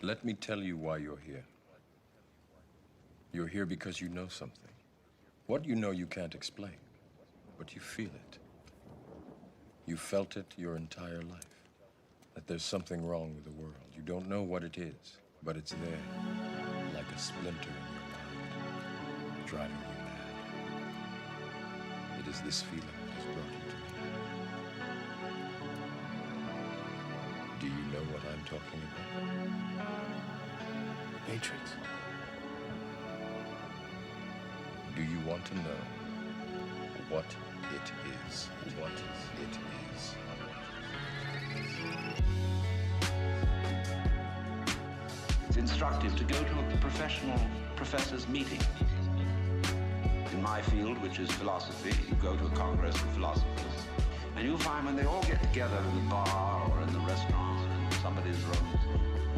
Let me tell you why you're here. You're here because you know something. What you know you can't explain, but you feel it. You felt it your entire life, that there's something wrong with the world. You don't know what it is, but it's there, like a splinter in your mind, driving you mad. It is this feeling that has brought you to me. Do you know what I'm talking about? Matrix. Do you want to know what it is? What it is? It's instructive to go to a professional professor's meeting. In my field, which is philosophy, you go to a congress of philosophers, and you'll find when they all get together in the bar or in the restaurant or in somebody's room,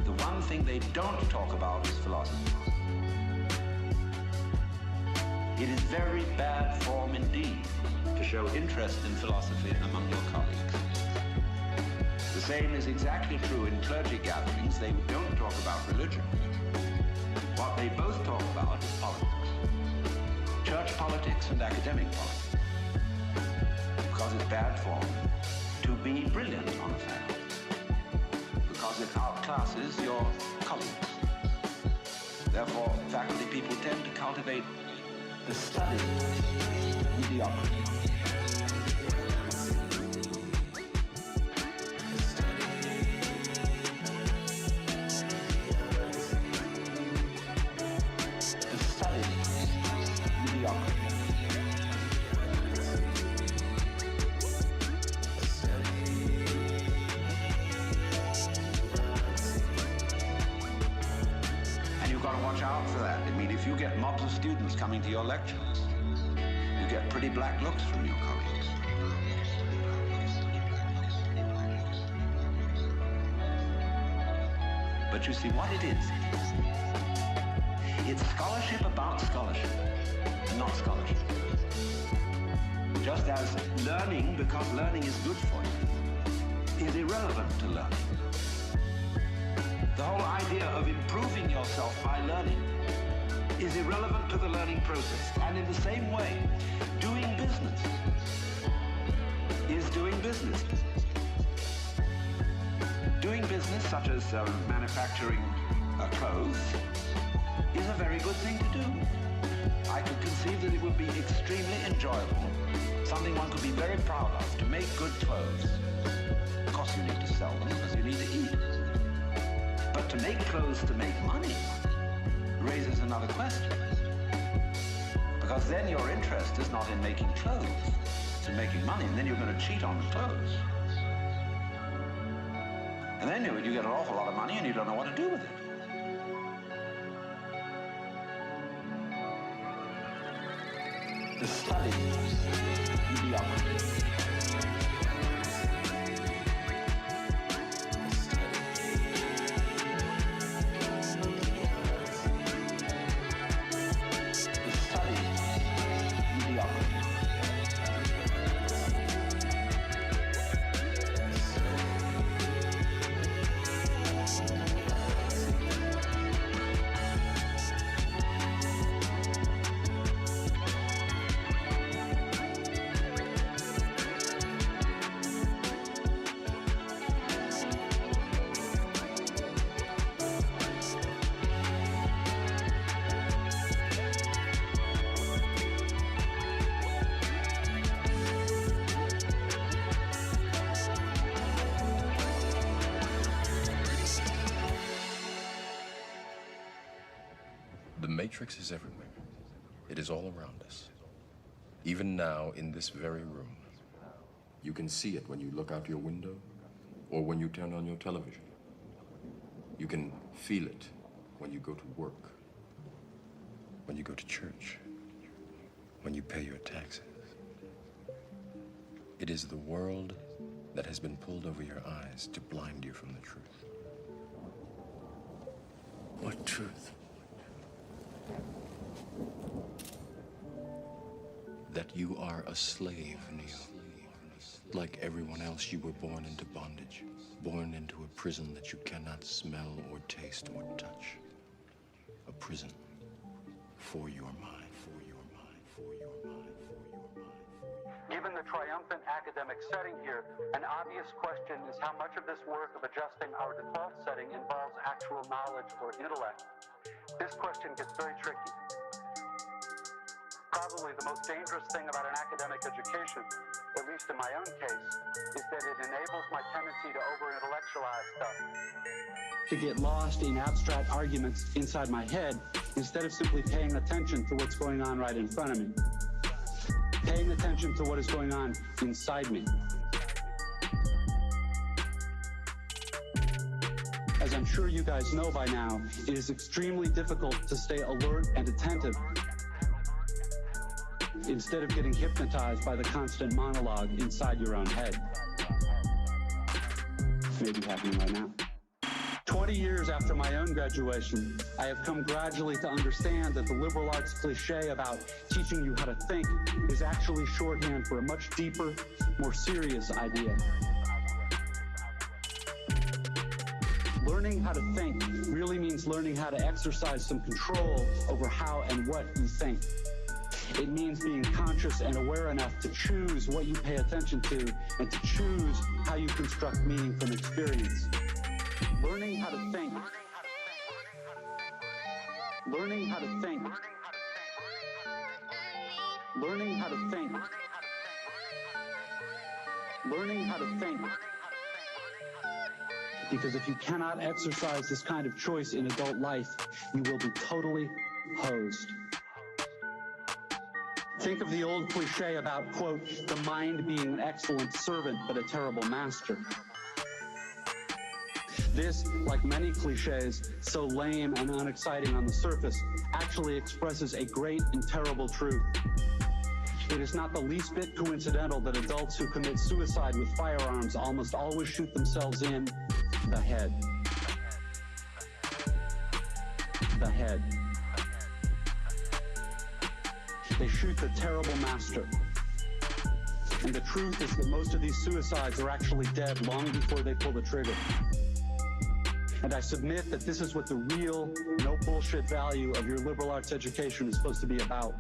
the one thing they don't talk about is philosophy. It is very bad form indeed to show interest in philosophy among your colleagues. The same is exactly true in clergy gatherings. They don't talk about religion. What they both talk about is politics. Church politics and academic politics. Because it's bad form to be brilliant on a faculty. Because it outclasses your colleagues. Therefore, faculty people tend to cultivate the study of mediocrity. The study of mediocrity. Got to watch out for that. I mean, if you get mobs of students coming to your lectures, you get pretty black looks from your colleagues. But you see what it is? It's scholarship about scholarship, and not scholarship. Just as learning, because learning is good for you, is irrelevant to learning. The whole idea of improving yourself by learning is irrelevant to the learning process. And in the same way, doing business is doing business. Doing business, such as manufacturing clothes, is a very good thing to do. I could conceive that it would be extremely enjoyable, something one could be very proud of, to make good clothes. Of course, you need to sell them because you need to eat. But to make clothes to make money raises another question. Because then your interest is not in making clothes, it's in making money, and then you're going to cheat on the clothes. And then you get an awful lot of money and you don't know what to do with it. The study of mediocrity. The Matrix is everywhere. It is all around us. Even now, in this very room. You can see it when you look out your window or when you turn on your television. You can feel it when you go to work, when you go to church, when you pay your taxes. It is the world that has been pulled over your eyes to blind you from the truth. What truth? That you are a slave, Neil. felt like everyone else, you were born into bondage, born into a prison that you cannot smell or taste or touch. A prison for your mind, for your mind, for your mind, for your mind. Given the triumphant academic setting here, an obvious question is how much of this work of adjusting our default setting involves actual knowledge or intellect. This question gets very tricky. Probably the most dangerous thing about an academic education, at least in my own case, is that it enables my tendency to over-intellectualize stuff. To get lost in abstract arguments inside my head instead of simply paying attention to what's going on right in front of me. Paying attention to what is going on inside me. As I'm sure you guys know by now, it is extremely difficult to stay alert and attentive instead of getting hypnotized by the constant monologue inside your own head. Maybe happening right now. 20 years after my own graduation, I have come gradually to understand that the liberal arts cliche about teaching you how to think is actually shorthand for a much deeper, more serious idea. Learning how to think really means learning how to exercise some control over how and what you think. It means being conscious and aware enough to choose what you pay attention to and to choose how you construct meaning from experience. Learning how to think. Learning how to think. Learning how to think. Learning how to think. Because if you cannot exercise this kind of choice in adult life, you will be totally hosed. Think of the old cliche about, quote, the mind being an excellent servant but a terrible master. This, like many cliches, so lame and unexciting on the surface, actually expresses a great and terrible truth. It is not the least bit coincidental that adults who commit suicide with firearms almost always shoot themselves in the head. The head. They shoot the terrible master. And the truth is that most of these suicides are actually dead long before they pull the trigger. And I submit that this is what the real, no bullshit value of your liberal arts education is supposed to be about.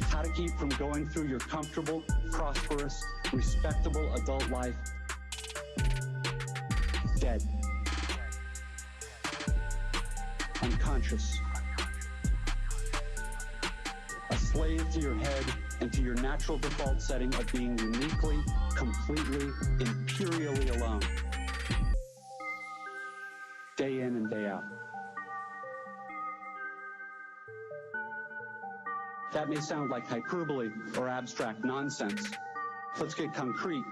How to keep from going through your comfortable, prosperous, respectable adult life dead. Unconscious. A slave to your head and to your natural default setting of being uniquely, completely, imperially alone. Day in and day out. That may sound like hyperbole or abstract nonsense. Let's get concrete.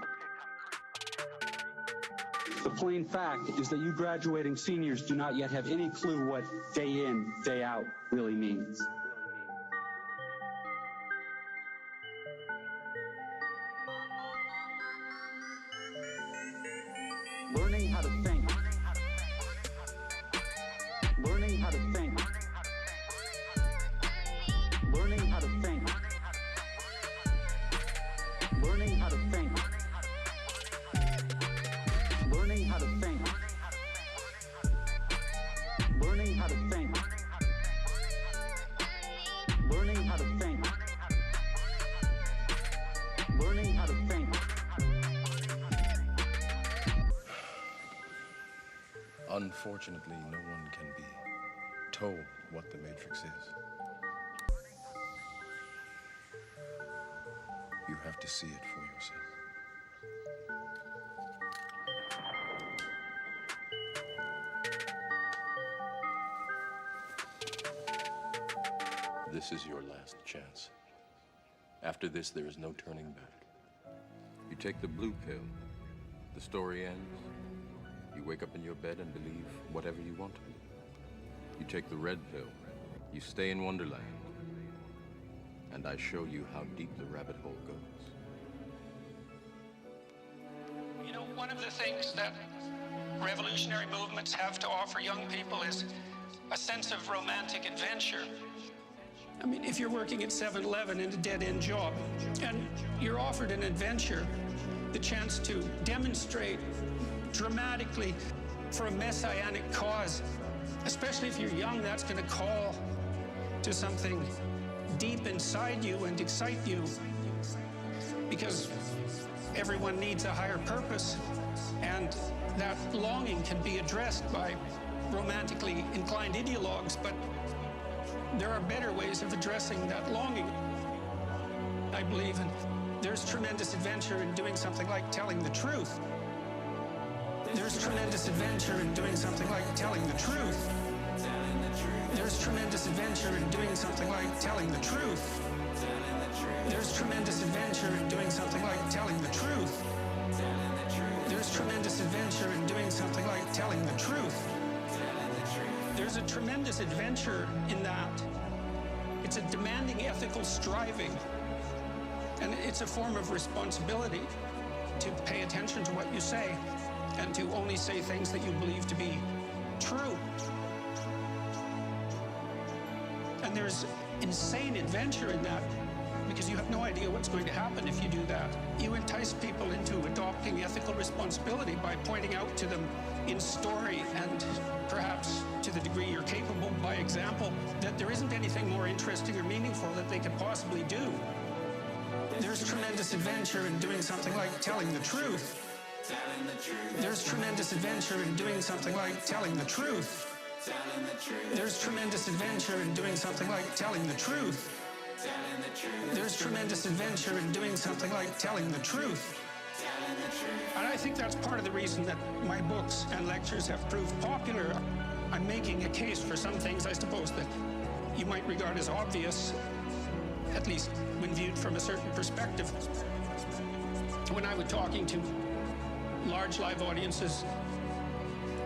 The plain fact is that you graduating seniors do not yet have any clue what day in, day out really means. Learning how to think. Learning how to think. Learning how to think. Learning how to think. Learning how to think. Learning how to think. Learning how to think. Learning how to think. Unfortunately, no one can be told what the Matrix is. You have to see it for yourself. This is your last chance. After this, there is no turning back. You take the blue pill, the story ends. You wake up in your bed and believe whatever you want to. You take the red pill, you stay in Wonderland, and I show you how deep the rabbit hole goes. You know, one of the things that revolutionary movements have to offer young people is a sense of romantic adventure. I mean, if you're working at 7-Eleven in a dead-end job and you're offered an adventure, the chance to demonstrate dramatically for a messianic cause, especially if you're young, that's going to call to something deep inside you and excite you, because everyone needs a higher purpose, and that longing can be addressed by romantically inclined ideologues, but there are better ways of addressing that longing, I believe, and there's tremendous adventure in doing something like telling the truth. There's tremendous adventure in doing something like telling the truth. There's tremendous adventure in doing something like telling the truth. There's tremendous adventure in doing something like telling the truth. There's tremendous adventure in doing something like telling the truth. There's a tremendous adventure in that. It's a demanding ethical striving, and it's a form of responsibility to pay attention to what you say and to only say things that you believe to be true. And there's insane adventure in that, because you have no idea what's going to happen if you do that. You entice people into adopting ethical responsibility by pointing out to them in story and perhaps to the degree you're capable by example that there isn't anything more interesting or meaningful that they could possibly do. There's tremendous adventure in doing something like telling the truth. There's tremendous adventure in doing something like telling the truth. There's tremendous adventure in doing something like telling the truth. There's tremendous adventure in doing something like telling the truth. And I think that's part of the reason that my books and lectures have proved popular. I'm making a case for some things, I suppose, that you might regard as obvious, at least when viewed from a certain perspective. When I was talking to large live audiences,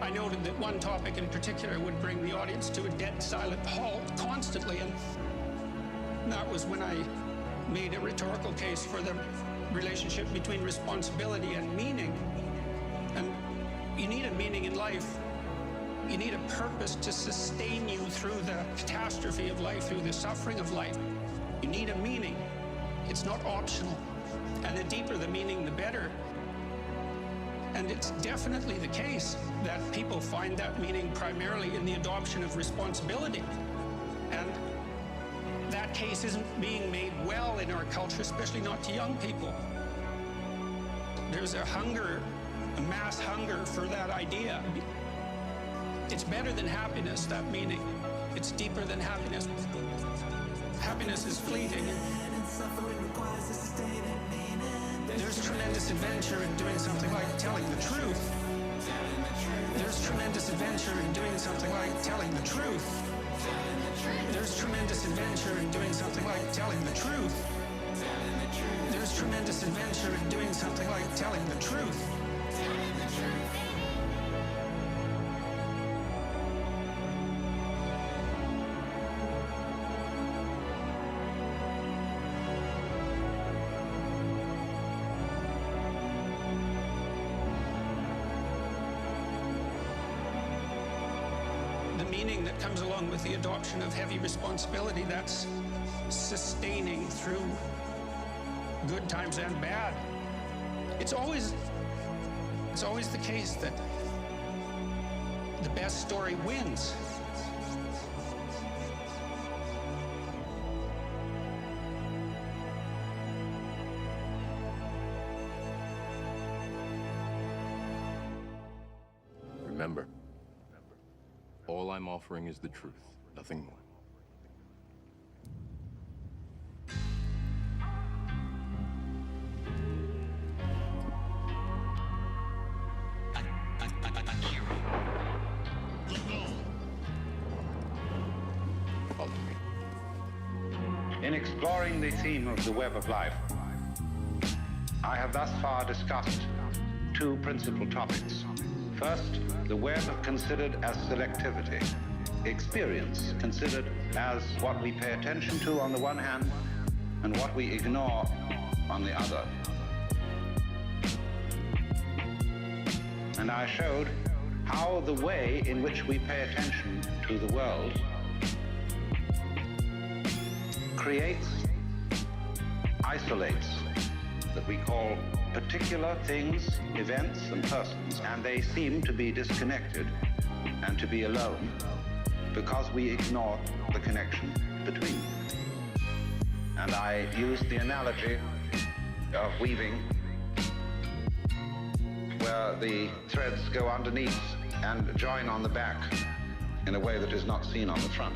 I noted that one topic in particular would bring the audience to a dead silent halt constantly, and that was when I made a rhetorical case for the relationship between responsibility and meaning. And you need a meaning in life. You need a purpose to sustain you through the catastrophe of life, through the suffering of life. You need a meaning. It's not optional. And the deeper the meaning, the better. And it's definitely the case that people find that meaning primarily in the adoption of responsibility. And that case isn't being made well in our culture, especially not to young people. There's a hunger, a mass hunger for that idea. It's better than happiness, that meaning. It's deeper than happiness. Happiness is fleeting. There's tremendous adventure in doing something like telling the truth. There's tremendous adventure in doing something like telling the truth. There's tremendous adventure in doing something like telling the truth. There's tremendous adventure in doing something like telling the truth. Meaning that comes along with the adoption of heavy responsibility, that's sustaining through good times and bad. It's always the case that the best story wins. Remember, all I'm offering is the truth, nothing more. Follow me. In exploring the theme of the web of life, I have thus far discussed two principal topics. First, the web considered as selectivity, experience considered as what we pay attention to on the one hand and what we ignore on the other. And I showed how the way in which we pay attention to the world creates, isolates, that we call particular things, events, and persons, and they seem to be disconnected and to be alone because we ignore the connection between them. And I use the analogy of weaving, where the threads go underneath and join on the back in a way that is not seen on the front.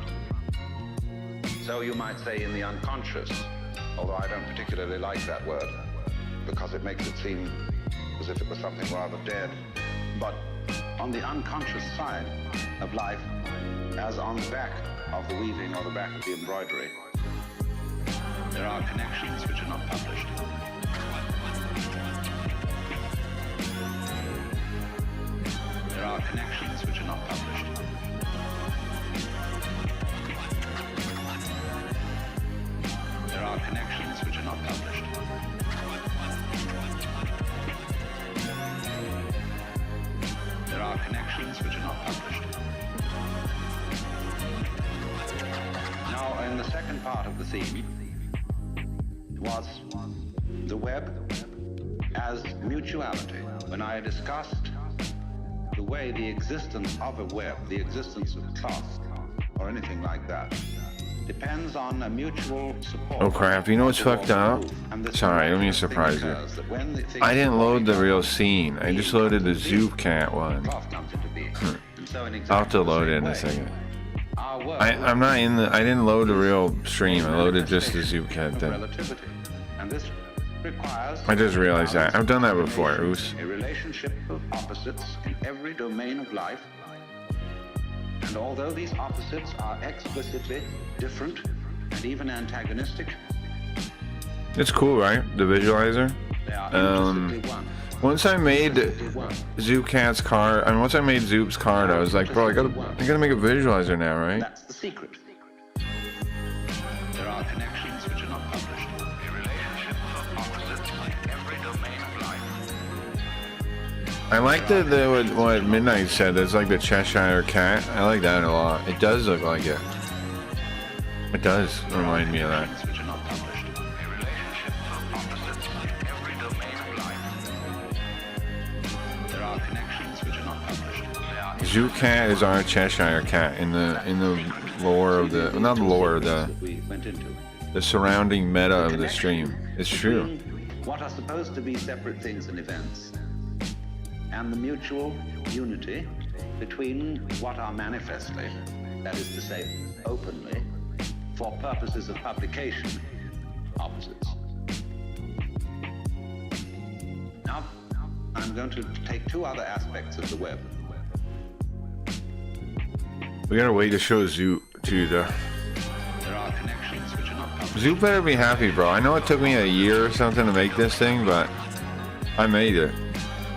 So you might say in the unconscious, although I don't particularly like that word because it makes it seem as if it was something rather dead. But on the unconscious side of life, as on the back of the weaving or the back of the embroidery, there are connections which are not published. There are connections which are not published. There are connections which are not published. There are connections which are not published. Now, in the second part of the theme was the web as mutuality. When I discussed the way the existence of a web, the existence of cloth, or anything like that, depends on a mutual support. Oh crap, you know what's fucked up? Sorry, let me surprise you. I didn't load the real scene. I just loaded the Zoop Cat one. I'll have to load it in a second. I'm not in the... I didn't load the real stream. I loaded just the Zoop Cat thing. I just realized that. I've done that before. Oops. A relationship of opposites in every domain of life. And although these opposites are explicitly different and even antagonistic, it's cool, right? The visualizer. Once I made Zoop's card, once I made Zoop's card, I was like, bro, I gotta make a visualizer now, right? That's the secret. There are connections which are not published. A relationship of opposites in every domain of life. I like what Midnight said. It's like the Cheshire Cat. I like that a lot. It does look like it. It does remind me of that. Zoo Cat is our Cheshire Cat in the lore of the, not the lore, the surrounding meta of the stream. It's true. What are supposed to be separate things and events, and the mutual unity between what are manifestly, that is to say, openly, for purposes of publication, opposites. Now, I'm going to take two other aspects of the web. We gotta wait to show Zoop too, though. There are connections which are not published. Zoop better be happy, bro. I know it took me a year or something to make this thing, but I made it.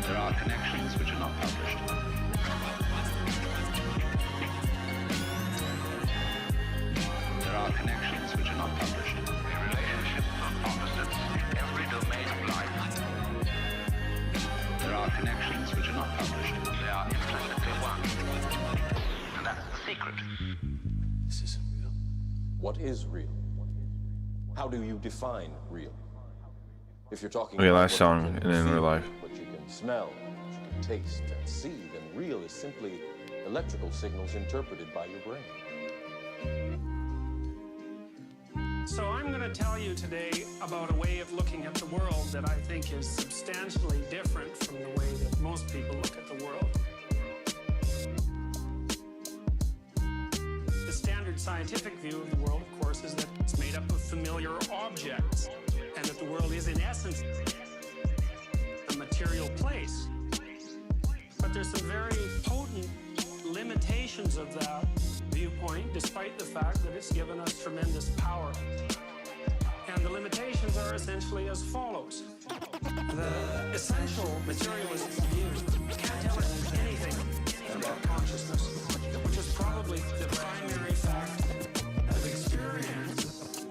There are connections which are not published. There are connections which are not published. A relationship of opposites in every domain of life. There are connections which are not published. They are implicitly one. And that's the secret. This isn't real. What is real? How do you define real? If you're talking Okay, about last what song, you can and then feel, we're live. what you can smell, what you can taste and see, then real is simply electrical signals interpreted by your brain. So I'm going to tell you today about a way of looking at the world that I think is substantially different from the way that most people look at the world. The standard scientific view of the world, of course, is that it's made up of familiar objects, and that the world is, in essence, a material place. But there's some very potent limitations of that viewpoint, despite the fact that it's given us tremendous power. And the limitations are essentially as follows. The essential materialist view can't tell us anything about consciousness, which is probably the primary fact of experience.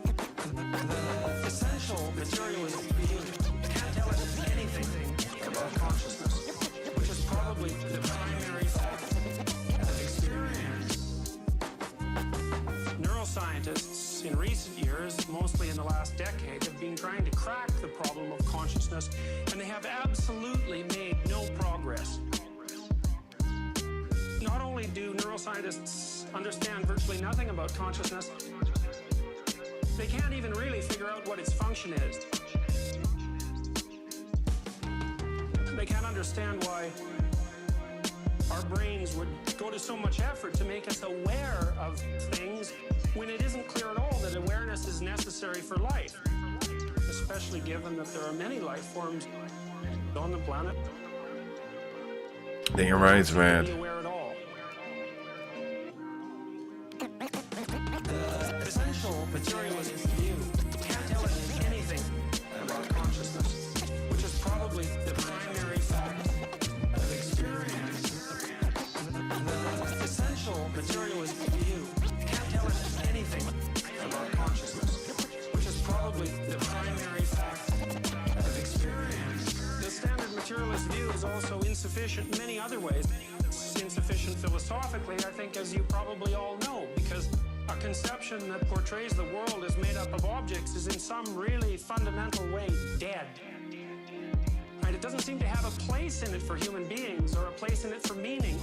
The essential materialist view can't tell us anything about consciousness, which is probably the primary fact of experience. Neuroscientists in recent years, mostly in the last decade, have been trying to crack the problem of consciousness consciousness, and they have absolutely made no progress. Not only do neuroscientists understand virtually nothing about consciousness, they can't even really figure out what its function is. They can't understand why our brains would go to so much effort to make us aware of things when it isn't clear at all that awareness is necessary for life, especially given that there are many life forms on the planet. Damn right, it's bad. The essential materialism view can't tell us anything about consciousness, which is probably the primary fact of experience. The essential materialism view can't tell us anything about consciousness, which is probably the primary fact of experience. The standard materialist view is also insufficient in many other ways. It's insufficient philosophically, I think, as you probably all know, because a conception that portrays the world as made up of objects is in some really fundamental way dead. Right? It doesn't seem to have a place in it for human beings, or a place in it for meaning,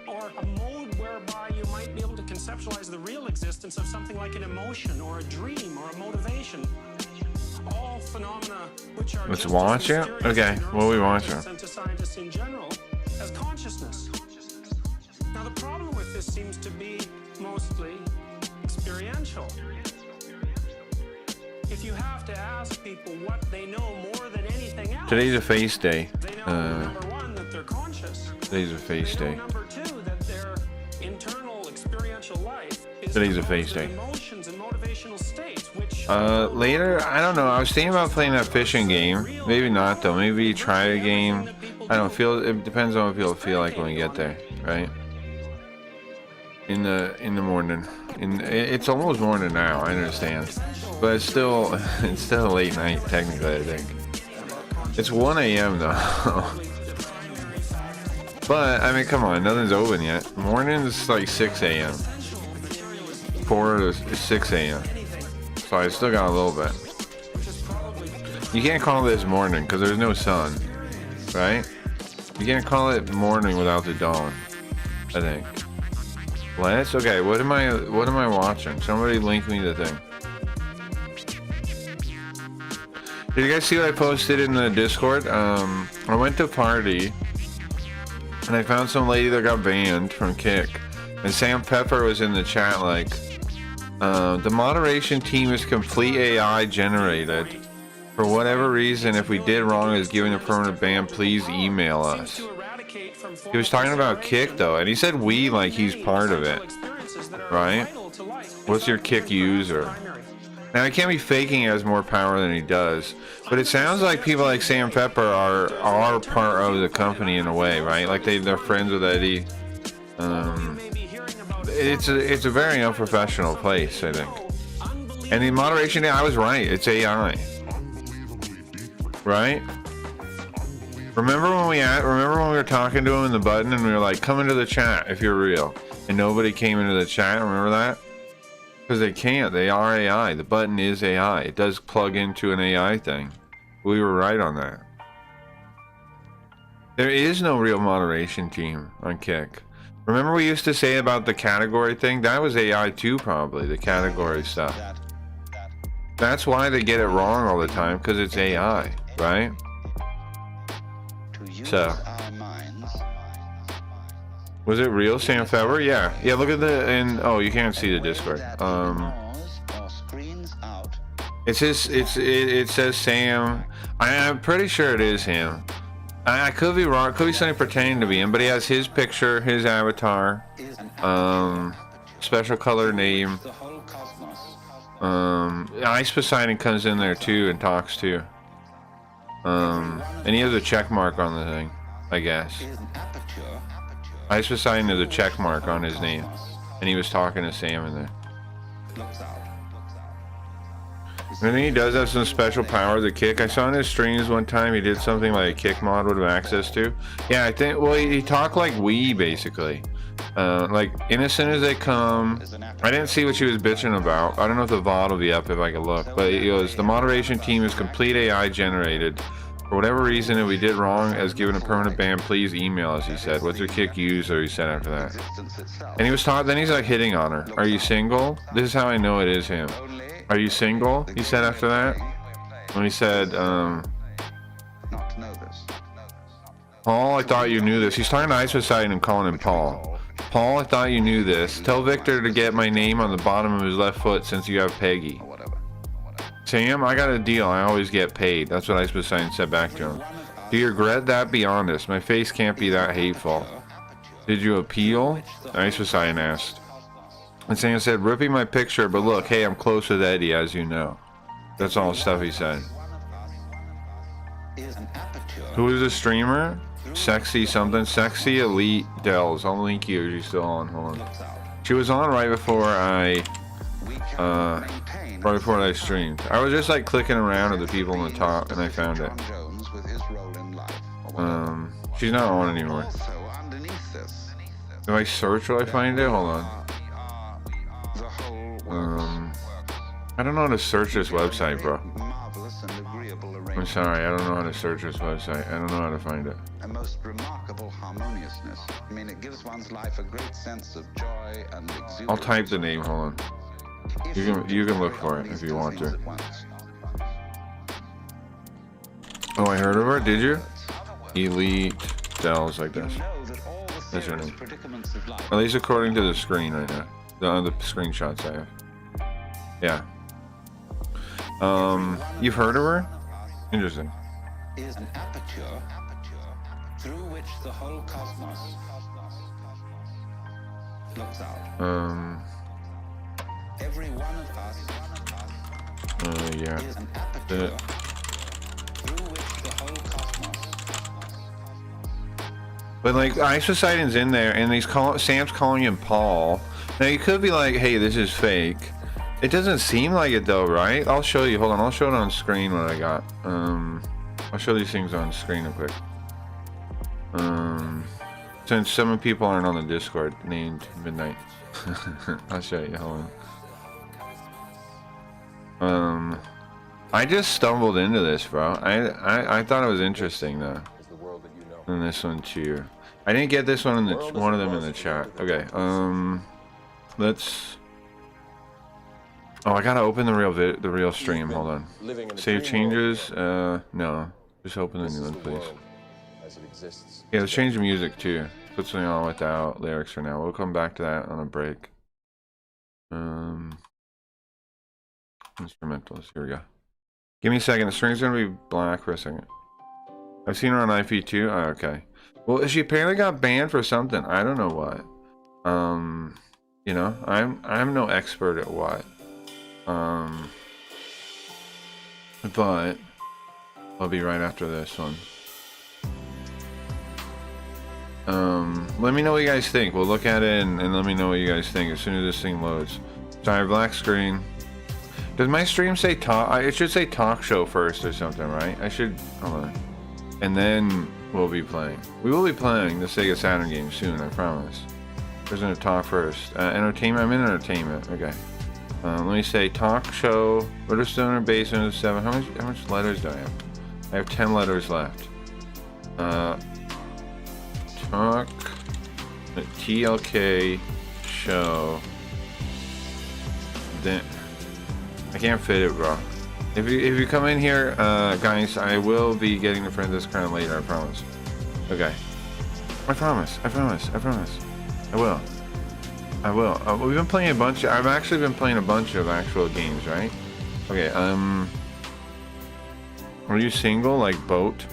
or a mode whereby you might be able to conceptualize the real existence of something like an emotion or a dream or a motivation. All phenomena which are Let's watch it. Okay, what are we watching? And to scientists in general as consciousness. Now the problem with this seems to be mostly experiential. If you have to ask people what they know more than anything else, Today's a face day. they know number one that they're conscious. Today's a face They know day. number two that their internal experiential life is Today's a face composed of day. emotions and motivational states, which Later, I don't know. I was thinking about playing that fishing game. Maybe not though. Maybe try a game. I don't feel. It depends on what people feel like when we get there, right? In the morning. It's almost morning now. I understand, but it's still late night technically. I think it's 1 a.m. though. But I mean, come on, nothing's open yet. Morning's like 6 a.m. 4 to 6 a.m. So I still got a little bit. You can't call this morning because there's no sun, right? You can't call it morning without the dawn, I think. Let's okay. What am I watching? Somebody link me the thing. Did you guys see what I posted in the Discord? I went to a party and I found some lady that got banned from Kick, and Sam Pepper was in the chat like, the moderation team is complete AI generated. For whatever reason, if we did wrong as giving a permanent ban, please email us. He was talking about Kick though, and he said we like he's part of it, right? What's your Kick user? Now he can't be faking he has more power than he does, but it sounds like people like Sam Pepper are part of the company in a way, right? Like they're friends with Eddie. It's a very unprofessional place, I think. And the moderation, I was right. It's AI, right? Remember when we were talking to him in the button and we were like, "Come into the chat if you're real," and nobody came into the chat. Remember that? Because they can't. They are AI. The button is AI. It does plug into an AI thing. We were right on that. There is no real moderation team on Kick. Remember we used to say about the category thing? That was AI too, probably, the category stuff. That's why they get it wrong all the time, because it's AI, right? So, was it real, Sam Fever? Yeah, look at oh, you can't see the Discord. It says Sam. I'm pretty sure it is him. I could be wrong. It could be something pretending to be him, but he has his picture, his avatar, special color name. Ice Poseidon comes in there too and talks too. And he has a check mark on the thing, I guess. Ice Poseidon has a check mark on his name, and he was talking to Sam in there. I think he does have some special powers to Kick. I saw in his streams one time he did something like a Kick mod would have access to. Yeah, I think, well, he talked like we basically. Like innocent as they come. I didn't see what she was bitching about. I don't know if the VOD will be up if I can look, but it goes, the moderation team is complete AI generated. For whatever reason, if we did wrong as given a permanent ban, please email us, he said. What's your kick user, he said after that. And he was talking, then he's like hitting on her. Are you single? This is how I know it is him. Are you single? He said after that. When he said, Paul, I thought you knew this. He's talking to Ice Poseidon and calling him Paul. Paul, I thought you knew this. Tell Victor to get my name on the bottom of his left foot since you have Peggy. Sam, I got a deal. I always get paid. That's what Ice Poseidon said back to him. Do you regret that? Be honest. My face can't be that hateful. Did you appeal? Ice Poseidon asked. And Sam said, ripping my picture, but look, hey, I'm close with Eddie, as you know. That's all the stuff he said. Who is the streamer? Sexy something. Sexy Elite Dells. I'll link you. She's still on. Hold on. She was on right before I streamed. I was just like clicking around at the people on the top and I found it. She's not on anymore. If I search, will I find it? Hold on. I don't know how to search this website, bro. I'm sorry, I don't know how to search this website. I don't know how to find it. A most remarkable harmoniousness. I mean, it gives one's life a great sense of joy and exuberance. I'll type the name, hold on. You can look for it if you want to. Oh, I heard of her, did you? Elite Dells, like this. That's her name. At least according to the screen right now. The screenshots I have. Yeah. You've heard of her? Interesting. Is an aperture through which the whole cosmos looks out. Every one of us yeah. is an aperture through which the whole cosmos. But like Ice Poseidon's in there and Sam's calling him Paul. Now you could be like, hey, this is fake. It doesn't seem like it though, right? I'll show you. Hold on, I'll show it on screen what I got. I'll show these things on screen real quick. Since some people aren't on the Discord named Midnight. I'll show you, hold on. I just stumbled into this, bro. I thought it was interesting though. And this one too. I didn't get this one in one of them in the chat. Okay, let's. Oh, I gotta open the real stream. Hold on. Save changes. No. Just open the new one, please. Yeah, let's change the music too. Put something on without lyrics for now. We'll come back to that on a break. Instrumentals. Here we go. Give me a second. The string's gonna be black for a second. I've seen her on IP too. Oh, okay. Well, she apparently got banned for something. I don't know what. You know, I'm no expert at what. But I'll be right after this one. Let me know what you guys think. We'll look at it and let me know what you guys think as soon as this thing loads. Sorry, black screen. Does my stream say talk? It should say talk show first or something, right? I should, hold on. And then we'll be playing. We will be playing the Sega Saturn game soon, I promise. There's gonna talk first. Entertainment, I'm in entertainment, okay. Let me say talk show, Riddlestone Basement 7. How much letters do I have? I have 10 letters left. Talk TLK show. Then I can't fit it, bro. If you come in here, guys, I will be getting the friend this crown later. I promise. Okay. I promise. I will. We've been playing a bunch. I've actually been playing a bunch of actual games, right? Okay. Are you single? Like boat?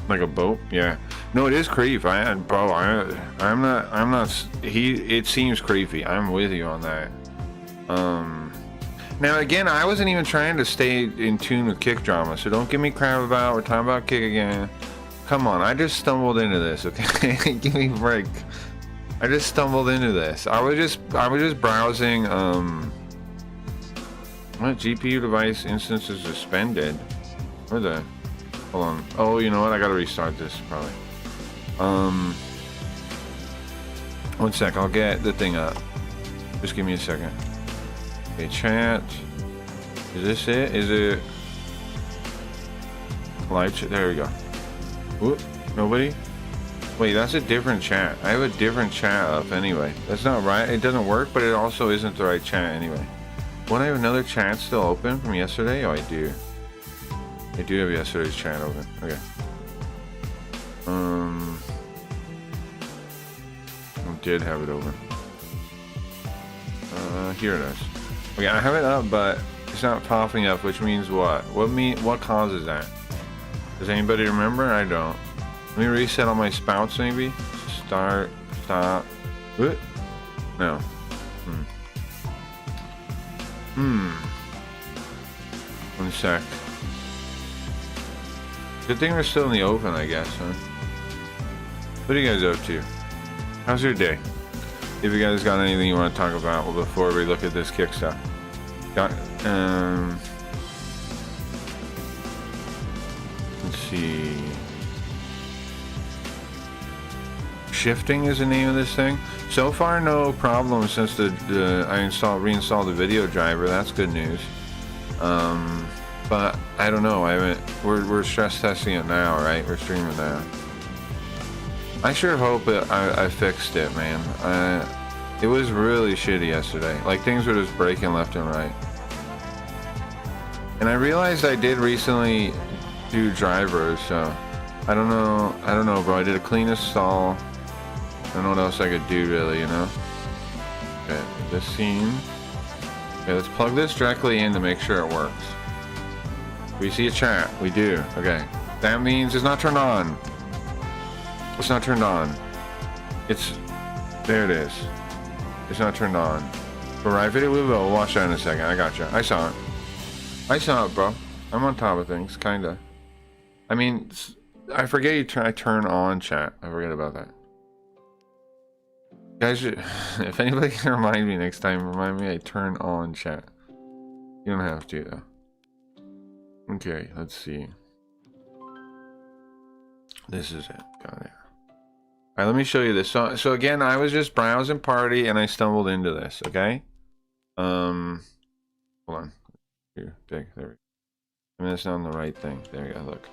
Like a boat? Yeah. No, it is creepy. I'm not. It seems creepy. I'm with you on that. Now again, I wasn't even trying to stay in tune with kick drama, so don't give me crap about. We're talking about kick again. Come on, I just stumbled into this. Okay, give me a break. I just stumbled into this. I was just browsing. What GPU device instance is suspended? Where the? Hold on. Oh, you know what? I gotta restart this probably. One sec, I'll get the thing up. Just give me a second. Okay, chat. Is this it? Is it live chat? There we go. Whoop, nobody? Wait, that's a different chat. I have a different chat up anyway. That's not right. It doesn't work, but it also isn't the right chat anyway. Won't I have another chat still open from yesterday? Oh, I do. I do have yesterday's chat open. Okay. I did have it open. Here it is. Okay, I have it up, but it's not popping up, which means what? What causes that? Does anybody remember? I don't. Let me reset all my spouts, maybe. Start. Stop. What? No. One sec. Good thing we're still in the open, I guess, huh? What are you guys up to? How's your day? If you guys got anything you want to talk about before we look at this kick stuff. Let's see. Shifting is the name of this thing. So far, no problem since I reinstalled the video driver. That's good news. But I don't know. We're stress testing it now, right? We're streaming now. I sure hope that I fixed it, man. It was really shitty yesterday. Like, things were just breaking left and right. And I realized I did recently do drivers, so I don't know, bro. I did a clean install. I don't know what else I could do, really, you know? Okay, this scene. Okay, let's plug this directly in to make sure it works. We see a chat. We do. Okay. That means it's not turned on. It's not turned on. There it is. It's not turned on. But right video, we'll watch that in a second. I gotcha. I saw it, bro. I'm on top of things, kinda. I mean, I forget I turn on chat. I forget about that. Guys, if anybody can remind me next time, remind me I turn on chat. You don't have to, though. Okay, let's see. This is it. Got it. Alright, let me show you this. So again, I was just browsing party and I stumbled into this, okay? Hold on. Here, there we go. I mean, that's not the right thing. There you go, look.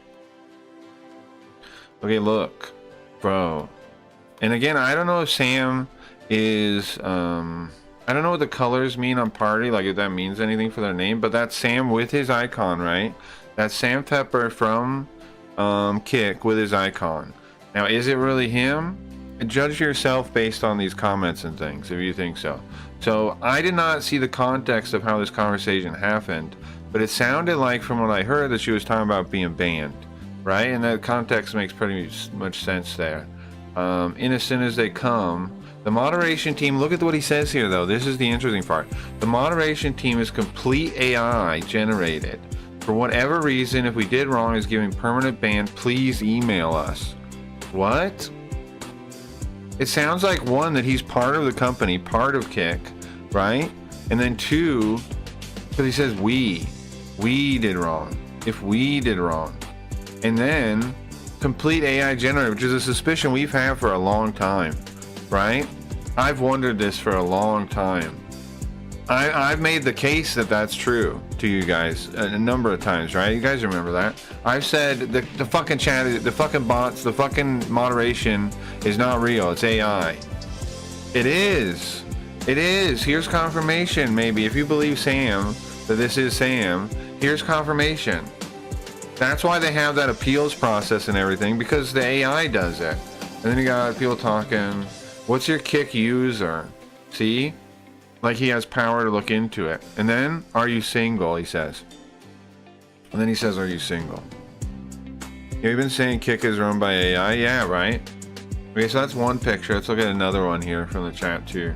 Okay, look. Bro. And again, I don't know if Sam is, I don't know what the colors mean on party, like if that means anything for their name, but that's Sam with his icon, right? That's Sam Pepper from Kick with his icon. Now, is it really him? Judge yourself based on these comments and things, if you think so. So, I did not see the context of how this conversation happened, but it sounded like, from what I heard, that she was talking about being banned, right? And that context makes pretty much sense there. Innocent as they come. The moderation team, look at what he says here, though. This is the interesting part. The moderation team is complete AI generated. For whatever reason, if we did wrong is giving permanent ban, please email us. What? It sounds like, one, that he's part of the company, part of Kick, right? And then two, because he says we did wrong. If we did wrong. And then complete AI generator, which is a suspicion we've had for a long time, right? I've wondered this for a long time. I've made the case that that's true to you guys a number of times, right? You guys remember that? I've said the fucking chat, the fucking bots, the fucking moderation is not real. It's AI. It is. It is. Here's confirmation, maybe. If you believe Sam, that this is Sam, here's confirmation. That's why they have that appeals process and everything, because the AI does it. And then you got people talking, what's your Kick user? See? Like he has power to look into it. And then, are you single, he says. And then he says, are you single? You've been saying Kick is run by AI? Yeah, right? Okay, so that's one picture. Let's look at another one here from the chat too.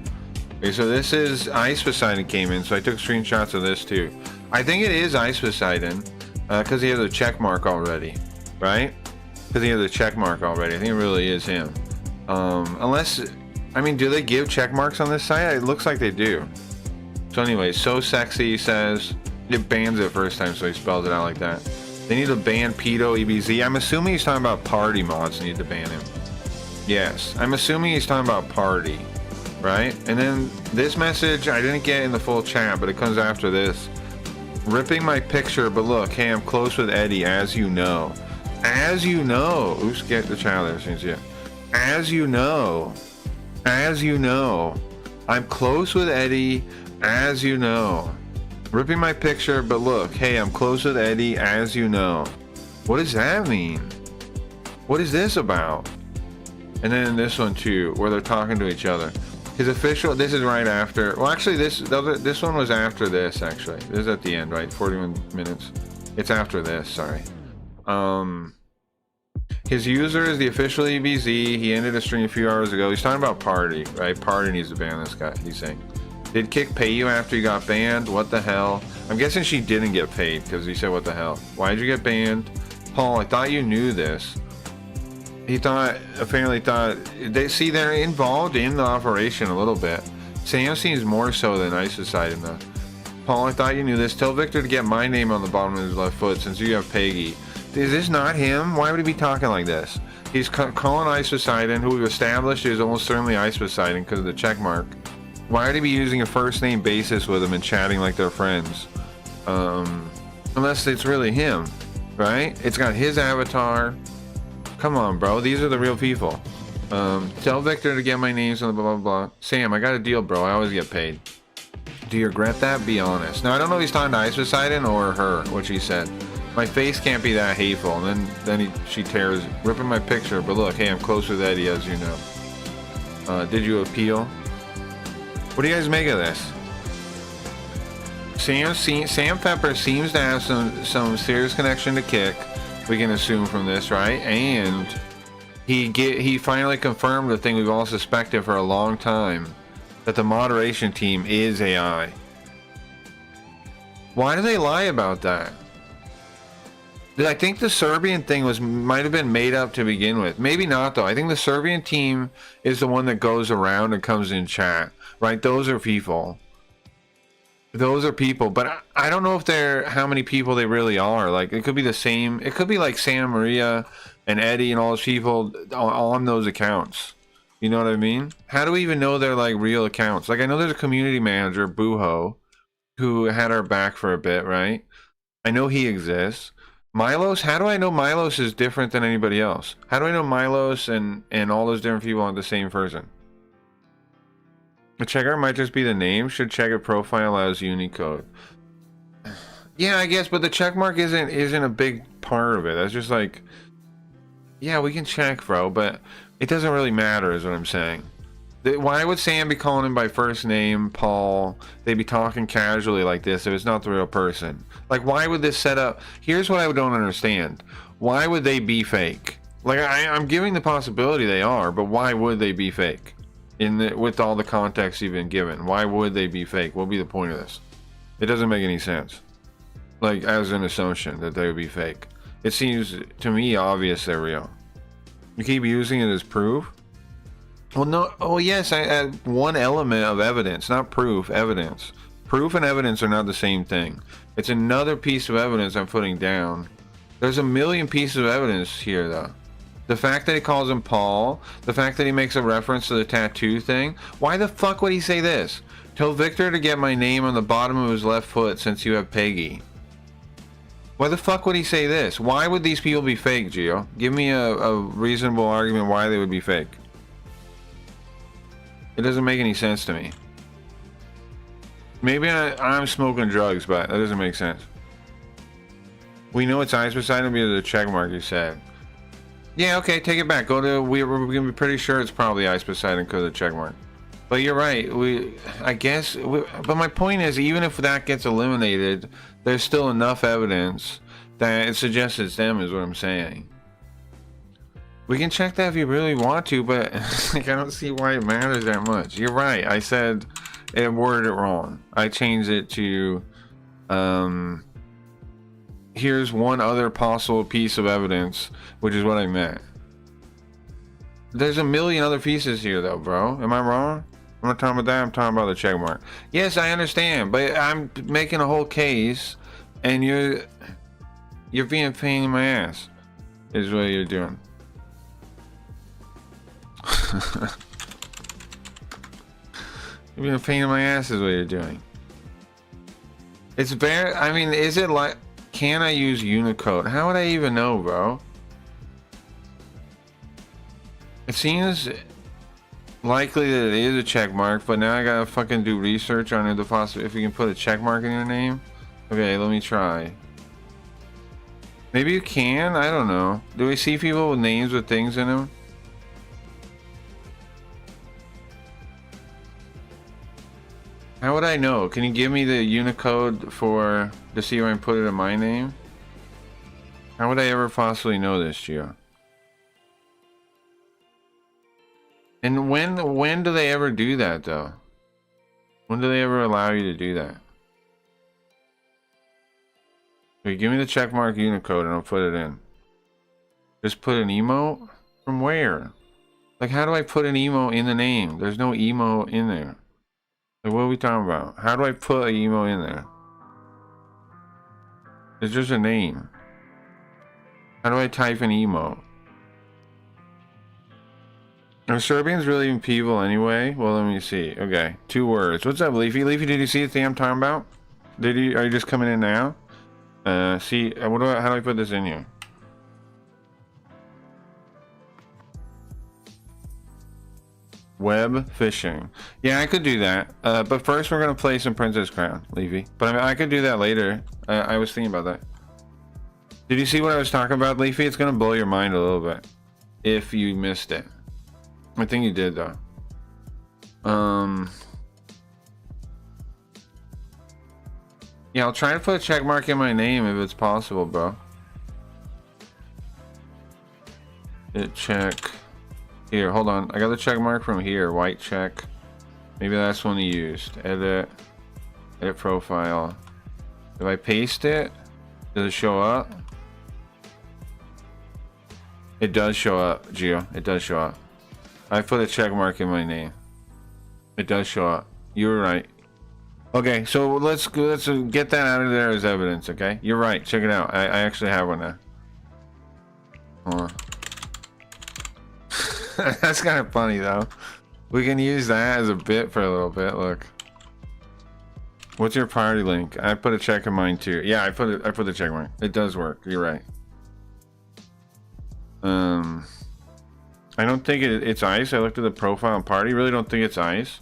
Okay, so this is Ice Poseidon came in, so I took screenshots of this too. I think it is Ice Poseidon, because he has a check mark already, right? Because he has a check mark already. I think it really is him. Unless, I mean, do they give check marks on this site? It looks like they do. So anyway, So Sexy says, it bans it first time, so he spells it out like that. They need to ban Pedo EBZ. I'm assuming he's talking about party mods need to ban him. Yes, I'm assuming he's talking about party. right? And then this message I didn't get in the full chat, but it comes after this. Ripping my picture, but look, hey, I'm close with Eddie, as you know. As you know. Oops, get the child there since yeah. As you know. As you know. I'm close with Eddie, as you know. Ripping my picture, but look, hey, I'm close with Eddie, as you know. What does that mean? What is this about? And then this one too, where they're talking to each other. His official, this is right after, well actually this one was after this actually. This is at the end, right? 41 minutes. It's after this, sorry. His user is the official EBZ. He ended a stream a few hours ago. He's talking about Party, right? Party needs to ban this guy, he's saying. Did Kick pay you after you got banned? What the hell? I'm guessing she didn't get paid because he said what the hell. Why did you get banned? Paul, I thought you knew this. He apparently thought, they're involved in the operation a little bit. Sam seems more so than ISIS-side in the... Paul, I thought you knew this. Tell Victor to get my name on the bottom of his left foot since you have Peggy. Is this not him? Why would he be talking like this? He's calling ISIS-Poseidon, who we've established is almost certainly ISIS-Poseidon because of the check mark. Why would he be using a first name basis with him and chatting like they're friends? Unless it's really him, right? It's got his avatar. Come on, bro. These are the real people. Tell Victor to get my names on the blah, blah, blah. Sam, I got a deal, bro. I always get paid. Do you regret that? Be honest. Now, I don't know if he's talking to ISIS-Poseidon or her, what she said. My face can't be that hateful. And then she tears, ripping my picture. But look, hey, I'm close with Eddie, as you know. Did you appeal? What do you guys make of this? Sam Pepper seems to have some serious connection to Kick. We can assume from this, right? And he finally confirmed the thing we've all suspected for a long time, that the moderation team is AI. Why do they lie about that? I think the Serbian thing might have been made up to begin with. Maybe not though. I think the Serbian team is the one that goes around and comes in chat, right? Those are people. Those are people, but I don't know if they're how many people they really are. Like it could be the same. It could be like Santa Maria and Eddie and all those people on those accounts. You know what I mean? How do we even know they're like real accounts? Like I know there's a community manager, Booho, who had our back for a bit, right? I know he exists. Milos, how do I know Milos is different than anybody else? How do I know Milos and all those different people aren't the same person? The checker might just be the name. Should check a profile as Unicode. Yeah, I guess, but the check mark isn't a big part of it. That's just like, yeah, we can check, bro, but it doesn't really matter, is what I'm saying. Why would Sam be calling him by first name, Paul? They'd be talking casually like this if it's not the real person. Like, why would this set up? Here's what I don't understand. Why would they be fake? Like, I'm giving the possibility they are, but why would they be fake? With all the context you've been given, why would they be fake? What would be the point of this? It doesn't make any sense. Like, as an assumption that they would be fake. It seems to me obvious they're real. You keep using it as proof? Well, no. Oh, yes. I add one element of evidence, not proof, evidence. Proof and evidence are not the same thing. It's another piece of evidence I'm putting down. There's a million pieces of evidence here, though. The fact that he calls him Paul, the fact that he makes a reference to the tattoo thing. Why the fuck would he say this? Tell Victor to get my name on the bottom of his left foot since you have Peggy. Why the fuck would he say this? Why would these people be fake, Gio? Give me a reasonable argument why they would be fake. It doesn't make any sense to me. Maybe I'm smoking drugs, but that doesn't make sense. We know it's ISIS-Poseidon because of the check mark you said. Yeah, okay, take it back. We're gonna be pretty sure it's probably ISIS-Poseidon because of the check mark. But you're right. But my point is, even if that gets eliminated, there's still enough evidence that it suggests it's them, is what I'm saying. We can check that if you really want to, but like, I don't see why it matters that much. You're right. I said I worded it wrong. I changed it to here's one other possible piece of evidence, which is what I meant. There's a million other pieces here though, bro. Am I wrong? I'm not talking about that, I'm talking about the check mark. Yes, I understand, but I'm making a whole case and you're being a pain in my ass, is what you're doing. You're being a pain in my ass is what you're doing. It's very, I mean, is it like, can I use Unicode? How would I even know, bro? It seems likely that it is a check mark, but now I gotta fucking do research on the possibility if you can put a check mark in your name. Okay, let me try. Maybe you can? I don't know. Do we see people with names with things in them? How would I know? Can you give me the Unicode for to see where I put it in my name? How would I ever possibly know this, Gio? And when do they ever do that though? When do they ever allow you to do that? Okay, give me the checkmark Unicode and I'll put it in. Just put an emote? From where? Like, how do I put an emote in the name? There's no emote in there. Like, what are we talking about? How do I put an emote in there? It's just a name. How do I type an emote? Are Serbians really even people anyway? Well, let me see. Okay, 2 words. What's up, Leafy? Leafy, did you see the thing I'm talking about? Are you just coming in now? See, how do I put this in here? Web phishing. Yeah, I could do that. But first we're gonna play some Princess Crown, Leafy. But I mean, I could do that later. I was thinking about that. Did you see what I was talking about, Leafy? It's gonna blow your mind a little bit if you missed it. I think you did though. Yeah, I'll try to put a check mark in my name if it's possible, bro. Hit check. Here, hold on. I got the check mark from here. White check. Maybe that's one he used. Edit profile. If I paste it, does it show up? It does show up, Gio. It does show up. I put a check mark in my name. It does show up. You were right. Okay, so let's get that out of there as evidence, okay? You're right. Check it out. I actually have one now. Hold on. That's kind of funny though. We can use that as a bit for a little bit. Look. What's your party link? I put a check in mine too. Yeah, I put the check mark. It does work. You're right. I don't think it's ice. I looked at the profile and party. Really don't think it's ice.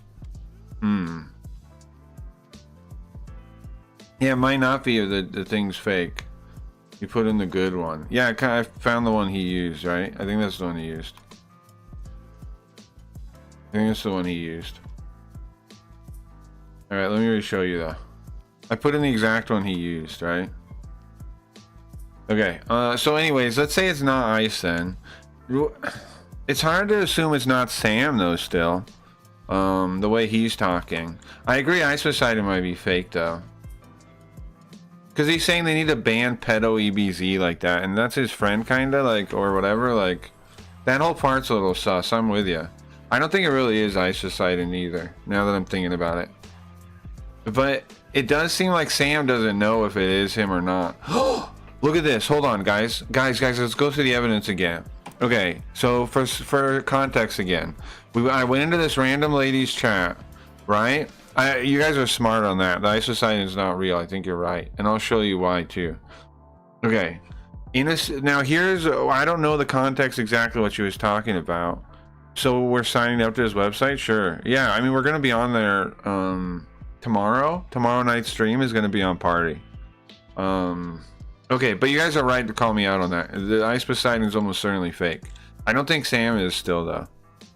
Yeah, it might not be if the thing's fake. You put in the good one. Yeah, I found the one he used, right? I think that's the one he used. I think that's the one he used. Alright, let me show you though. I put in the exact one he used, right? Okay, so anyways, let's say it's not ice then. It's hard to assume it's not Sam though still. The way he's talking. I agree Ice Poseidon might be fake though. Because he's saying they need to ban pedo EBZ like that, and that's his friend kinda, like, or whatever, like, that whole part's a little sus. I'm with you. I don't think it really is Ice Poseidon either, now that I'm thinking about it. But it does seem like Sam doesn't know if it is him or not. Look at this. Hold on, guys. Guys, let's go through the evidence again. Okay, so for context again, I went into this random lady's chat, right? You guys are smart on that. The Ice Poseidon is not real. I think you're right, and I'll show you why too. Okay, now here's, I don't know the context exactly what she was talking about. So we're signing up to his website, sure. Yeah, I mean we're gonna be on there tomorrow. Tomorrow night's stream is gonna be on party. Okay, but you guys are right to call me out on that. The Ice Poseidon is almost certainly fake. I don't think Sam is still though.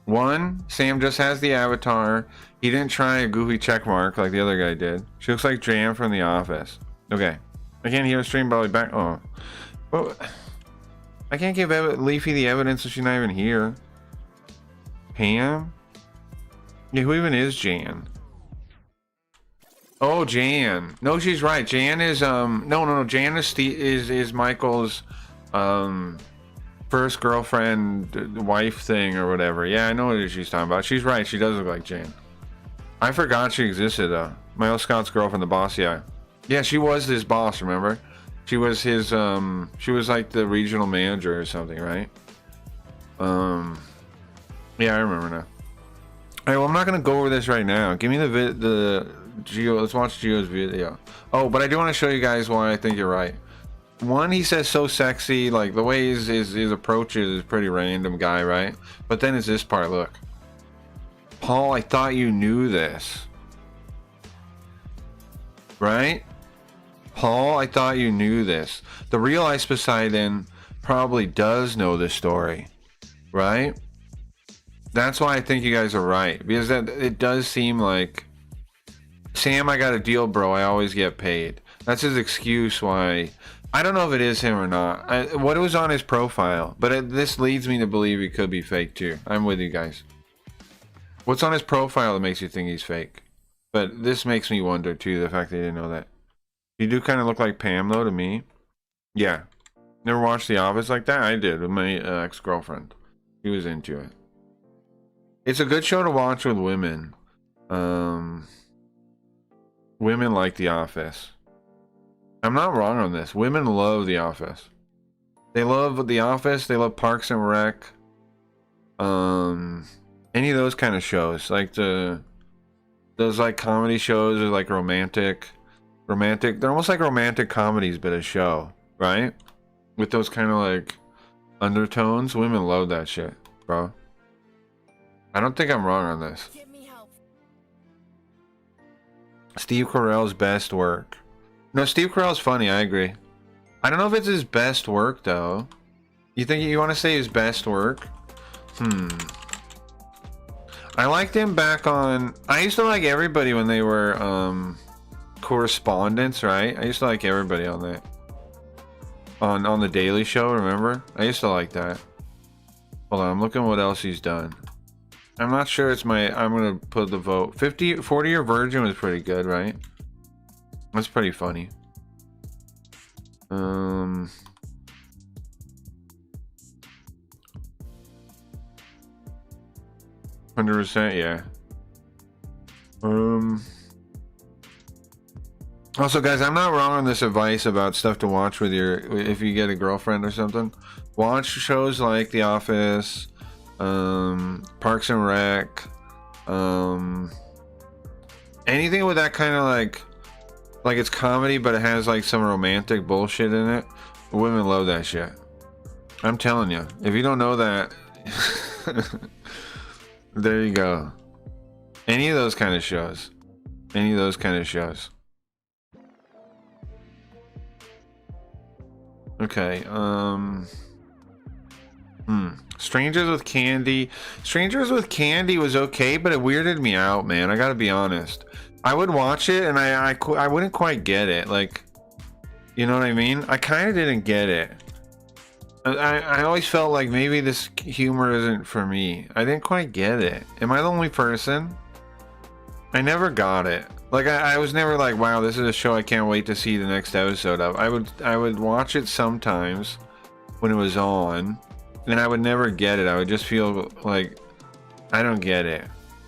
One, Sam just has the avatar. He didn't try a goofy check mark like the other guy did. She looks like Jan from The Office. Okay, I can't hear a stream probably back. Oh, well, I can't give Leafy the evidence if she's not even here. Pam? Yeah, who even is Jan? Oh, Jan. No, she's right. Jan is no. Jan is Michael's first girlfriend, wife thing or whatever. Yeah, I know what it is she's talking about. She's right. She does look like Jan. I forgot she existed though. Michael Scott's girlfriend, the boss. Yeah, she was his boss. Remember? She was his she was like the regional manager or something, right? Yeah, I remember now. Alright, well, I'm not gonna go over this right now. Give me the Geo. Let's watch Geo's video. Oh, but I do want to show you guys why I think you're right. One, he says so sexy, like the way his approach is pretty random guy, right? But then it's this part, look. Paul, I thought you knew this. Right? Paul, I thought you knew this. The real Ice Poseidon probably does know this story. Right? That's why I think you guys are right. Because that it does seem like, Sam, I got a deal, bro. I always get paid. That's his excuse why. I don't know if it is him or not. What was on his profile? But this leads me to believe he could be fake too. I'm with you guys. What's on his profile that makes you think he's fake? But this makes me wonder too, the fact that you didn't know that. You do kind of look like Pam though to me. Yeah. Never watched The Office like that? I did with my ex-girlfriend. He was into it. It's a good show to watch with women. Women like The Office. I'm not wrong on this. Women love The Office. They love The Office. They love Parks and Rec. Any of those kind of shows, like those like comedy shows or like romantic. They're almost like romantic comedies, but a show, right? With those kind of like undertones. Women love that shit, bro. I don't think I'm wrong on this. Steve Carell's best work. No, Steve Carell's funny, I agree. I don't know if it's his best work, though. You think you want to say his best work? I liked him back on... I used to like everybody when they were correspondents, right? I used to like everybody on that. On The Daily Show, remember? I used to like that. Hold on, I'm looking what else he's done. I'm not sure it's my... I'm going to put the vote. 40-Year Virgin was pretty good, right? That's pretty funny. 100%, yeah. Also, guys, I'm not wrong on this advice about stuff to watch with your... If you get a girlfriend or something. Watch shows like The Office... Parks and Rec, anything with that kind of like it's comedy but it has like some romantic bullshit in it. Women love that shit. I'm telling you, if you don't know that, there you go. Any of those kind of shows. Okay, Strangers with Candy. Strangers with Candy was okay, but it weirded me out, man. I gotta be honest. I would watch it and I wouldn't quite get it. Like, you know what I mean? I kind of didn't get it. I always felt like maybe this humor isn't for me. I didn't quite get it. Am I the only person? I never got it. Like, I was never like, wow, this is a show I can't wait to see the next episode of. I would watch it sometimes when it was on. And I would never get it. I would just feel like I don't get it.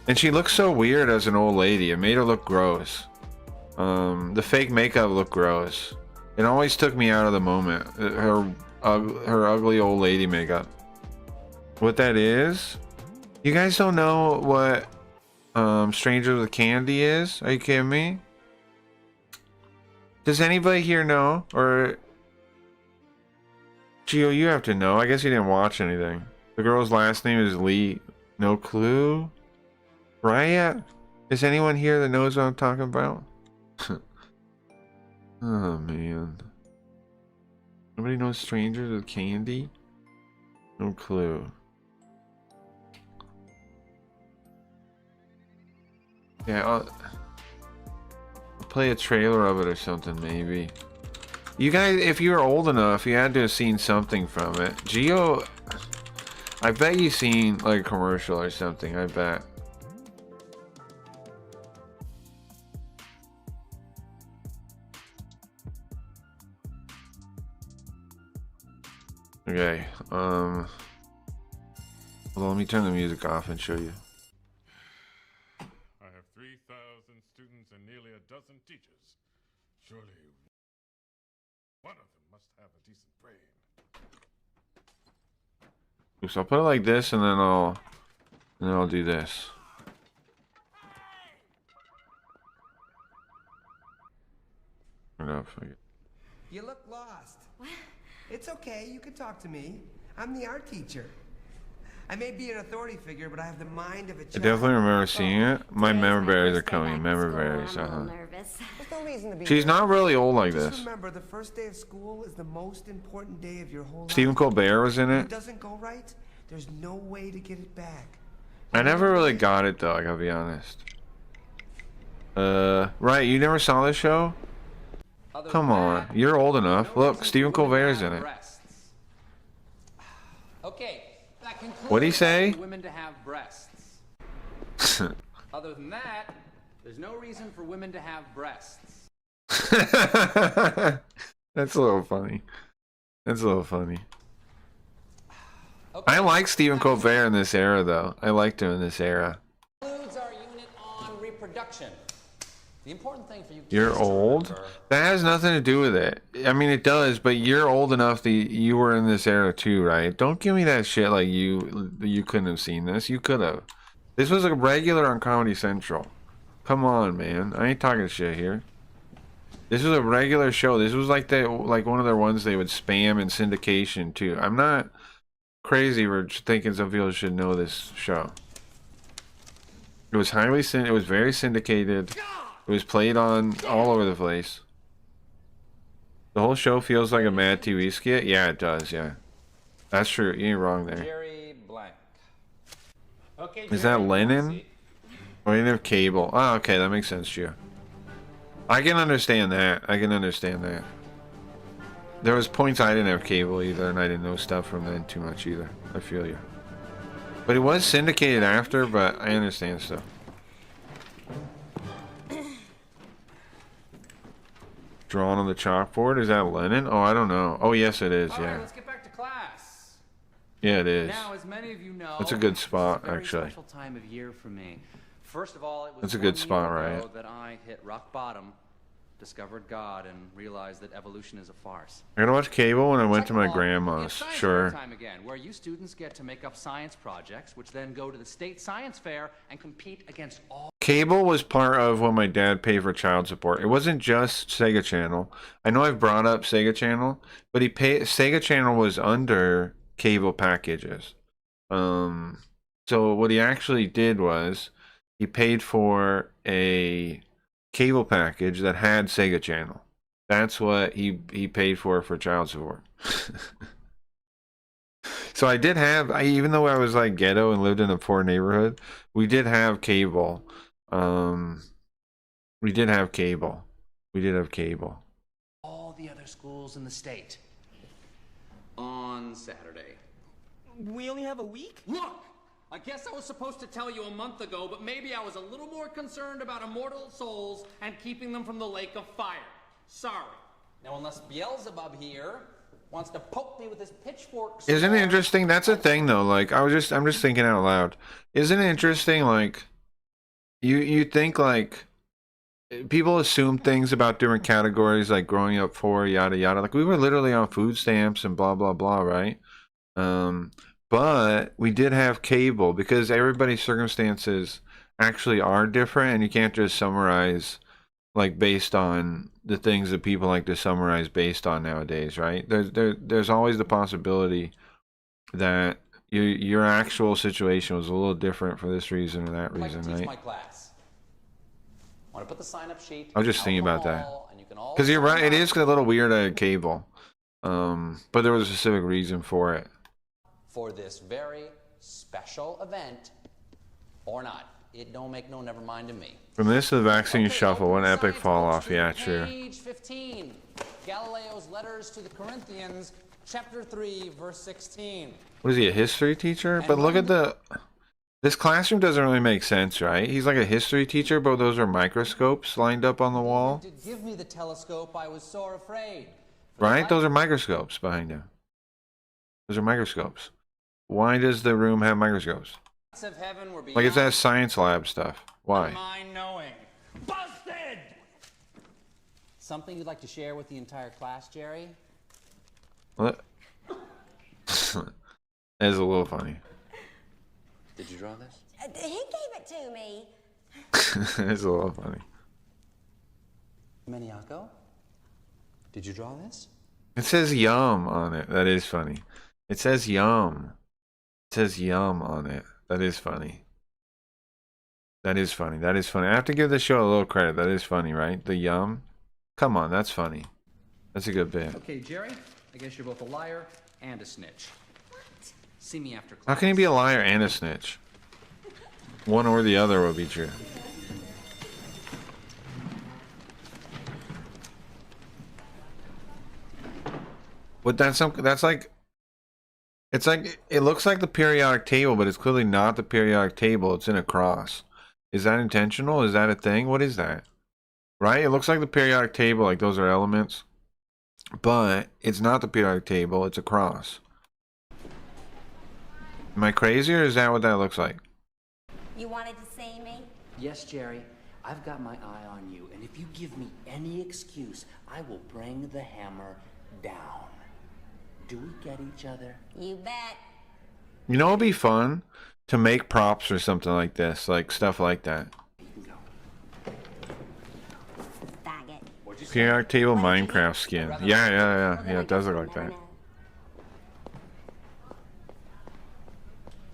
And she looks so weird as an old lady. It made her look gross. The fake makeup looked gross. It always took me out of the moment. Her ugly old lady makeup. What that is? You guys don't know what Strangers with Candy is? Are you kidding me? Does anybody here know? Or... Gio, you have to know. I guess you didn't watch anything. The girl's last name is Lee. No clue? Riot? Is anyone here that knows what I'm talking about? Oh, man. Nobody knows Strangers with Candy? No clue. Yeah, I'll play a trailer of it or something, maybe. You guys, if you were old enough, you had to have seen something from it. Geo, I bet you seen like a commercial or something, I bet. Okay, well, let me turn the music off and show you. I have 3,000 students and nearly a dozen teachers. Surely one of them must have a decent brain. So I'll put it like this, and then I'll do this. stuff. You look lost. It's okay, you can talk to me. I'm the art teacher. I may be an authority figure, but I have the mind of a I child. definitely remember seeing it. My memory berries are coming. Memory berries, She's not really old like Just this. remember, the first day of school is the most important day of your whole Stephen life. Colbert was in If it. it doesn't go right, there's no way to get it back. I never really got it though, I gotta be honest. Right, you never saw this show? Come on, you're old enough. Look, Stephen Colbert's in it. Okay, that concludes What'd he say? women to have breasts. Other than that, there's no reason for women to have breasts. That's a little funny. That's a little funny. I like Stephen Colbert in this era, though. I liked him in this era. Concludes our unit on reproduction. The important thing for you. You're old? That has nothing to do with it. I mean, it does, but you're old enough that you were in this era too, right? Don't give me that shit like you couldn't have seen this. You could have. This was a regular on Comedy Central. Come on, man. I ain't talking shit here. This was a regular show. This was like one of their ones they would spam in syndication too. I'm not crazy for thinking some people should know this show. It was it was very syndicated. It was played on all over the place. The whole show feels like a Mad TV skit. Yeah, it does. Yeah, that's true. You ain't wrong there. Jerry Blank. Okay, Is that Lennon? Oh, you didn't have cable. Oh, okay, that makes sense to you. I can understand that. I can understand that. There was points I didn't have cable either, and I didn't know stuff from then too much either. I feel you. But it was syndicated after, but I understand stuff. Drawn on the chalkboard? Is that Lennon? Oh, I don't know. Oh, yes, it is. All Yeah. right, let's get back to class. Yeah, it is. Now, as many of you know, That's a good spot, it's a very actually. special time of year for me. First of all, it was That's a good 1 spot, year ago right? that I hit rock bottom, discovered God, and realized that evolution is a farce. I gotta watch cable when I went to Second my of all, grandma's. it's Science Sure. Fair time again, where you students get to make up science projects, which then go to the state science fair and compete against all. Cable was part of what my dad paid for child support. It wasn't just Sega Channel. I know I've brought up Sega Channel, but Sega Channel was under cable packages. So what he actually did was he paid for a cable package that had Sega Channel. That's what he paid for child support. So I did have, even though I was like ghetto and lived in a poor neighborhood, we did have cable. We did have cable. All the other schools in the state on Saturday. We only have a week? Look! I guess I was supposed to tell you a month ago, but maybe I was a little more concerned about immortal souls and keeping them from the lake of fire. Sorry. Now, unless Beelzebub here wants to poke me with his pitchfork. Isn't it interesting? That's a thing though. Like I'm just thinking out loud. Isn't it interesting? Like you think like people assume things about different categories, like growing up poor, yada yada. Like we were literally on food stamps and blah blah blah, right? But we did have cable because everybody's circumstances actually are different, and you can't just summarize like based on the things that people like to summarize based on nowadays, right? There's always the possibility that your actual situation was a little different for this reason or that reason, right? My class. Want to put the sign-up sheet? I was just thinking about that because you're right. It is a little weird at cable, but there was a specific reason for it. For this very special event, or not. It don't make no never mind to me. From this to the vaccine shuffle, what epic fall off. Yeah, true. Page 15. Galileo's letters to the Corinthians, chapter 3, verse 16. What is he, a history teacher? But look at this classroom doesn't really make sense, right? He's like a history teacher, but those are microscopes lined up on the wall. To give me the telescope, I was so afraid. Right? Those are microscopes behind him. Those are microscopes. Why does the room have microscopes? Of heaven were Like it's that science lab stuff. Why? Mind knowing. Busted! Something you'd like to share with the entire class, Jerry? What? That's a little funny. Did you draw this? He gave it to me. It's a little funny. Maniaco? Did you draw this? It says yum on it. That is funny. It says yum. It says yum on it. That is funny. That is funny. That is funny. I have to give this show a little credit. That is funny, right? The yum. Come on, that's funny. That's a good bit. Okay, Jerry, I guess you're both a liar and a snitch. What? See me after class. How can you be a liar and a snitch? One or the other would be true. But that's like, it's like, it looks like the periodic table, but it's clearly not the periodic table. It's in a cross. Is that intentional? Is that a thing? What is that? Right? It looks like the periodic table, like those are elements. But it's not the periodic table, it's a cross. Am I crazy, or is that what that looks like? You wanted to see me? Yes, Jerry. I've got my eye on you, and if you give me any excuse, I will bring the hammer down. Do we get each other? You bet. You know, it'd be fun to make props or something like this, like stuff like that. Periodic table Minecraft skin. Yeah, it does look like that.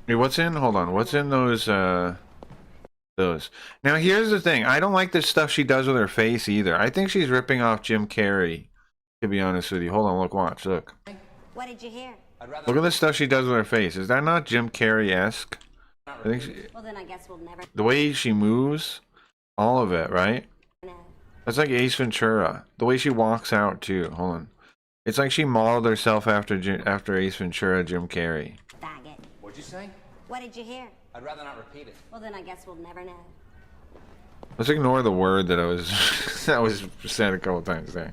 Hey, what's in? Hold on. What's in those? Those. Now, here's the thing. I don't like the stuff she does with her face either. I think she's ripping off Jim Carrey, to be honest with you. Hold on. Look, watch. Look. What did you hear? Look at the stuff she does with her face. Is that not Jim Carrey-esque? I think she, Well, then I guess we'll never. the way she moves, all of it, right? That's like Ace Ventura. The way she walks out too. Hold on. It's like she modeled herself after Ace Ventura, Jim Carrey. Faggot. What'd you say? What did you hear? I'd rather not repeat it. Well, then I guess we'll never know. Let's ignore the word that I was that was said a couple times there.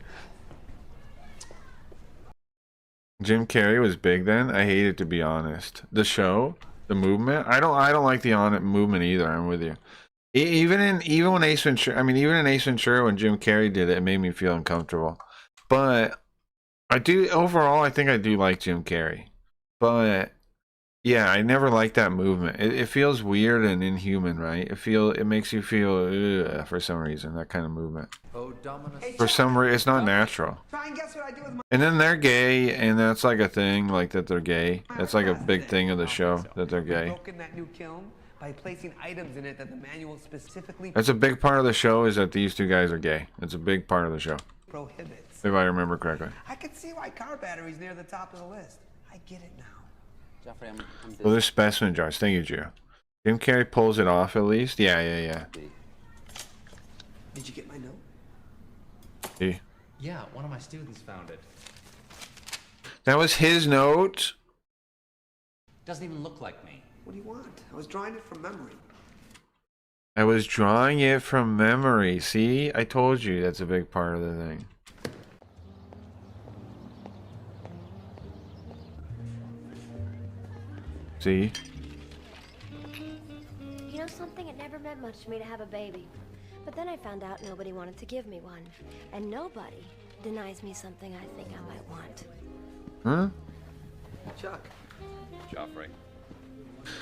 Jim Carrey was big then. I hate it, to be honest. The show, the movement. I don't like the on it movement either. I'm with you. Even when Ace Ventura, even in Ace Ventura when Jim Carrey did it, it made me feel uncomfortable. But I do overall. I think I do like Jim Carrey. But yeah, I never liked that movement. It feels weird and inhuman, right? It makes you feel ugh, for some reason, that kind of movement. Oh, Dominus. For some reason, it's not natural. Try and guess what I do with my... And then they're gay, and that's like a thing, like that they're gay. That's like a big thing of the show, that they're gay. Broken that new kiln by placing items in it that the manual specifically That's a big part of the show, is that these two guys are gay. It's a big part of the show, prohibits. if I remember correctly. I can see why car batteries near the top of the list. I get it now. Jeffrey, I'm busy. Well, there's specimen jars. Thank you, Gio. Jim Carrey pulls it off at least. Yeah. Did you get my note? See? Yeah, one of my students found it. That was his note. Doesn't even look like me. What do you want? I was drawing it from memory. I was drawing it from memory. See? I told you that's a big part of the thing. See? You know something? It never meant much to me to have a baby. But then I found out nobody wanted to give me one. And nobody denies me something I think I might want. Huh? Chuck. Joffrey.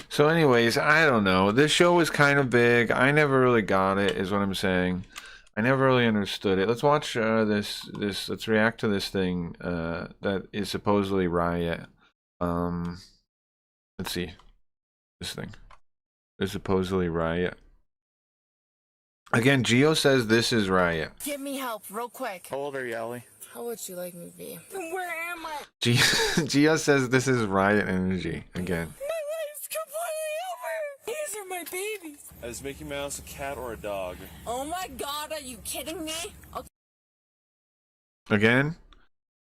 So anyways, I don't know. This show was kind of big. I never really got it, is what I'm saying. I never really understood it. Let's watch this. Let's react to this thing that is supposedly Riot. Let's see. This thing is supposedly Riot. Again, Gio says this is Riot. Get me help, real quick. How old are you, Ellie? How would you like me to be? Where am I? Gio says this is Riot energy again. My life's completely over. These are my babies. Is Mickey Mouse a cat or a dog? Oh my God, are you kidding me? Again,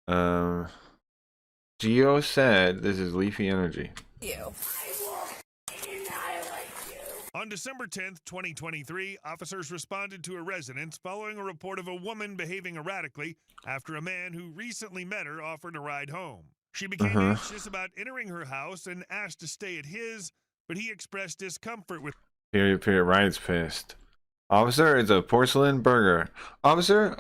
Gio said this is Leafy energy. You. On December 10th, 2023, officers responded to a residence following a report of a woman behaving erratically after a man who recently met her offered a ride home. She became anxious about entering her house and asked to stay at his, but he expressed discomfort with... Period. Riot's pissed. Officer, it's a porcelain burger. Officer,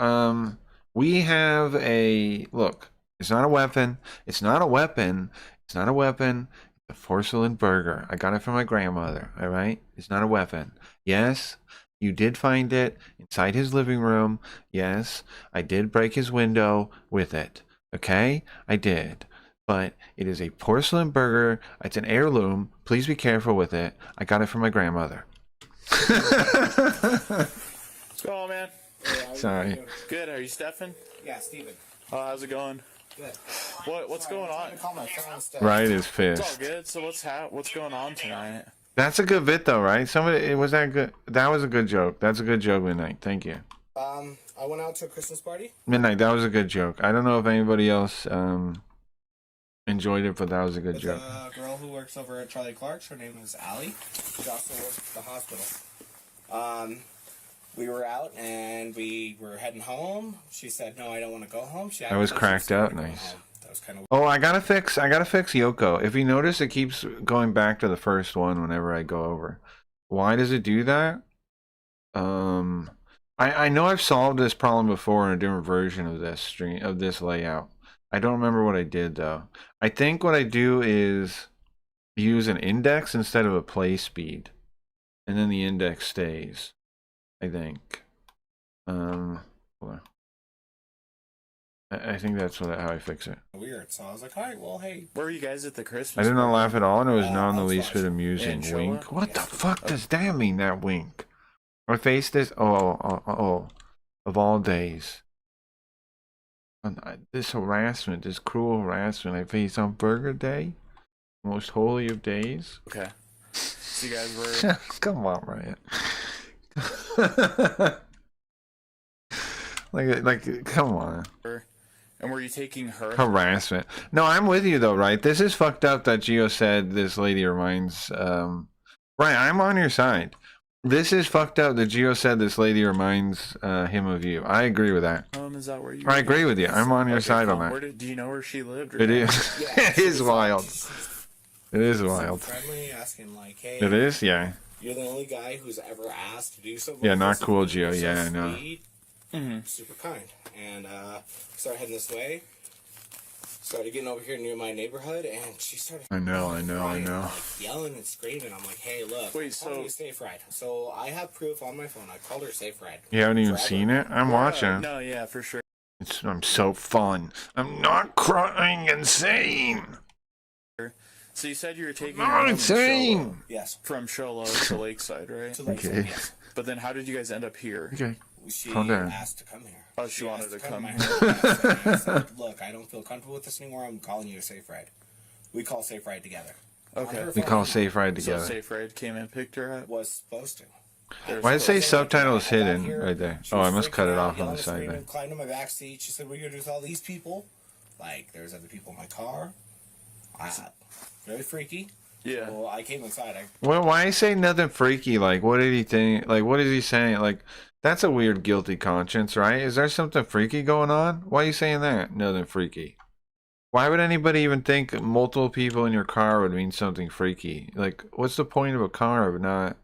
we have a... Look, it's not a weapon. It's not a weapon. It's not a weapon. A porcelain burger. I got it from my grandmother, all right? It's not a weapon. Yes, You did find it inside his living room. Yes, I did break his window with it. Okay? I did. But it is a porcelain burger. It's an heirloom. Please be careful with it. I got it from my grandmother. What's going on, man? Sorry. Good. Are you Stefan? Yeah, Steven. Oh, how's it going? Good. What's going on? Right is It's pissed. all good. So what's going on tonight? That's a good bit though, right? Somebody, was that good? That was a good joke. That's a good joke, Midnight. Thank you. I went out to a Christmas party. Midnight, that was a good joke. I don't know if anybody else enjoyed it, but that was a good joke. A girl who works over at Charlie Clark's. Her name is Allie. She also works at the hospital. We were out and we were heading home. She said, "No, I don't want to go home." I was cracked out. Nice. That was kind of. Oh, I gotta fix Yoko. If you notice, it keeps going back to the first one whenever I go over. Why does it do that? I know I've solved this problem before in a different version of this layout. I don't remember what I did though. I think what I do is use an index instead of a play speed, and then the index stays. I think. Hold on. I think that's how I fix it. Weird. So I was like, "All right, well, hey." Where were you guys at the Christmas? I did not laugh at all, and it was not in the least bit And amusing. Shola? Wink. What the fuck does that mean? That wink. I faced this. Oh. Of all days. This harassment, this cruel harassment I faced on Burger Day, most holy of days. Okay. So you guys were. Come on, Ryan. like, come on. And were you taking her? Harassment. No, I'm with you though, right? This is fucked up that Gio said this lady reminds. Right, I'm on your side. This is fucked up that Gio said this lady reminds him of you. I agree with that. Is that where you? I agree with you. I'm on your side on that. Do you know where she lived? It is. It is wild. It is wild. Friendly, asking like, "Hey." It is, yeah. You're the only guy who's ever asked to do something. Yeah, not cool, Gio. Yeah, I know. Super kind. And started heading this way. Started getting over here near my neighborhood, and she started. I know. Like, yelling and screaming. I'm like, "Hey, look, I'm calling you Safe Ride." So I have proof on my phone. I called her Safe Ride. You haven't even seen it? I'm watching. No, yeah, for sure. I'm so fun. I'm not crying insane. So you said you were taking Not her home in insane. Shola. Yes. From Shola to Lakeside, right? To Lakeside, Okay. yes. But then how did you guys end up here? Okay. She Calm down. asked to come here. Oh, she wanted to come here. here. I said, "Look, I don't feel comfortable with this anymore. I'm calling you a Safe Ride." We call Safe Ride together. Okay. We call Safe Ride So together. Safe Ride came and picked her up? Was supposed to. Why does it say subtitles hidden right there? Oh, I must cut it off on the side there. Climbed in my back seat. She said, "What are you gonna do with all these people?" Like, there's other people in my car. Very freaky. Yeah. So I came inside. Well, why say nothing freaky? Like, what did he think? Like, what is he saying? Like, that's a weird guilty conscience, right? Is there something freaky going on? Why are you saying that? Nothing freaky. Why would anybody even think multiple people in your car would mean something freaky? Like, what's the point of a car if not...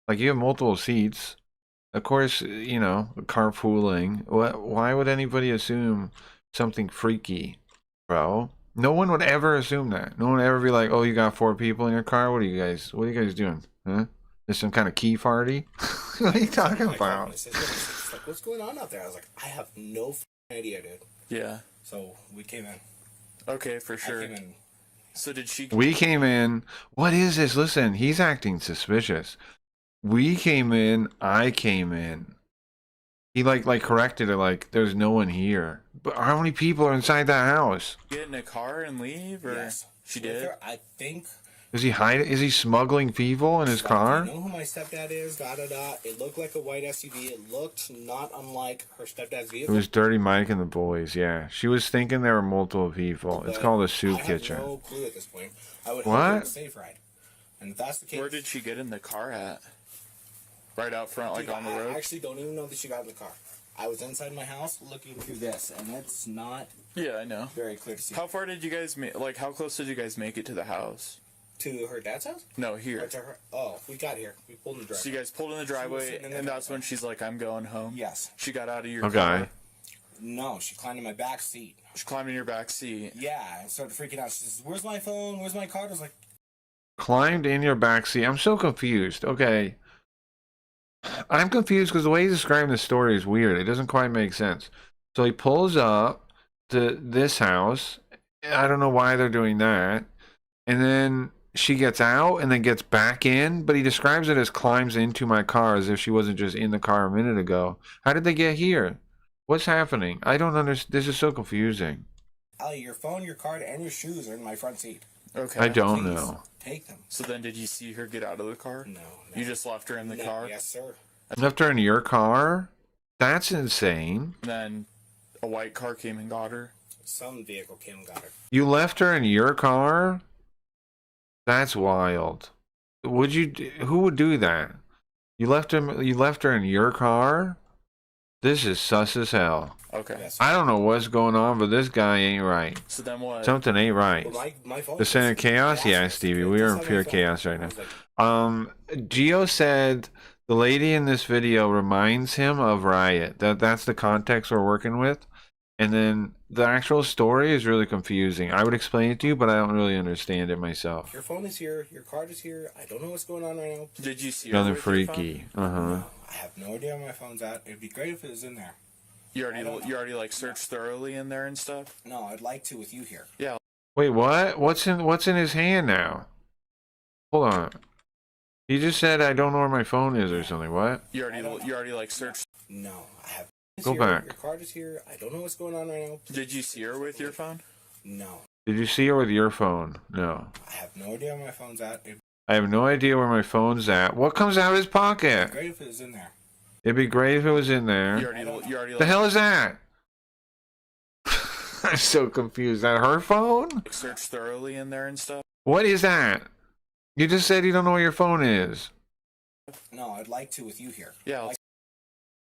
Like, you have multiple seats. Of course, you know, carpooling. Why would anybody assume something freaky, bro? No one would ever assume that. No one would ever be like, "Oh, you got 4 people in your car? What are you guys doing? Huh? There's some kind of key party?" What are you talking about? She's like, "What's going on out there?" I was like, "I have no idea, dude." Yeah. So we came in. Okay, for sure. I came in. So did she... We came in. What is this? Listen, he's acting suspicious. We came in. I came in. He like corrected it like there's no one here. But how many people are inside that house? Get in a car and leave, or Yes. she did? I think. Is he hiding? Is he smuggling people in his car? You know who my stepdad is? It looked like a white SUV. It looked not unlike her stepdad's It vehicle. was Dirty Mike and the boys. Yeah, she was thinking there were multiple people. It's called a soup I kitchen. have no clue at this point. I would What? hope it was a Safe Ride. And if that's the case, Where did she get in the car at? Right out front, like on the road? I actually don't even know that she got in the car. I was inside my house looking through this, and it's not. Yeah, I know. Very clear to see. How far did you guys make? Like, how close did you guys make it to the house? To her dad's house? No, here. Or to her? Oh, we got here. We pulled in the driveway. So you guys pulled in the driveway, sitting in the and that's when she's like, "I'm going home." Yes. She got out of your Okay. car. No, she climbed in my back seat. She climbed in your back seat. Yeah, and started freaking out. She says, "Where's my phone? Where's my card?" I was like, Climbed in your backseat. I'm so confused. Okay. I'm confused because the way he's describing the story is weird. It doesn't quite make sense. So he pulls up to this house. I don't know why they're doing that. And then she gets out and then gets back in, but he describes it as climbs into my car as if she wasn't just in the car a minute ago. How did they get here? What's happening? I don't understand. This is so confusing. Ali, your phone, your card, and your shoes are in my front seat. Okay. I don't Please know. take them. So then did you see her get out of the car? No. You just left her in the car? Yes, sir. Left her in your car? That's insane. And then a white car came and got her? Some vehicle came and got her. You left her in your car? That's wild. Would you? Who would do that? You left him. You left her in your car. This is sus as hell. Okay. Yes. I don't know what's going on, but this guy ain't right. So then what? Something ain't right. Well, my phone The center of chaos? Yeah, Stevie. We are in pure chaos right now. Gio said the lady in this video reminds him of Riot. That's the context we're working with. And then the actual story is really confusing. I would explain it to you, but I don't really understand it myself. Your phone is here. Your card is here. I don't know what's going on right now. Did you see her Nothing with your freaky. phone? No, I have no idea where my phone's at. It'd be great if it was in there. You already like searched thoroughly in there and stuff? No, I'd like to with you here. Yeah. Wait, what? What's in his hand now? Hold on. He just said I don't know where my phone is or something. What? You already like searched. No, I have. Go here. back. Your card is here. I don't know what's going on right now. Did you see her with your phone? No. Did you see her with your phone? No. I have no idea where my phone's at. I have no idea where my phone's at. What comes out of his pocket? It'd be great if it was in there. It'd be great if it was in there. You already The hell is that? I'm so confused. Is that her phone? Searched thoroughly in there and stuff? What is that? You just said you don't know where your phone is. No, I'd like to with you here. Yeah.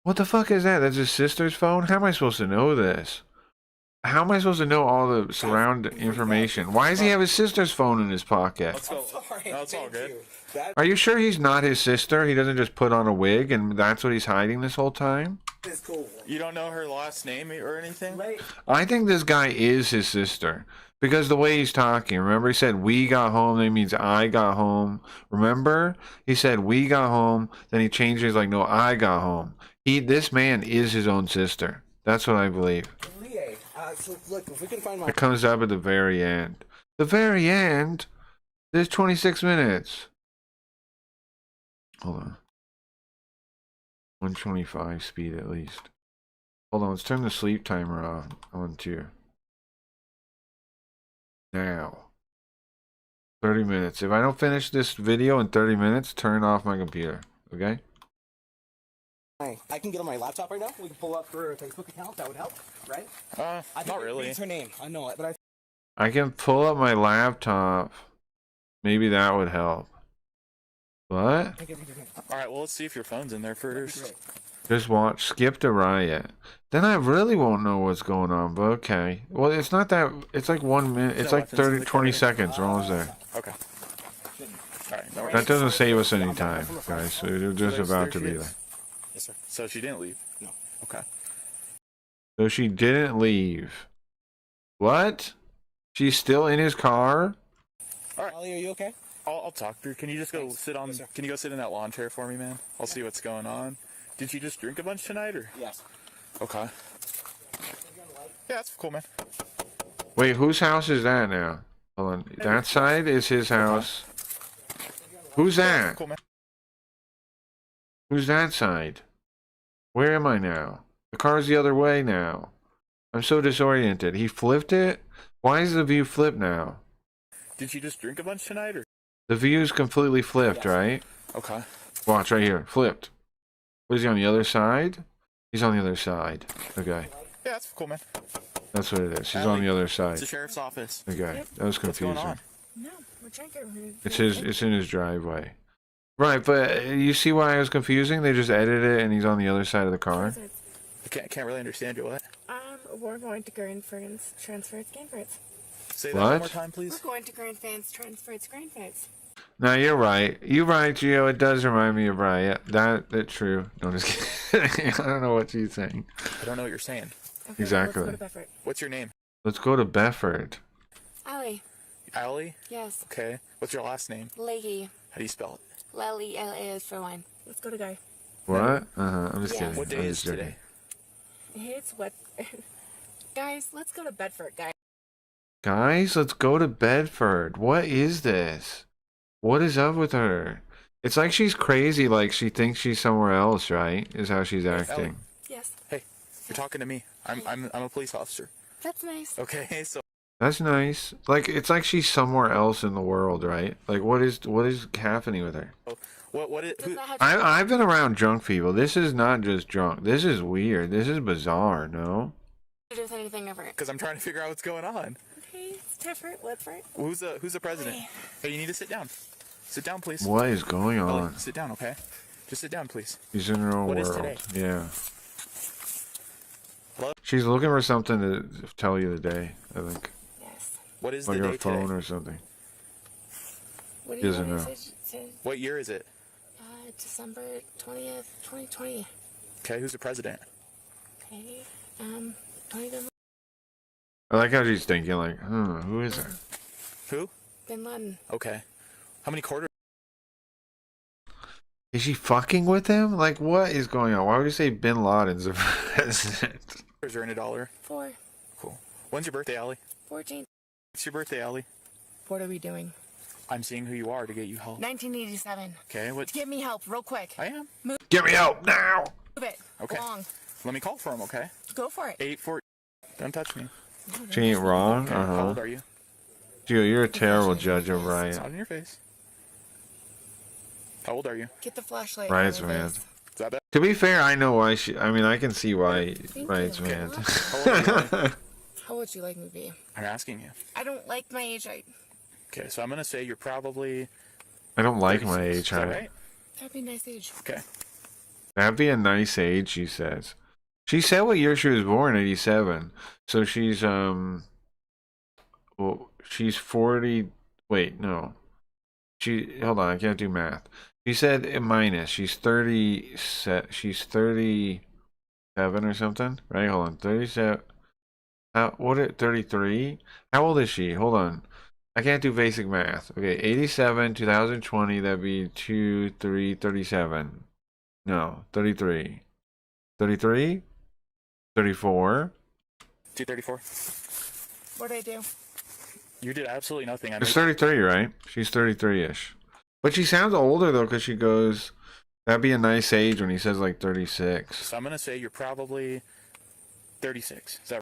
What the fuck is that? That's his sister's phone? How am I supposed to know this? How am I supposed to know all the surround information? Why does he have his sister's phone in his pocket? Let's go. No, it's all good. Are you sure he's not his sister? He doesn't just put on a wig and that's what he's hiding this whole time? Cool. You don't know her last name or anything? I think this guy is his sister. Because the way he's talking, remember he said we got home, that means I got home. Remember? He said we got home, then he changed it, he's like, no, I got home. This man is his own sister. That's what I believe. So look, if we can find my... It comes up at the very end. The very end? There's 26 minutes. Hold on. 125 speed at least. Hold on, let's turn the sleep timer on too. Now. 30 minutes. If I don't finish this video in 30 minutes, turn off my computer. Okay? I can get on my laptop right now. We can pull up her Facebook account. That would help, right? Not really. It's her name. I know it, but I can pull up my laptop. Maybe that would help. What? Alright, well, let's see if your phone's in there first. Just skip to Riot. Then I really won't know what's going on, but okay. Well, it's not that, it's like 1 minute, it's like 20 seconds, we're almost there. Okay. Alright, no That doesn't save us any time, guys. We're just about to be there. Yes, sir. So she didn't leave? No. Okay. So she didn't leave. What? She's still in his car? Alright. Ollie, are you okay? I'll talk to her. Can you just go sit on... Can you go sit in that lawn chair for me, man? I'll see what's going on. Did you just drink a bunch tonight, or...? Yes. Okay. Yeah, that's cool, man. Wait, whose house is that now? Hold on. That side is his house. Who's that? Cool, man. Who's that side? Where am I now? The car's the other way now. I'm so disoriented. He flipped it? Why is the view flipped now? Did you just drink a bunch tonight, or...? The view's completely flipped, right? Okay. Watch right here. Flipped. What is he on the other side? He's on the other side. Okay. Yeah, that's cool, man. That's what it is. He's on the other side. It's the sheriff's office. Okay. That was confusing. What's going on? No, we're trying to get rid of It's in his driveway. Right, but you see why it was confusing? They just edited it and he's on the other side of the car. I can't really understand you. What? We're going to Grandford's transfer Grandford's. Say that one more time, please. We're going to Grandford's transfer Grandford's. No, you're right. You're right, Gio. It does remind me of Riot. That's true. No, I'm just kidding. I don't know what she's saying. I don't know what you're saying. Okay, exactly. Let's go to Bedford. What's your name? Let's go to Bedford. Allie. Allie? Yes. Okay. What's your last name? Leahy. How do you spell it? Lely, L-A is for wine. Let's go to Guy. What? I'm just Yeah. kidding. What day I'm is just joking. today? It's what? Guys, let's go to Bedford, guys. Guys, let's go to Bedford. What is this? What is up with her? It's like she's crazy, like she thinks she's somewhere else, right? Is how she's acting. Yes. Hey, you're talking to me. I'm a police officer. That's nice. Okay, so That's nice. Like it's like she's somewhere else in the world, right? Like what is happening with her? I've been around drunk people. This is not just drunk. This is weird. This is bizarre, no? To do with anything ever. Because I'm trying to figure out what's going on. Okay, it's different. Bedford. Who's the president? Hey, you need to sit down. Sit down, please. What is going on? Ellie, sit down, okay? Just sit down, please. She's in her own What is world. today? Yeah. Hello? She's looking for something to tell you the day, I think. Yes. What is like the her day phone today? or something. What She do you doesn't want know. to say? What year is it? December 20th, 2020. Okay, who's the president? Okay. 20 I like how she's thinking, like, who is her? Who? Bin Laden. Okay. How many quarters? Is she fucking with him? Like, what is going on? Why would you say Bin Laden's the president? Are in $1? 4. Cool. When's your birthday, Allie? 14. What's your birthday, Allie? What are we doing? I'm seeing who you are to get you help. 1987. Okay, what? Give me help, real quick. I am. Move Get me help now! it. Okay. Along. Let me call for him, okay? Go for it. 8-4. Don't touch me. She ain't wrong. Okay, how old are you? Dude, you're a terrible judge of It's riot. not in your face. How old are you? Get the flashlight. Riot's on her mad. face. Is that better? To be fair, I know why she. I mean, I can see why Thank Riot's you. mad. How old are you? How would you like me to be? I'm asking you. I don't like my age. Okay, so I'm gonna say you're probably. I don't like my 36. age. Is that Right? right? That'd be a nice age. Okay. That'd be a nice age, she says. She said what year she was born, 87. So she's well, she's 40. Wait, no. Hold on, I can't do math. She said minus. She's 30. She's 37 or something, right? Hold on, 37. What? 33? How old is she? Hold on. I can't do basic math. Okay, 87, 2020. That'd be 2, 3, 37. No, 33. 33? 34? 234. What did I do? You did absolutely nothing. It's 33, right? She's 33-ish. But she sounds older, though, because she goes, that'd be a nice age when he says, like, 36. So I'm gonna say you're probably 36. Is that right?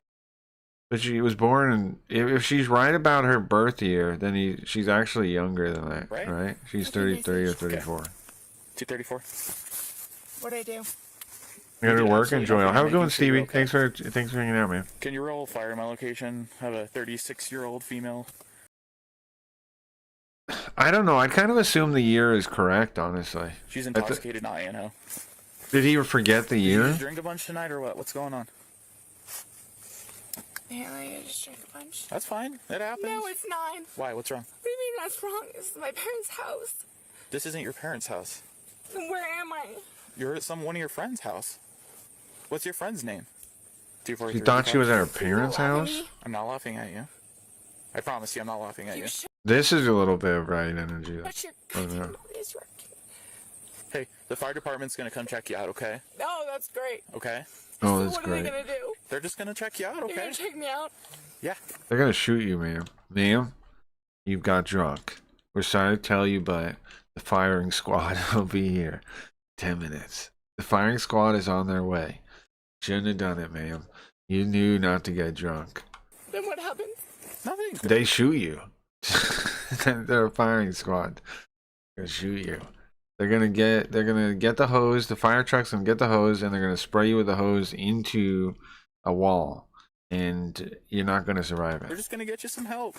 But she was born in, if she's right about her birth year, then she's actually younger than that, right? She's 33 or 34. 234. What did I do? You gotta work, enjoy. nothing. Have a good one, Making sure you're Stevie. okay. Thanks for hanging out, man. Can you roll fire at my location? Have a 36-year-old female. I don't know. I kind of assume the year is correct, honestly. She's intoxicated, not Anno. Did he forget the Did year? you drink a bunch tonight or what? What's going on? Apparently, I just drank a bunch. That's fine. It happens. No, it's not. Why? What's wrong? What do you mean that's wrong? This is my parents' house. This isn't your parents' house. Then where am I? You're at one of your friend's house. What's your friend's name? 243. She thought she was at her parents' house? I'm not laughing at you. I promise you, I'm not laughing at you. This is a little bit of right energy. Though. But your I don't know. is working. Hey, the fire department's gonna come check you out, okay? No, that's great. Okay? Oh, So that's what great. are they gonna do? They're just gonna check you out, You're okay? gonna check me out? Yeah. They're gonna shoot you, ma'am. Ma'am, you've got drunk. We're sorry to tell you, but the firing squad will be here. 10 minutes. The firing squad is on their way. Shouldn't have done it, ma'am. You knew not to get drunk. Then what happens? Nothing. They shoot you. They're a firing squad. They're gonna shoot you. They're gonna get the hose. The fire truck's gonna get the hose, and they're gonna spray you with the hose into a wall, and you're not gonna survive They're it. just gonna get you some help.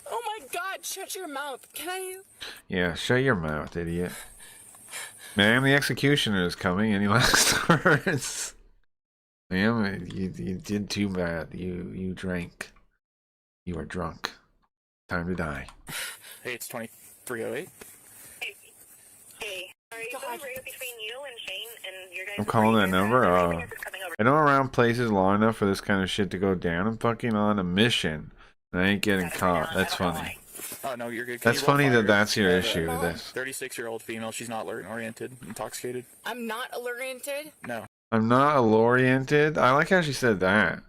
Oh my God! Shut your mouth. Can I? Yeah, shut your mouth, idiot. Ma'am, the executioner is coming. Any last words? Ma'am, you did too bad. You drank. You are drunk. Time to die. Hey, it's 2308. Hey, sorry, is right between you and Shane and your guys? I'm calling that number. I know around places long enough for this kind of shit to go down. I'm fucking on a mission. And I ain't getting caught. That's funny. Oh no, you're good. That's funny that that's your issue with this. 36-year-old female. She's not alert-oriented, intoxicated. I'm not alert-oriented. No. I'm not oriented. I like how she said that.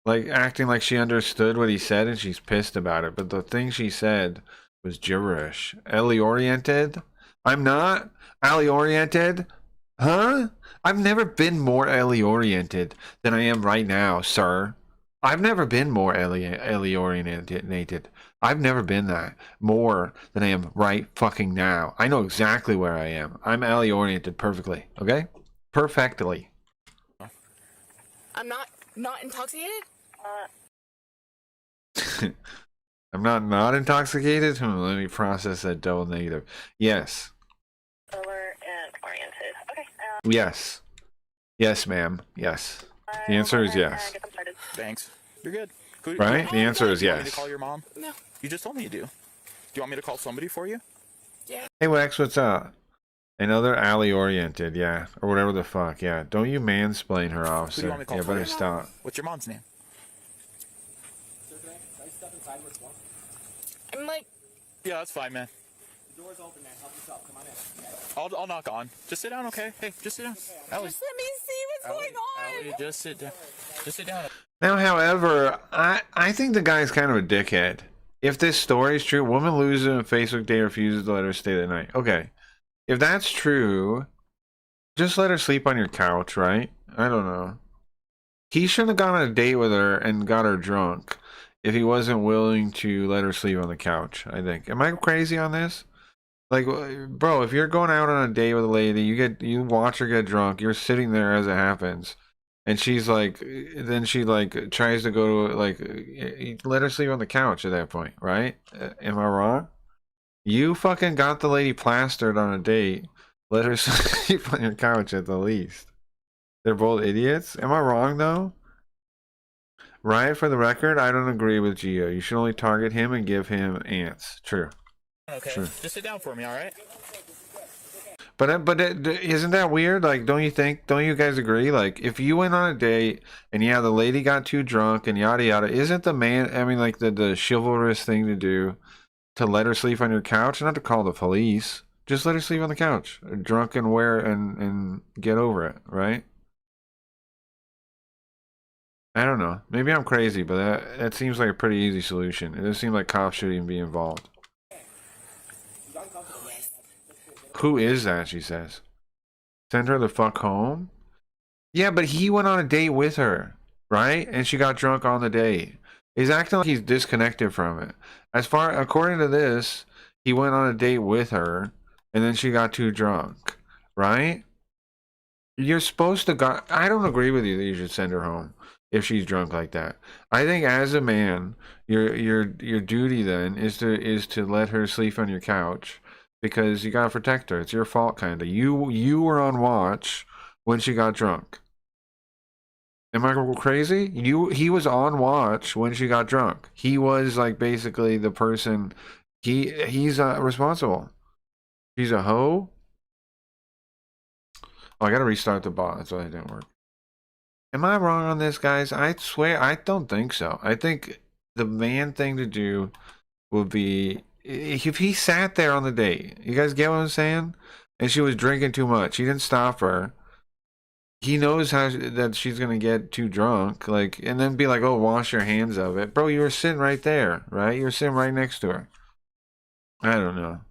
Like acting like she understood what he said and she's pissed about it. But the thing she said was gibberish. Ellie oriented? I'm not Ellie oriented? Huh? I've never been more Ellie oriented than I am right now, sir. I've never been more Ellie oriented. I've never been that more than I am right fucking now. I know exactly where I am. I'm Ellie oriented perfectly. Okay? Perfectly. I'm not intoxicated? I'm not intoxicated? Let me process that double negative. Yes. Alert and oriented. Okay. Yes. Yes, ma'am. Yes. The answer is yes. Thanks. You're good. Right? The answer is Do you want me to yes. call your mom? No. You just told me you do. Do you want me to call somebody for you? Yeah. Hey, Wex, what's up? Another alley oriented, yeah. Or whatever the fuck, yeah. Don't you mansplain her, Who do you officer. want me to call Yeah, for better you? stop. What's your mom's name? I'm like... Yeah, that's fine, man. The door's open, man. Help yourself. Come on in. I'll knock on. Just sit down, okay? Hey, just sit down. Ellie. Just let me see what's going on. Ellie, just sit down. Just sit down. Now, however, I think the guy's kind of a dickhead. If this story is true, woman loses a Facebook date, refuses to let her stay the night. Okay. If that's true, just let her sleep on your couch, right? I don't know. He shouldn't have gone on a date with her and got her drunk if he wasn't willing to let her sleep on the couch, I think. Am I crazy on this? Like, bro, if you're going out on a date with a lady, you watch her get drunk, you're sitting there as it happens, and she's like, then she like tries to go to like, let her sleep on the couch at that point, right? Am I wrong? You fucking got the lady plastered on a date. Let her sleep on your couch at the least. They're both idiots. Am I wrong though? Right, for the record, I don't agree with Gio. You should only target him and give him ants. True. Okay, True. just sit down for me, all right? But isn't that weird? Like, don't you guys agree? Like, if you went on a date and yeah, the lady got too drunk and yada yada, isn't the man, I mean, like the chivalrous thing to do to let her sleep on your couch? Not to call the police. Just let her sleep on the couch, drunk and get over it, right? I don't know. Maybe I'm crazy, but that seems like a pretty easy solution. It doesn't seem like cops should even be involved. Who is that, she says. Send her the fuck home? Yeah, but he went on a date with her, right? And she got drunk on the date. He's acting like he's disconnected from it. According to this, he went on a date with her, and then she got too drunk, right? You're supposed to go... I don't agree with you that you should send her home if she's drunk like that. I think as a man, your duty then is to let her sleep on your couch because you gotta protect her. It's your fault, kind of. You were on watch when she got drunk. Am I crazy? He was on watch when she got drunk. He was like basically the person. He's responsible. He's a hoe. Oh, I gotta restart the bot. That's why it didn't work. Am I wrong on this, guys? I swear, I don't think so. I think the man thing to do would be if he sat there on the date. You guys get what I'm saying? And she was drinking too much. He didn't stop her. He knows that she's gonna get too drunk, like, and then be like, "Oh, wash your hands of it, bro." You were sitting right there, right? You were sitting right next to her. I don't know.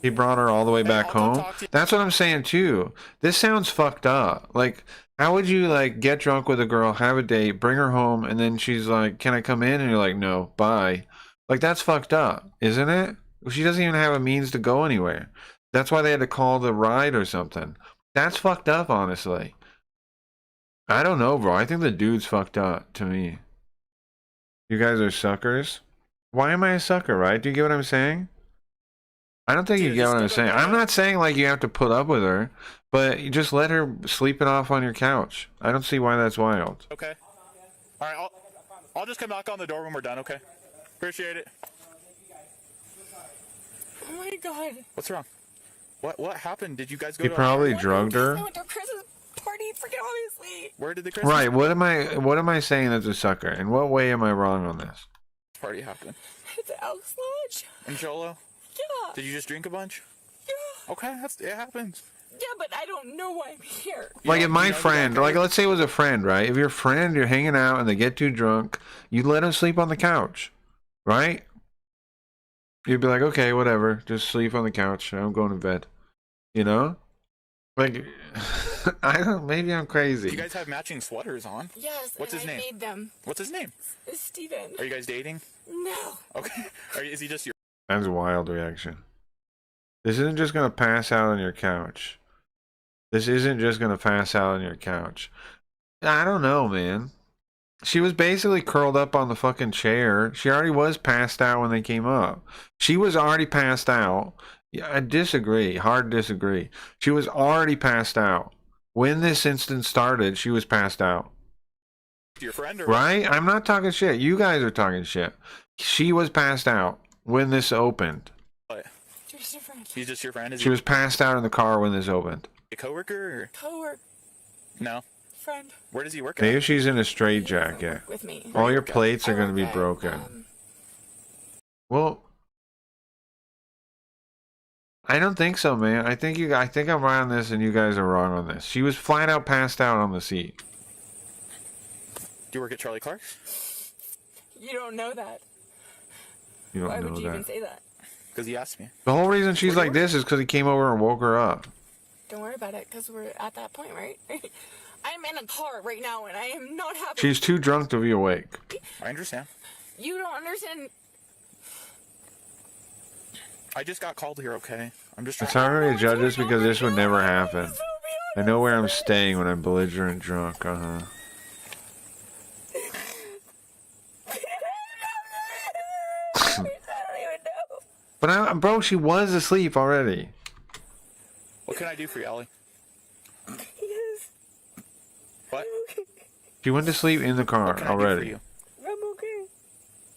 He brought her all the way back home. That's what I'm saying too. This sounds fucked up. Like, how would you like get drunk with a girl, have a date, bring her home, and then she's like, "Can I come in?" And you're like, "No, bye." Like, that's fucked up, isn't it? She doesn't even have a means to go anywhere. That's why they had to call the ride or something. That's fucked up, honestly. I don't know, bro. I think the dude's fucked up to me. You guys are suckers. Why am I a sucker, right? Do you get what I'm saying? I don't think you get what I'm saying. I'm not saying like you have to put up with her, but you just let her sleep it off on your couch. I don't see why that's wild. Okay. All right, I'll just come knock on the door when we're done, okay? Appreciate it. Oh my god. What's wrong? What happened? Did you guys go He to probably drugged her. I went to Chris's party, freaking obviously. Where did the Christmas Right, what am I saying that's a sucker? In what way am I wrong on this? party happen? At the Elks Lodge. In Jolo? Yeah. Did you just drink a bunch? Yeah. Okay, it happens. Yeah, but I don't know why I'm here. Like if my friend, like let's say it was a friend, right? If your friend, you're hanging out and they get too drunk, you let them sleep on the couch, right? You'd be like, okay, whatever, just sleep on the couch. I'm going to bed. You know? Like, I don't. Maybe I'm crazy. You guys have matching sweaters on. Yes. What's his name? I made them. What's his name? It's Steven. Are you guys dating? No. Okay. Is he just your? That's a wild reaction. This isn't just gonna pass out on your couch. This isn't just gonna pass out on your couch. I don't know, man. She was basically curled up on the fucking chair. She already was passed out when they came up. She was already passed out. Yeah, I disagree. Hard disagree. She was already passed out. When this instance started, she was passed out. Your friend or right? I'm not talking shit. You guys are talking shit. She was passed out when this opened. What? Just your friend. He's just your friend? She was passed out in the car when this opened. A coworker or? Coworker. No. Friend. Where does he work Maybe at? she's in a straitjacket. With me. All your plates are going to be broken. Well, I don't think so, man. I think I'm right on this, and you guys are wrong on this. She was flat out passed out on the seat. Do you work at Charlie Clark's? You don't know that. You don't Why know would you that. even say that? Because he asked me. The whole reason she's like this is because he came over and woke her up. Don't worry about it, because we're at that point, right? I'm in a car right now, and I am not happy. She's too drunk to be awake. I understand. You don't understand. I just got called here, okay? I'm just trying. It's hard to judge this because this would never happen. I know where I'm staying when I'm belligerent drunk. But bro, she was asleep already. What can I do for you, Ellie? Yes. What? She went to sleep in the car What can I do for already. you? I'm okay.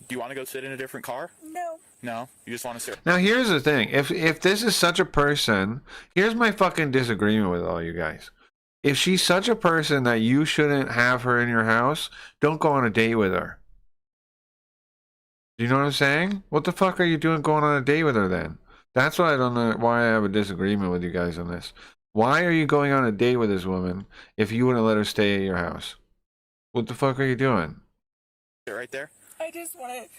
Do you want to go sit in a different car? No. No? You just want to sit? Now here's the thing. If this is such a person, here's my fucking disagreement with all you guys. If she's such a person that you shouldn't have her in your house, don't go on a date with her. Do you know what I'm saying? What the fuck are you doing going on a date with her then? That's why I don't know why I have a disagreement with you guys on this. Why are you going on a date with this woman if you wouldn't let her stay at your house? What the fuck are you doing? Sit right there. I just want to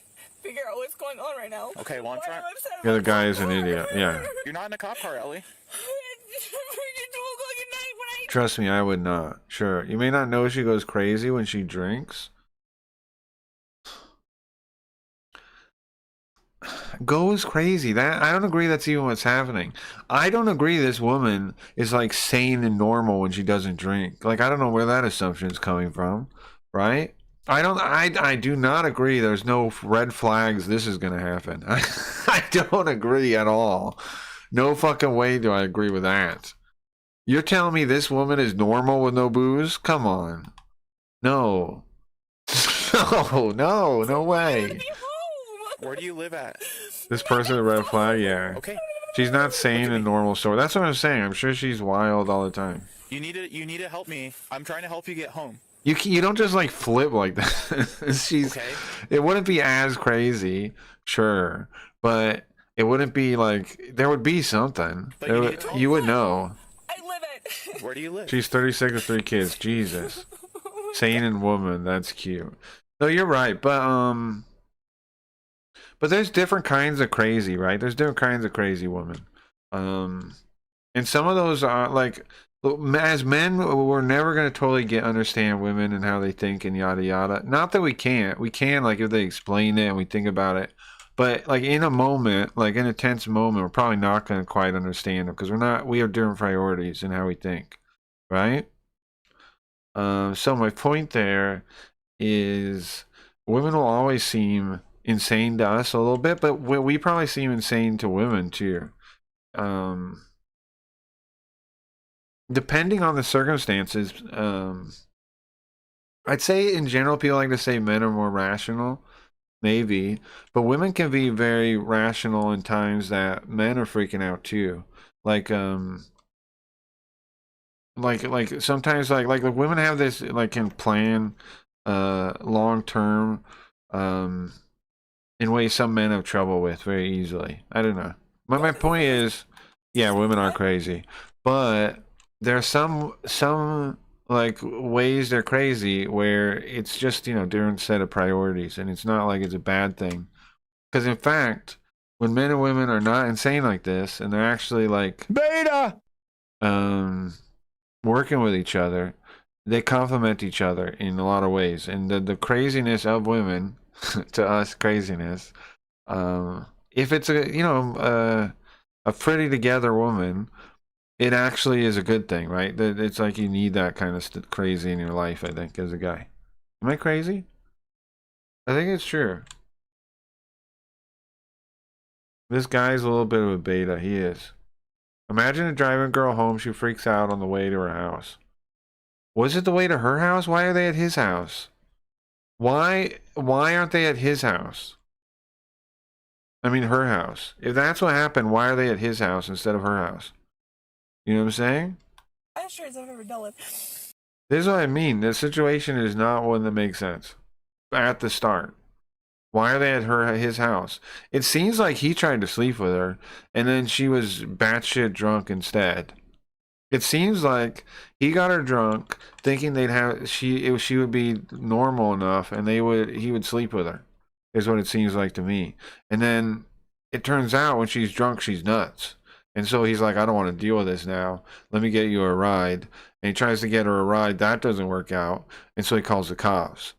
figure out what's going on right now. Okay, well, I'm trying. The other guy is an idiot. Yeah. You're not in a cop car, Ellie. Trust me, I would not. Sure. You may not know she goes crazy when she drinks. Goes crazy. That I don't agree that's even what's happening. I don't agree this woman is like sane and normal when she doesn't drink. Like I don't know where that assumption is coming from, right? I do not agree there's no red flags this is going to happen. I don't agree at all. No fucking way do I agree with that. You're telling me this woman is normal with no booze? Come on. No. No way. Where do you live at? This person a red flag? Yeah. Okay. She's not sane and normal, so that's what I'm saying. I'm sure she's wild all the time. You need to help me. I'm trying to help you get home. You don't just like flip like that. She's okay. It wouldn't be as crazy, sure, but it wouldn't be like there would be something. You would know. I live it. Where do you live? She's 36 with 3 kids. Jesus. Sane and woman, that's cute. No, you're right, but there's different kinds of crazy, right? There's different kinds of crazy women. And some of those are like, as men, we're never going to totally understand women and how they think and yada yada. Not that we can't. We can, like, if they explain it and we think about it. But like in a moment, like in a tense moment, we're probably not going to quite understand them because we have different priorities in how we think, right? So my point there is women will always seem insane to us a little bit, but we probably seem insane to women too. Depending on the circumstances, I'd say in general people like to say men are more rational, maybe, but women can be very rational in times that men are freaking out too. Like sometimes like women have this like can plan long term in ways some men have trouble with very easily. I don't know. But my point is, yeah, women are crazy, but there are some like ways they're crazy where it's just, you know, different set of priorities, and it's not like it's a bad thing. Because in fact, when men and women are not insane like this, and they're actually like beta, working with each other, they complement each other in a lot of ways. And the craziness of women, to us, craziness. If it's a pretty together woman, it actually is a good thing, right? It's like you need that kind of crazy in your life, I think, as a guy. Am I crazy? I think it's true. This guy's a little bit of a beta. He is. Imagine a driving girl home. She freaks out on the way to her house. Was it the way to her house? Why are they at his house? Why aren't they at his house? I mean, her house. If that's what happened, why are they at his house instead of her house? You know what I'm saying? I'm sure it's ever dealt with. This is what I mean. The situation is not one that makes sense at the start. Why are they at his house? It seems like he tried to sleep with her, and then she was batshit drunk instead. It seems like he got her drunk, thinking she would be normal enough, and he would sleep with her. Is what it seems like to me. And then it turns out when she's drunk, she's nuts. And so he's like, I don't want to deal with this now. Let me get you a ride. And he tries to get her a ride. That doesn't work out. And so he calls the cops.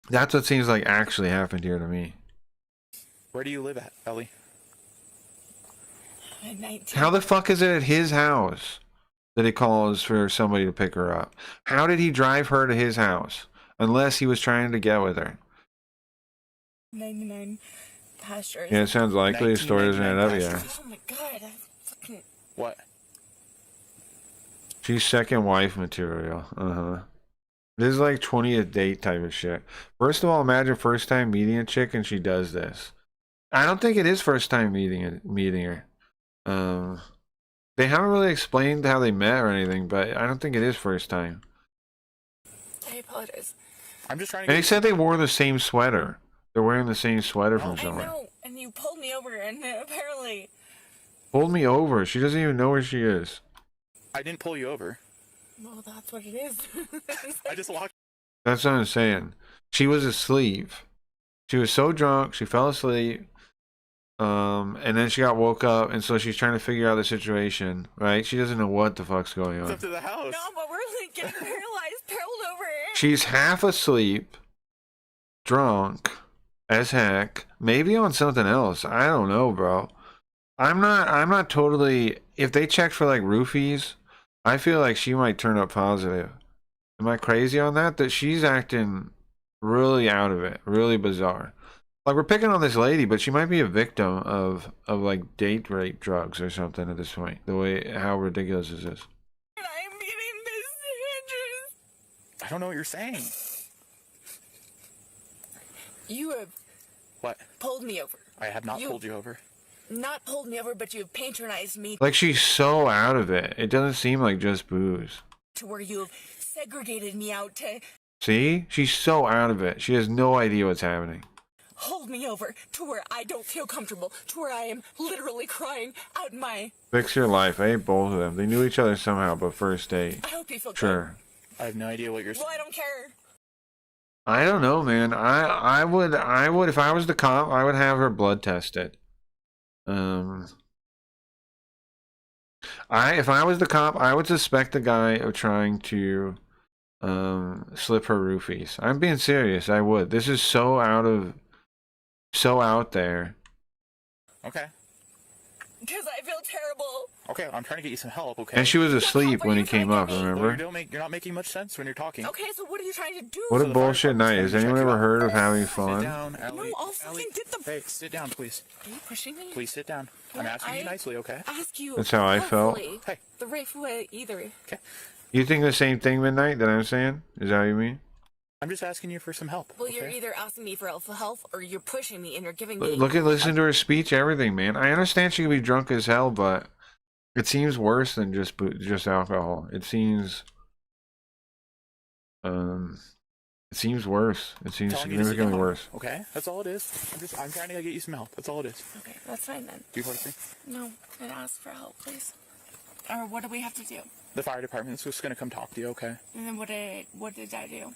That's what seems like actually happened here to me. Where do you live at, Ellie? How the fuck is it at his house that he calls for somebody to pick her up? How did he drive her to his house? Unless he was trying to get with her. 99 pastures. Yeah, it sounds likely. The story doesn't add up, yeah. Oh my god. Fucking... What? She's second wife material. This is like 20th date type of shit. First of all, imagine first time meeting a chick and she does this. I don't think it is first time meeting her. They haven't really explained how they met or anything, but I don't think it is first time. I apologize. I'm just trying to. And they said they wore the same sweater. They're wearing the same sweater from somewhere. I know, and you pulled me over, and apparently. Pulled me over. She doesn't even know where she is. I didn't pull you over. Well, that's what it is. I just walked. That's what I'm saying. She was asleep. She was so drunk, she fell asleep. And then she got woke up, and so she's trying to figure out the situation, right? She doesn't know what the fuck's going on. It's up to the house. No, but we're like getting paralyzed, pulled over. She's half asleep, drunk as heck, maybe on something else. I don't know, bro. I'm not totally. If they checked for like roofies, I feel like she might turn up positive. Am I crazy on that? That she's acting really out of it, really bizarre. Like, we're picking on this lady, but she might be a victim of like date rape drugs or something at this point. The way how ridiculous is this? I'm getting this. I don't know what you're saying. You have what? Pulled me over. I have not pulled you over. Not pulled me over, but you have patronized me. Like, she's so out of it. It doesn't seem like just booze. To where you have segregated me out to see? She's so out of it. She has no idea what's happening. Hold me over to where I don't feel comfortable, to where I am literally crying out my... Fix your life. I hate both of them. They knew each other somehow, but first date. I hope you feel sure. Good. I have no idea what you're saying. Well, I don't care. I don't know, man. I would if I was the cop, I would have her blood tested. If I was the cop, I would suspect the guy of trying to slip her roofies. I'm being serious. I would. This is so out there. Okay. Because I feel terrible. Okay, I'm trying to get you some help, okay? And she was asleep when he came up, remember? You're not making much sense when you're talking. Okay, so what are you trying to do? What a bullshit night. Has anyone ever heard of having fun? Sit down, Ellie. No, I'll fucking get the... Hey, sit down, please. Are you pushing me? Please sit down. I'm asking you nicely, okay? Ask you That's how I felt. Hey. The right way either. Okay. You think the same thing, Midnight, that I'm saying? Is that what you mean? I'm just asking you for some help. Well, you're either asking me for help, or you're pushing me and you're giving me... Listen to her speech, everything, man. I understand she could be drunk as hell, but it seems worse than just alcohol. It seems... It seems worse. It seems Telling you to sit significantly down. worse. Okay, that's all it is. I'm trying to get you some help. That's all it is. Okay, that's fine then. 243. No, I'd ask for help, please. Or what do we have to do? The fire department's just gonna come talk to you. Okay. And then what did I do?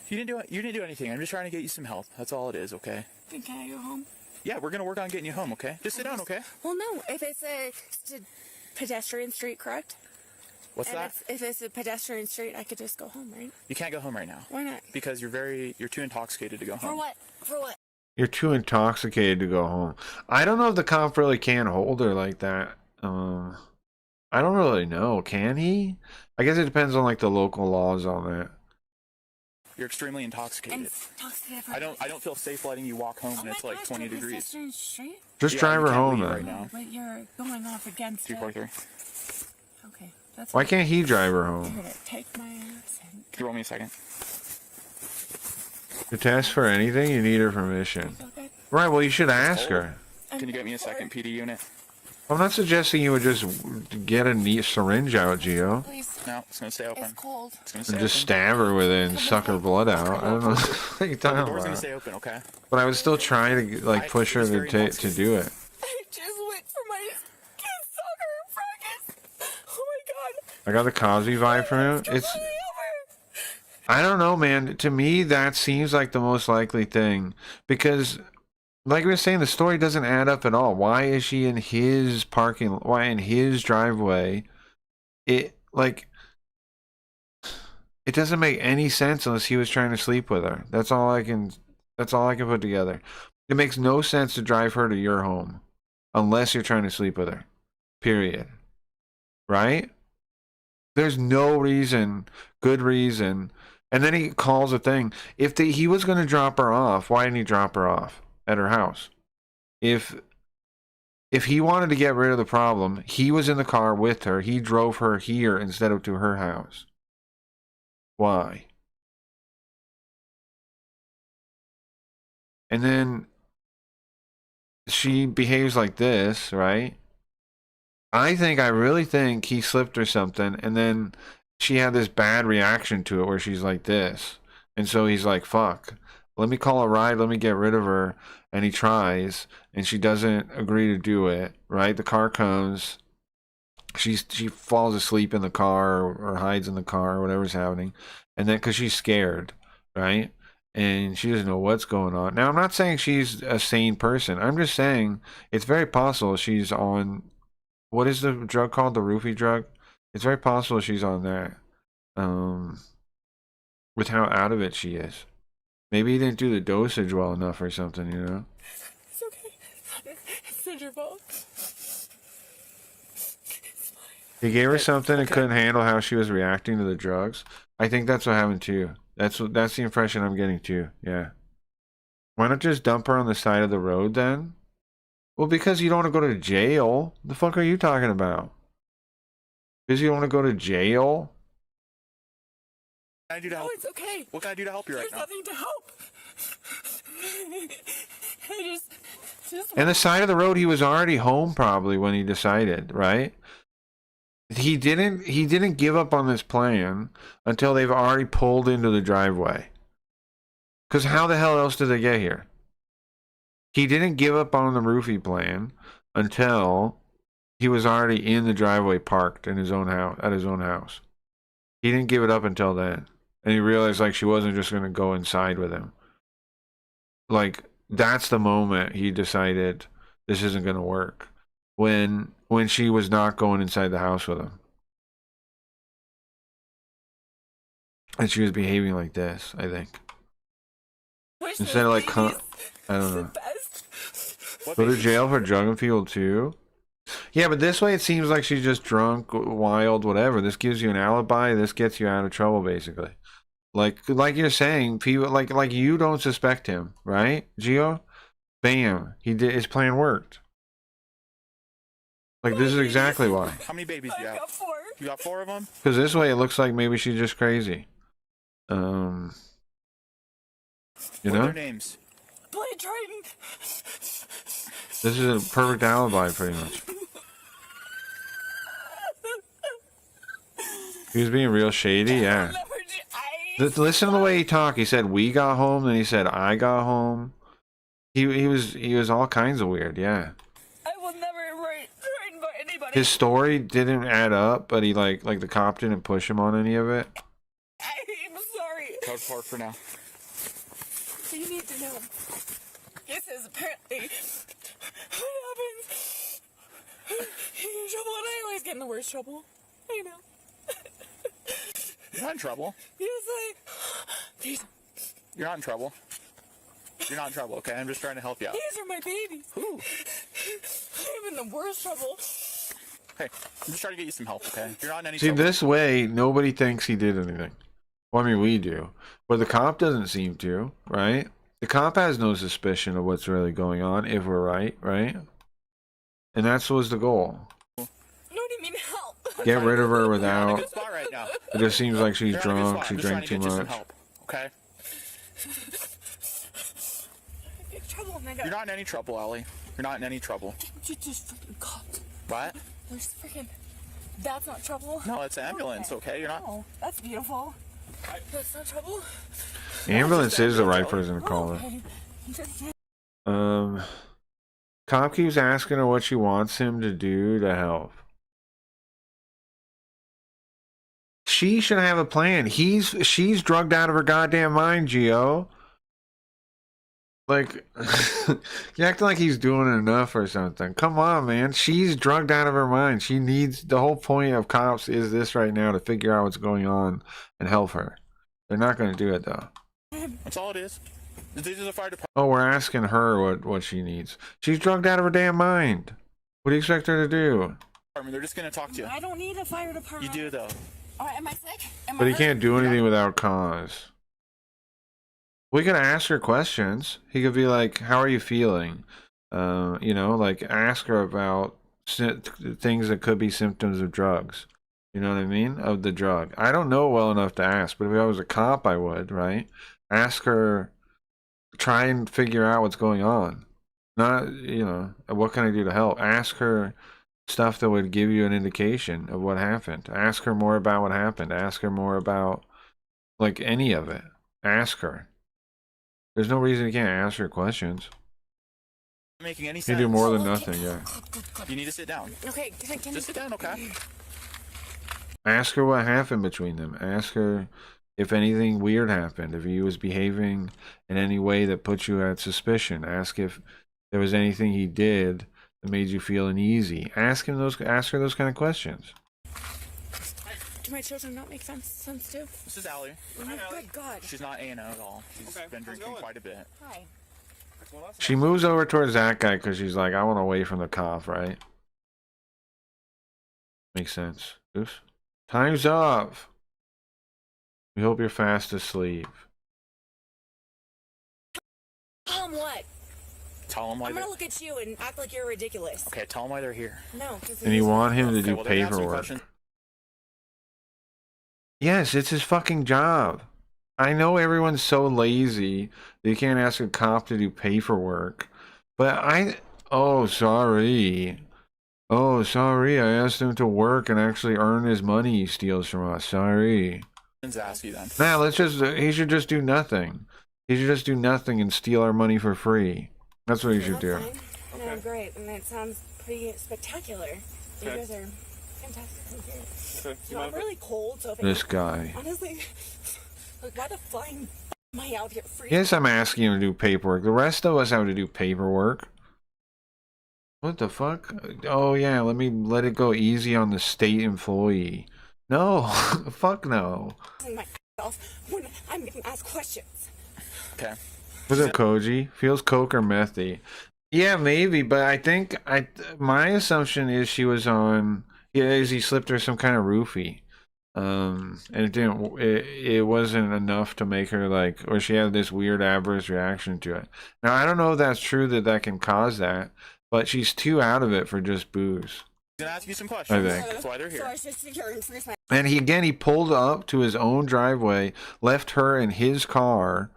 You didn't do anything. I'm just trying to get you some help. That's all it is. Okay. Then can I go home? Yeah, we're gonna work on getting you home. Okay. Just sit down. Okay. Well, no. If it's a pedestrian street, correct? What's that? If it's a pedestrian street, I could just go home, right? You can't go home right now. Why not? Because you're too intoxicated to go home. For what? For what? You're too intoxicated to go home. I don't know if the cop really can hold her like that. I don't really know. Can he? I guess it depends on like the local laws on that. You're extremely intoxicated. I don't feel safe letting you walk home when it's like 20 degrees. Street? Just drive her home then. Right now. But you're going off against 243. Okay, that's Why can't he drive her home? Here, take my ass and Can you roll me a second? To test for anything, you need her permission. Right, well, you should ask her. Can you get me a second PD unit? I'm not suggesting you would just get a neat syringe out, Gio. No, it's gonna stay open. It's cold. It's gonna And stay just open. stab her with it and suck her blood out. I don't know what you're The talking door's gonna about. stay open, okay? But I would still try to like push her to do it. I just went for my kid's soccer practice. Oh my god. I got the Cosby vibe from him. It's, I don't know, man. To me, that seems like the most likely thing because, like we were saying, the story doesn't add up at all. Why is she in his parking? Why in his driveway? It doesn't make any sense unless he was trying to sleep with her. That's all I can put together. It makes no sense to drive her to your home unless you're trying to sleep with her. Period. Right? There's no reason, good reason. And then he calls a thing. If he was going to drop her off, why didn't he drop her off at her house? If he wanted to get rid of the problem, he was in the car with her. He drove her here instead of to her house. Why? And then she behaves like this, right? I really think he slipped her something, and then she had this bad reaction to it where she's like this. And so he's like, fuck, let me call a ride, let me get rid of her. And he tries, and she doesn't agree to do it, right? The car comes. She falls asleep in the car or hides in the car or whatever's happening. And then because she's scared, right? And she doesn't know what's going on. Now, I'm not saying she's a sane person. I'm just saying it's very possible she's on, what is the drug called? The roofie drug? It's very possible she's on that. With how out of it she is. Maybe he didn't do the dosage well enough or something, you know? It's okay. It's not your fault. He gave her something and couldn't handle how she was reacting to the drugs. I think that's what happened too. That's the impression I'm getting too. Yeah. Why not just dump her on the side of the road then? Well, because you don't want to go to jail. The fuck are you talking about? Because you don't want to go to jail? What can I do to help? Oh, it's okay. What can I do to help you right There's now? nothing to help. I just. And the side of the road, he was already home probably when he decided, right? He didn't give up on this plan until they've already pulled into the driveway. Because how the hell else did they get here? He didn't give up on the roofie plan until he was already in the driveway parked in his own house, at his own house. He didn't give it up until then. And he realized like she wasn't just going to go inside with him. Like that's the moment he decided this isn't going to work. When she was not going inside the house with him. And she was behaving like this, I think. Instead of like, I don't know. Go to jail for drug and fuel too? Yeah, but this way it seems like she's just drunk, wild, whatever. This gives you an alibi. This gets you out of trouble, basically. Like you're saying, people like you don't suspect him, right, Gio? Bam, his plan worked. Like this is exactly why. How many babies do you have? Got 4. You got 4 of them? Because this way it looks like maybe she's just crazy. You What are know? their names? Blade Triton. This is a perfect alibi, pretty much. He was being real shady, yeah. Listen to the way he talked. He said we got home, then he said I got home. He was all kinds of weird. Yeah. I will never invite anybody. His story didn't add up, but he like the cop didn't push him on any of it. I'm sorry. Code 4 for now. So you need to know. This is apparently what happens. You get in trouble, and I always get in the worst trouble. I know. You're not in trouble. These You're not in trouble. You're not in trouble, okay? I'm just trying to help you out. are my babies. Who? I'm in the worst trouble. Hey, I'm just trying to get you some help, okay? You're not in any See, trouble. this way, nobody thinks he did anything. Well, I mean, we do. But the cop doesn't seem to, right? The cop has no suspicion of what's really going on, if we're right? And that was the goal. No, do you mean help? Get rid of her without... You're in a good spot right now. It just seems like she's You're in a good drunk, spot. she I'm just drank too trying to get you some much. help, okay? Trouble, nigga. You're not in any trouble, Ellie. You're not in any trouble. You just freaking copped. What? There's freaking... That's not trouble. No, it's an ambulance, okay? You're not... Oh, that's beautiful. That's not trouble. Ambulance is the right person to call her. Cop keeps asking her what she wants him to do to help. She should have a plan. She's drugged out of her goddamn mind, Gio. Like, you acting like he's doing enough or something. Come on, man. She's drugged out of her mind. She needs... The whole point of cops is this right now, to figure out what's going on and help her. They're not going to do it, though. That's all it is. This is a fire department. Oh, we're asking her what she needs. She's drugged out of her damn mind. What do you expect her to do? They're just going to talk to you. I don't need a fire department. You do, though. Am I sick? But he can't do anything without cause. We could ask her questions. He could be like, how are you feeling? You know, like ask her about things that could be symptoms of drugs. You know what I mean? Of the drug. I don't know well enough to ask, but if I was a cop, I would, right? Ask her, try and figure out what's going on. Not, you know, what can I do to help? Ask her stuff that would give you an indication of what happened. Ask her more about what happened. Ask her more about, like, any of it. Ask her. There's no reason you can't ask her questions. Making any You sense. do more than nothing, yeah. You need to sit down. Okay, can Just sit down, okay? Ask her what happened between them. Ask her if anything weird happened, if he was behaving in any way that put you at suspicion. Ask if there was anything he did that made you feel uneasy. Ask her those kind of questions. Do my children not make sense too? This is Allie. Oh my good God. She's not A&O at all. She's been drinking quite a bit. Hi. She moves over towards that guy because she's like, I want away from the cop, right? Makes sense. Oops. Time's up. We hope you're fast asleep. Tell them what? Tell them why I'm gonna look at you and act like you're ridiculous. Okay, tell them why they're here. No, because... And you want him to do well, they're gonna ask you paperwork. questions. Yes, it's his fucking job. I know everyone's so lazy they can't ask a cop to do paperwork. But oh, sorry. Oh, sorry. I asked him to work and actually earn his money he steals from us. Sorry. Ask you then. Now, he should just do nothing. He should just do nothing and steal our money for free. That's what he should do. Fine. Okay. No, great. And it sounds pretty spectacular. You guys are fantastic. Okay. So I'm really cold, so This guy. Honestly, like, why the flying am I out here free? Yes, I'm asking him to do paperwork. The rest of us have to do paperwork. What the fuck? Oh, yeah, let it go easy on the state employee. No, fuck no. When I'm getting asked questions. Okay. What's up, Koji? Feels coke or methy? Yeah, maybe, but I think my assumption is she was on. He slipped her some kind of roofie, and it wasn't enough to make her like, or she had this weird adverse reaction to it. Now I don't know if that's true that can cause that, but she's too out of it for just booze. He's gonna ask you some questions. I think. That's why they're here. And he pulled up to his own driveway, left her in his car.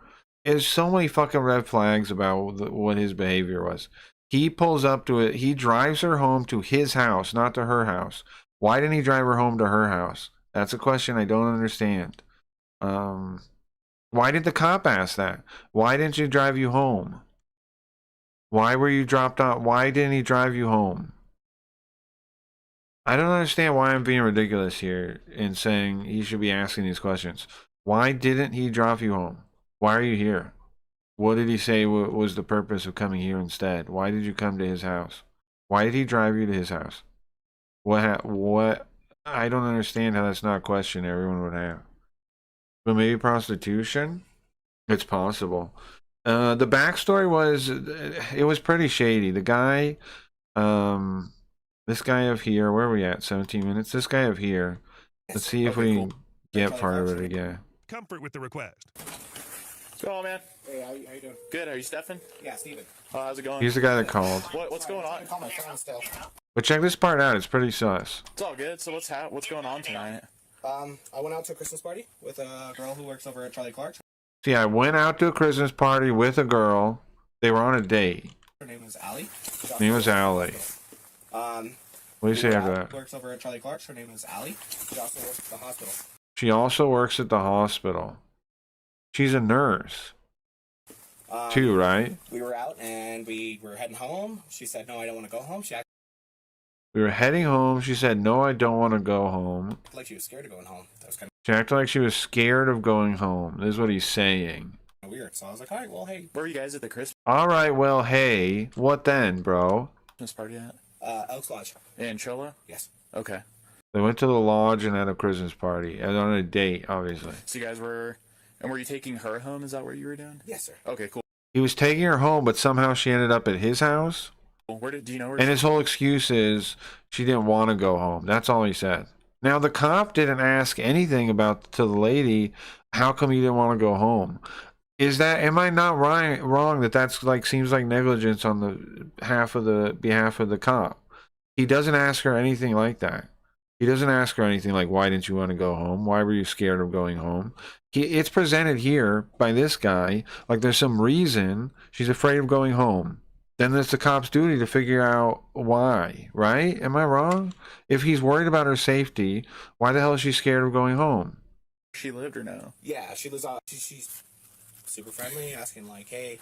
There's so many fucking red flags about what his behavior was. He pulls up to it. He drives her home to his house, not to her house. Why didn't he drive her home to her house? That's a question I don't understand. Why did the cop ask that? Why didn't he drive you home? Why were you dropped off? Why didn't he drive you home? I don't understand why I'm being ridiculous here in saying he should be asking these questions. Why didn't he drop you home? Why are you here? What did he say was the purpose of coming here instead? Why did you come to his house? Why did he drive you to his house? What? I don't understand how that's not a question everyone would have. But maybe prostitution? It's possible. The backstory was, it was pretty shady. The guy, this guy up here, where are we at? 17 minutes? This guy up here. Let's see if we can get part of it again. Comfort with the request. What's going on, man? Hey, how you doing? Good. Are you Stefan? Yeah, Steven. Oh, how's it going? He's the guy that called. What's going on? Call my phone still. But check this part out. It's pretty sus. It's all good. So what's going on tonight? I went out to a Christmas party with a girl who works over at Charlie Clark's. See, I went out to a Christmas party with a girl. They were on a date. Her name was Allie. Her name was Allie. What do you say after that? Works over at Charlie Clark's. Her name is Allie. She also works at the hospital. She also works at the hospital. She's a nurse. Too, right? We were out and we were heading home. She said, "No, I don't want to go home." We were heading home. She said, "No, I don't want to go home." Like she was scared of going home. That was kind She acted like she was scared of going home. This is what he's saying. of weird. So I was like, "All right, well, hey." Where were you guys at the Christmas All right, well, hey. What then, bro? party at? Elks Lodge. In Cholo? Yes. Okay. They went to the lodge and had a Christmas party. And on a date, obviously. So you guys were you taking her home? Is that what you were doing? Yes, sir. Okay, cool. He was taking her home, but somehow she ended up at his house. Do you know where? And his whole excuse is she didn't want to go home. That's all he said. Now, the cop didn't ask anything to the lady, how come you didn't want to go home? Am I not wrong that that's seems like negligence on the behalf of the cop? He doesn't ask her anything like that. He doesn't ask her anything like, why didn't you want to go home? Why were you scared of going home? It's presented here by this guy like there's some reason she's afraid of going home. Then it's the cop's duty to figure out why, right? Am I wrong? If he's worried about her safety, why the hell is she scared of going home? She lived or no? Yeah, she lives. She's super friendly, asking like, "Hey,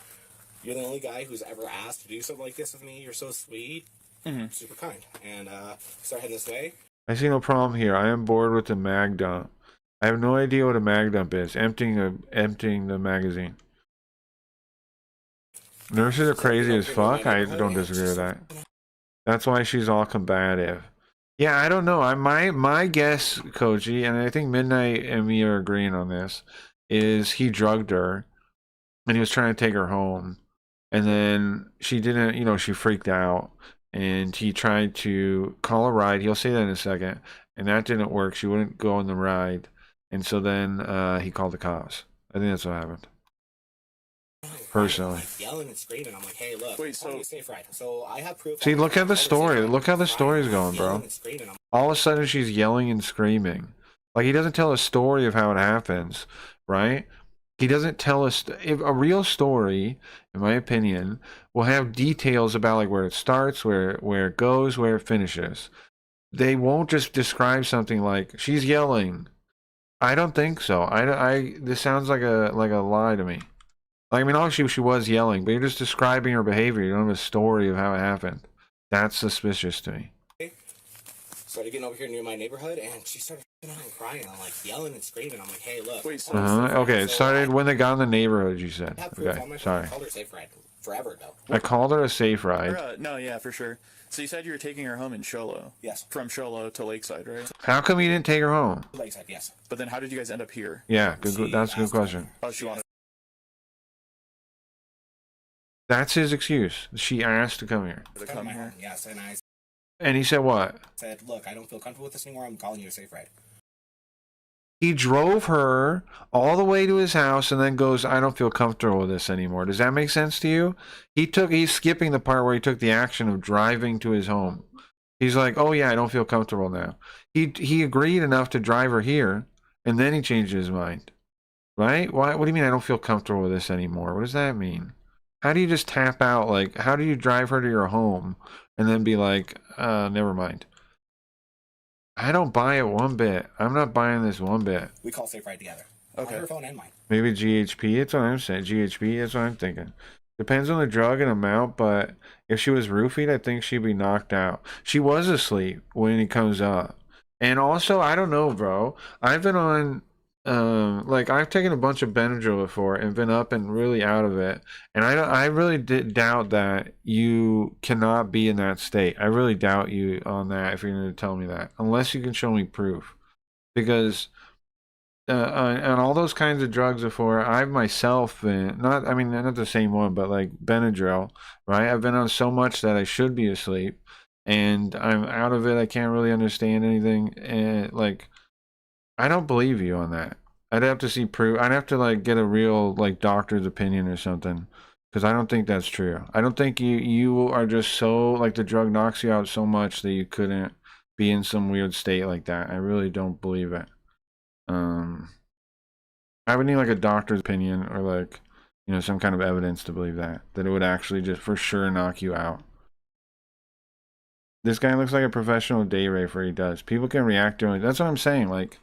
you're the only guy who's ever asked to do something like this with me. You're so sweet, super kind." And start heading this way. I see no problem here. I am bored with the mag dump. I have no idea what a mag dump is. Emptying the magazine. Nurses are crazy as fuck. I don't disagree with that. That's why she's all combative. Yeah, I don't know. My guess, Koji, and I think Midnight and me are agreeing on this, is he drugged her and he was trying to take her home. And then she didn't, she freaked out and he tried to call a ride. He'll say that in a second. And that didn't work. She wouldn't go on the ride. And so then he called the cops. I think that's what happened. Personally. Yelling and screaming. I'm like, "Hey, look, wait, so safe ride." So I have proof. See, look at the story. Look how the story's going, bro. All of a sudden, she's yelling and screaming. Like, he doesn't tell a story of how it happens, right? He doesn't tell us. If a real story, in my opinion, will have details about like where it starts, where it goes, where it finishes. They won't just describe something like she's yelling. I don't think so. This sounds like a lie to me. Like, I mean, obviously she was yelling, but you're just describing her behavior. You don't have a story of how it happened. That's suspicious to me. Started getting over here near my neighborhood, and she started crying. I'm like yelling and screaming. I'm like, "Hey, look." Okay, it started when they got in the neighborhood, you said. Okay, sorry. I called her a safe ride forever ago. I called her a safe ride. No, yeah, for sure. So you said you were taking her home in Cholo? Yes. From Cholo to Lakeside, right? How come you didn't take her home? Lakeside, yes. But then how did you guys end up here? Yeah, that's a good question. Oh, she wanted. That's his excuse. She asked to come here. To come here. Yes, and he said what? Said, "Look, I don't feel comfortable with this anymore. I'm calling you a safe ride." He drove her all the way to his house and then goes, "I don't feel comfortable with this anymore." Does that make sense to you? He's skipping the part where he took the action of driving to his home. He's like, "Oh yeah, I don't feel comfortable now." He agreed enough to drive her here, and then he changed his mind. Right? Why? What do you mean I don't feel comfortable with this anymore? What does that mean? How do you just tap out? Like, how do you drive her to your home and then be like, never mind? I don't buy it one bit. I'm not buying this one bit. We call safe ride together. Okay. On her phone and mine. Maybe GHP. That's what I'm saying. GHP. That's what I'm thinking. Depends on the drug and amount, but if she was roofied, I think she'd be knocked out. She was asleep when he comes up. And also, I don't know, bro. I've been on, like, I've taken a bunch of Benadryl before and been up and really out of it. And I really did doubt that you cannot be in that state. I really doubt you on that if you're going to tell me that. Unless you can show me proof. Because on all those kinds of drugs before, I've myself been, not the same one, but like Benadryl, right? I've been on so much that I should be asleep. And I'm out of it. I can't really understand anything. And like, I don't believe you on that. I'd have to see proof. I'd have to like get a real like doctor's opinion or something, because I don't think that's true. I don't think you are just so like the drug knocks you out so much that you couldn't be in some weird state like that. I really don't believe it. I would need like a doctor's opinion or like, you know, some kind of evidence to believe that it would actually just for sure knock you out. This guy looks like a professional day raper. He does. People can react to it. That's what I'm saying. Like,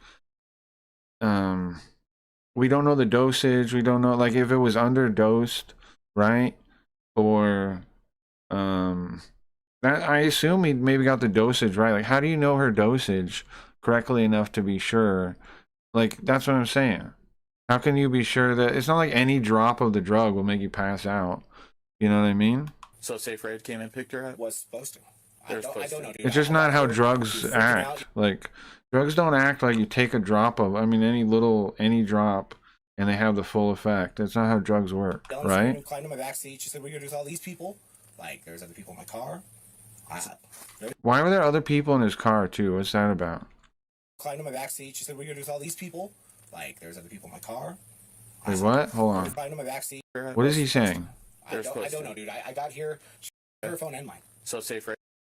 we don't know the dosage. We don't know, like, if it was underdosed, right? Or, I assume he maybe got the dosage right. Like, how do you know her dosage correctly enough to be sure? Like, that's what I'm saying. How can you be sure that it's not like any drop of the drug will make you pass out? You know what I mean? So Safe Raid came and picked her up? Was supposed to. I don't know, dude. It's just not how drugs act. Like, drugs don't act like you take a drop of, any drop, and they have the full effect. That's not how drugs work, right? Climbed in my backseat. She said, "We're gonna do with all these people." Like, there's other people in my car. Why were there other people in his car too? What's that about? Climbed in my backseat. She said, "We're gonna do with all these people." Like, there's other people in my car. Wait, what? Hold on. Climbed in my backseat. What is he saying? I don't know, dude. I got here. She her phone and mine. So Safe Raid.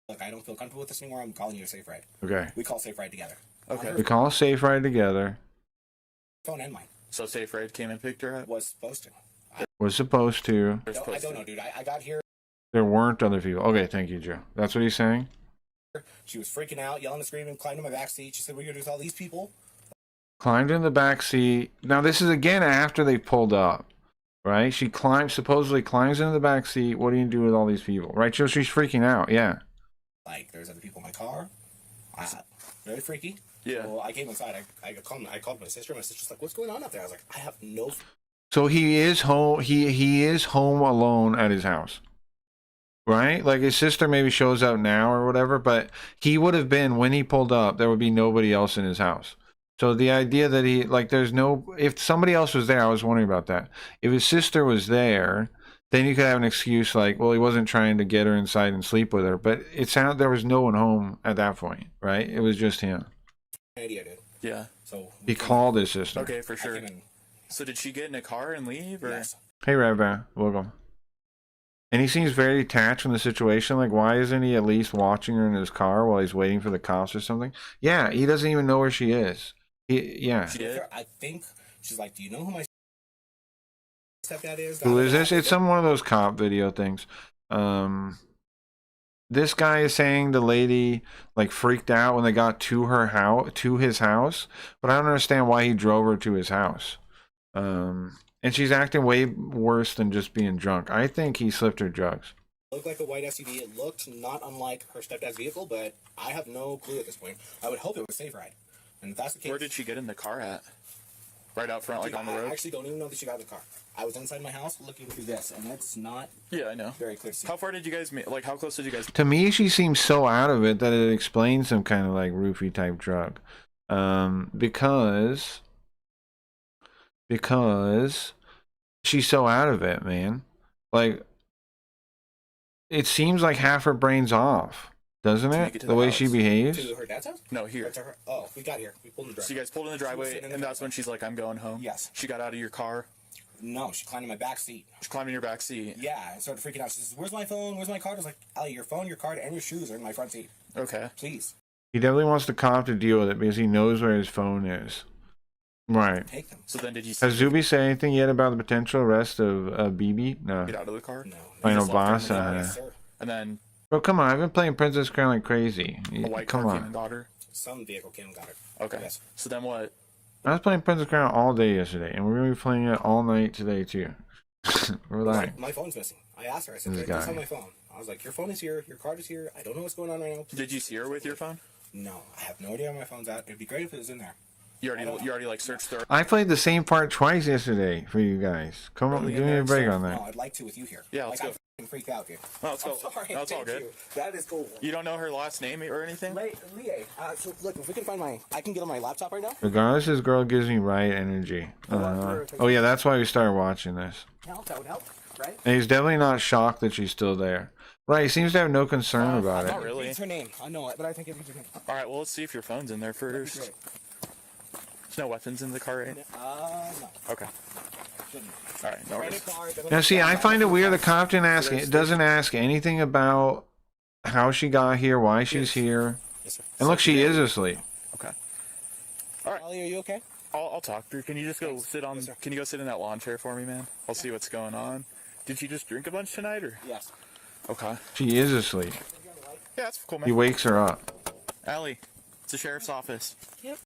Look, I don't feel comfortable with this anymore. I'm calling you a Safe Ride. Okay. We call Safe Ride together. Okay. We call a Safe Ride together. Phone and mine. So Safe Raid came and picked her up? Was supposed to. Was supposed to. I don't know, dude. I got here. There weren't other people. Okay, thank you, Joe. That's what he's saying? She was freaking out, yelling and screaming, climbed in my backseat. She said, "We're going to do with all these people." Climbed in the back seat. Now, this is again after they pulled up, right? She supposedly climbs into the back seat. What do you do with all these people, right? So she's freaking out, yeah. Like, there's other people in my car. Very freaky. Yeah. Well, I came inside. I called my sister. My sister's like, "What's going on out there?" I was like, "I have no." So he is home. He is home alone at his house, right? Like his sister maybe shows up now or whatever, but he would have been when he pulled up. There would be nobody else in his house. So the idea that if somebody else was there, I was wondering about that. If his sister was there, then you could have an excuse like, well, he wasn't trying to get her inside and sleep with her. But it sounded there was no one home at that point, right? It was just him. Idea, dude. Yeah. So he called his sister. Okay, for sure. So did she get in a car and leave? Or? Yes. Hey, Rabbi, welcome. And he seems very detached from the situation. Like, why isn't he at least watching her in his car while he's waiting for the cops or something? Yeah, he doesn't even know where she is. Yeah. I think she's like, "Do you know who my stepdad is?" Who is this? It's some one of those cop video things. This guy is saying the lady like freaked out when they got to his house, but I don't understand why he drove her to his house. And she's acting way worse than just being drunk. I think he slipped her drugs. It looked like a white SUV. It looked not unlike her stepdad's vehicle, but I have no clue at this point. I would hope it was Safe Ride. And if that's the case, where did she get in the car at? Right out front, like on the road? I actually don't even know that she got in the car. I was inside my house looking through this, and it's not. Yeah, I know. Very clear to see. How far did you guys meet? Like, how close did you guys? To me, she seems so out of it that it explains some kind of like roofie type drug, because she's so out of it, man. Like, it seems like half her brain's off. Doesn't it? The way she behaves? To her dad's house? No, here. Oh, we got here. We pulled in the driveway. So you guys pulled in the driveway, and that's when she's like, "I'm going home." Yes. She got out of your car? No, she climbed in my back seat. She climbed in your back seat? Yeah, and started freaking out. She says, "Where's my phone? Where's my card?" I was like, "Ellie, your phone, your card, and your shoes are in my front seat." Okay. Please. He definitely wants the cop to deal with it because he knows where his phone is. Right. Take them. So then did you... Has Zuby said anything yet about the potential arrest of BB? No. Get out of the car? No. Final boss? Yes, sir. And then... Bro, come on. I've been playing Princess Crown like crazy. A white come car on. came and got her? Some vehicle came and got her. Okay. Yes. So then what? I was playing Princess Crown all day yesterday, and we're gonna be playing it all night today too. Relax. My phone's missing. I asked her. I said, "Where's on my phone?" I was like, "Your phone is here. Your card is here. I don't know what's going on right now." Did you see her with your phone? No, I have no idea where my phone's at. It'd be great if it was in there. You already like searched through. I played the same part twice yesterday for you guys. Come on, give me a break on that. Oh, I'd like to with you here. Yeah, let's go. I'm freak out, dude. No, let's go. Sorry, no, it's all good. you. That is cool. You don't know her last name or anything? Leah. So look, if we can find I can get on my laptop right now. Regardless, this girl gives me riot energy. Oh yeah, that's why we started watching this. That would help, right? And he's definitely not shocked that she's still there. Right, he seems to have no concern about it. Not really. It's her name. I know it, but I think it means her name. All right, well, let's see if your phone's in there first. There's no weapons in the car, right? No. Okay. All right, no worries. Now, see, I find it weird the cop didn't ask. It doesn't ask anything about how she got here, why she's here. Yes, sir. And look, she is asleep. Okay. All right. Ollie, are you okay? I'll talk to her. Can you just go sit on? Can you go sit in that lawn chair for me, man? I'll see what's going on. Did she just drink a bunch tonight, or? Yes. Okay. She is asleep. Yeah, that's cool, man. He wakes her up. Allie, it's the sheriff's office. Yep.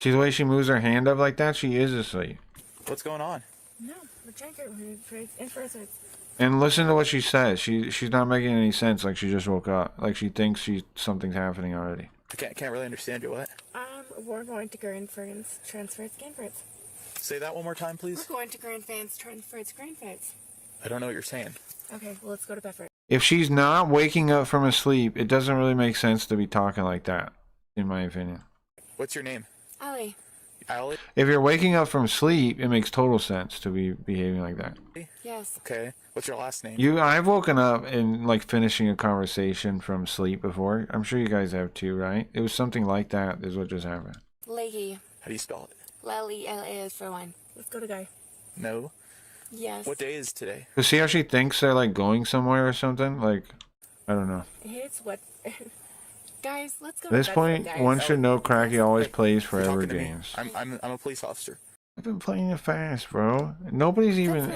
See the way she moves her hand up like that? She is asleep. What's going on? No, we're drinking for And listen to what she says. She's not making any sense. Like she just woke up. Like she thinks something's happening already. I can't really understand you. What? We're going to Grandfriends transfer Grandfriends. Say that one more time, please. We're going to Grandfriends transfer Grandfriends. I don't know what you're saying. Okay, well, let's go to bed first. If she's not waking up from a sleep, it doesn't really make sense to be talking like that, in my opinion. What's your name? Allie. Allie? If you're waking up from sleep, it makes total sense to be behaving like that. Yes. Okay. What's your last name? I've woken up and like finishing a conversation from sleep before. I'm sure you guys have too, right? It was something like that is what just happened. Leahy. How do you spell it? Lally, L-A is for one. Let's go to guy. No. Yes. What day is today? To see how she thinks they're like going somewhere or something? Like, I don't know. It's what... Guys, let's go At this point, one should know Cracky always plays forever games. I'm a police officer. I've been playing it fast, bro. Nobody's even...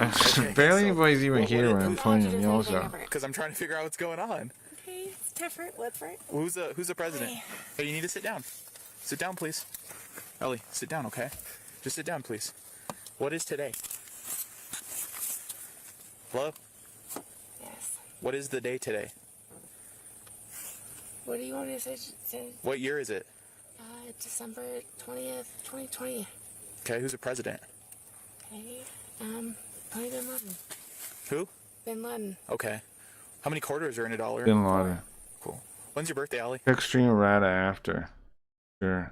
barely anybody's even here when I'm playing them, also. Because I'm trying to figure out what's going on. Okay, it's different. What's right? Who's the president? Hey, you need to sit down. Sit down, please. Ellie, sit down, okay? Just sit down, please. What is today? Hello? Yes. What is the day today? What do you want me to say? What year is it? December 20th, 2020. Okay, who's the president? Okay, probably Bin Laden. Who? Bin Laden. Okay. How many quarters are in a dollar? Bin Laden. Cool. When's your birthday, Allie? Extreme errata after. Sure.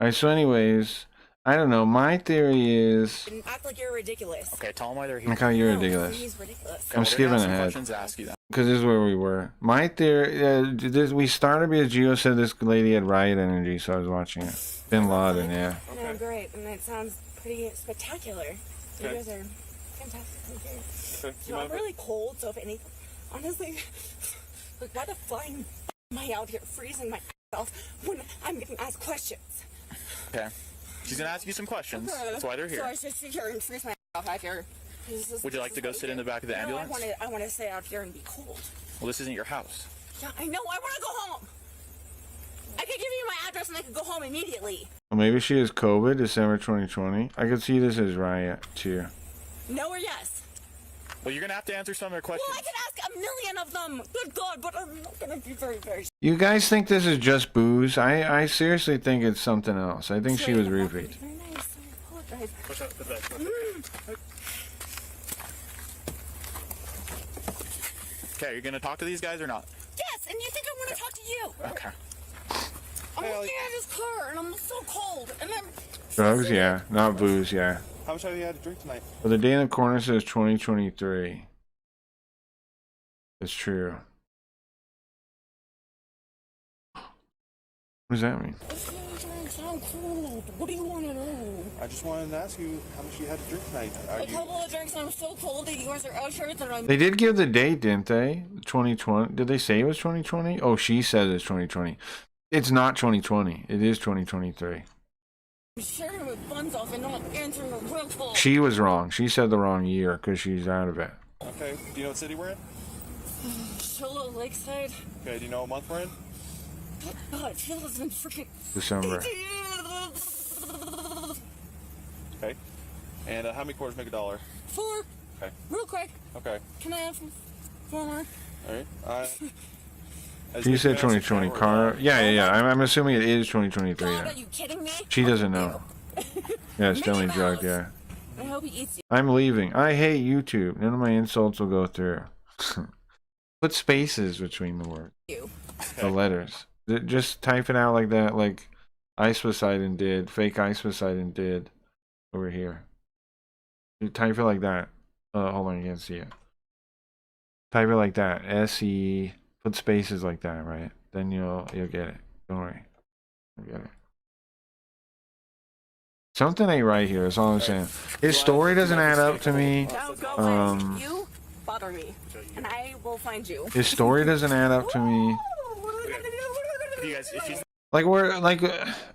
Alright, so anyways, I don't know. My theory is... Act like you're ridiculous. Okay, tell them why they're here. Like how you're ridiculous. He's ridiculous. I'm skipping ahead. Because this is where we were. My theory... we started because Gio said this lady had riot energy, so I was watching it. Bin Laden, yeah. No, great. And it sounds pretty spectacular. You guys are fantastic. So I'm really cold, so if anything... Honestly, like, why the flying am I out here freezing myself when I'm getting asked questions? Okay. She's going to ask you some questions. That's why they're here. So I should sit here and freeze myself out here. Would you like to go sit in the back of the ambulance? No, I want to stay out here and be cold. Well, this isn't your house. Yeah, I know. I want to go home. I could give you my address and I could go home immediately. Well, maybe she has COVID, December 2020. I could see this as riot, too. No or yes? Well, you're going to have to answer some of their questions. Well, I could ask a million of them. Good God, but I'm not going to be very, very... You guys think this is just booze? I seriously think it's something else. I think she was roofied. Very nice. I apologize. Push up the bed. Okay, you're going to talk to these guys or not? Yes, and you think I want to talk to you. Okay. I'm looking at his car, and I'm so cold, and I'm... Drugs, yeah. Not booze, yeah. How much have you had to drink tonight? Well, the day in the corner says 2023. It's true. What does that mean? I'm cold. What do you want to know? I just wanted to ask you how much you had to drink tonight. A couple of drinks, and I'm so cold that you guys are out here that I'm... They did give the date, didn't they? 2020. Did they say it was 2020? Oh, she says it's 2020. It's not 2020. It is 2023. I'm sharing my buns off and not answering a real call. She was wrong. She said the wrong year because she's out of it. Okay. Do you know what city we're in? Shiloh Lakeside. Okay. Do you know what month we're in? God, Shiloh's been freaking... December. Okay. And how many quarters make a dollar? 4. Okay. Real quick. Okay. Can I have 4 more? All right. You said 2020 car. Yeah. I'm assuming it is 2023. God, are you kidding me? She doesn't know. Yeah, it's definitely drugged, yeah. I hope he eats you. I'm leaving. I hate YouTube. None of my insults will go through. Put spaces between the words. The letters. Just type it out like that, like Ice Poseidon did, fake Ice Poseidon did over here. You type it like that. Hold on, you can't see it. Type it like that. SE. Put spaces like that, right? Then you'll get it. Don't worry. You'll get it. Something ain't right here. That's all I'm saying. His story doesn't add up to me. You bother me, and I will find you. His story doesn't add up to me. Like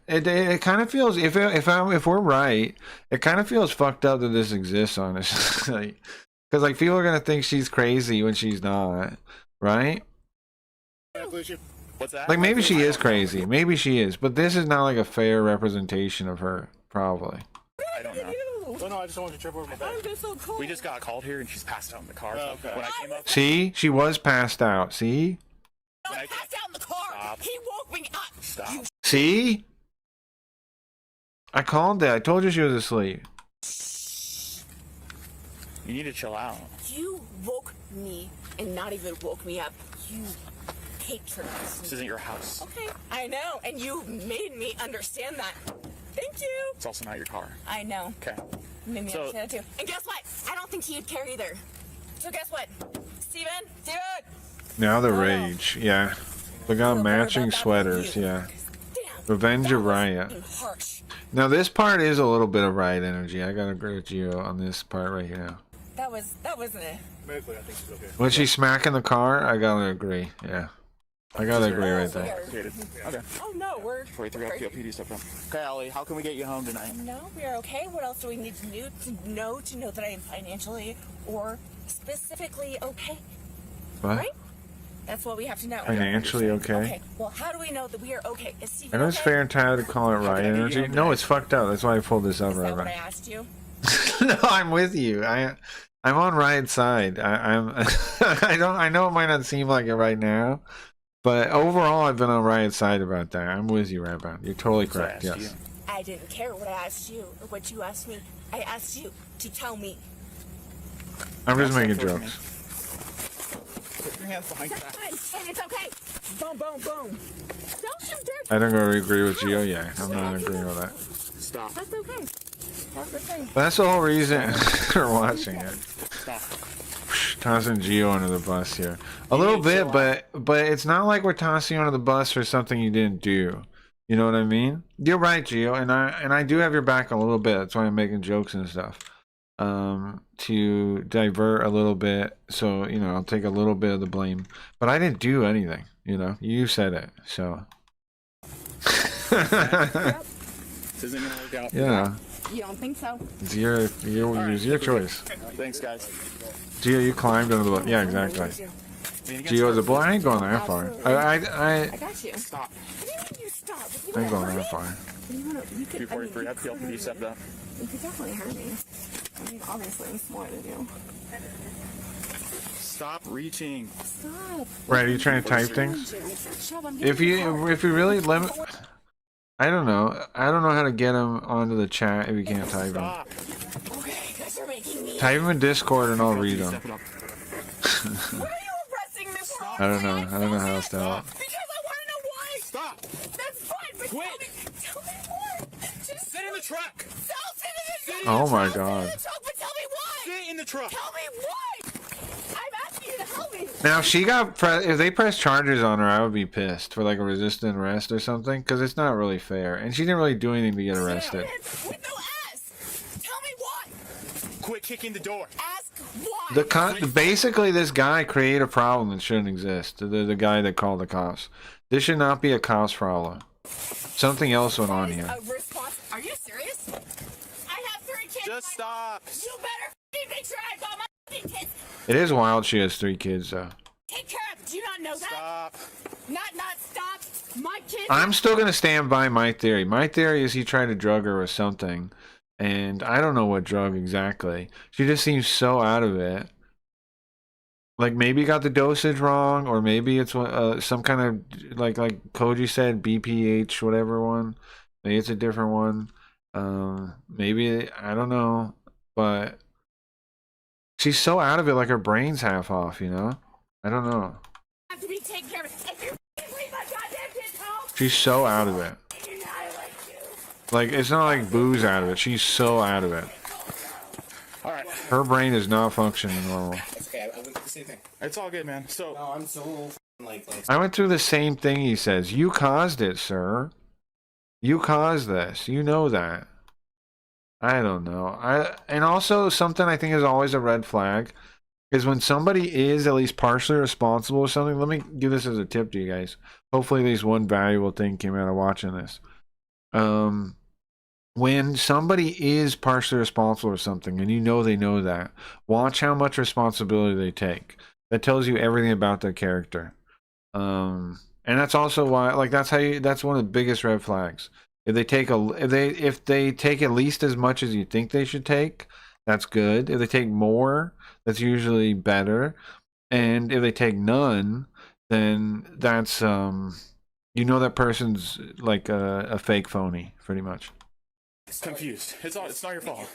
it kind of feels if we're right, it kind of feels fucked up that this exists, honestly. Because like people are gonna think she's crazy when she's not, right? What's that? Like maybe she is crazy, maybe she is, but this is not like a fair representation of her, probably. I don't know. Oh no, I just don't want to trip over my bed. So cold. We just got called here and she's passed out in the car. Oh, okay. When I came up. See, she was passed out. See, I passed out in the car. Stop. He woke me up. Stop. see. I called that. I told you she was asleep. You need to chill out. You woke me and not even woke me up. You patronized me. This isn't your house. Okay, I know, and you made me understand that. Thank you. It's also not your car. I know. Okay. Made me understand that too. And guess what? I don't think he'd care either. So guess what? Steven? Now the rage, yeah. We got matching sweaters, yeah. Revenge of Riot. Now this part is a little bit of Riot energy. I gotta agree with you on this part right here. That wasn't it. Medically, I think she's okay. When she's smacking the car, I gotta agree. Yeah. I gotta agree right there. Okay. Oh no, we're 43 LPD stuff done. Okay, Allie, how can we get you home tonight? No, we're okay. What else do we need to know that I am financially or specifically okay? What? Right? That's what we have to know. Financially okay? Okay. Well, how do we know that we are okay? Is Steven I know it's okay? fair and tired to call it Riot energy. No, it's fucked up. That's why I pulled this up Is right that what I now. asked you? No, I'm with you. I'm on Riot's side. I'm I know it might not seem like it right now, but overall I've been on Riot's side about that. I'm with you, Redbound. You're totally correct. Yes. I didn't care what I asked you or what you asked me. I asked you to tell me. I'm just making jokes. Put your hands behind your back. And it's okay. Boom, boom, boom. Don't you dare. I don't agree with Gio. Yeah, I'm not agreeing with that. Stop. That's okay. That's okay. That's the whole reason for watching it. Stop. Tossing Gio under the bus here. A little bit, but it's not like we're tossing you under the bus for something you didn't do. You know what I mean? You're right, Gio, and I do have your back a little bit. That's why I'm making jokes and stuff. To divert a little bit, so you know, I'll take a little bit of the blame. But I didn't do anything, you know. You said it, so. This isn't gonna work out. Yeah. You don't think so? It's your choice. Thanks, guys. Gio, you climbed under the bus. Yeah, exactly. Gio's a boy. I ain't going that far. I got you. Stop. You stop. I ain't going that far. You could, 243 FPLPD stepped up. You could definitely hurt me. I mean, obviously, I'm smaller than you. Stop reaching. Stop. Right, are you trying to type things? If you really limit, I don't know how to get him onto the chat if you can't type him. Okay, you guys are making me. Type him in Discord and I'll read them. Why are you arresting me for all I don't know how else to help. Because I want to know why. Stop. That's fine, but tell me more. Just sit in the truck. Don't sit in the truck. Oh my god. But tell me why. Sit in the truck. Tell me why. I'm asking you to help me. Now if she got if they pressed charges on her, I would be pissed for like a resistant arrest or something, because it's not really fair, and she didn't really do anything to get arrested. With no ass. Tell me why. Quit kicking the door. Ask why. Basically this guy created a problem that shouldn't exist. The guy that called the cops. This should not be a cops problem. Something else went on here. A response. Are you serious? I have 3 kids. Just stop. You better make sure I got my kids. It is wild she has 3 kids though. Take care of. Do you not know that? Stop. Not stop. My kids. I'm still gonna stand by my theory. My theory is he tried to drug her or something, and I don't know what drug exactly. She just seems so out of it. Like maybe got the dosage wrong, or maybe it's some kind of like Koji said, BPH whatever one. Maybe it's a different one. Maybe I don't know, but she's so out of it, like her brain's half off. You know, I don't know. Have to be taken care of. If you leave my goddamn kids home, She's so out of it. Like it's not like Boo's out of it. She's so out of it. All right. Her brain is not functioning normal. It's okay. I went through the same thing. It's all good, man. So no, I'm so like. I went through the same thing. He says, "You caused it, sir. You caused this. You know that." I don't know. And also something I think is always a red flag is when somebody is at least partially responsible for something. Let me give this as a tip to you guys. Hopefully, at least one valuable thing came out of watching this. When somebody is partially responsible for something, and you know they know that, watch how much responsibility they take. That tells you everything about their character. And that's also why, like, that's one of the biggest red flags. If they take at least as much as you think they should take, that's good. If they take more, that's usually better. And if they take none, then that's you know that person's like a fake phony, pretty much. Confused. It's not your fault.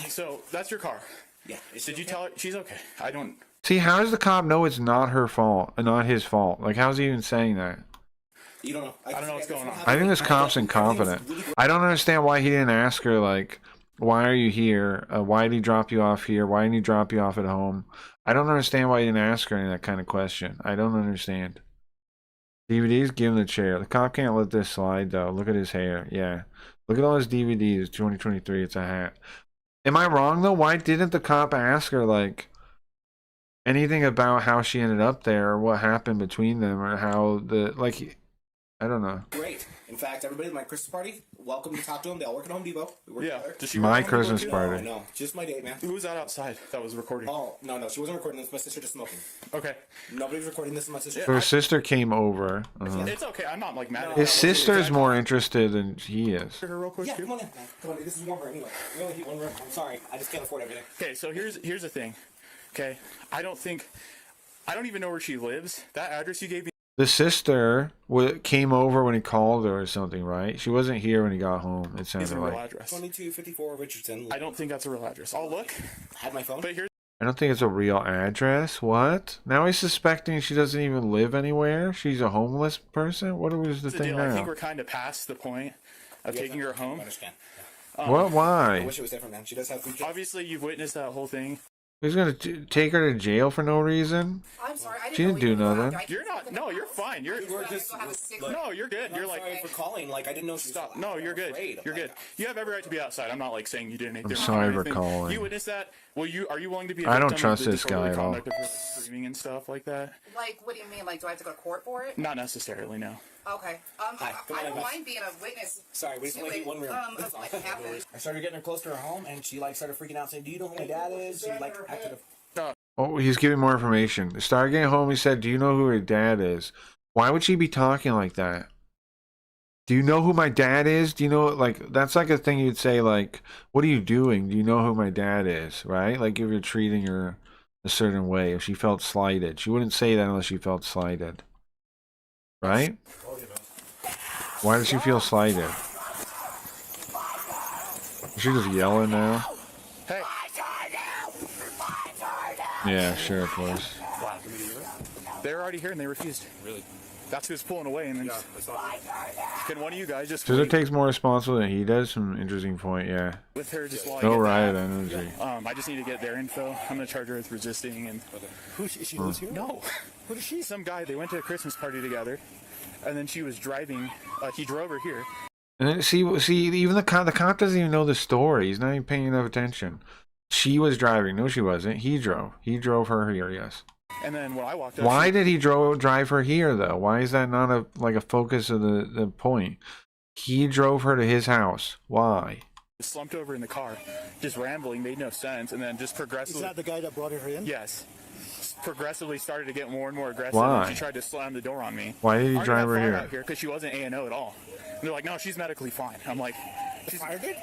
So that's your car. Yeah. Did you tell her she's okay? I don't. See, how does the cop know it's not her fault and not his fault? Like, how's he even saying that? You don't know. I don't know what's going on. I think this cop's incompetent. I don't understand why he didn't ask her, like, why are you here? Why did he drop you off here? Why didn't he drop you off at home? I don't understand why he didn't ask her any of that kind of question. I don't understand. DVDs, give him the chair. The cop can't let this slide, though. Look at his hair. Yeah. Look at all his DVDs. 2023, it's a hat. Am I wrong, though? Why didn't the cop ask her, like, anything about how she ended up there or what happened between them or how like, I don't know. Great. In fact, everybody at my Christmas party, welcome to talk to them. They all work at Home Depot. We work together. Does she My Christmas party. No, just my date, man. Who was that outside that was recording? Oh, no, she wasn't recording this. My sister just smoking. Okay. Nobody's recording this. My sister. So her sister came over. It's okay. I'm not like mad at His sister's more interested than he is. real quick. Yeah, come on in, man. Come on in. This is one room anyway. We only need one room. I'm sorry. I just can't afford everything. Okay, so here's the thing. Okay, I don't even know where she lives. That address you gave me. The sister came over when he called her or something, right? She wasn't here when he got home. It sounded a real like. address. 2254 Richardson. I don't think that's a real address. I'll look. I had my phone. But here's. I don't think it's a real address. What? Now he's suspecting she doesn't even live anywhere? She's a homeless person? What was the thing deal. now? I think we're kind of past the point of taking her home. I understand. What? Why? I wish it was different, man. She does have 3 kids. Obviously, you've witnessed that whole thing. He's gonna take her to jail for no reason? I'm sorry. She didn't do nothing. You're not. No, you're fine. You're just. No, you're good. You're like. Sorry for calling. Like I didn't know she. Stop. No, you're good. You're good. You have every right to be outside. I'm not like saying you did anything. I'm sorry for anything. calling. You witnessed that. Well, are you willing to be? I don't trust this guy at all. Of her screaming and stuff like that. Like, what do you mean? Like, do I have to go to court for it? Not necessarily. No. Okay. Hi, I don't mind being a witness. Sorry, we just only need one room. Of what happened. I started getting her close to her home, and she like started freaking out, saying, "Do you know who my dad is?" She like acted. Oh, he's giving more information. Started getting home, he said, "Do you know who her dad is?" Why would she be talking like that? Do you know who my dad is? Do you know, like, that's like a thing you'd say, like, what are you doing? Do you know who my dad is, right? Like, if you're treating her a certain way, if she felt slighted. She wouldn't say that unless she felt slighted. Right? Why does she feel slighted? Is she just yelling now? Hey. Yeah, sure, of course. They were already here and they refused. Really? That's who's pulling away and then. Can one of you guys just? Scissor takes more responsibility than he does. Some interesting point, yeah. With her, just while no riot energy. I just need to get their info. I'm gonna charge her with resisting and. Who she lives here? No. Who is she? Some guy. They went to a Christmas party together, and then she was driving. He drove her here. And then, see, even the cop doesn't even know the story. He's not even paying enough attention. She was driving. No, she wasn't. He drove. He drove her here. Yes. And then when I walked up, why did he drive her here though? Why is that not a focus of the point? He drove her to his house. Why? Slumped over in the car, just rambling, made no sense, and then just progressively. Is that the guy that brought her in? Yes. Progressively started to get more and more aggressive. Why? And she tried to slam the door on me. Why did he drive her here? Because she wasn't A&O at all. And they're like, no, she's medically fine. I'm like, she's fired it?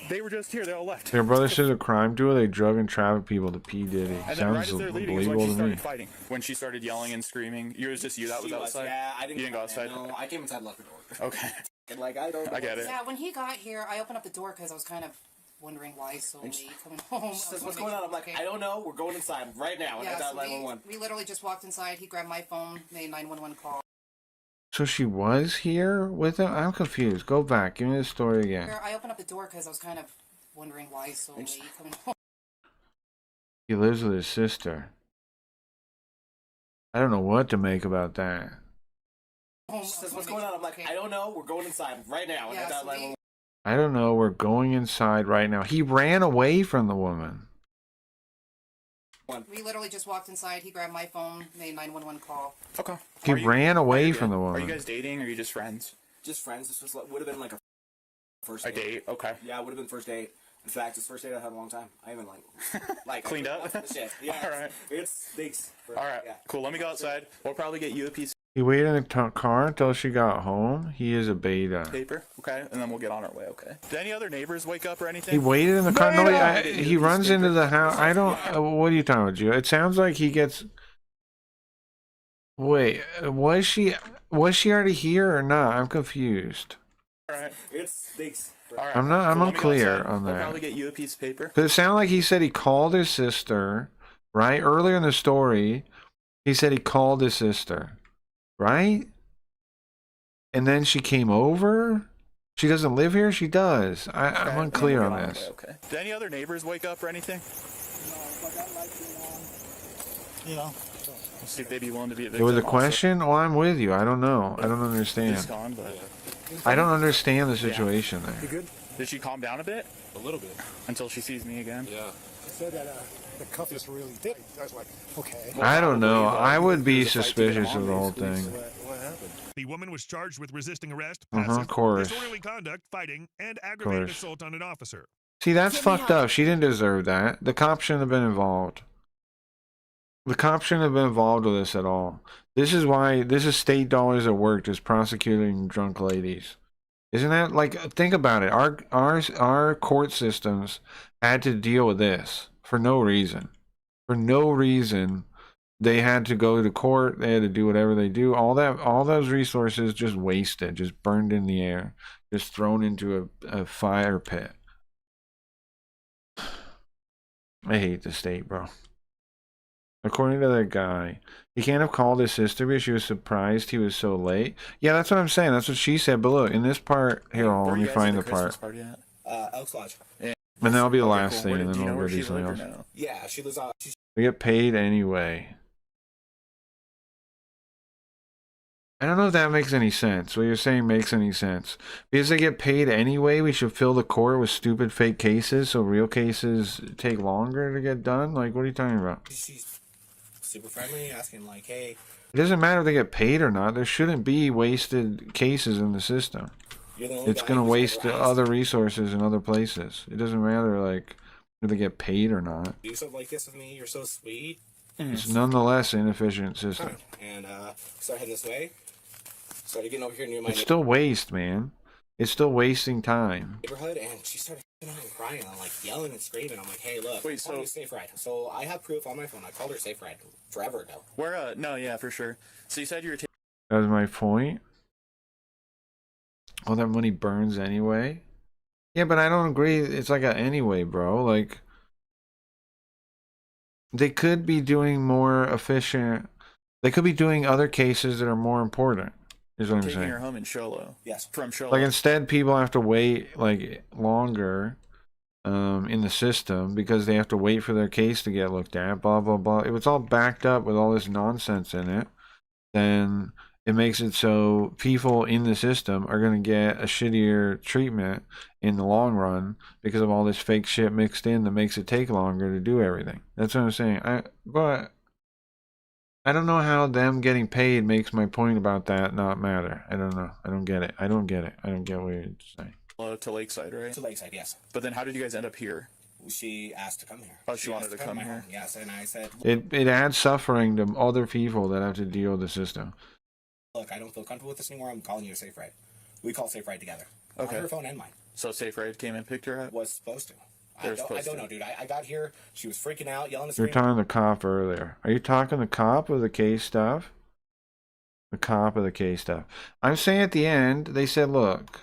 They were just here. They all left. Their brother says a crime duo. They drug and traffic people to P. Diddy. And then Sounds right as they're leaving is when believable she to started me. fighting. When she started yelling and screaming. It was just you that was outside? Yeah, I didn't. You didn't go outside? No, I came inside and left the door. Okay. And like, I don't. I get it. Yeah, when he got here, I opened up the door because I was kind of wondering why he's so late coming home. She says, what's going on? I'm like, I don't know. We're going inside right now. And I dialed 911. We literally just walked inside. He grabbed my phone, made a 911 call. So she was here with him? I'm confused. Go back. Give me the story again. I opened up the door because I was kind of wondering why he's so late coming home. He lives with his sister. I don't know what to make about that. She says, what's going on? I'm like, I don't know. We're going inside right now. And I dialed 911. I don't know. We're going inside right now. He ran away from the woman. We literally just walked inside. He grabbed my phone, made a 911 call. Okay. He ran away from the woman. Are you guys dating or are you just friends? Just friends. This was would have been like a first date. A date? Okay. Yeah, it would have been first date. In fact, it's the first date I had in a long time. I haven't like cleaned up. Shit. Yeah. All right. It's thanks. All right. Yeah. Cool. Let me go outside. We'll probably get you a piece He waited in the car until she got home. He is a beta. of paper. Okay. And then we'll get on our way. Okay. Did any other neighbors wake up or anything? He waited in the car. No, he runs into the house. I don't. What are you talking about, Gio? It sounds like he gets. Wait, was she already here or not? I'm confused. All right. It's thanks. All right. I'm not. I'm Cool, let me go unclear outside. on We'll that. probably get you a piece of paper. Because it sounded like he said he called his sister, right? Earlier in the story, he said he called his sister, right? And then she came over. She doesn't live here. She does. I'm unclear on this. Okay. Did any other neighbors wake up or anything? You know. Let's see if they'd be willing to be a There was a victim also. question. Well, I'm with you. I don't know. I don't He's understand. gone, but I don't understand the situation there. You good? Did she calm down a bit? A little bit. Until she sees me again? Yeah. I said that the cuff is really thick. I was like, okay. I don't know. I would be suspicious of the whole thing. What happened? The woman was charged with resisting arrest, Of course. disorderly conduct, fighting, and aggravated course. assault on an officer. See, that's fucked up. She didn't deserve that. The cops shouldn't have been involved. The cops shouldn't have been involved with this at all. This is why this is state dollars at work, just prosecuting drunk ladies. Isn't that like, think about it. Our court systems had to deal with this for no reason. For no reason, they had to go to court. They had to do whatever they do. All those resources just wasted, just burned in the air, just thrown into a fire pit. I hate the state, bro. According to that guy, he can't have called his sister because she was surprised he was so late. Yeah, that's what I'm saying. That's what she said. But look, in this part, here, let me find the part. Elks Lodge. And that'll be the last Cool. thing, and Do you then know we'll where go do she something lived else. or no? Yeah, she lives on. They get paid anyway. I don't know if that makes any sense. What you're saying makes any sense. Because they get paid anyway, we should fill the court with stupid fake cases so real cases take longer to get done? Like, what are you talking about? She's super friendly, asking like, hey. It doesn't matter if they get paid or not. There shouldn't be wasted cases in the system. It's going to waste other resources in other places. It doesn't matter, like, if they get paid or not. Do something like this with me. You're so sweet. It's nonetheless an inefficient system. And started heading this way. Started getting over here near my It's still waste, man. It's still wasting time. neighborhood, and she started and crying. I'm like yelling and screaming. I'm like, hey, look, Wait, so safe ride. So I have proof on my phone. I called her safe ride forever ago. Where? No, yeah, for sure. So you said you were taking. That was my point. All that money burns anyway. Yeah, but I don't agree. It's like a anyway, bro. Like, they could be doing more efficient. They could be doing other cases that are more important. Is what I'm taking saying. her home in Sholo. Yes. From Sholo. Like, instead, people have to wait like longer in the system because they have to wait for their case to get looked at. Blah blah blah. If it's all backed up with all this nonsense in it, then it makes it so people in the system are going to get a shittier treatment in the long run because of all this fake shit mixed in that makes it take longer to do everything. That's what I'm saying. But I don't know how them getting paid makes my point about that not matter. I don't know. I don't get it. I don't get what you're saying. To Lakeside, right? To Lakeside, yes. But then how did you guys end up here? She asked to come here. Oh, she wanted to come my here. home. Yes, and I said, It adds suffering to other people that have to deal with the system. look, I don't feel comfortable with this anymore. I'm calling you a safe ride. We call safe ride together. Okay. On her phone and mine. So Safe Ride came and picked her up? Was supposed to. I don't know, dude. I got here. She was freaking out, yelling and You're screaming. talking to the cop earlier. Are you talking the cop or the case stuff? The cop or the case stuff. I'm saying at the end, they said, look.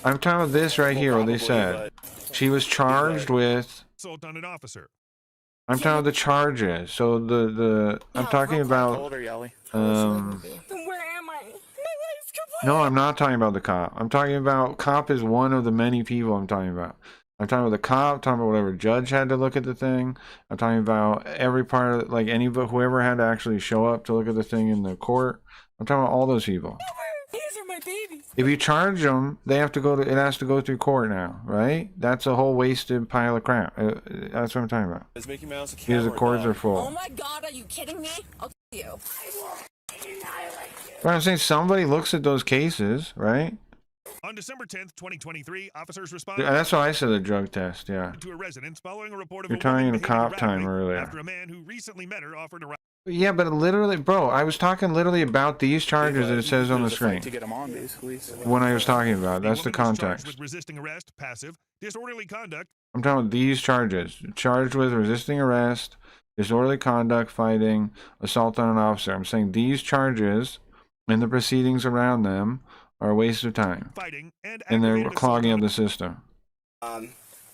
I'm talking about this right here, what they said. She was charged with... Assault on an officer. I'm talking about the charges. So I'm talking about... How old are you, Ellie? Then where am I? My life's complete. No, I'm not talking about the cop. I'm talking about... Cop is one of the many people I'm talking about. I'm talking about the cop, I'm talking about whatever judge had to look at the thing. I'm talking about every part of, like, whoever had to actually show up to look at the thing in the court. I'm talking about all those people. These are my babies. If you charge them, they have to go to, it has to go through court now, right? That's a whole wasted pile of crap. That's what I'm talking about. Is Mickey Mouse a cat Because the or a courts dog? are full. Oh my god, are you kidding me? I'll kill you. But I'm saying somebody looks at those cases, right? On December 10th, 2023, officers responded That's what I said, the drug test, yeah. to a residence following a report of You're a talking woman to cop behaving time erratically earlier. after a man who recently met her offered a ride. Yeah, but literally, bro, I was talking literally about these charges that it says on the There's a fight screen. to get them on, basically. When I was talking about, that's the woman was charged context. with resisting arrest, passive, disorderly conduct. I'm talking about these charges. Charged with resisting arrest, disorderly conduct, fighting, assault on an officer. I'm saying these charges and the proceedings around them are a waste of time. Fighting and they're aggravated clogging assault up the system. Am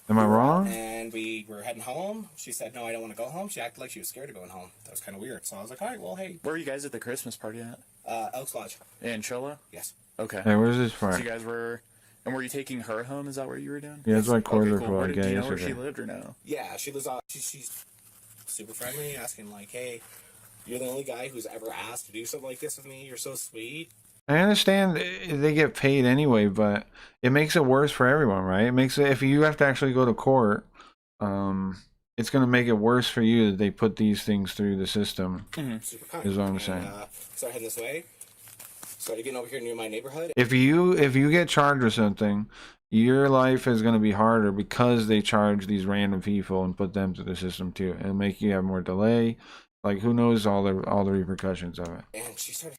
I We were out wrong? And we were heading home. She said, no, I don't want to go home. She acted like she was scared of going home. That was kind of weird. So I was like, all right, well, hey. Where were you guys at the Christmas party at? Elks Lodge. In Cholo? Yes. Okay. Hey, where's this So part? you guys were... And were you taking her home? Is that what you were doing? Yeah, that's why cords are cool. full. Where I did get you know where yesterday. she lived or no? Yeah, she lives on. She's super friendly, asking like, hey, you're the only guy who's ever asked to do something like this with me. You're so sweet. I understand they get paid anyway, but it makes it worse for everyone, right? It makes it, if you have to actually go to court, it's going to make it worse for you that they put these things through the system, Super kind. is what I'm saying. Started heading this way. Started getting over here near my neighborhood. If you get charged with something, your life is going to be harder because they charge these random people and put them through the system too, and make you have more delay. Like, who knows all the repercussions of it. And she started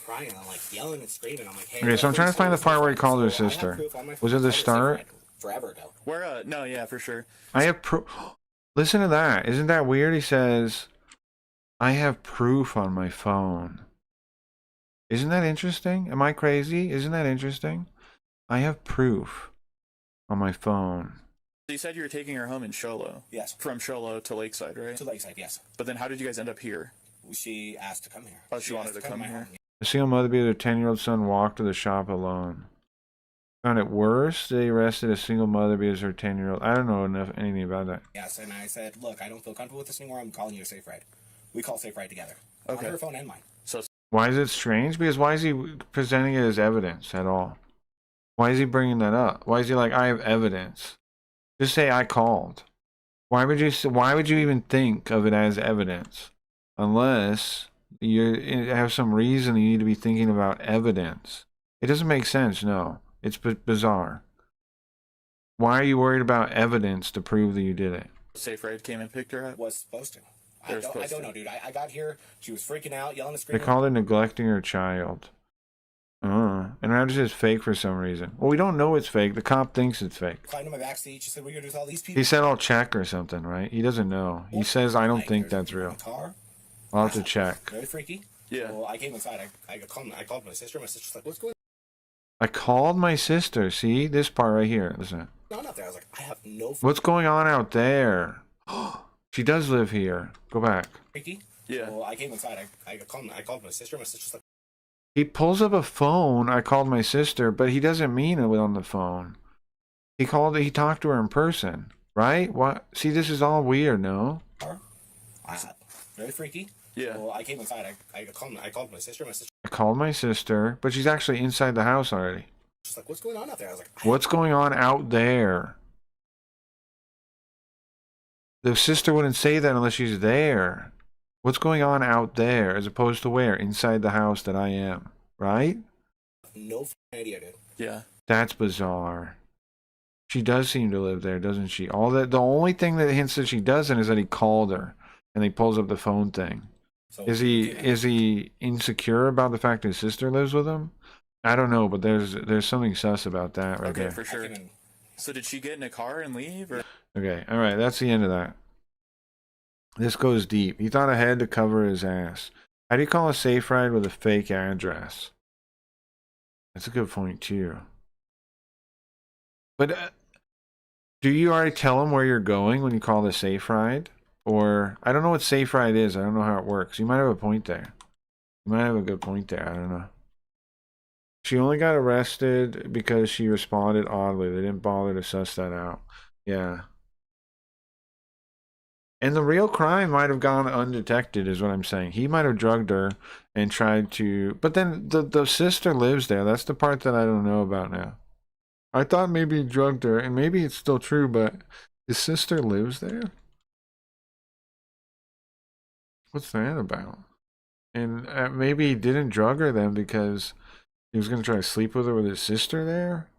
crying. I'm like yelling and screaming. I'm like, hey. Okay, so I'm trying to find the part where he called her sister. Was it the start? Forever ago. Where, no, yeah, for sure. I have proof. Listen to that. Isn't that weird? He says, I have proof on my phone. Isn't that interesting? Am I crazy? Isn't that interesting? I have proof on my phone. So you said you were taking her home in Cholo? Yes. From Cholo to Lakeside, right? To Lakeside, yes. But then how did you guys end up here? She asked to come here. Oh, she wanted asked to come my here. home. A single mother beat her 10-year-old son walked to the shop alone. Found it worse. They arrested a single mother because her 10-year-old... I don't know anything about that. Yes, and I said, look, I don't feel comfortable with this anymore. I'm calling you a Safe Ride. We call Safe Ride together. Okay. On her phone and mine. So Why is it strange? Because why is he presenting it as evidence at all? Why is he bringing that up? Why is he like, I have evidence? Just say I called. Why would you even think of it as evidence? Unless you have some reason you need to be thinking about evidence. It doesn't make sense, no. It's bizarre. Why are you worried about evidence to prove that you did it? Safe Ride came and picked her up? Was supposed to. I don't know, dude. I got here. She was freaking out, yelling and They screaming. called it neglecting her child. And now it's just fake for some reason. Well, we don't know it's fake. The cop thinks it's fake. Climbed in my backseat. She said, what are you going to do with all these people? He said I'll check or something, right? He doesn't know. He says I don't think that's real. Car. I'll have to check. Very freaky. Yeah. Well, I came inside. I called my sister. My sister's like, what's going I called my sister. See? This part right here. Listen. on out there? I was like, I have no What's going on out there? She does live here. Go back. freaky. Yeah. Well, I came inside. I called my sister. My sister's like, He pulls up a phone. I called my sister, but he doesn't mean it on the phone. He talked to her in person, right? What? See, this is all weird, no? very freaky. Yeah. Well, I came inside. I called my sister. My sister. I called my sister, but she's actually inside the house already. She's like, what's going on out there? I was like, What's going on out there? The sister wouldn't say that unless she's there. What's going on out there as opposed to where? Inside the house that I am, right? no idea, dude. Yeah. That's bizarre. She does seem to live there, doesn't she? The only thing that hints that she doesn't is that he called her and he pulls up the phone thing. So, Is he insecure about the fact his sister lives with him? I don't know, but there's something sus about that right Okay, there. for sure. So did she get in a car and leave, or? Okay, all right, that's the end of that. This goes deep. He thought ahead to cover his ass. How do you call a safe ride with a fake address? That's a good point too. But do you already tell him where you're going when you call the safe ride? Or I don't know what safe ride is. I don't know how it works. You might have a point there. You might have a good point there. I don't know. She only got arrested because she responded oddly. They didn't bother to suss that out. Yeah. And the real crime might have gone undetected, is what I'm saying. He might have drugged her and tried to... But then the sister lives there. That's the part that I don't know about now. I thought maybe he drugged her, and maybe it's still true, but his sister lives there? What's that about? And maybe he didn't drug her then because he was going to try to sleep with her with his sister there?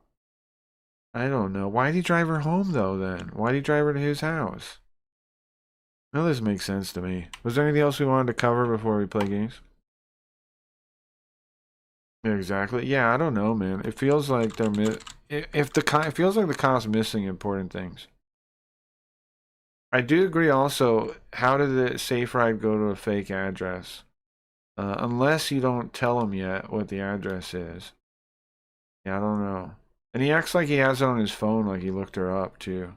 I don't know. Why did he drive her home, though, then? Why did he drive her to his house? None of this makes sense to me. Was there anything else we wanted to cover before we play games? Yeah, exactly. Yeah, I don't know, man. It feels like they're it feels like the cop's missing important things. I do agree also, how did the safe ride go to a fake address? Unless you don't tell him yet what the address is. Yeah, I don't know. And he acts like he has it on his phone, like he looked her up, too.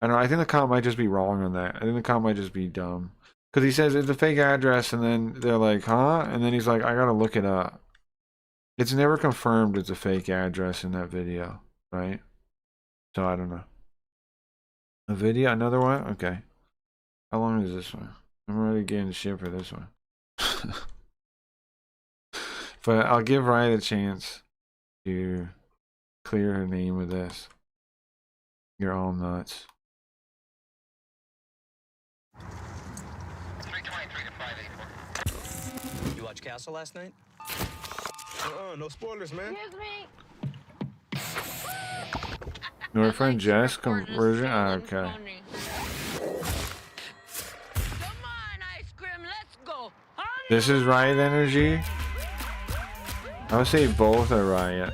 I don't know, I think the cop might just be wrong on that. I think the cop might just be dumb. Because he says it's a fake address, and then they're like, huh? And then he's like, I gotta look it up. It's never confirmed it's a fake address in that video, right? So I don't know. A video? Another one? Okay. How long is this one? I'm already getting shit for this one. But I'll give Riot a chance to clear her name with this. You're all nuts. 323 to 584. You watch Castle last night? No spoilers, man. Excuse me. Your friend Jess conversion? Ah, okay. Come on, ice cream, let's go. This is Riot energy? I would say both are Riot.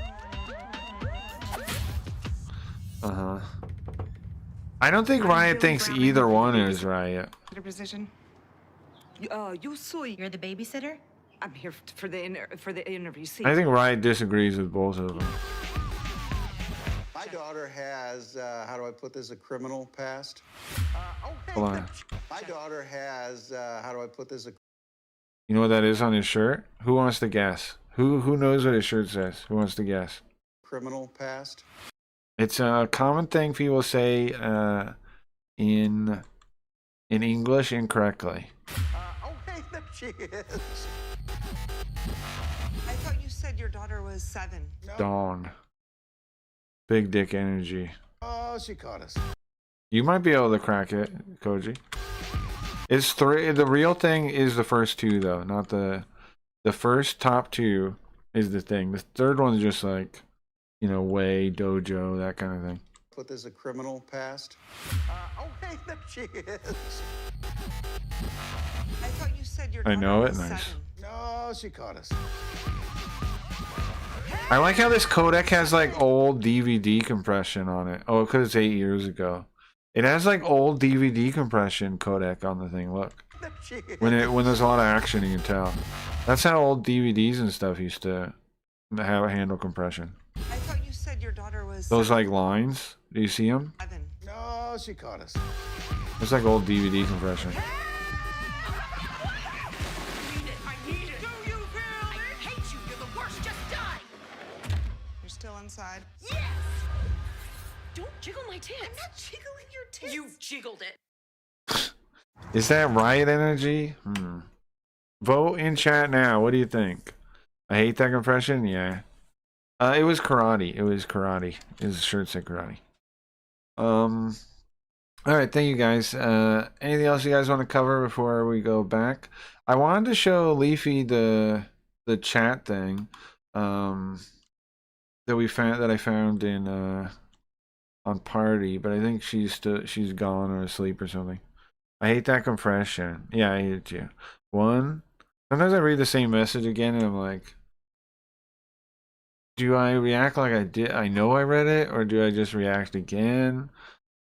Uh-huh. I don't think Riot thinks either one is Riot. Position. You're the babysitter? I'm here for the interview. See? I think Riot disagrees with both of them. My daughter has, how do I put this, a criminal past? Hold on. My daughter has, how do I put this, You know what that is on his shirt? Who wants to guess? Who knows what his shirt says? Who wants to guess? criminal past? It's a common thing people say in English incorrectly. Okay, there she is. I thought you said your daughter was 7. Dawn. Big dick energy. Oh, she caught us. You might be able to crack it, Koji. It's 3. The real thing is the first 2, though, not the first top 2 is the thing. The third one's just like, you know, way, dojo, that kind of thing. Put this a criminal past? Okay, there she is. I thought you said your I daughter know it, was nice. 7. No, she caught us. I like how this codec has like old DVD compression on it. Oh, because it's 8 years ago. It has like old DVD compression codec on the thing. Look, when there's a lot of action, you can tell. That's how old DVDs and stuff used to have a handle compression. I thought you said your daughter was Those 7. like lines. Do you see them? No, she caught us. It's like old DVD compression. You're still inside. Yes! Don't jiggle my tits. I'm not jiggling your tits. You've jiggled it. Is that Riot energy? Vote in chat now. What do you think? I hate that compression. Yeah. It was karate. It was karate. His shirt said karate. All right. Thank you guys. Anything else you guys want to cover before we go back? I wanted to show Leafy the chat thing that I found in on Party, but I think she's gone or asleep or something. I hate that compression. Yeah, I hate it too. Sometimes I read the same message again and I'm like, do I react like I know I read it, or do I just react again?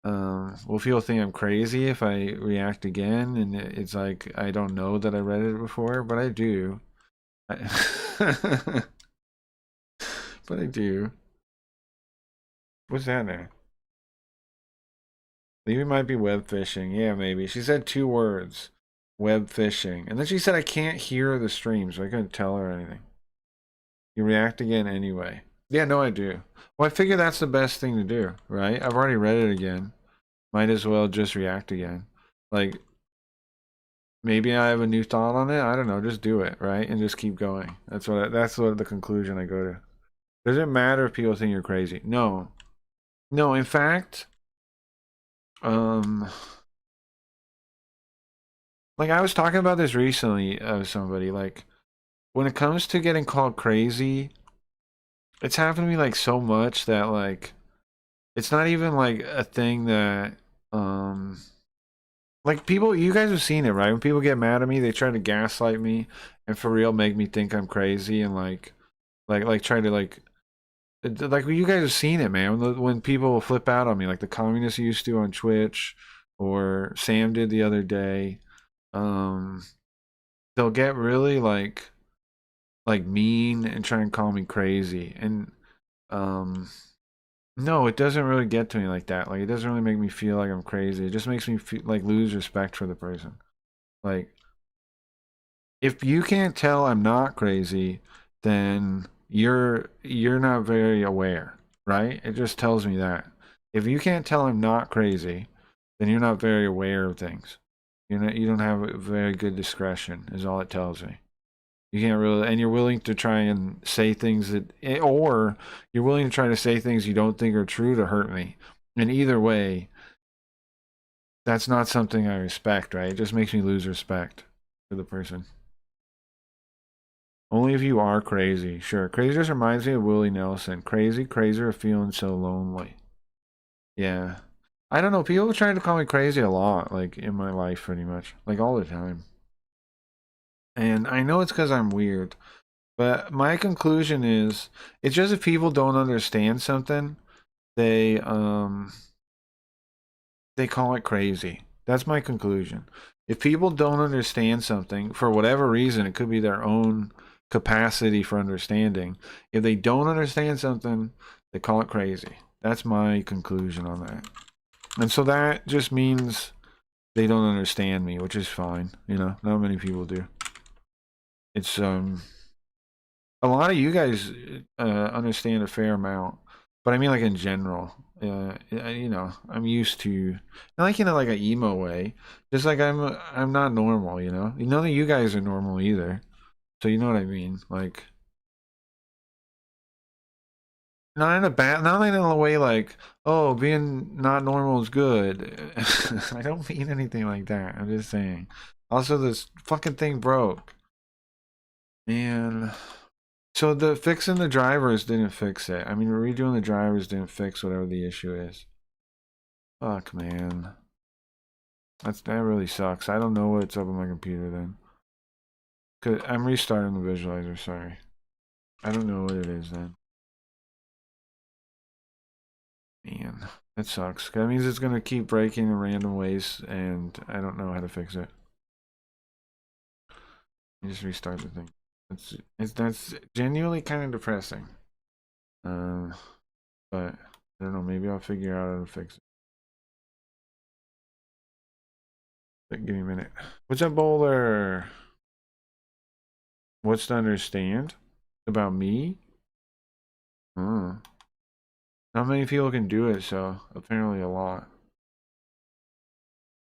Will people think I'm crazy if I react again and it's like I don't know that I read it before, but I do. But I do. What's that now? Maybe it might be web fishing. Yeah, maybe. She said 2 words. Web fishing. And then she said I can't hear the stream, so I couldn't tell her anything. You react again anyway. Yeah, no, I do. Well, I figure that's the best thing to do, right? I've already read it again. Might as well just react again. Like, maybe I have a new thought on it. I don't know. Just do it, right? And just keep going. That's what the conclusion I go to. Does it matter if people think you're crazy? No. No, in fact, like I was talking about this recently with somebody, like when it comes to getting called crazy, it's happened to me like so much that like it's not even like a thing that like people, you guys have seen it, right? When people get mad at me, they try to gaslight me and for real make me think I'm crazy and like try to like you guys have seen it, man. When people flip out on me, like the communists used to on Twitch, or Sam did the other day, they'll get really like mean and try and call me crazy. And no, it doesn't really get to me like that. Like it doesn't really make me feel like I'm crazy. It just makes me feel like lose respect for the person. Like if you can't tell I'm not crazy, then you're not very aware, right? It just tells me that. If you can't tell I'm not crazy, then you're not very aware of things. You don't have a very good discretion, is all it tells me. You can't really, and you're willing to try and say things that, or you're willing to try to say things you don't think are true to hurt me. And either way, that's not something I respect, right? It just makes me lose respect for the person. Only if you are crazy. Sure. Crazy just reminds me of Willie Nelson. Crazy, crazier, feeling so lonely. Yeah. I don't know. People trying to call me crazy a lot, like in my life, pretty much. Like all the time. And I know it's because I'm weird. But my conclusion is, it's just if people don't understand something, they call it crazy. That's my conclusion. If people don't understand something, for whatever reason, it could be their own capacity for understanding. If they don't understand something, they call it crazy. That's my conclusion on that. And so that just means they don't understand me, which is fine. You know, not many people do. It's a lot of you guys understand a fair amount, but I mean like in general. You know, I'm used to, not like in a, like an emo way, just like I'm not normal, you know. None of you guys are normal either. So you know what I mean? Like, not in a bad, not in a way like, oh, being not normal is good. I don't mean anything like that. I'm just saying. Also, this fucking thing broke. And so the fixing the drivers didn't fix it. I mean, redoing the drivers didn't fix whatever the issue is. Fuck, man. That really sucks. I don't know what's up on my computer then. Cause I'm restarting the visualizer, sorry. I don't know what it is then. Man, that sucks. That means it's gonna keep breaking in random ways, and I don't know how to fix it. Just restart the thing. That's genuinely kind of depressing. But I don't know. Maybe I'll figure out how to fix it. But give me a minute. What's up, Bowler? What's to understand about me? Not many people can do it, so apparently a lot.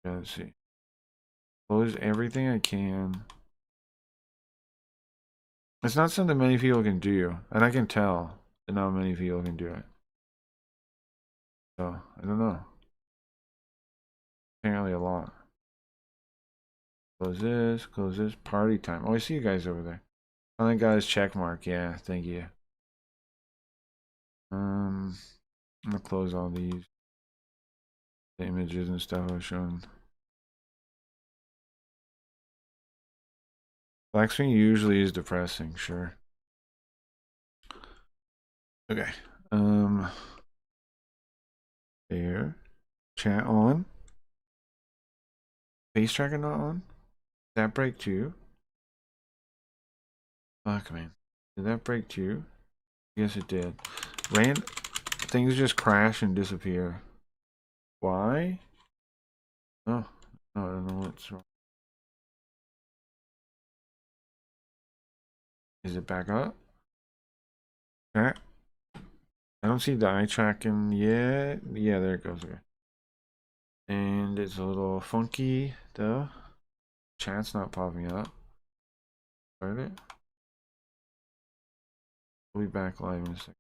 Let's see. Close everything I can. It's not something many people can do, and I can tell that not many people can do it. So, I don't know. Apparently a lot. Close this, party time. Oh, I see you guys over there. Oh, that guy's check mark, yeah, thank you. I'm gonna close all these. The images and stuff I was showing. Black screen usually is depressing, sure. Okay. There. Chat on. Face tracker not on. Did that break too? Fuck, man. Did that break too? Yes, it did. Things just crash and disappear. Why? Oh, I don't know what's wrong. Is it back up? Chat. I don't see the eye tracking yet. Yeah, there it goes. Okay. And it's a little funky though. Chat's not popping up. Start it. We'll be back live in a second.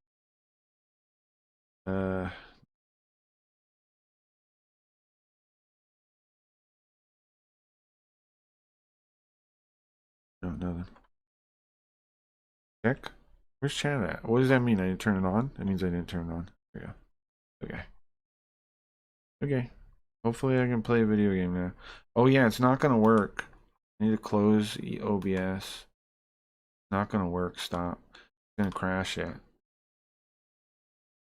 No, nothing. Check. Where's chat at? What does that mean? I didn't turn it on? That means I didn't turn it on. There we go. Okay. Okay. Hopefully I can play a video game now. Oh yeah, it's not gonna work. I need to close OBS. Not gonna work. Stop. It's gonna crash it.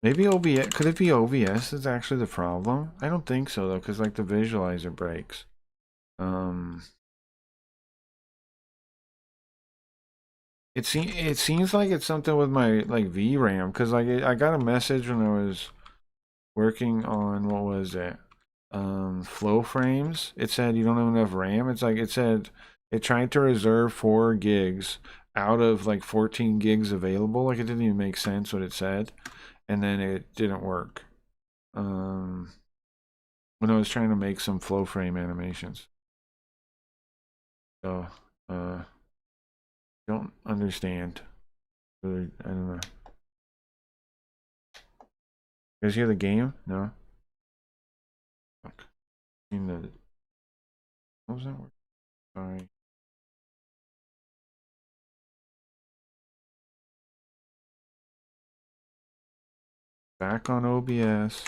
Maybe OBS. Could it be OBS is actually the problem? I don't think so though, because like the visualizer breaks. It seems like it's something with my like VRAM, because like I got a message when I was working on, what was it? Flow frames. It said you don't have enough RAM. It's like it said it tried to reserve 4 gigs out of like 14 gigs available. Like it didn't even make sense what it said, and then it didn't work. When I was trying to make some flow frame animations. So don't understand. Really, I don't know. You guys hear the game? No. Fuck. In the. What was that word? Sorry. Back on OBS.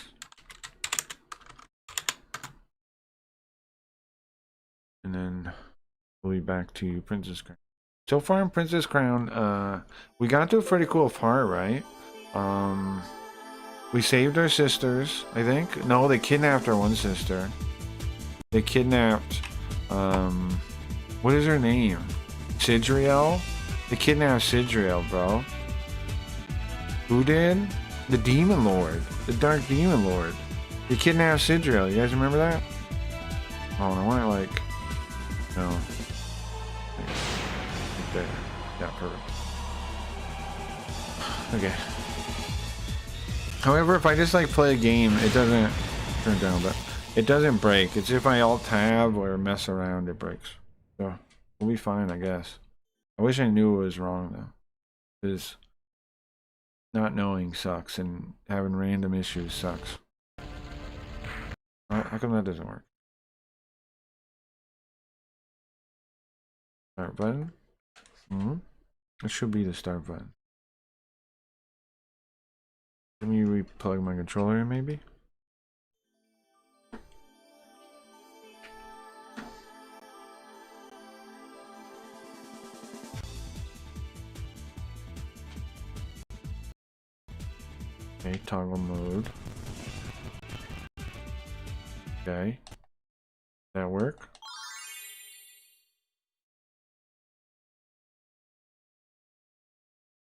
And then we'll be back to Princess Crown. So far in Princess Crown, we got to a pretty cool part, right? We saved our sisters, I think. No, they kidnapped our one sister. They kidnapped, what is her name? Sidriel? They kidnapped Sidriel, bro. Who did? The Demon Lord. The Dark Demon Lord. They kidnapped Sidriel. You guys remember that? Oh, I want it like... No. Right there. Yeah, perfect. Okay. However, if I just like play a game, it doesn't turn down, but it doesn't break. It's if I alt tab or mess around, it breaks. So we'll be fine, I guess. I wish I knew it was wrong though, because not knowing sucks and having random issues sucks. How come that doesn't work? Start button. It should be the start button. Let me replug my controller in, maybe. Okay, toggle mode. Okay. That work?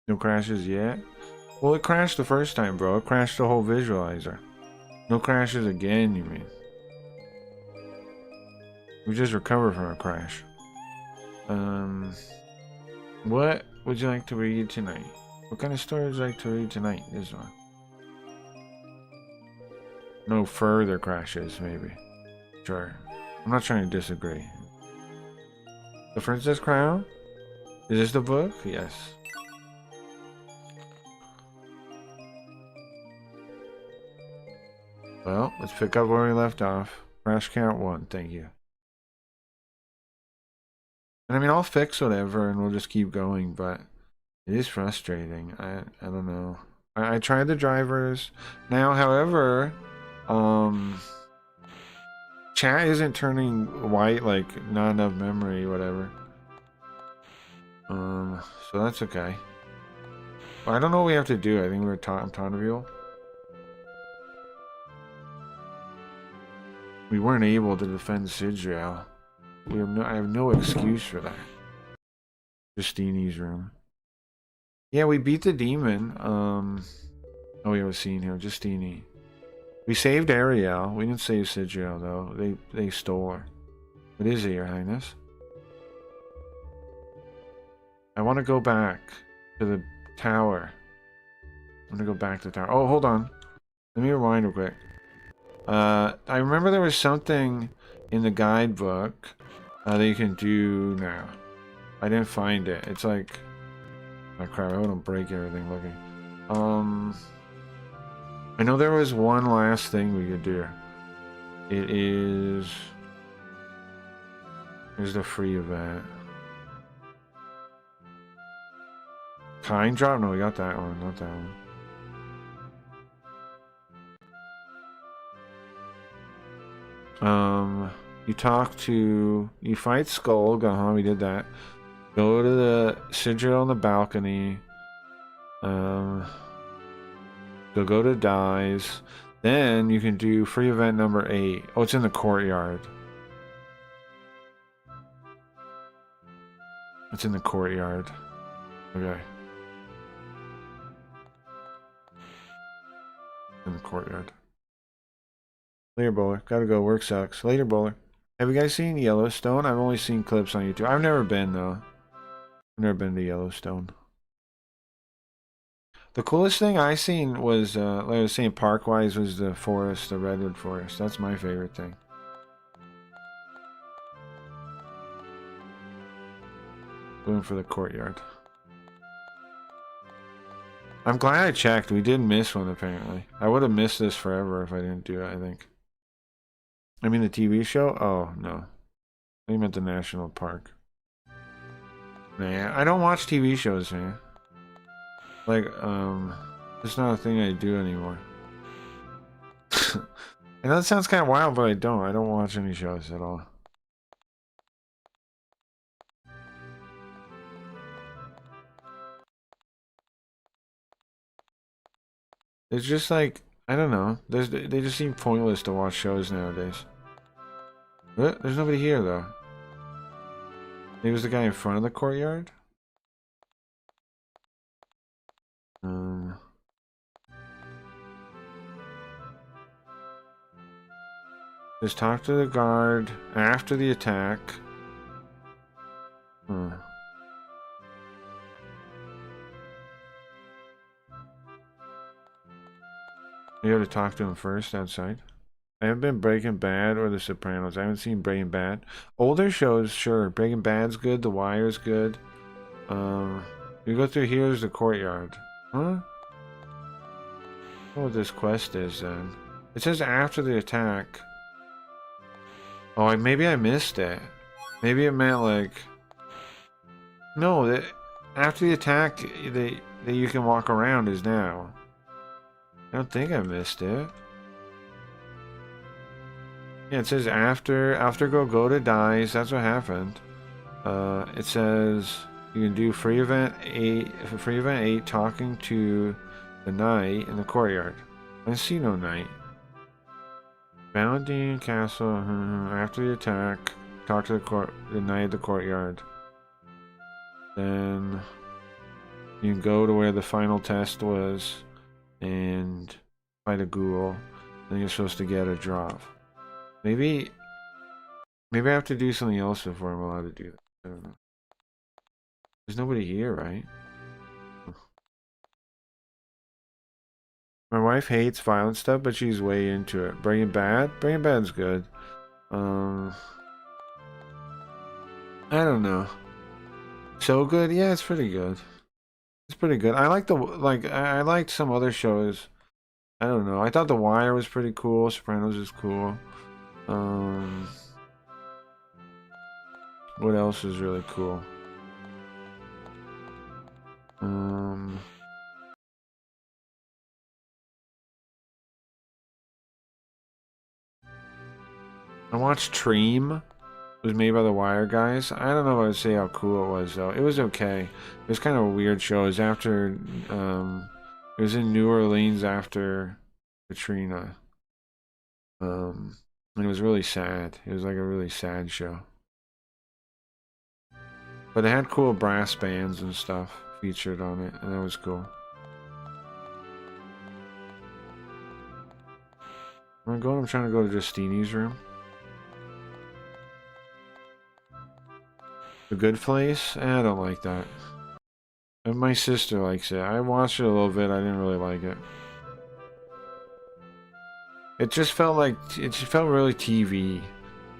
No crashes yet? Well, it crashed the first time, bro. It crashed the whole visualizer. No crashes again, you mean? We just recovered from a crash. What would you like to read tonight? What kind of story would you like to read tonight? This one. No further crashes, maybe. Sure. I'm not trying to disagree. The Princess Crown? Is this the book? Yes. Well, let's pick up where we left off. Crash count 1, thank you. And I mean, I'll fix whatever and we'll just keep going, but it is frustrating. I don't know. I tried the drivers. Now, however, chat isn't turning white, like not enough memory, whatever. So that's okay. I don't know what we have to do. I think we're Tonville. We weren't able to defend Sidriel. I have no excuse for that. Justini's room. Yeah, we beat the demon. Oh, we have a scene here. Justini. We saved Ariel. We didn't save Sidriel though. They stole her. What is it, Your Highness? I want to go back to the tower. I want to go back to the tower. Oh, hold on. Let me rewind real quick. I remember there was something in the guidebook that you can do now. I didn't find it. It's like... Oh crap, I wouldn't break everything looking. I know there was one last thing we could do. It is... Here's the free event. Kind drop? No, we got that one, not that one. You fight Skull, we did that. Go to the Sidriel on the balcony. Go to Dies. Then you can do free event number 8. Oh, it's in the courtyard. It's in the courtyard. Okay. In the courtyard. Later, Bowler. Gotta go. Work sucks. Later, Bowler. Have you guys seen Yellowstone? I've only seen clips on YouTube. I've never been, though. I've never been to Yellowstone. The coolest thing I seen was, like I was saying, park-wise, was the forest, the redwood forest. That's my favorite thing. Going for the courtyard. I'm glad I checked. We did miss one, apparently. I would have missed this forever if I didn't do it, I think. I mean the TV show? Oh, no. I meant the national park. Nah, I don't watch TV shows, man. Like, it's not a thing I do anymore. I know that sounds kind of wild, but I don't. I don't watch any shows at all. It's just like, I don't know. They just seem pointless to watch shows nowadays. What? There's nobody here, though. Maybe it was the guy in front of the courtyard? Just talk to the guard after the attack. You have to talk to him first outside. I haven't been Breaking Bad or The Sopranos. I haven't seen Breaking Bad. Older shows, sure. Breaking Bad's good. The Wire's good. You go through here is the courtyard. Huh? I don't know what this quest is then. It says after the attack. Oh, maybe I missed it. Maybe it meant like... No, after the attack, that you can walk around is now. I don't think I missed it. Yeah, it says after go to Dies. That's what happened. It says you can do free event 8 talking to the knight in the courtyard. I see no knight. Bounding castle after the attack. Talk to the knight at the courtyard. Then you can go to where the final test was and fight a ghoul. Then you're supposed to get a drop. Maybe I have to do something else before I'm allowed to do that. I don't know. There's nobody here, right? My wife hates violent stuff, but she's way into it. Breaking Bad? Breaking Bad's good. I don't know. So good? Yeah, it's pretty good. It's pretty good. I like I liked some other shows. I don't know. I thought The Wire was pretty cool. Sopranos is cool. What else is really cool? I watched Treem. was made by the Wire guys. I don't know if I would say how cool it was though. It was okay. It was kind of a weird show. It was after, it was in New Orleans after Katrina. And it was really sad. It was like a really sad show. But it had cool brass bands and stuff featured on it, and that was cool. I'm trying to go to Justini's room. The Good Place? I don't like that. And my sister likes it. I watched it a little bit. I didn't really like it. It just felt like... It just felt really TV.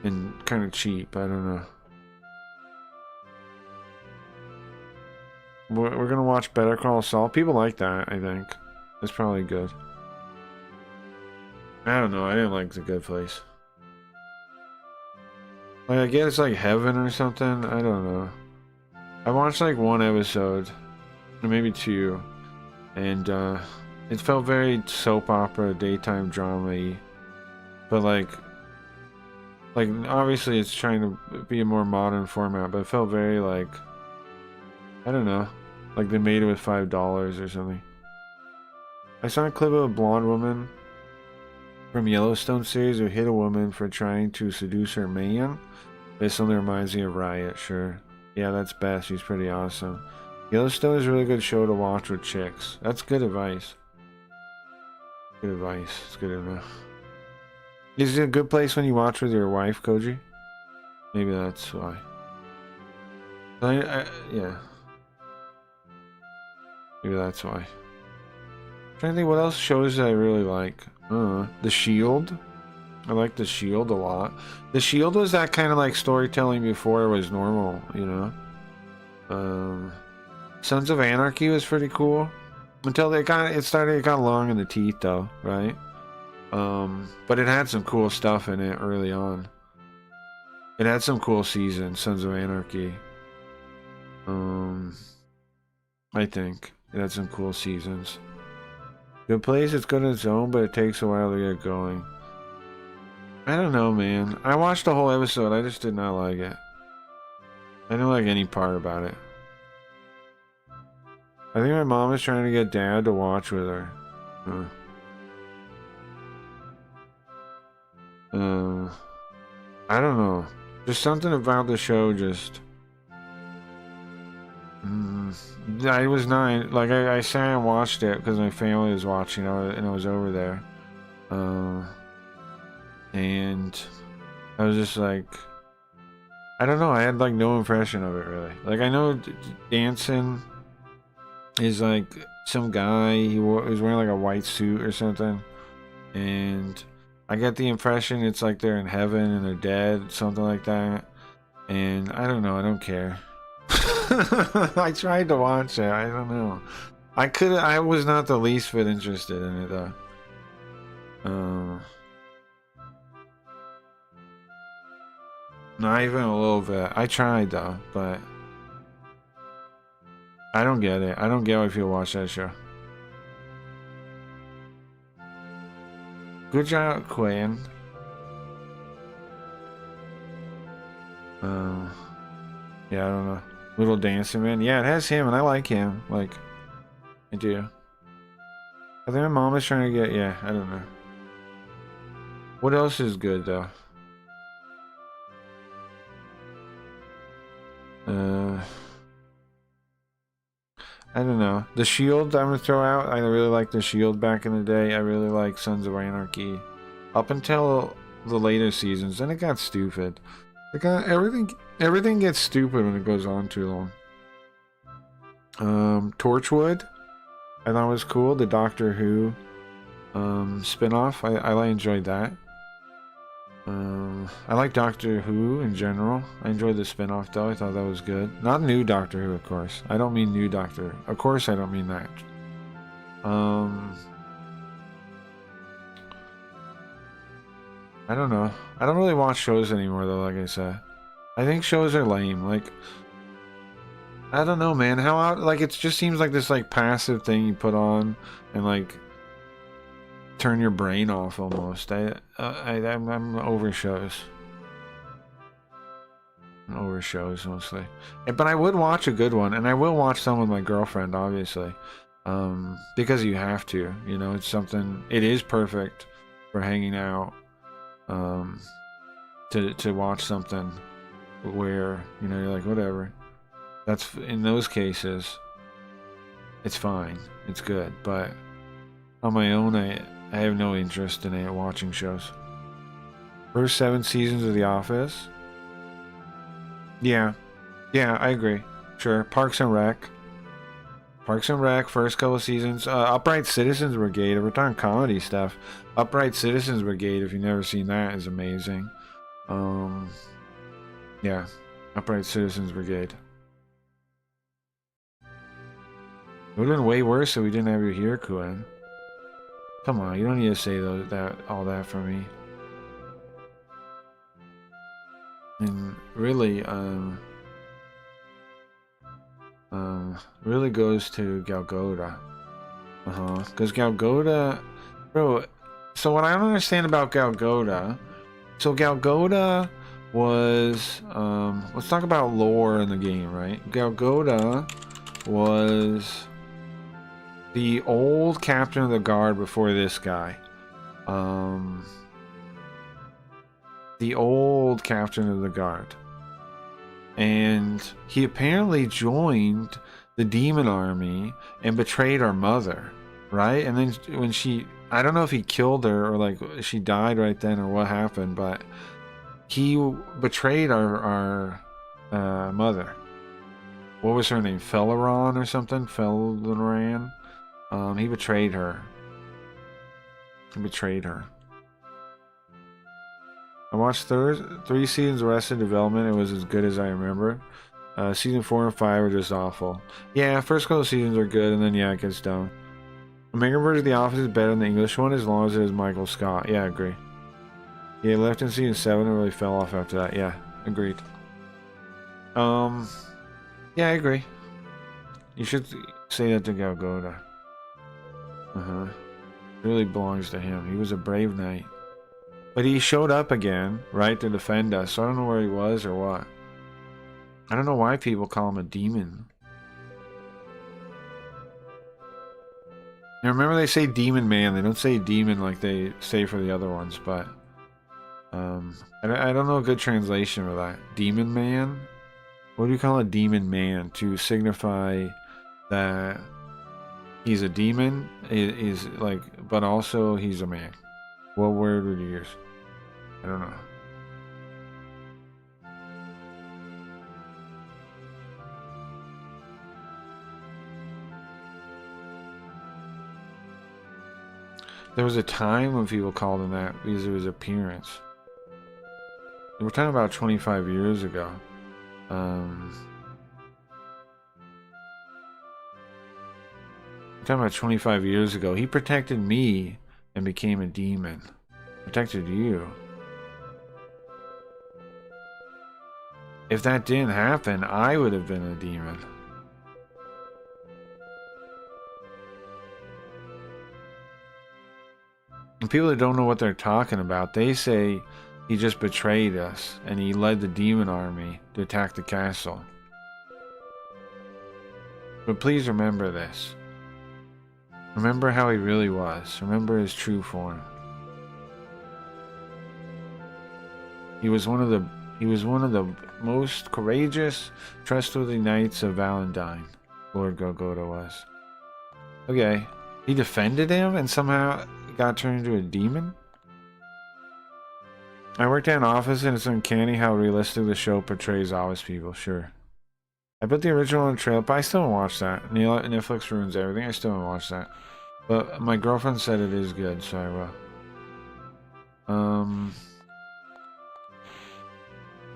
And kind of cheap. I don't know. We're gonna watch Better Call Saul. People like that, I think. It's probably good. I don't know. I didn't like The Good Place. Like, I guess it's like heaven or something. I don't know. I watched like one episode, or maybe two, and it felt very soap opera, daytime drama-y. But like obviously it's trying to be a more modern format, but it felt very like, I don't know, like they made it with $5 or something. I saw a clip of a blonde woman from Yellowstone series who hit a woman for trying to seduce her man. This only reminds me of Riot, sure. Yeah, that's Beth. She's pretty awesome. Yellowstone is a really good show to watch with chicks. That's good advice. Good advice. It's good enough. Is it a good place when you watch with your wife, Koji? Maybe that's why. Yeah. Maybe that's why. I'm trying to think what else shows that I really like. The Shield. I like The Shield a lot. The Shield was that kind of like storytelling before it was normal, you know. Sons of Anarchy was pretty cool until it got long in the teeth though, right? But it had some cool stuff in it early on. It had some cool seasons, Sons of Anarchy. I think it had some cool seasons. Good Place, it's good on its own, but it takes a while to get going. I don't know, man. I watched the whole episode. I just did not like it. I didn't like any part about it. I think my mom is trying to get Dad to watch with her. I don't know. Just something about the show just... I was not... Like, I sat and watched it because my family was watching and I was over there. And I was just like, I don't know, I had like no impression of it really. Like, I know Danson is like some guy, he was wearing like a white suit or something, and I get the impression it's like they're in heaven and they're dead, something like that. And I don't know, I don't care. I tried to watch it, I don't know. I was not the least bit interested in it though. Not even a little bit. I tried though, but I don't get it. I don't get why people watch that show. Good job, Quinn. Yeah, I don't know. Little Dancing Man. Yeah, it has him, and I like him. Like, I do. I think my mom is trying to get. Yeah, I don't know. What else is good though? I don't know. The Shield I'm gonna throw out. I really liked The Shield back in the day. I really like Sons of Anarchy. Up until the later seasons, then it got stupid. It got everything gets stupid when it goes on too long. Torchwood, I thought was cool. The Doctor Who spin-off. I enjoyed that. I like Doctor Who in general. I enjoyed the spin-off though. I thought that was good. Not new Doctor Who, of course. I don't mean new Doctor. Of course I don't mean that. I don't know. I don't really watch shows anymore though, like I said. I think shows are lame. Like, I don't know, man. Like, it just seems like this like passive thing you put on and like turn your brain off almost. I'm over shows. over shows mostly. But I would watch a good one, and I will watch some with my girlfriend, obviously, because you have to. You know, it's something. It is perfect for hanging out. To watch something where you're like whatever. That's in those cases. It's fine. It's good, but on my own, I have no interest in it watching shows. First 7 seasons of The Office. Yeah, I agree. Sure. Parks and Rec, first couple seasons. Upright Citizens Brigade, if we're talking comedy stuff, Upright Citizens Brigade, if you've never seen that, is amazing. Yeah, Upright Citizens Brigade. It would have been way worse if we didn't have you here, Kuen. Come on, you don't need to say all that for me. And really, really goes to Gal Gadot. Because Gal Gadot, bro. So what I don't understand about Gal Gadot. So Gal Gadot was, let's talk about lore in the game, right? Gal Gadot was the old captain of the guard before this guy. The old captain of the guard. And he apparently joined the demon army and betrayed our mother, right? And then when I don't know if he killed her or like she died right then or what happened, but he betrayed our mother. What was her name? Felaran or something? Felaran? He betrayed her. I watched 3 seasons of Arrested Development. It was as good as I remember. Season 4 and 5 are just awful. Yeah, first couple seasons are good, and then it gets down. American version of The Office is better than the English one as long as it is Michael Scott. Yeah, I agree. Yeah, left in season 7 and really fell off after that. Yeah, agreed. Yeah, I agree. You should say that to Gal Gadot. It really belongs to him. He was a brave knight. But he showed up again, right, to defend us. So I don't know where he was or what. I don't know why people call him a demon. Now remember they say demon man. They don't say demon like they say for the other ones, but I don't know a good translation for that. Demon man? What do you call a demon man to signify that he's a demon? Is like, but also he's a man. What word would you use? I don't know. There was a time when people called him that because of his appearance. We're talking about 25 years ago. We're talking about 25 years ago. He protected me and became a demon. Protected you. If that didn't happen, I would have been a demon. And people that don't know what they're talking about, they say he just betrayed us and he led the demon army to attack the castle. But please remember this. Remember how he really was. Remember his true form. He was one of the most courageous, trustworthy knights of Valentine. Lord Gal Gadot was. Okay, he defended him and somehow got turned into a demon? I worked at an office and it's uncanny how realistic the show portrays office people, sure. I put the original on the trail, but I still haven't watched that. Netflix ruins everything, I still haven't watched that. But my girlfriend said it is good, so I will.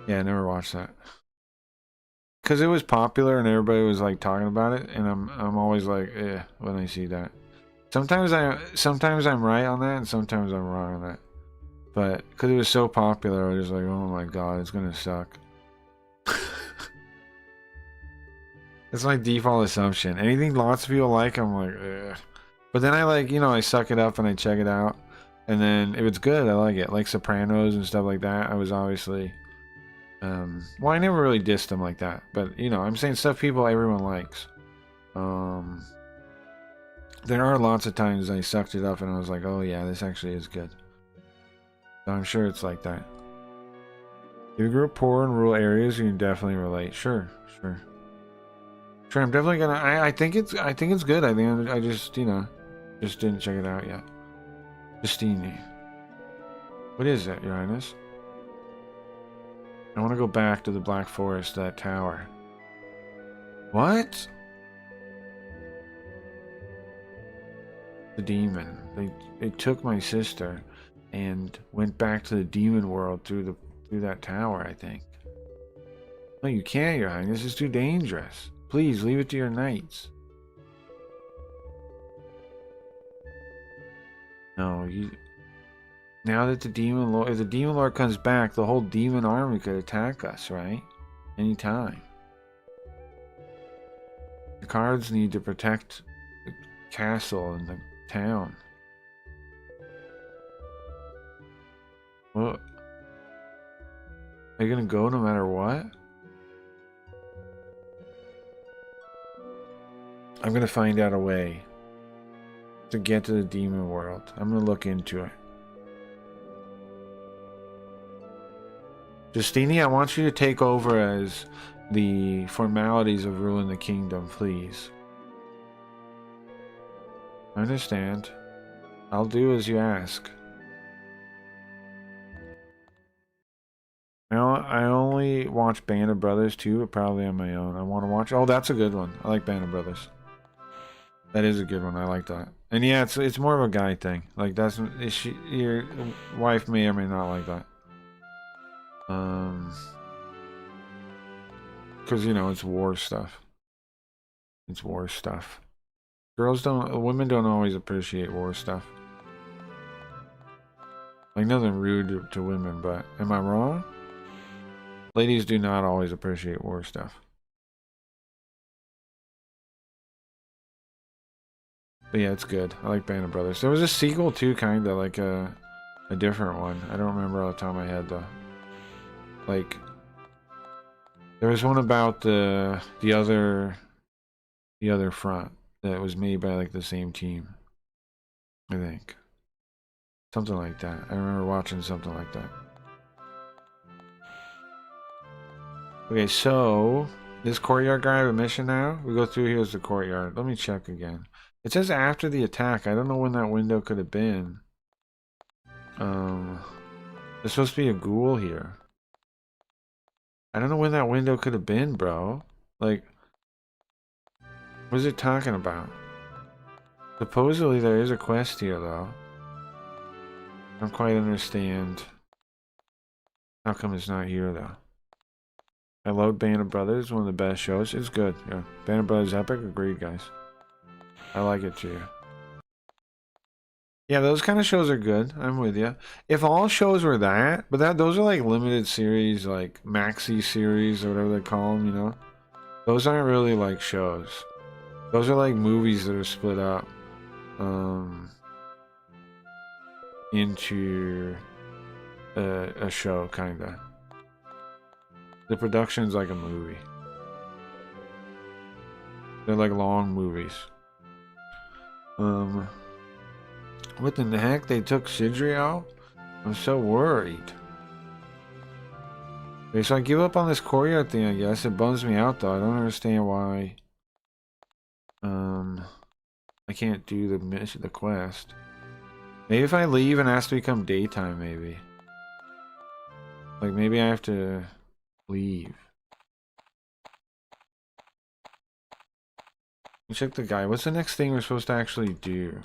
Yeah, I never watched that. Because it was popular and everybody was like talking about it, and I'm always like, when I see that. Sometimes I'm right on that, and sometimes I'm wrong on that. But because it was so popular, I was just like, oh my god, it's gonna suck. It's my default assumption. Anything lots of people like, I'm like, ugh. But then I like, I suck it up and I check it out. And then if it's good, I like it. Like Sopranos and stuff like that. I was obviously Well, I never really dissed them like that, but you know, I'm saying stuff everyone likes. There are lots of times I sucked it up and I was like, oh yeah, this actually is good. So I'm sure it's like that. If you grew up poor in rural areas, you can definitely relate. Sure. Sure, I'm definitely gonna. I think it's good. I think I just, you know, just didn't check it out yet. Justini. What is that, Your Highness? I want to go back to the Black Forest, that tower. What? The demon. They took my sister and went back to the demon world through that tower, I think. No, you can't, Your Highness. It's too dangerous. Please, leave it to your knights. No, you... Now that the demon lord... If the demon lord comes back, the whole demon army could attack us, right? Anytime. The cards need to protect the castle and the town. What? Are you gonna go no matter what? I'm gonna find out a way to get to the demon world. I'm gonna look into it. Justini, I want you to take over as the formalities of ruling the kingdom, please. I understand. I'll do as you ask. I only watch Band of Brothers too, but probably on my own. I want to watch... Oh, that's a good one. I like Band of Brothers. That is a good one. I like that. And yeah, it's more of a guy thing. Like, your wife may or may not like that. Because, you know, it's war stuff. It's war stuff. Women don't always appreciate war stuff. Like, nothing rude to women, but am I wrong? Ladies do not always appreciate war stuff. But yeah, it's good. I like Band of Brothers. There was a sequel too, kinda like a different one. I don't remember off the top of my head though. Like, there was one about the other front that was made by like the same team. I think. Something like that. I remember watching something like that. Okay, so this courtyard guy have a mission now? We go through, here's the courtyard. Let me check again. It says after the attack. I don't know when that window could have been. There's supposed to be a ghoul here. I don't know when that window could have been, bro. Like, what is it talking about? Supposedly there is a quest here, though. I don't quite understand how come it's not here, though. I love Band of Brothers, one of the best shows. It's good, yeah. Band of Brothers epic, agreed, guys. I like it too. Yeah, those kind of shows are good. I'm with you. If all shows were that, but those are like limited series, like maxi series or whatever they call them, you know? Those aren't really like shows. Those are like movies that are split up into a show, kinda. The production's like a movie. They're like long movies. What in the heck? They took Sidri out? I'm so worried. Okay, so I give up on this courtyard thing, I guess. It bums me out, though. I don't understand why. I can't do the quest. Maybe if I leave and it has to become daytime, maybe. Like, maybe I have to leave. Check the guy. What's the next thing we're supposed to actually do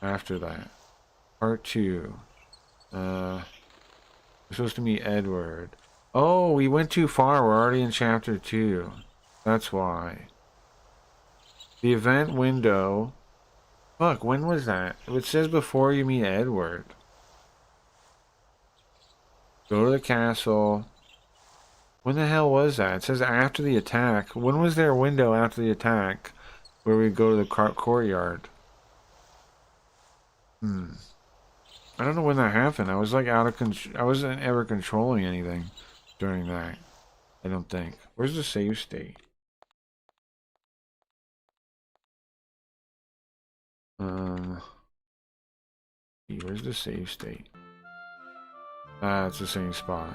after that? Part 2. We're supposed to meet Edward. Oh, we went too far. We're already in chapter 2. That's why. The event window. Fuck, when was that? It says before you meet Edward. Go to the castle. When the hell was that? It says after the attack. When was there a window after the attack where we go to the courtyard? I don't know when that happened. I was like out of control. I wasn't ever controlling anything. during that. I don't think. Where's the save state? Where's the save state? Ah, it's the same spot.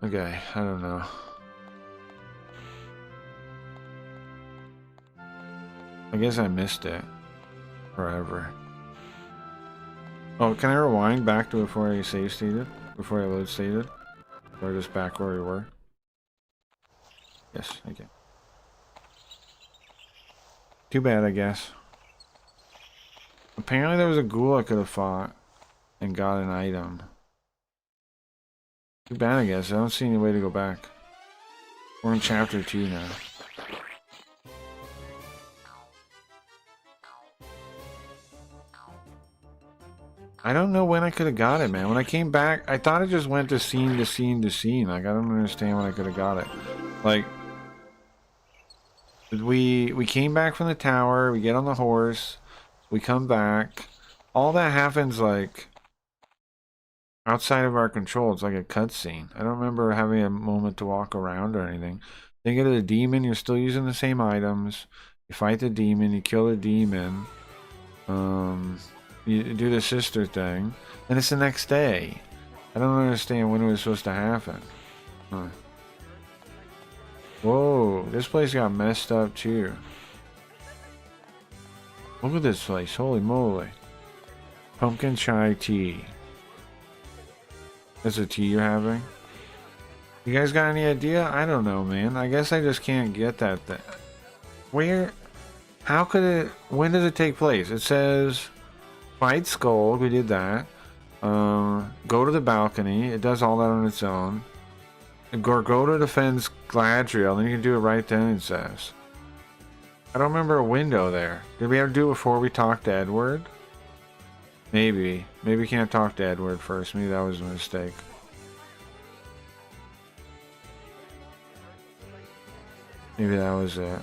Okay, I don't know. I guess I missed it. Forever. Oh, can I rewind back to before I save stated? Before I load stated? Or just back where we were? Yes, okay. Too bad, I guess. Apparently there was a ghoul I could have fought and got an item. Too bad, I guess. I don't see any way to go back. We're in chapter 2 now. I don't know when I could have got it, man. When I came back, I thought it just went to scene to scene to scene. Like, I don't understand when I could have got it. Like, we came back from the tower, we get on the horse, we come back. All that happens, like, outside of our control. It's like a cutscene. I don't remember having a moment to walk around or anything. Then you get to the demon, you're still using the same items. You fight the demon, you kill the demon. You do the sister thing, and it's the next day. I don't understand when it was supposed to happen. Huh. Whoa, this place got messed up too. Look at this place, holy moly. Pumpkin chai tea. That's a tea you're having? You guys got any idea? I don't know, man. I guess I just can't get that thing. Where? How could it? When does it take place? It says fight Skull. We did that. Go to the balcony. It does all that on its own. Gorgoda defends Gladriel. Then you can do it right then, it says. I don't remember a window there. Did we ever do it before we talked to Edward? Maybe. Maybe we can't talk to Edward first. Maybe that was a mistake. Maybe that was it.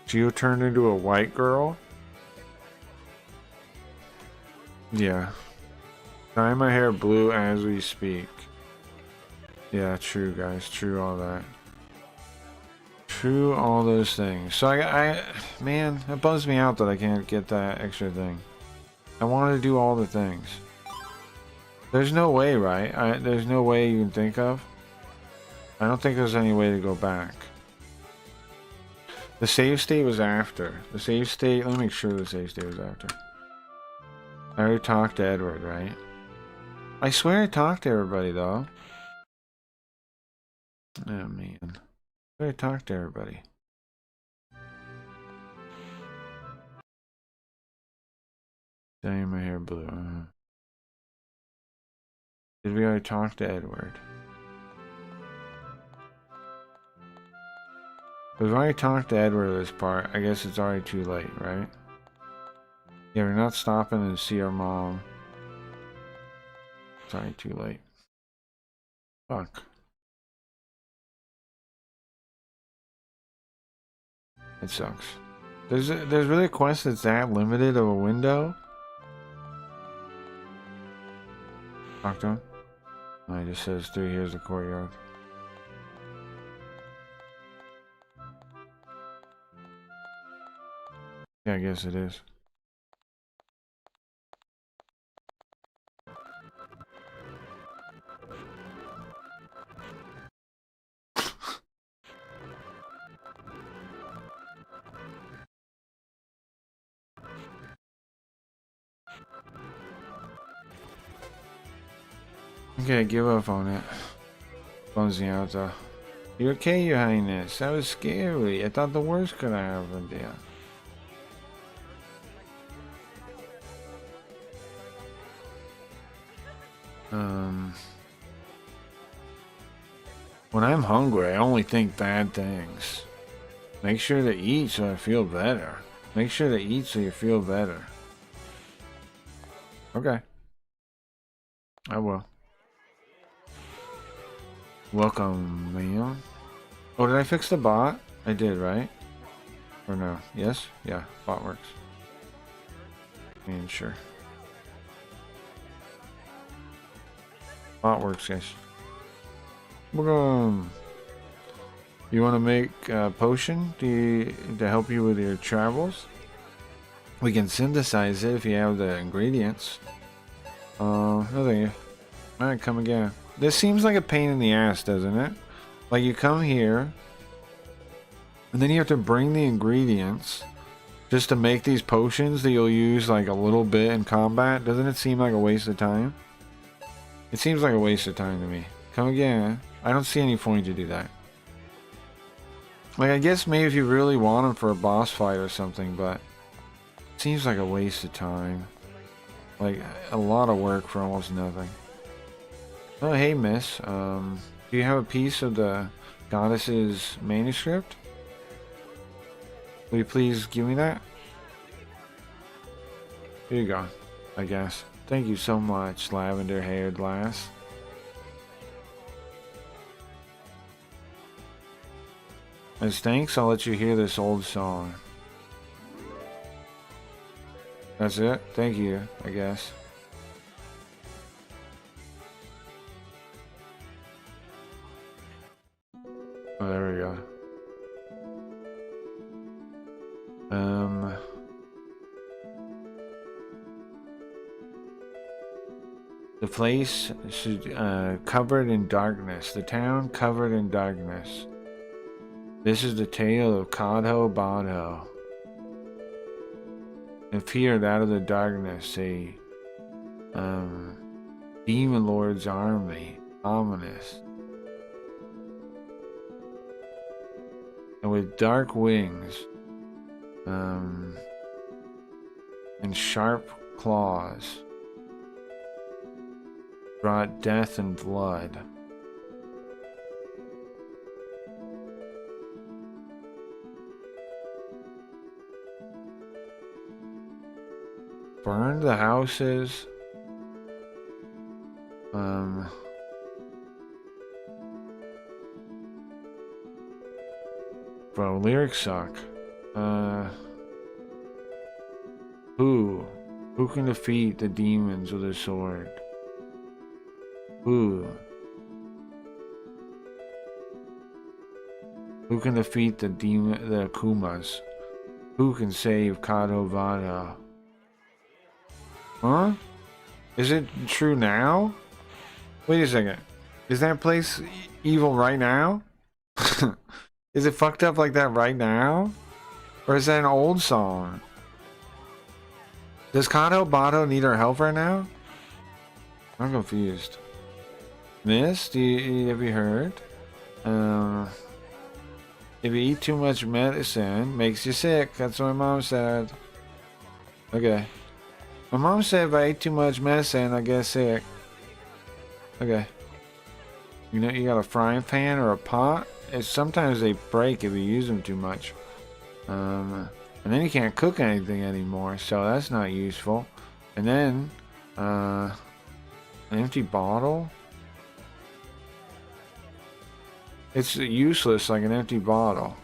Geo turned into a white girl? Yeah. Dye my hair blue as we speak. Yeah, true, guys. True, all that. True, all those things. So man, it bums me out that I can't get that extra thing. I wanted to do all the things. There's no way, right? There's no way you can think of. I don't think there's any way to go back. The save state was after. The save state, let me make sure the save state was after. I already talked to Edward, right? I swear I talked to everybody, though. Oh, man. I swear I talked to everybody. Dyeing my hair blue. Did we already talk to Edward? We've already talked to Edward this part. I guess it's already too late, right? Yeah, we're not stopping to see our mom. It's already too late. Fuck. It sucks. There's really a quest that's that limited of a window? Talk to him? Oh, it just says through here's the courtyard. Yeah, I guess it is. Okay, give up on it. Bums me out though. You okay, Your Highness? That was scary. I thought the worst could have happened there. When I'm hungry, I only think bad things. Make sure to eat so I feel better. Make sure to eat so you feel better. Okay. I will. Welcome, ma'am. Oh, did I fix the bot? I did, right? Or no? Yes? Yeah, bot works. I mean, sure. Pot works, guys. Boom. You want to make a potion to help you with your travels? We can synthesize it if you have the ingredients. No thank you. Alright, come again. This seems like a pain in the ass, doesn't it? Like you come here, and then you have to bring the ingredients just to make these potions that you'll use like a little bit in combat. Doesn't it seem like a waste of time? It seems like a waste of time to me. Come again. I don't see any point to do that. Like, I guess maybe if you really want them for a boss fight or something, but it seems like a waste of time. Like, a lot of work for almost nothing. Oh, hey, miss. Do you have a piece of the goddess's manuscript? Will you please give me that? Here you go, I guess. Thank you so much, lavender-haired lass. As thanks, I'll let you hear this old song. That's it? Thank you, I guess. Oh, there we go. The place should, covered in darkness. The town covered in darkness. This is the tale of Kadho Badho. Appeared out of the darkness a demon lord's army, ominous, and with dark wings and sharp claws, brought death and blood. Burned the houses. Bro, lyrics suck. Who can defeat the demons with a sword? Who can defeat the Kumas? Who can save Kadho Badho? Huh? Is it true now? Wait a second. Is that place evil right now? Is it fucked up like that right now? Or is that an old song? Does Kadho Badho need our help right now? I'm confused. Miss, have you heard? If you eat too much medicine, makes you sick. That's what my mom said. Okay. My mom said if I ate too much medicine, I get sick. Okay. You know, you got a frying pan or a pot? Sometimes they break if you use them too much. And then you can't cook anything anymore, so that's not useful. And then, an empty bottle? It's useless like an empty bottle.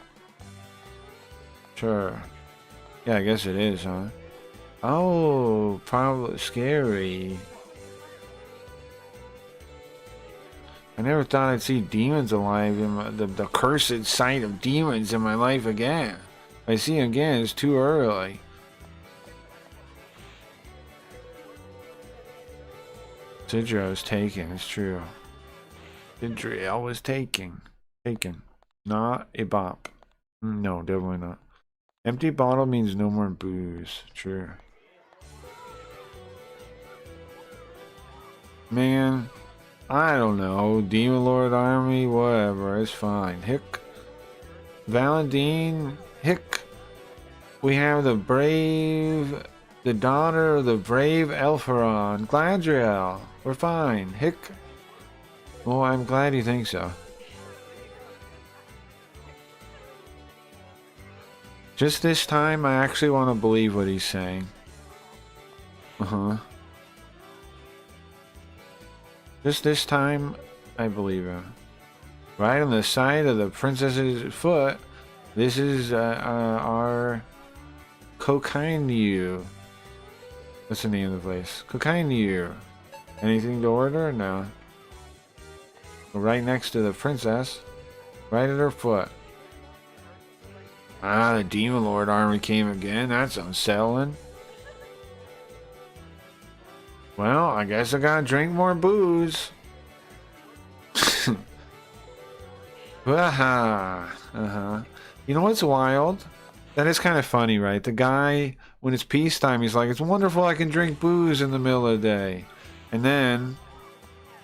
Sure. Yeah, I guess it is, huh? Oh, probably scary. I never thought I'd see demons alive in the cursed sight of demons in my life again. If I see them again, it's too early. Sidra was taken, it's true. Sidra was taken. Not a bop. No, definitely not. Empty bottle means no more booze. True. Man, I don't know. Demon Lord Army, whatever. It's fine. Hick. Valentine. Hick. We have the daughter of the brave Elferon. Gladriel. We're fine. Hick. Well, I'm glad you think so. Just this time, I actually want to believe what he's saying. Just this time, I believe him. Right on the side of the princess's foot, this is our Cocaine. What's the name of the place? Cocaine. Anything to order? No. Right next to the princess. Right at her foot. Ah, the Demon Lord army came again. That's unsettling. Well, I guess I gotta drink more booze. You know what's wild? That is kind of funny, right? The guy, when it's peacetime, he's like, it's wonderful I can drink booze in the middle of the day. And then,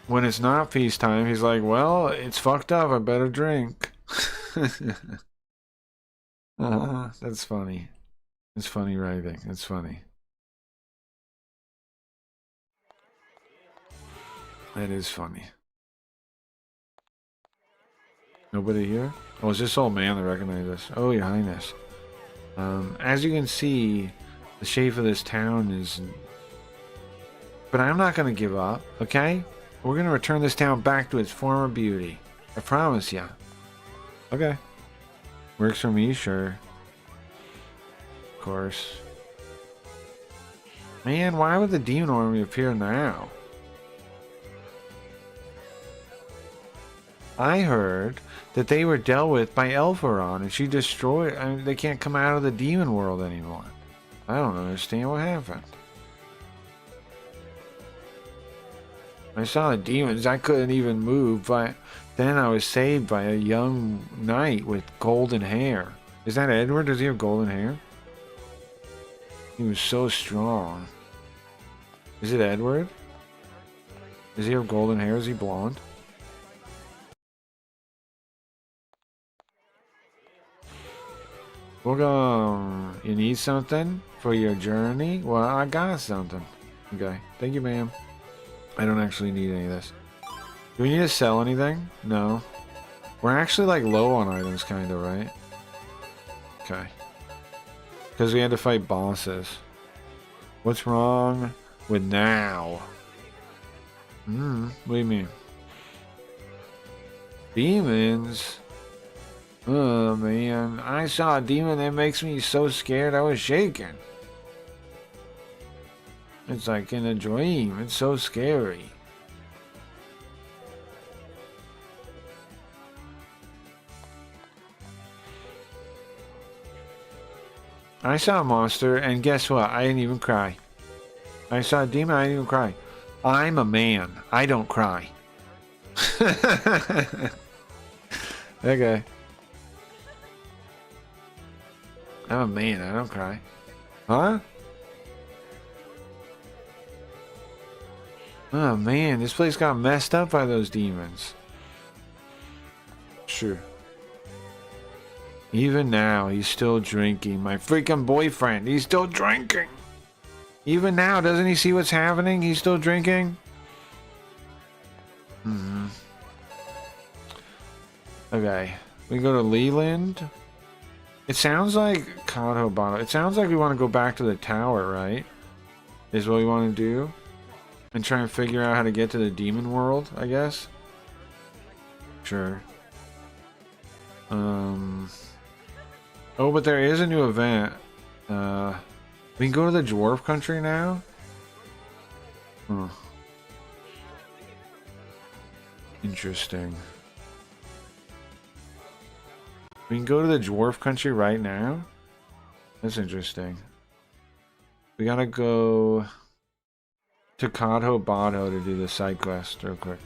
when it's not peacetime, he's like, well, it's fucked up, I better drink. That's funny. It's funny writing. It's funny. That is funny. Nobody here? Oh, it's this old man that recognizes us. Oh, Your Highness. As you can see, the shape of this town is... But I'm not going to give up, okay? We're going to return this town back to its former beauty. I promise ya. Okay. Works for me, sure. Of course. Man, why would the demon army appear now? I heard that they were dealt with by Elferon and she destroyed... I mean, they can't come out of the demon world anymore. I don't understand what happened. I saw the demons, I couldn't even move, but then I was saved by a young knight with golden hair. Is that Edward? Does he have golden hair? He was so strong. Is it Edward? Does he have golden hair? Is he blonde? Welcome. You need something for your journey? Well, I got something. Okay. Thank you, ma'am. I don't actually need any of this. Do we need to sell anything? No. We're actually like low on items, kind of, right? Okay. Because we had to fight bosses. What's wrong with now? What do you mean? Demons? Oh man, I saw a demon that makes me so scared I was shaking. It's like in a dream, it's so scary. I saw a monster and guess what? I didn't even cry. I saw a demon, I didn't even cry. I'm a man, I don't cry. Okay. I'm a man, I don't cry. Huh? Oh man, this place got messed up by those demons. Sure. Even now, he's still drinking. My freaking boyfriend, he's still drinking. Even now, doesn't he see what's happening? He's still drinking? Okay. We go to Leland. It sounds like Kato. It sounds like we want to go back to the tower, right? Is what we want to do? And try and figure out how to get to the demon world, I guess? Sure. Oh, but there is a new event. We can go to the dwarf country now? Huh. Interesting. We can go to the dwarf country right now? That's interesting. We gotta go to Kato Bado to do the side quest real quick.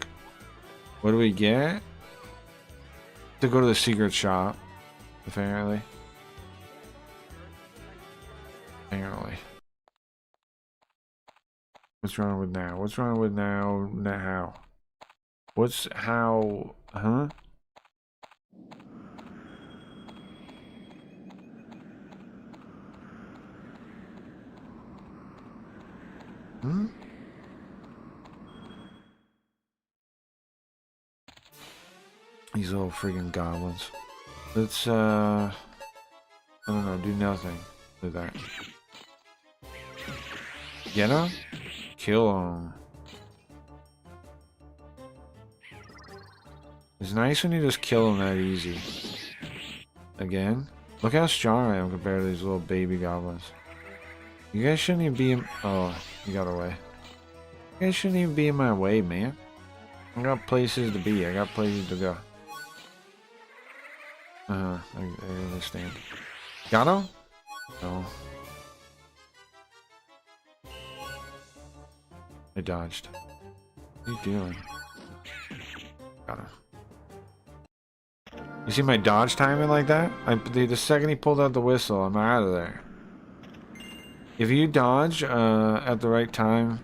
What do we get? To go to the secret shop, apparently. Apparently. What's wrong with now? What's wrong with now? Now? What's how? Huh? These little freaking goblins. Let's, I don't know, do nothing with that. Get him? Kill him. It's nice when you just kill him that easy. Again? Look how strong I am compared to these little baby goblins. You guys shouldn't even be in... Oh, you got away. You guys shouldn't even be in my way, man. I got places to be. I got places to go. I understand. Got him? No. I dodged. What are you doing? Got him. You see my dodge timing like that? The second he pulled out the whistle, I'm out of there. If you dodge at the right time,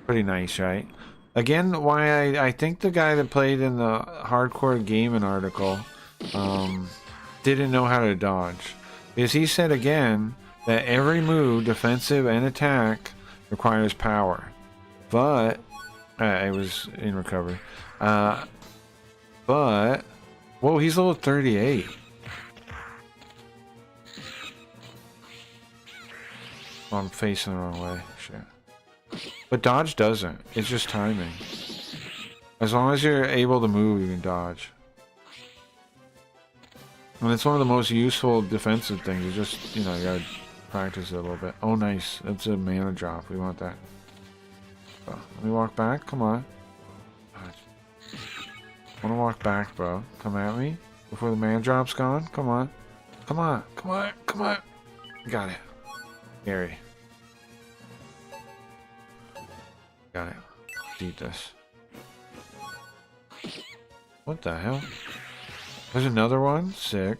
pretty nice, right? Again, why I think the guy that played in the hardcore gaming article didn't know how to dodge. Because he said again that every move, defensive and attack, requires power. But it was in recovery. But whoa, he's level 38. Oh, I'm facing the wrong way. Shit. But dodge doesn't. It's just timing. As long as you're able to move, you can dodge. And it's one of the most useful defensive things. You just, you know, you gotta practice it a little bit. Oh, nice. That's a mana drop. We want that. Oh, let me walk back. Come on. I wanna walk back, bro. Come at me before the mana drop's gone. Come on. Come on. Come on. Come on. Got it. Scary. Got it. Eat this. What the hell? There's another one? Sick.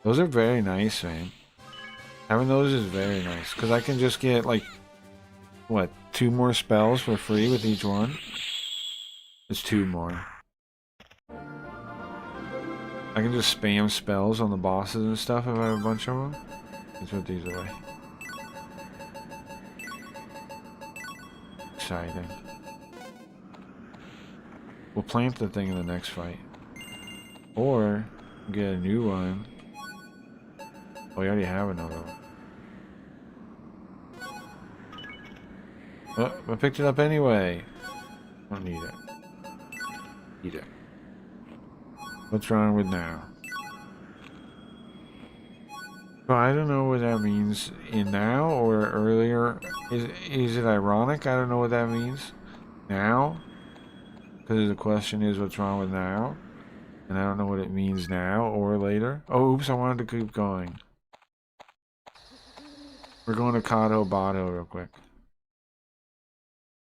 Those are very nice, man. Having those is very nice. Because I can just get, like, what, 2 more spells for free with each one? It's 2 more. I can just spam spells on the bosses and stuff if I have a bunch of them. Let's put these away. Exciting. We'll plant the thing in the next fight. Or get a new one. Oh, we already have another one. Oh, I picked it up anyway. Don't need it. Eat it. What's wrong with now? Well, I don't know what that means in now or earlier. Is it ironic? I don't know what that means. Now? Because the question is what's wrong with now? And I don't know what it means now or later. Oh, oops, I wanted to keep going. We're going to Kato Bato real quick.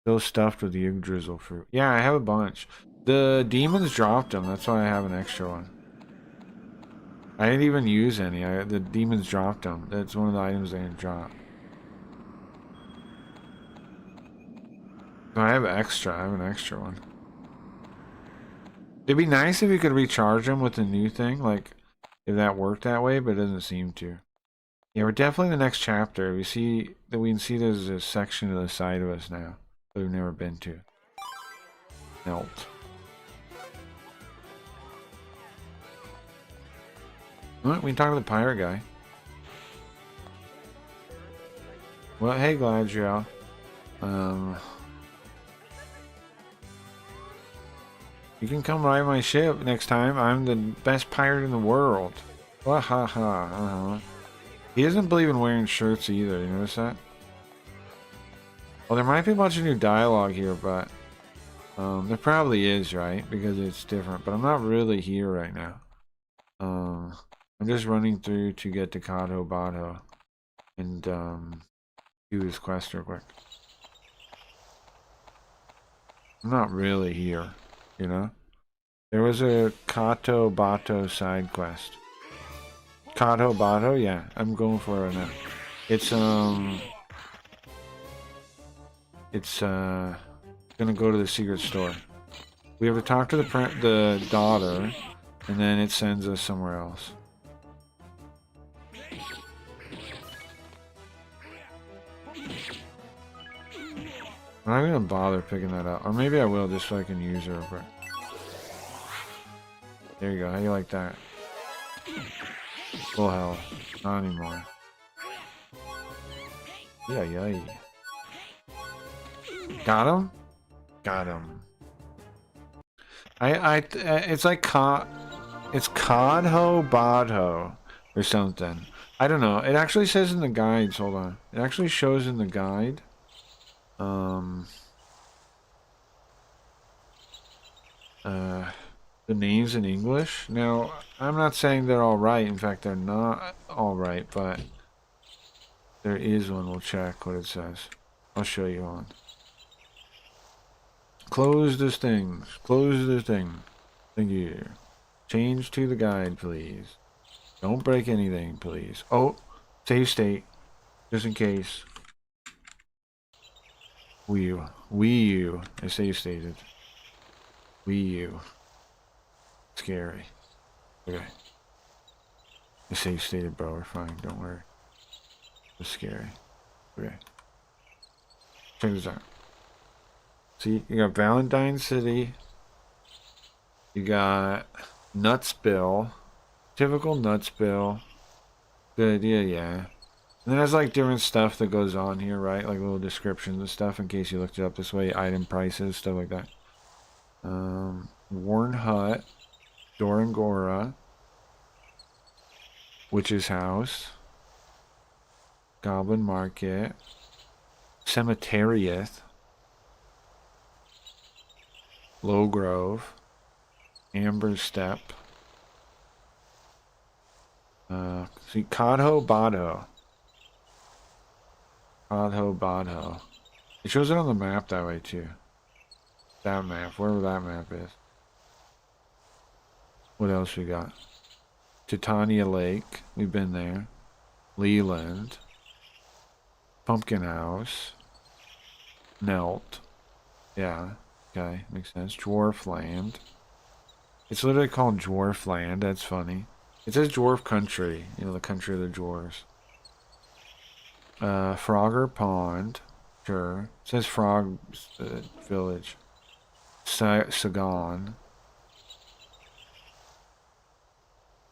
Still stuffed with the Yggdrasil fruit. Yeah, I have a bunch. The demons dropped them. That's why I have an extra one. I didn't even use any. The demons dropped them. That's one of the items they didn't drop. So I have extra. I have an extra one. It'd be nice if you could recharge them with the new thing, like if that worked that way, but it doesn't seem to. Yeah, we're definitely in the next chapter. We see that we can see there's a section to the side of us now that we've never been to. Melt. What? We can talk to the pirate guy. Well, hey, Gladriel. You can come ride my ship next time. I'm the best pirate in the world. Wahaha. He doesn't believe in wearing shirts either. You notice that? Well, there might be a bunch of new dialogue here, but there probably is, right? Because it's different. But I'm not really here right now. I'm just running through to get to Kato Bato and do this quest real quick. I'm not really here. You know, there was a Kato Bato side quest. Kato Bato, yeah, I'm going for it right now. It's gonna go to the secret store. We have to talk to the daughter, and then it sends us somewhere else. I'm not gonna bother picking that up. Or maybe I will just so I can use her. But there you go. How you like that? Full health. Not anymore. Yeah. Got him? Got him. It's like it's Kodho Badho or something. I don't know. It actually says in the guides. Hold on. It actually shows in the guide. the names in English. Now, I'm not saying they're all right. In fact, they're not all right, but there is one. We'll check what it says. I'll show you on. Close this thing. Close this thing. Thank you. Change to the guide, please. Don't break anything, please. Oh, save state. Just in case. Wii U. I save stated. Wii U. Scary. Okay. I save stated, bro. We're fine. Don't worry. It's scary. Okay. Check this out. See, you got Valentine City. You got Nutsville. Typical Nutsville. Good idea, yeah. And then there's like different stuff that goes on here, right? Like little descriptions and stuff in case you looked it up this way. Item prices, stuff like that. Warren Hut. Dorangora. Witch's House. Goblin Market. Cemeterieth. Low Grove. Amber Step. See, Codho Bado. Codho Bado. It shows it on the map that way too. That map, wherever that map is. What else we got? Titania Lake. We've been there. Leland. Pumpkin House. Nelt. Yeah. Okay, makes sense. Dwarfland. It's literally called Dwarfland. That's funny. It says Dwarf Country. You know, the country of the dwarves. Frogger Pond. Sure. It says Frog Village. Sagan.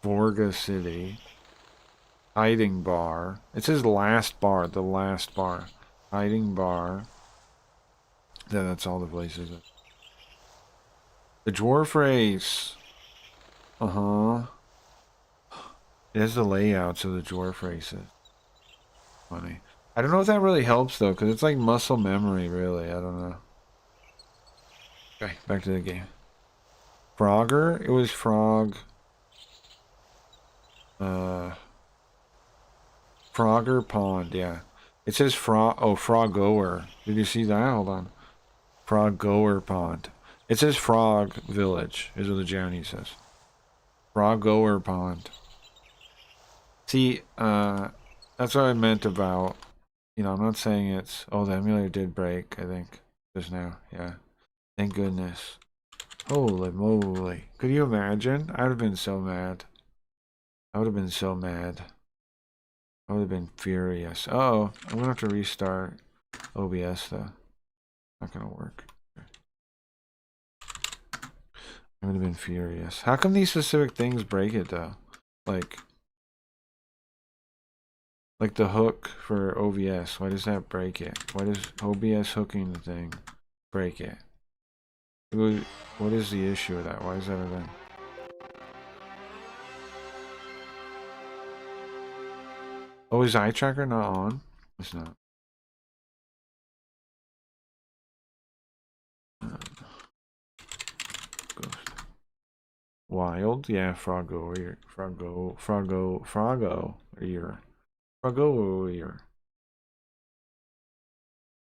Vorga City. Hiding Bar. It says Last Bar. The Last Bar. Hiding Bar. Then that's all the places. The Dwarf Race. Uh-huh. It has the layouts of the Dwarf Races. Funny. I don't know if that really helps, though, because it's like muscle memory, really. I don't know. Okay, back to the game. Frogger? It was Frog... Frogger Pond, yeah. It says Froggoer. Did you see that? Hold on. Froggoer Pond. It says Frog Village, is what the Japanese says. Froggoer Pond. See, that's what I meant about, you know, I'm not saying it's, oh, the emulator did break, I think, just now, yeah. Thank goodness. Holy moly. Could you imagine? I would have been so mad. I would have been so mad. I would have been furious. Uh-oh, I'm going to have to restart OBS, though. Not going to work. I would have been furious. How come these specific things break it, though? Like the hook for OBS. Why does that break it? Why does OBS hooking the thing break it? What is the issue with that? Why is that a thing? Oh, is eye tracker not on? It's not. Ghost. Wild? Yeah, Froggo ear. Froggo ear. Froggo ear.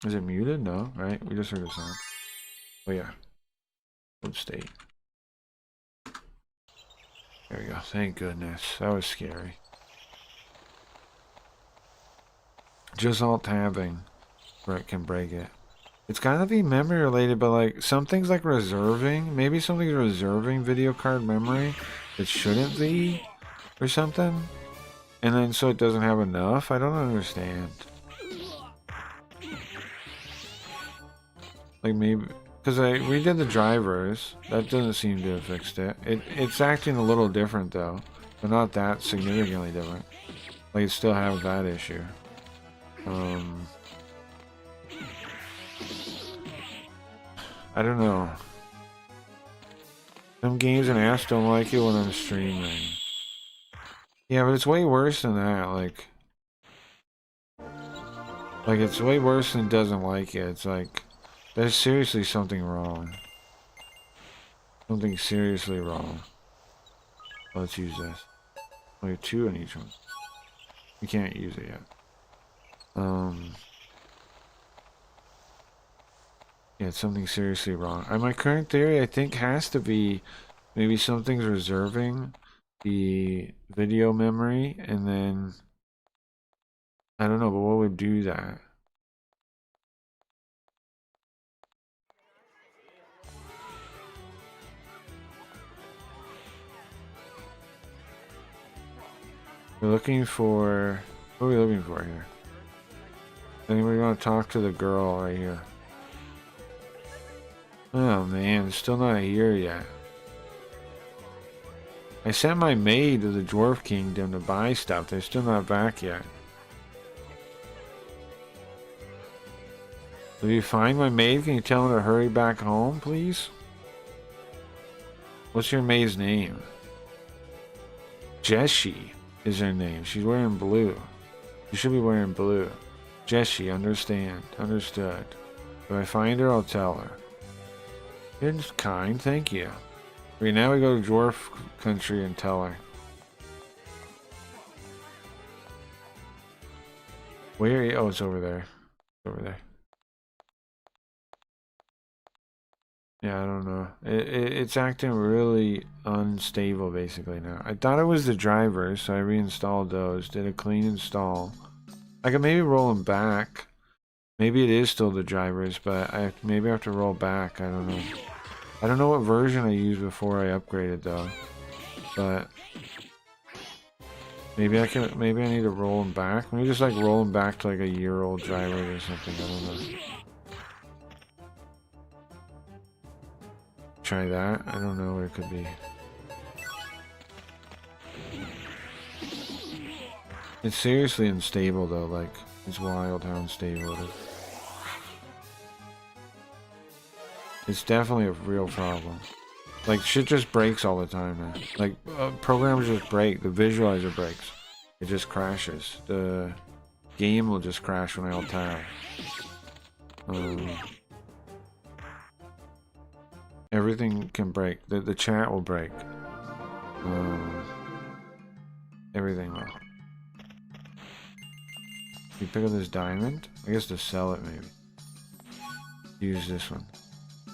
Is it muted? No, right? We just heard a sound. Oh yeah. Load state. There we go. Thank goodness. That was scary. Just alt tabbing can break it. It's gotta be memory related, but like some things like reserving, maybe something's reserving video card memory that shouldn't be or something, and then so it doesn't have enough. I don't understand. Like maybe because I redid the drivers, that doesn't seem to have fixed it. It's acting a little different though, but not that significantly different. Like it still have that issue. I don't know. Some games and apps don't like it when I'm streaming. Yeah, but it's way worse than that. Like it's way worse than it doesn't like it. It's like there's seriously something wrong. Something seriously wrong. Let's use this. We have 2 in each one. We can't use it yet. Yeah, it's something seriously wrong. My current theory, I think, has to be maybe something's reserving the video memory, and then I don't know, but what would do that? We're looking for... What are we looking for here? Anybody want to talk to the girl right here? Oh man, it's still not here yet. I sent my maid to the Dwarf Kingdom to buy stuff. They're still not back yet. If you find my maid, can you tell her to hurry back home, please? What's your maid's name? Jessie is her name. She's wearing blue. You should be wearing blue. Jessie, understand. Understood. If I find her, I'll tell her. You're just kind, thank you. Okay, now we go to Dwarf Country and tell her. Where? Oh, it's over there. It's over there. Yeah, I don't know. It's acting really unstable basically now. I thought it was the drivers, so I reinstalled those. Did a clean install. I could maybe roll them back. Maybe it is still the drivers, but maybe I have to roll back. I don't know. I don't know what version I used before I upgraded though. But maybe I need to roll them back. Maybe just like roll them back to like a year-old drivers or something. I don't know. Try that. I don't know what it could be. It's seriously unstable though, like it's wild how unstable it is. It's definitely a real problem. Like shit just breaks all the time now. Like programs just break. The visualizer breaks. It just crashes. The game will just crash when I alt tab. Everything can break. The chat will break. Everything will. You pick up this diamond? I guess to sell it maybe. Use this one.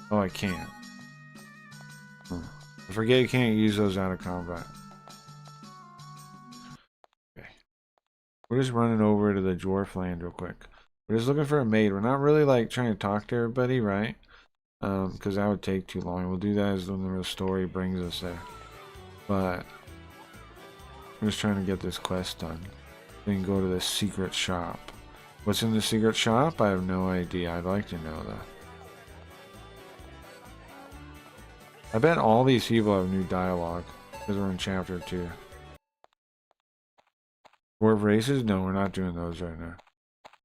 Oh, I can't. I forget you can't use those out of combat. Okay. We're just running over to the dwarf land real quick. We're just looking for a maid. We're not really like trying to talk to everybody, right? Because that would take too long. We'll do that as when the real story brings us there. But I'm just trying to get this quest done. Then go to the secret shop. What's in the secret shop? I have no idea. I'd like to know that. I bet all these people have new dialogue because we're in chapter 2. Dwarf races? No, we're not doing those right now.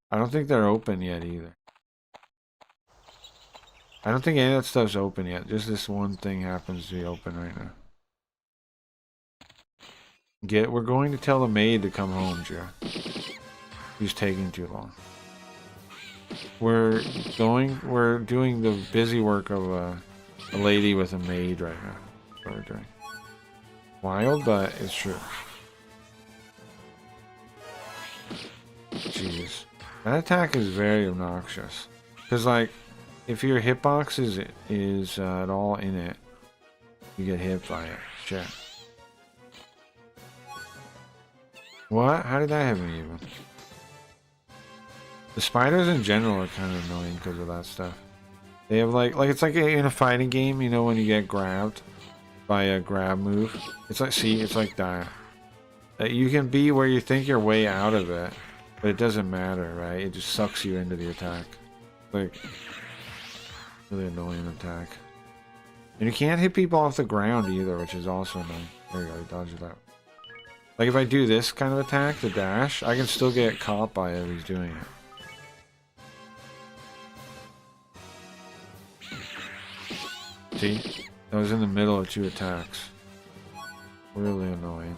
I don't think they're open yet either. I don't think any of that stuff's open yet. Just this one thing happens to be open right now. We're going to tell the maid to come home, Joe. He's taking too long. We're doing the busy work of a lady with a maid right now. That's what we're doing. Wild, but it's true. Jeez. That attack is very obnoxious. Because, like, if your hitbox is at all in it, you get hit by it. Shit. What? How did that happen even? The spiders in general are kind of annoying because of that stuff. They have like it's like in a fighting game, you know, when you get grabbed by a grab move. It's like, see, it's like that. You can be where you think you're way out of it, but it doesn't matter, right? It just sucks you into the attack. Like, really annoying attack. And you can't hit people off the ground either, which is also annoying. There you go, you dodged that. Like if I do this kind of attack, the dash, I can still get caught by it if he's doing it. See? I was in the middle of 2 attacks. Really annoying.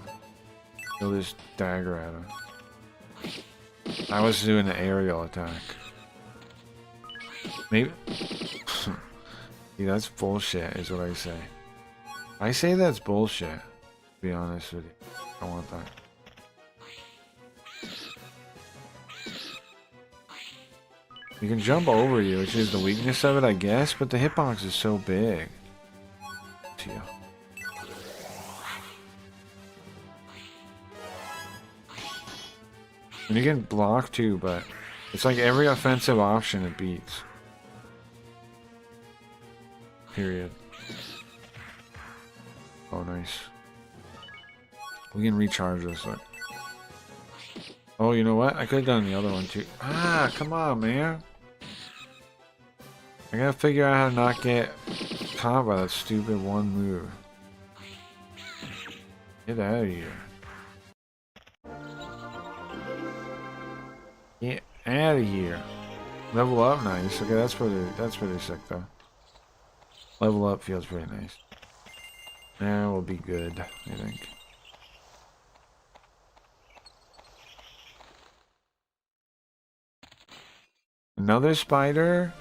Throw this dagger at him. I was doing an aerial attack. Maybe... See, that's bullshit, is what I say. I say that's bullshit, to be honest with you. I want that. You can jump over you, which is the weakness of it, I guess, but the hitbox is so big. To you. And you can block too, but it's like every offensive option it beats. Period. Oh, nice. We can recharge this. Look. Oh, you know what? I could have done the other one too. Ah, come on, man. I gotta figure out how to not get caught by that stupid one move. Get out of here. Get out of here. Level up, nice. Okay, that's pretty sick though. Level up feels pretty nice. That will be good, I think. Another spider?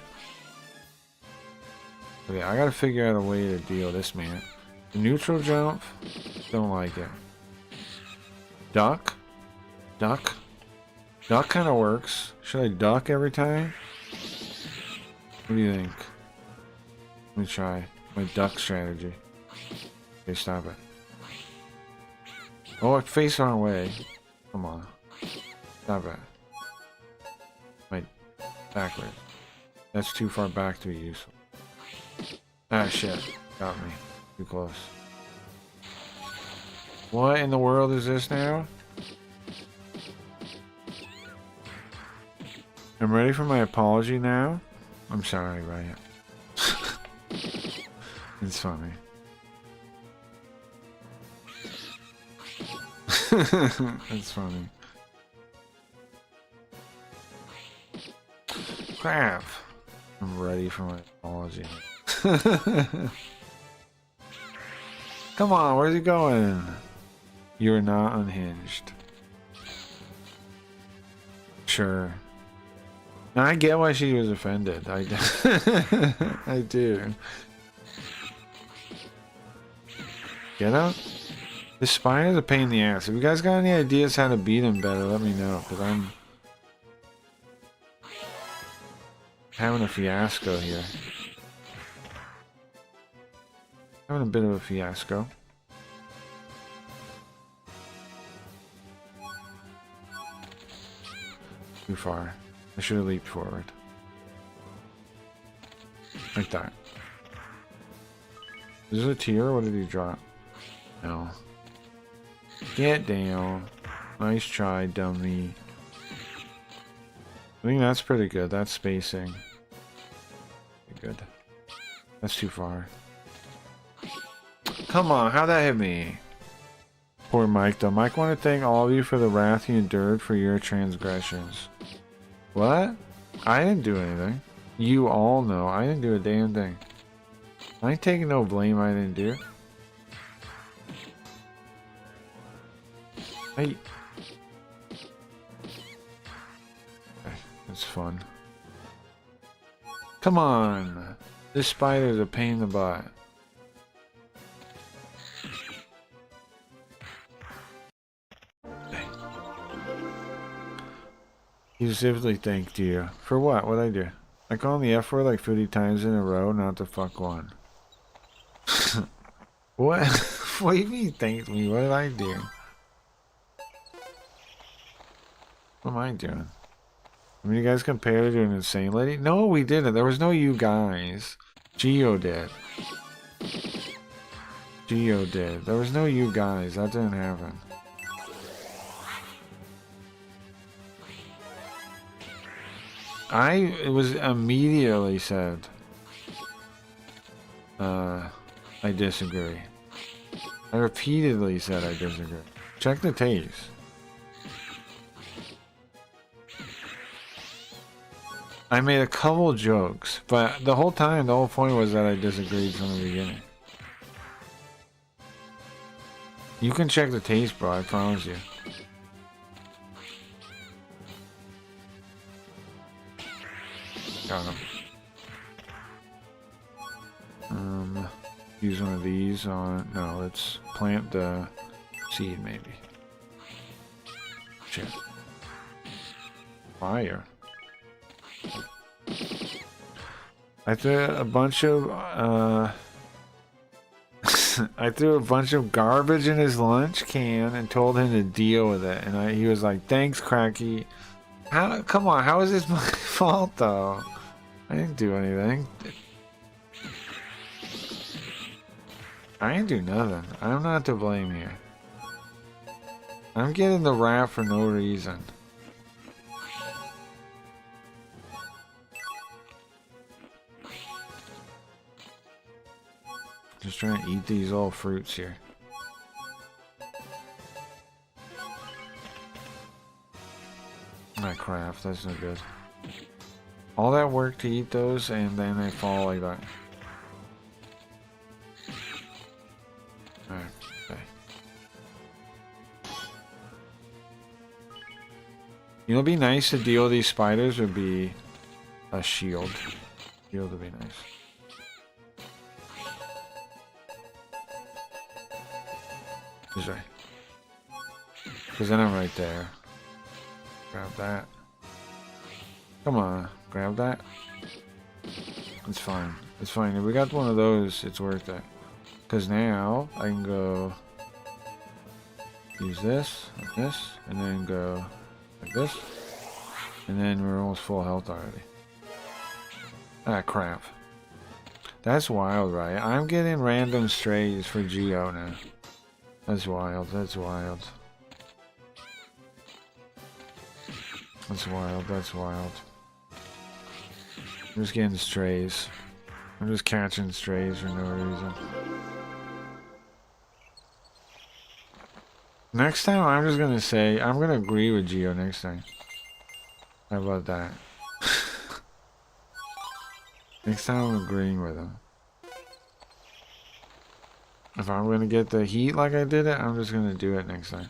Okay, I gotta figure out a way to deal with this man. The neutral jump? Don't like it. Duck? Duck? Duck kinda works. Should I duck every time? What do you think? Let me try my duck strategy. Okay, stop it. Oh, I face wrong way. Come on. Stop it. Wait. Backward. That's too far back to be useful. Ah, shit. Got me. Too close. What in the world is this now? I'm ready for my apology now. I'm sorry, Riot. It's funny. It's funny. Crap. I'm ready for my apology. Come on, where's he going? You're not unhinged. Sure. Now, I get why she was offended. I do. Get up? This spider's a pain in the ass. If you guys got any ideas how to beat him better, let me know, because I'm having a fiasco here. Having a bit of a fiasco. Too far. I should have leaped forward. Like that. Is this a tier? What did he drop? No. Get down. Nice try, dummy. I think that's pretty good. That's spacing. Pretty good. That's too far. Come on, how'd that hit me? Poor Mike, though. Mike wanted to thank all of you for the wrath you endured for your transgressions. What? I didn't do anything. You all know I didn't do a damn thing. I ain't taking no blame I didn't do. Hey. It's fun. Come on. This spider's a pain in the butt. He specifically thanked you. For what? What'd I do? I called him the F word like 50 times in a row, not the fuck one. What? What do you mean thanked me? What did I do? What am I doing? I mean, you guys compared it to an insane lady? No, we didn't. There was no you guys. Geo did. Geo did. There was no you guys. That didn't happen. It was immediately said, I disagree. I repeatedly said I disagree. Check the tapes. I made a couple jokes, but the whole time, the whole point was that I disagreed from the beginning. You can check the tapes, bro, I promise you. Got him. use one of these on... No, let's plant the seed, maybe. Shit. Fire. I threw a bunch of, I threw a bunch of garbage in his lunch can and told him to deal with it. And he was like, thanks, Cracky. How? Come on, how is this my fault, though? I didn't do anything. I didn't do nothing. I'm not to blame here. I'm getting the rap for no reason. Just trying to eat these all fruits here. Crap, that's no good. All that work to eat those and then they fall like that. Alright, okay. You know, it'd be nice to deal with these spiders would be a shield. Shield would be nice. This way. Because then I'm right there. Grab that. Come on, grab that. It's fine. It's fine. If we got one of those, it's worth it. Because now I can go use this, like this, and then go like this. And then we're almost full health already. Ah, crap. That's wild, right? I'm getting random strays for Geo now. That's wild. That's wild. That's wild. That's wild. I'm just getting strays. I'm just catching strays for no reason. Next time, I'm just gonna say, I'm gonna agree with Geo next time. How about that? Next time, I'm agreeing with him. If I'm gonna get the heat like I did it, I'm just gonna do it next time.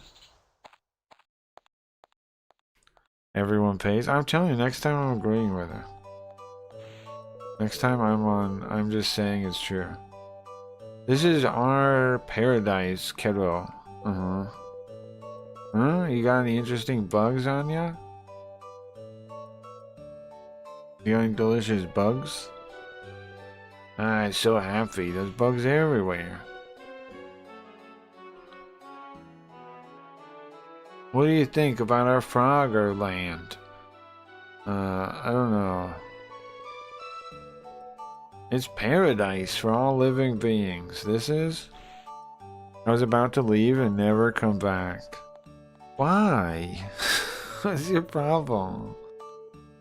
Everyone pays. I'm telling you, next time I'm agreeing with her. Next time I'm just saying it's true. This is our paradise, kiddo. Uh-huh. Huh? You got any interesting bugs on ya? You got any delicious bugs? I'm so happy. There's bugs everywhere. What do you think about our Frogger land? I don't know. It's paradise for all living beings. This is? I was about to leave and never come back. Why? What's your problem?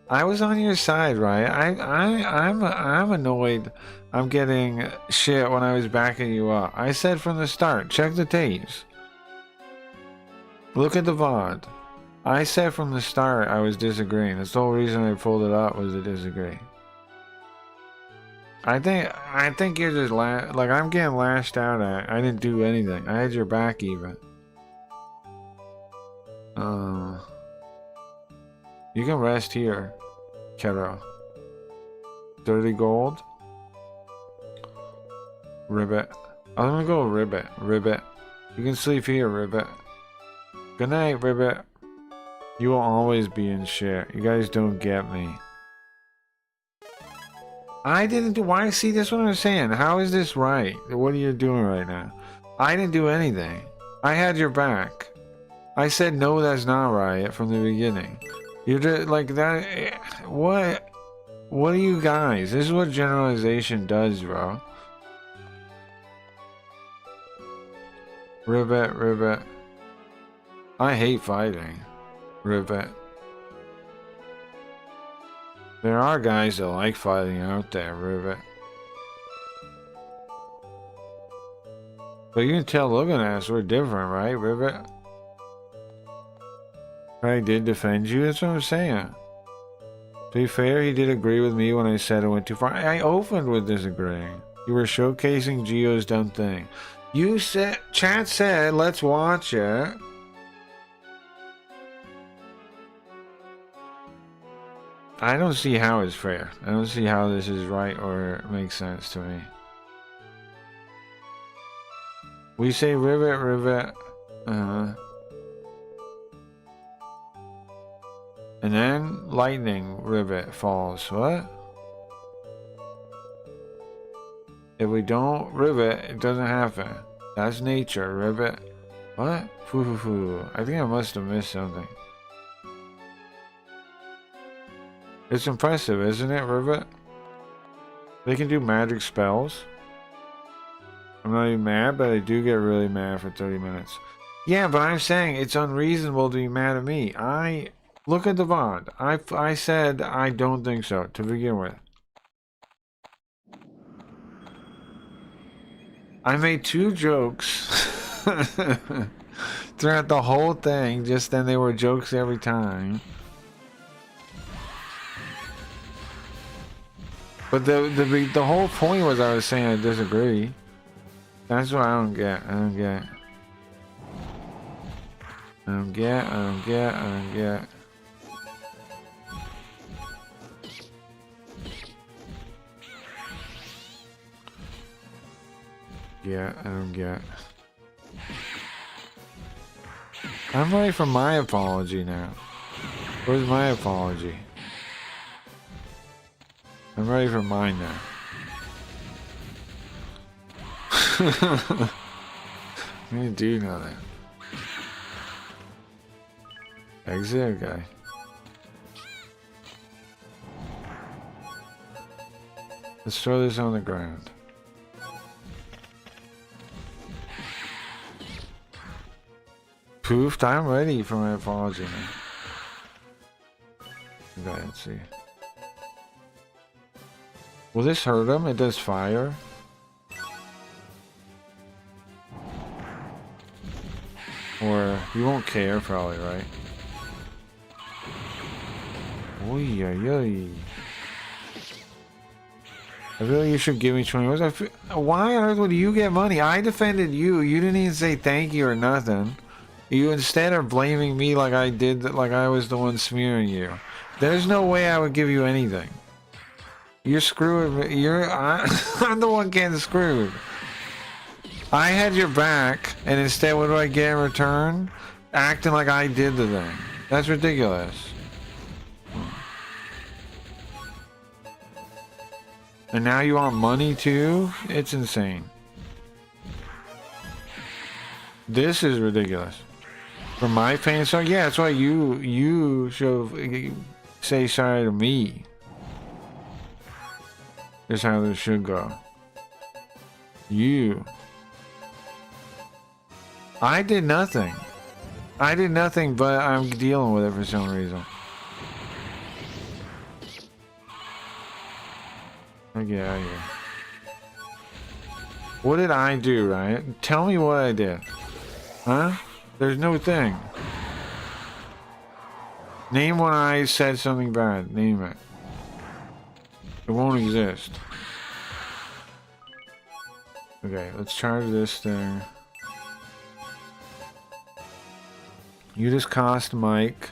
I was on your side, right? I'm annoyed. I'm getting shit when I was backing you up. I said from the start, check the tapes. Look at the VOD. I said from the start I was disagreeing. That's the whole reason I pulled it up was to disagree. I think you're just like I'm getting lashed out at. I didn't do anything. I had your back even. You can rest here, Kero. 30 gold. Ribbit. I'm gonna go Ribbit. Ribbit. You can sleep here, Ribbit. Good night, Ribbit. You will always be in shit. You guys don't get me. I didn't do... Why? See, that's what I'm saying. How is this right? What are you doing right now? I didn't do anything. I had your back. I said, no, that's not right from the beginning. You're just like that... What? What are you guys? This is what generalization does, bro. Ribbit, Ribbit. I hate fighting. Ribbit. There are guys that like fighting out there, Ribbit. But you can tell looking at us, we're different, right, Ribbit? I did defend you, that's what I'm saying. To be fair, he did agree with me when I said it went too far. I opened with disagreeing. You were showcasing Geo's dumb thing. You said, chat said, let's watch it. I don't see how it's fair. I don't see how this is right or makes sense to me. We say rivet, rivet. And then lightning rivet falls. What? If we don't rivet, it doesn't happen. That's nature, rivet. What? Foo. I think I must have missed something. It's impressive, isn't it, rivet? They can do magic spells. I'm not even mad, but I do get really mad for 30 minutes. Yeah, but I'm saying it's unreasonable to be mad at me. Look at the VOD. I said I don't think so, to begin with. I made 2 jokes throughout the whole thing, just then they were jokes every time. But the whole point was I was saying I disagree. That's what I don't get. I don't get. Yeah, I don't get. I'm ready for my apology now. Where's my apology? I'm ready for mine now. I'm gonna do nothing. Exit, okay. Let's throw this on the ground. Poofed, I'm ready for my apology now. Okay, let's see. Will this hurt him? It does fire. Or you won't care probably, right? Oy, oy, oy. I feel like you should give me 20 euros. Why on earth would you get money? I defended you. You didn't even say thank you or nothing. You instead are blaming me like I did, like I was the one smearing you. There's no way I would give you anything. You're screwing me. I'm the one getting screwed. I had your back, and instead what do I get in return? Acting like I did the thing. That's ridiculous. And now you want money too? It's insane. This is ridiculous. For my pain, so yeah, that's why you should say sorry to me. Is how this should go. You. I did nothing. I did nothing, but I'm dealing with it for some reason. I'll get out of here. What did I do, right? Tell me what I did. Huh? There's no thing. Name when I said something bad. Name it. It won't exist. Okay, let's charge this thing. You just cost Mike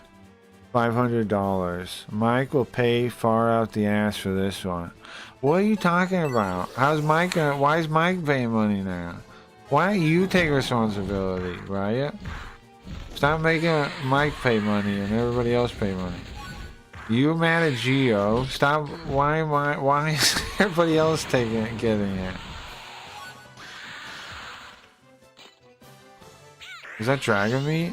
$500. Mike will pay far out the ass for this one. What are you talking about? How's Mike gonna, why is Mike paying money now? Why don't you take responsibility, Riot? Stop making Mike pay money and everybody else pay money. You mad at Geo? Stop. Why is everybody else getting it? Is that dragon meat?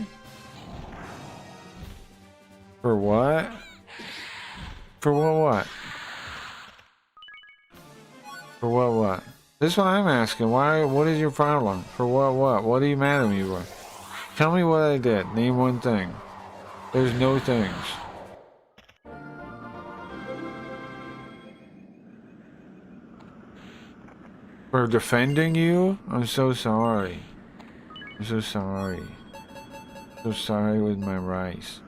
For what? For what? For what? This is what I'm asking. Why? What is your problem? For what? What are you mad at me for? Tell me what I did. Name one thing. There's no things. For defending you? I'm so sorry. I'm so sorry. So sorry with my rice.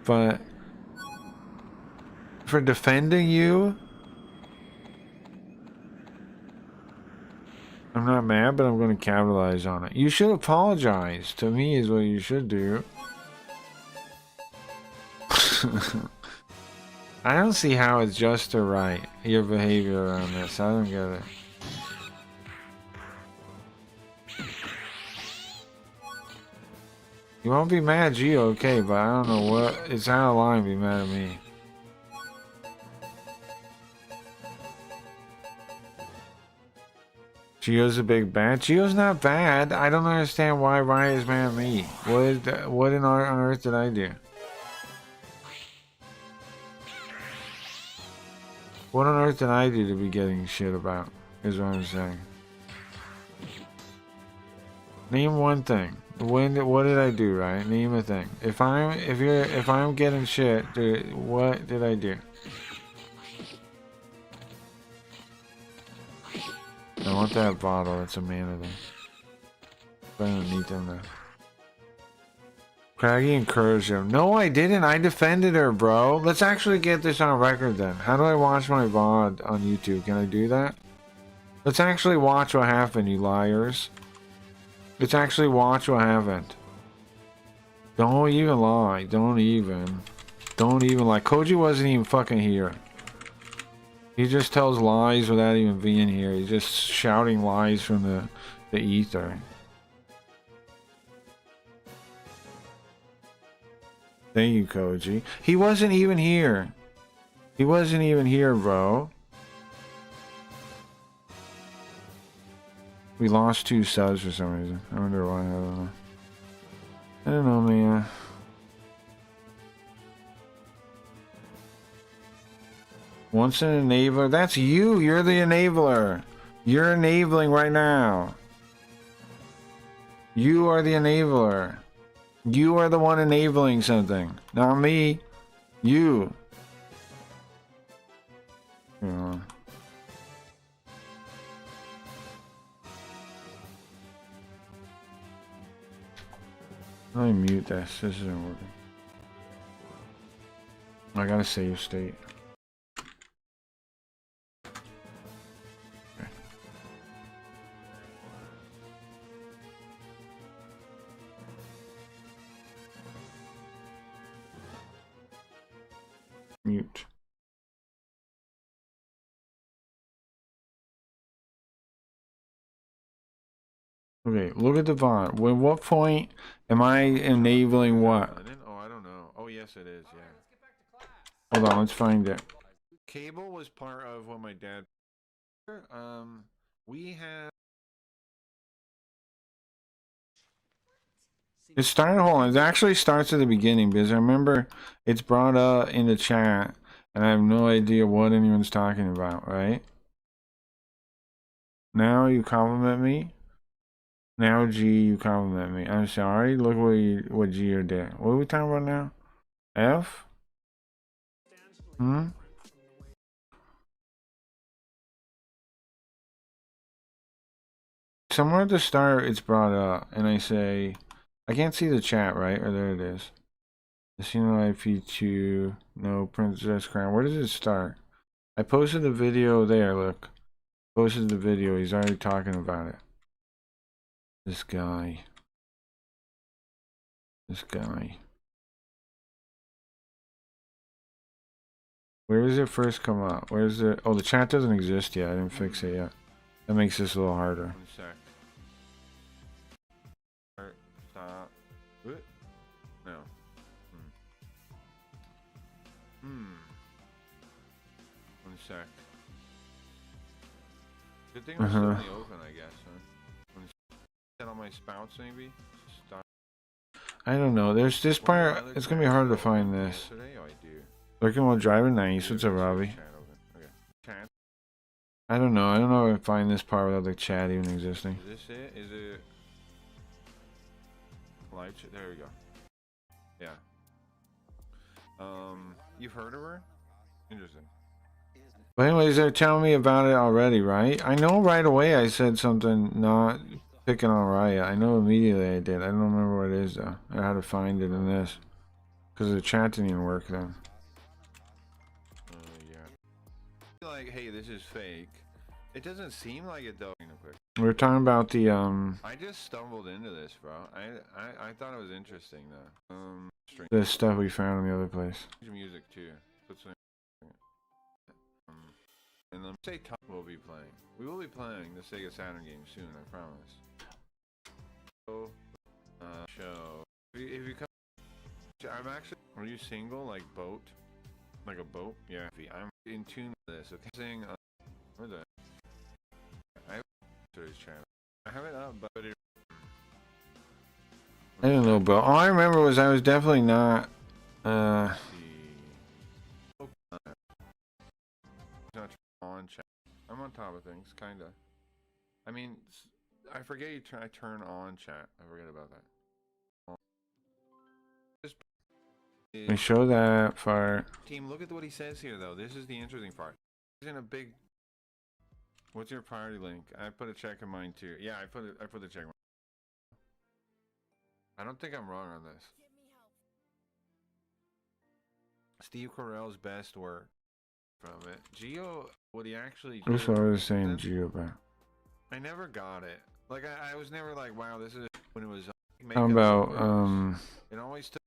But for defending you, I'm not mad, but I'm going to capitalize on it. You should apologize to me is what you should do. I don't see how it's just or right, your behavior around this. I don't get it. You won't be mad at Gio, okay, but I don't know what. It's out of line to be mad at me. Gio's a big bad. Gio's not bad. I don't understand why Ryan is mad at me. What on earth did I do? What on earth did I do to be getting shit about? Is what I'm saying. Name one thing. What did I do, right? Name a thing. If I'm getting shit, dude, what did I do? I want that bottle. It's a mana thing. But I don't need them though. Craggy encouraged him. No, I didn't. I defended her, bro. Let's actually get this on record then. How do I watch my VOD on YouTube? Can I do that? Let's actually watch what happened, you liars. Let's actually watch what happened. Don't even lie. Don't even lie. Koji wasn't even fucking here. He just tells lies without even being here. He's just shouting lies from the ether. Thank you, Koji. He wasn't even here. He wasn't even here, bro. We lost 2 subs for some reason. I wonder why. I don't know, man. Once an enabler. That's you. You're the enabler. You're enabling right now. You are the enabler. You are the one enabling something. Not me. You. Yeah. Let me mute this. This isn't working. I gotta save state. Okay. Mute. Okay, look at the VOD. At what point am I enabling what? I don't know. Oh, yes, it is, yeah. Hold on, let's find it. Cable was part of what my dad... we have... It started, hold on, it actually starts at the beginning, because I remember it's brought up in the chat, and I have no idea what anyone's talking about, right? Now you compliment me? Now, G, you compliment me. I'm sorry. Look what Gio did. What are we talking about now? F? Hmm? Somewhere at the start, it's brought up, and I say, I can't see the chat, right? Or there it is. Casino IP2, no Princess Crown. Where does it start? I posted the video there, look. Posted the video. He's already talking about it. This guy. This guy. Where does it first come up? Where's the... Oh, the chat doesn't exist yet. I didn't fix it yet. That makes this a little harder. 1 sec. Stop. What? No. 1 sec. Good thing we're still open, I guess, huh? Set on my spouts, maybe? Start. I don't know. There's this part. It's gonna be hard to find this. Looking while driving, nice. What's up, Robbie? I don't know. I don't know if I find this part without the chat even existing. Is this it? Is it live chat? There we go. Yeah. You've heard of her? Interesting. But anyways, they're telling me about it already, right? I know right away I said something not picking on Raya. I know immediately I did. I don't remember what it is though. I had to find it in this. Because the chat didn't even work then. Yeah. Like, hey, this is fake. It doesn't seem like it though. We're talking about the I just stumbled into this, bro. I thought it was interesting though. The stuff we found in the other place. Music too. And let me say Tom will be playing. We will be playing the Sega Saturn game soon, I promise. So, show. If you come, I'm actually. Are you single? Like boat? Like a boat? Yeah. I'm in tune with this. Okay. Saying, where the? I have his channel. I have it up, but it. I don't know, bro. All I remember was I was definitely not. Not on chat. I'm on top of things, kinda. I mean, I forget I turn on chat. I forget about that. We show that far. Team, look at what he says here, though. This is the interesting part. He's in a big. What's your priority link? I put a check in mine too. Yeah, I put the check. I don't think I'm wrong on this. Steve Carell's best work from it. Geo, what he actually. That's what I was saying, Geo about. I never got it. Like I was never like, wow, this is when it was. How about It always took.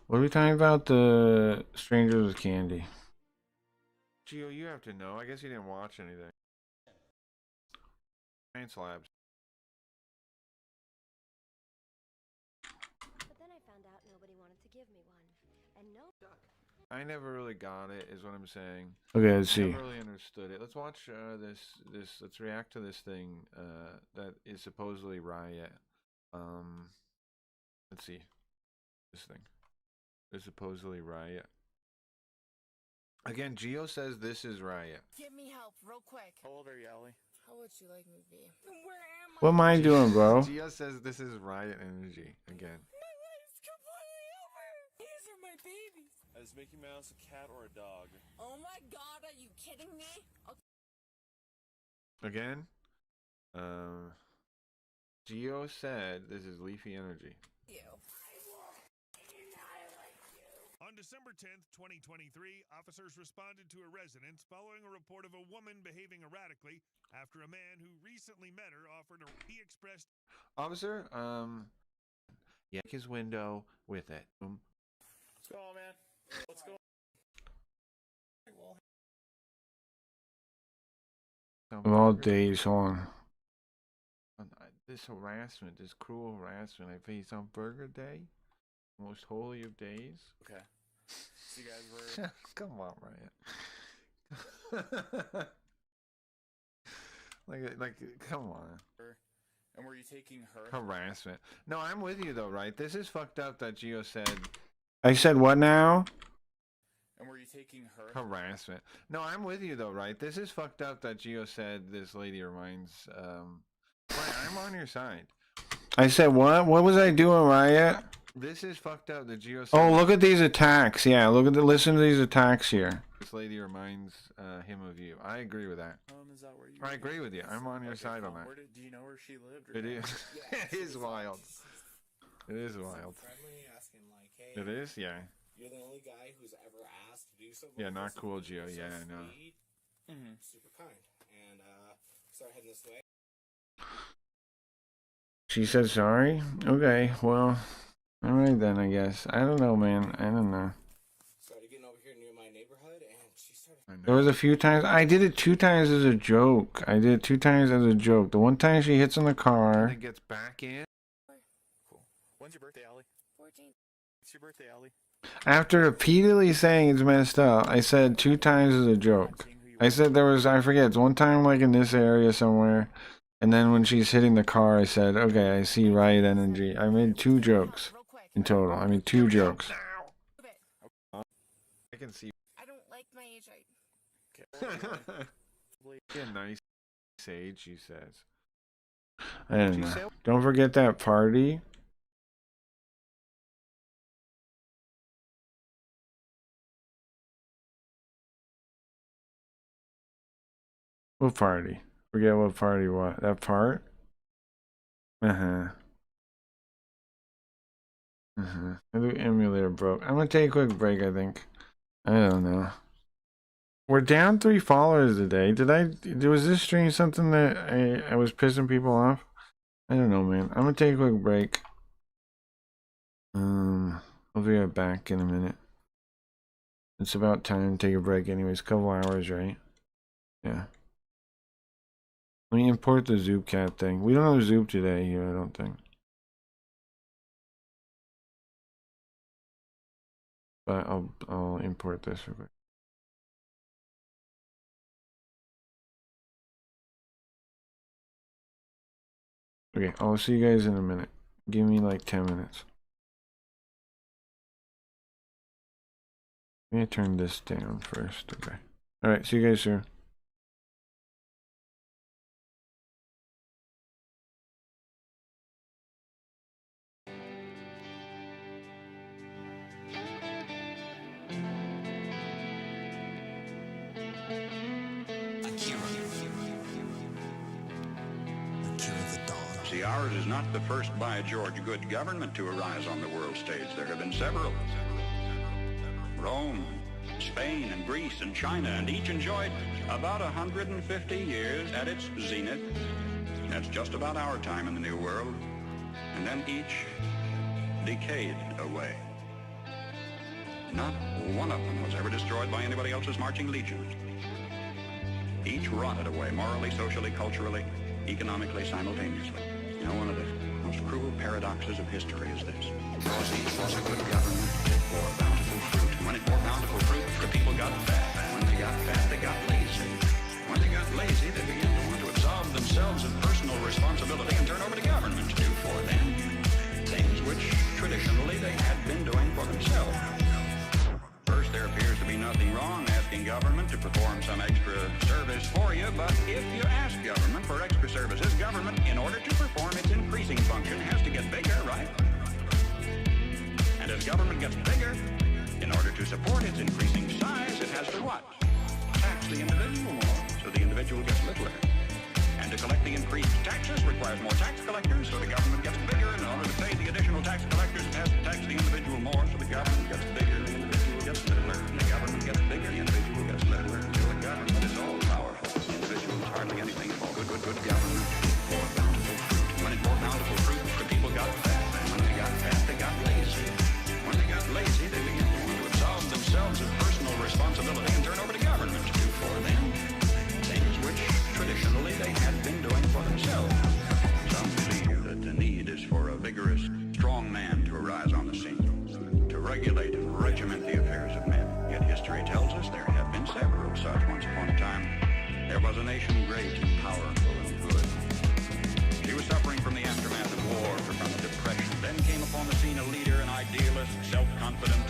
What are we talking about? The Strangers with Candy. Geo, you have to know. I guess you didn't watch anything. Science labs. But then I found out nobody wanted to give me one. And no. I never really got it, is what I'm saying. Okay, let's see. I never really understood it. Let's watch let's react to this thing that is supposedly Riot. Let's see. This thing is supposedly Riot. Again, Geo says this is Riot. Give me help, real quick. How old are you, Ellie? How would you like me to be? Where am I? What am I doing, bro? Geo says this is Riot energy again. My life's completely over. These are my babies. Is Mickey Mouse a cat or a dog? Oh my God, are you kidding me? Again, Geo said this is Leafy energy. On December 10th, 2023, officers responded to a residence following a report of a woman behaving erratically after a man who recently met her offered he expressed. Officer, yank his window with it. Let's go, man. Let's go. Of all days, hold on. This harassment, this cruel harassment I face on Burger Day, most holy of days. Okay. So you guys were. Come on, Ryan. like, come on. And were you taking her? Harassment. No, I'm with you though, right? This is fucked up that Geo said. I said what now? And were you taking her? Harassment. No, I'm with you though, right? This is fucked up that Geo said this lady reminds. I'm on your side. I said what? What was I doing, Riot? This is fucked up that Geo said. Oh, look at these attacks. Yeah, listen to these attacks here. This lady reminds him of you. I agree with that. Is that where you I agree with you. I'm on your side on that. Do you know where she lived? It is. It is wild. It is wild. Asking like, hey, it is, yeah. You're the only guy who's ever asked to do something. Yeah, not cool, Geo. Yeah, I know. Super kind, and start heading this way. She said sorry? Okay, well, alright then, I guess. I don't know, man. I don't know. Started getting over here near my neighborhood, and she started. There was a few times. I did it 2 times as a joke. I did it 2 times as a joke. The one time she hits in the car. And then gets back in. Cool. When's your birthday, Ellie? 14th. It's your birthday, Ellie. After repeatedly saying it's messed up, I said 2 times as a joke. I said there was, I forget, it's one time like in this area somewhere. And then when she's hitting the car, I said, okay, I see Riot energy. I made 2 jokes in total. I made 2 jokes. I can see. I don't like my age. A nice age, she says. I don't know. Don't forget that party. What party? Forget what party what. That part? The emulator broke. I'm gonna take a quick break, I think. I don't know. We're down 3 followers today. Was this stream something that I was pissing people off? I don't know, man. I'm gonna take a quick break. I'll be right back in a minute. It's about time to take a break anyways. Couple hours, right? Yeah. Let me import the Zoop cat thing. We don't have Zoop today here, I don't think. but I'll import this real quick. Okay, I'll see you guys in a minute. Give me like 10 minutes. Let me turn this down first. Okay. Alright, see you guys soon. See, ours is not the first by George good government to arise on the world stage. There have been several. Rome, Spain, and Greece, and China, and each enjoyed about 150 years at its zenith. That's just about our time in the New World. And then each decayed away. Not one of them was ever destroyed by anybody else's marching legions. Each rotted away morally, socially, culturally, economically, simultaneously. You know, one of the most cruel paradoxes of history is this. Because each was a good government, it bore bountiful fruit. And when it bore bountiful fruit, the people got fat. And when they got fat, they got lazy. When they got lazy, they began to want to absolve themselves of personal responsibility and turn over to government to do for them things which traditionally they had been doing for themselves. First, there appears to be nothing wrong asking government to perform some extra service for you, but if you ask government for extra services, government, in order to perform its increasing function, has to get bigger, right? And as government gets bigger, in order to support its increasing size, it has to what? Tax the individual more, so the individual gets littler. And to collect the increased taxes requires more tax collectors, so the government gets bigger. In order to pay the additional tax collectors, it has to tax the individual more, so the government gets bigger, the individual gets littler. And the government gets bigger, the individual gets littler. So the government is all powerful. The individual is hardly anything at all. Good government bore bountiful fruit. When it bore bountiful fruit, the people got fat. And when they got fat, they got lazy. When they got lazy, they began to want to absolve themselves of personal responsibility and turn over to government to do for them things which traditionally they had been doing for themselves. Some believe that the need is for a vigorous, strong man to arise on the scene, to regulate and regiment the affairs of men. Yet history tells us there have been several such. Once upon a time, there was a nation great and powerful and good. She was suffering from the aftermath of war, from the depression. Then came upon the scene a leader, an idealist, self-confident,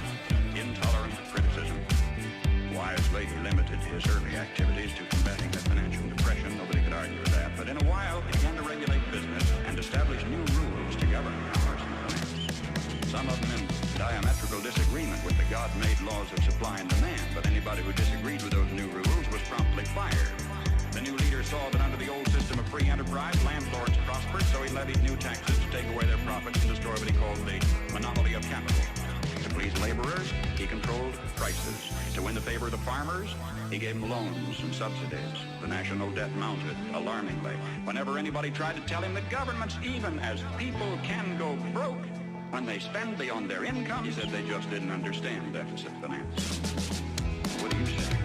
intolerant of criticism. Wisely, he limited his early activities to combating the financial depression. Nobody could argue with that. But in a while, he began to regulate business and establish new rules to govern commerce and finance. Some of them in diametrical disagreement with the God-made laws of supply and demand. But anybody who disagreed with those new rules was promptly fired. The new leader saw that under the old system of free enterprise, landlords prospered, so he levied new taxes to take away their profits and destroy what he called the monopoly of capital. To please laborers, he controlled prices. To win the favor of the farmers, he gave them loans and subsidies. The national debt mounted alarmingly. Whenever anybody tried to tell him that governments, even as people, can go broke when they spend beyond their income, he said they just didn't understand deficit finance. What do you say?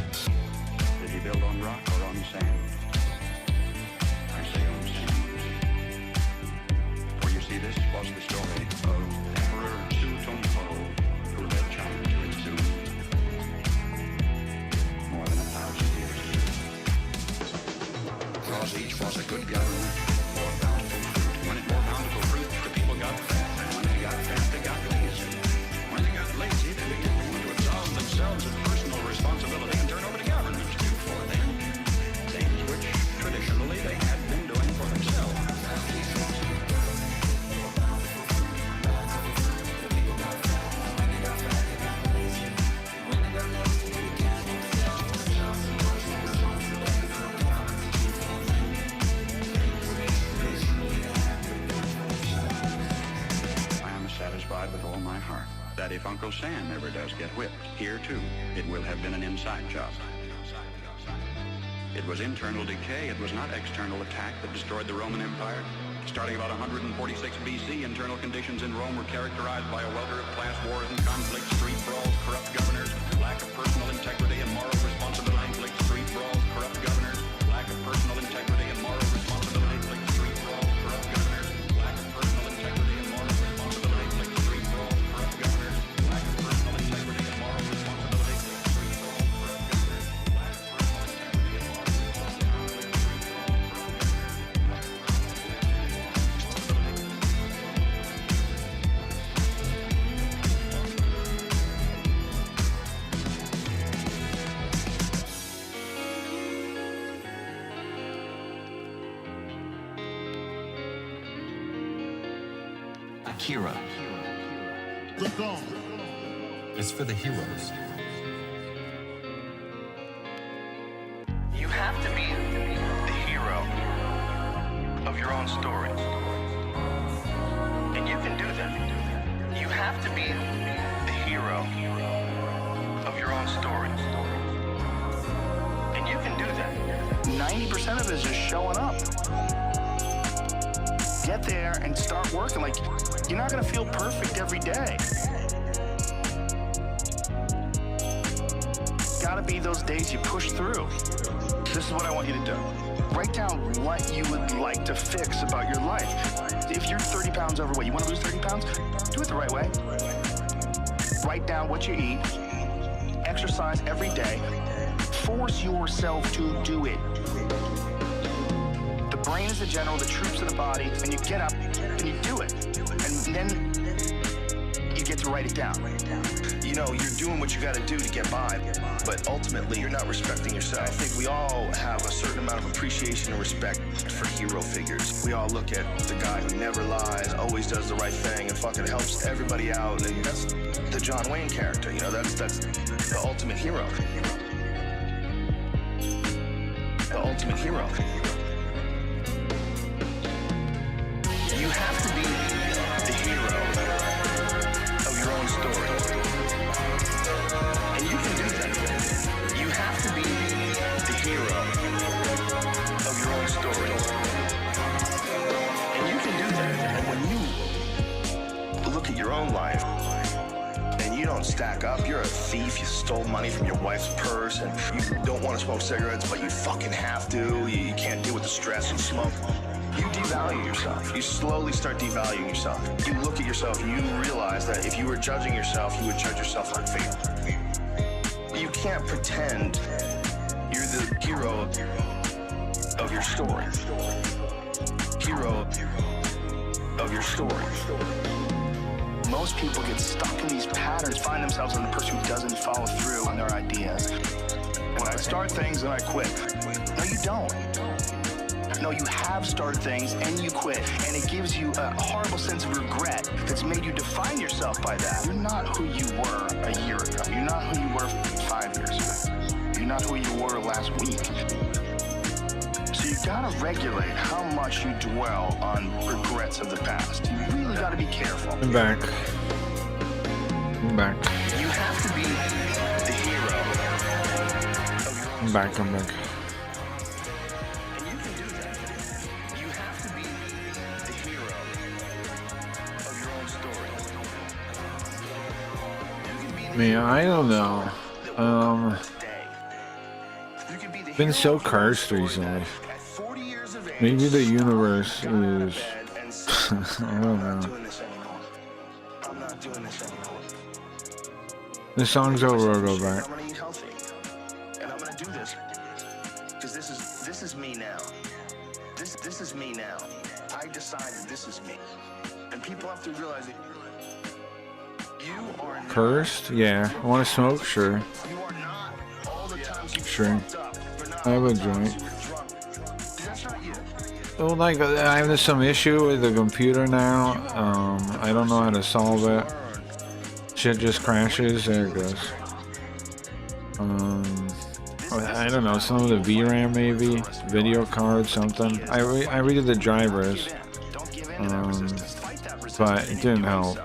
Did he build on rock or on sand? I say on sand. For you see, this was the story of Emperor Su Tongpo, who led China to its doom more than 1,000 years ago. Because each was a good government, bore bountiful fruit. When it bore bountiful fruit, the people got fat. And when they got fat, they got lazy. When they got lazy, they began to want to absolve themselves of personal responsibility and turn over to government to do for them things which traditionally they had been doing for themselves. Satisfied with all my heart that if Uncle Sam ever does get whipped, here too, it will have been an inside job. It was internal decay, it was not external attack that destroyed the Roman Empire. Starting about 146 BC, internal conditions in Rome were characterized by a welter of class wars and conflicts, street brawls, corrupt governors, lack of personal integrity and moral responsibility, conflicts, street brawls, corrupt governors, lack of personal integrity and moral responsibility, conflicts, street brawls, corrupt governors, lack of personal integrity and moral responsibility, conflicts, street brawls, corrupt governors, lack of personal integrity and moral Kira. Look on. It's for the heroes. You have to be the hero of your own story. And you can do that. You have to be the hero of your own story. And you can do that. 90% of it is just showing up. Get there and start working. Like, you're not gonna feel perfect every day. Gotta be those days you push through. This is what I want you to do. Write down what you would like to fix about your life. If you're 30 pounds overweight, you want to lose 30 pounds? Do it the right way. Write down what you eat. Exercise every day. Force yourself to do it. The brain is the general, the troops are the body, and you get up and you do it. And then you get to write it down. You know, you're doing what you got to do to get by, but ultimately you're not respecting yourself. I think we all have a certain amount of appreciation and respect for hero figures. We all look at the guy who never lies, always does the right thing, and fucking helps everybody out, and that's the John Wayne character. You know, that's the ultimate hero. The ultimate hero. You have to be the hero of your own story. And you can do that. You have to be the hero of your own story. And you can do that. And when you look at your own life and you don't stack up, you're a thief, you stole money from your wife's purse, and you don't want to smoke cigarettes, but you fucking have to, you can't deal with the stress and smoke. You devalue yourself. You slowly start devaluing yourself. You look at yourself and you realize that if you were judging yourself, you would judge yourself unfairly. You can't pretend you're the hero of your story. Hero of your story. Most people get stuck in these patterns, find themselves in the person who doesn't follow through on their ideas. When I start things, then I quit. No, you don't. No, you have started things and you quit, and it gives you a horrible sense of regret that's made you define yourself by that. You're not who you were a year ago. You're not who you were 5 years ago. You're not who you were last week. So you gotta regulate how much you dwell on regrets of the past. You really gotta be careful. I'm back. I'm back. You have to be the hero of your own I'm back. I'm back. Man, I don't know. Been so cursed recently. Maybe the universe is. I don't know. The song's over. I'll go back. I'm gonna eat healthy, and I'm gonna do this because this is me now. This is me now. I decided this is me, and people have to realize that. Cursed? Yeah. I want to smoke? Sure. Sure. I have a joint. Well, like, I have some issue with the computer now. I don't know how to solve it. Shit just crashes. There it goes. I don't know. Some of the VRAM maybe. Video card, something. I redid the drivers. But it didn't help.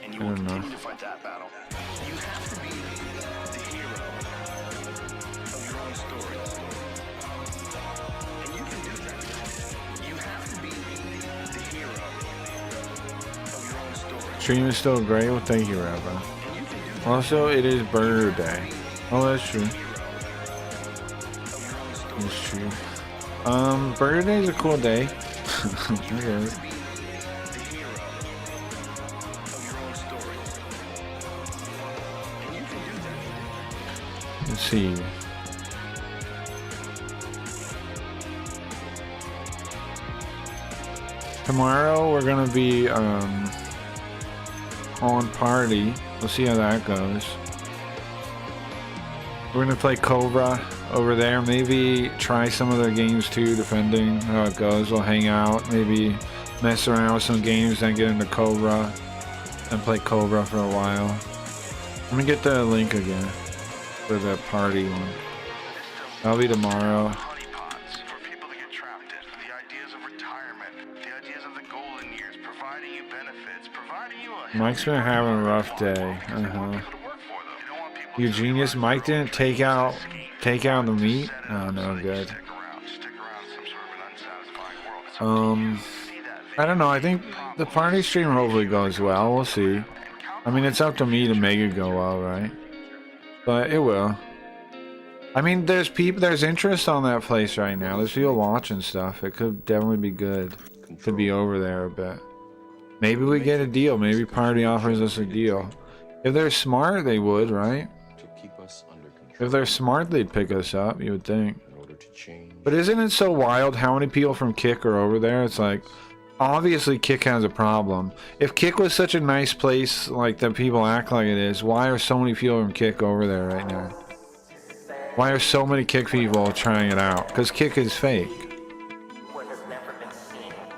I don't know. To fight that battle. You have to be the hero of your own story. And you can do that. You have to be the hero of your own story. Stream is still great. Well, thank you, Rabbi. Also, it is Burger Day. Oh, that's true. That's true. Burger Day is a cool day. Okay. Let's see. Tomorrow we're gonna be on party. We'll see how that goes. We're gonna play Cobra over there. Maybe try some of their games too, depending how it goes. We'll hang out, maybe mess around with some games, then get into Cobra and play Cobra for a while. Let me get the link again for the party one. That'll be tomorrow. Mike's been having a rough day. You genius. Mike didn't take out the meat. Oh no, good. I don't know. I think the party stream hopefully goes well. We'll see. I mean, it's up to me to make it go well, right? But it will. I mean, there's interest on that place right now. There's people watching stuff. It could definitely be good to be over there a bit. Maybe we get a deal. Maybe party offers us a deal. If they're smart, they would, right? If they're smart, they'd pick us up, you would think. But isn't it so wild how many people from Kick are over there? It's like, obviously Kick has a problem. If Kick was such a nice place like that people act like it is, why are so many people from Kick over there right now? Why are so many Kick people trying it out? Because Kick is fake.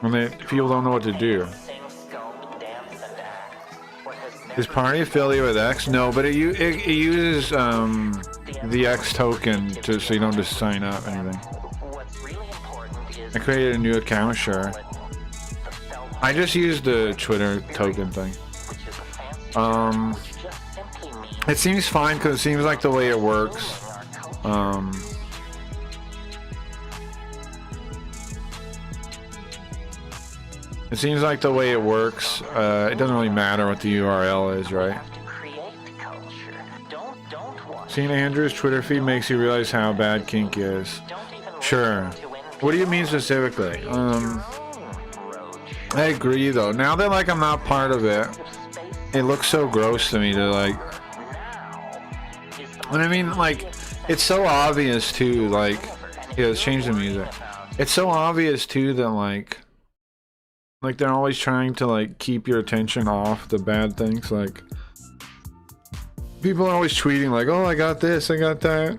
And people don't know what to do. Is Party affiliated with X? No, but it uses the X token so you don't just sign up anything. I created a new account, sure. I just used the Twitter token thing. It seems fine because it seems like the way it works. It seems like the way it works, it doesn't really matter what the URL is, right? Seeing Andrew's Twitter feed makes you realize how bad kink is. Sure. What do you mean specifically? I agree though. Now that like I'm not part of it, it looks so gross to me to like... And I mean like, it's so obvious too, like... Yeah, let's change the music. It's so obvious too that like they're always trying to like keep your attention off the bad things. Like people are always tweeting like, oh, I got this, I got that.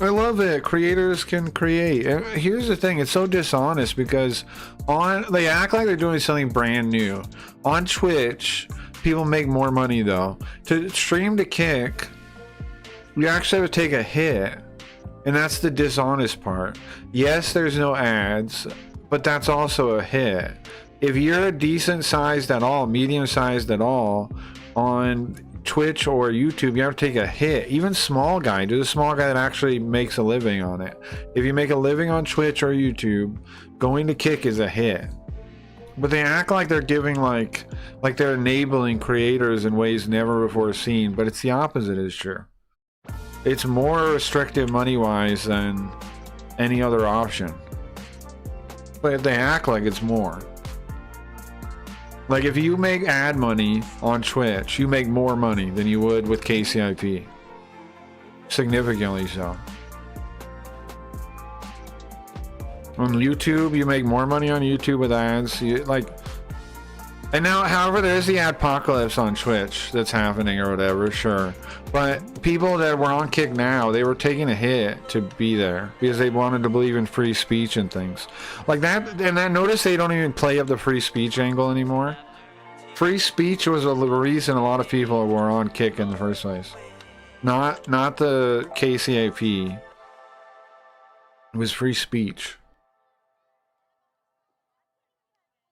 I love it. Creators can create. And here's the thing, it's so dishonest because they act like they're doing something brand new. On Twitch, people make more money though. To stream to Kick, you actually have to take a hit. And that's the dishonest part. Yes, there's no ads, but that's also a hit. If you're a decent sized at all, medium sized at all, on Twitch or YouTube, you have to take a hit. Even small guy, there's a small guy that actually makes a living on it. If you make a living on Twitch or YouTube, going to Kick is a hit. But they act like they're giving like they're enabling creators in ways never before seen, but it's the opposite is true. It's more restrictive money-wise than any other option. But they act like it's more. Like if you make ad money on Twitch, you make more money than you would with KCIP. Significantly so. On YouTube, you make more money on YouTube with ads. And now, however, there's the adpocalypse on Twitch that's happening or whatever, sure. But people that were on Kick now, they were taking a hit to be there because they wanted to believe in free speech and things like that. And I notice they don't even play up the free speech angle anymore. Free speech was the reason a lot of people were on Kick in the first place. Not the KCAP. It was free speech.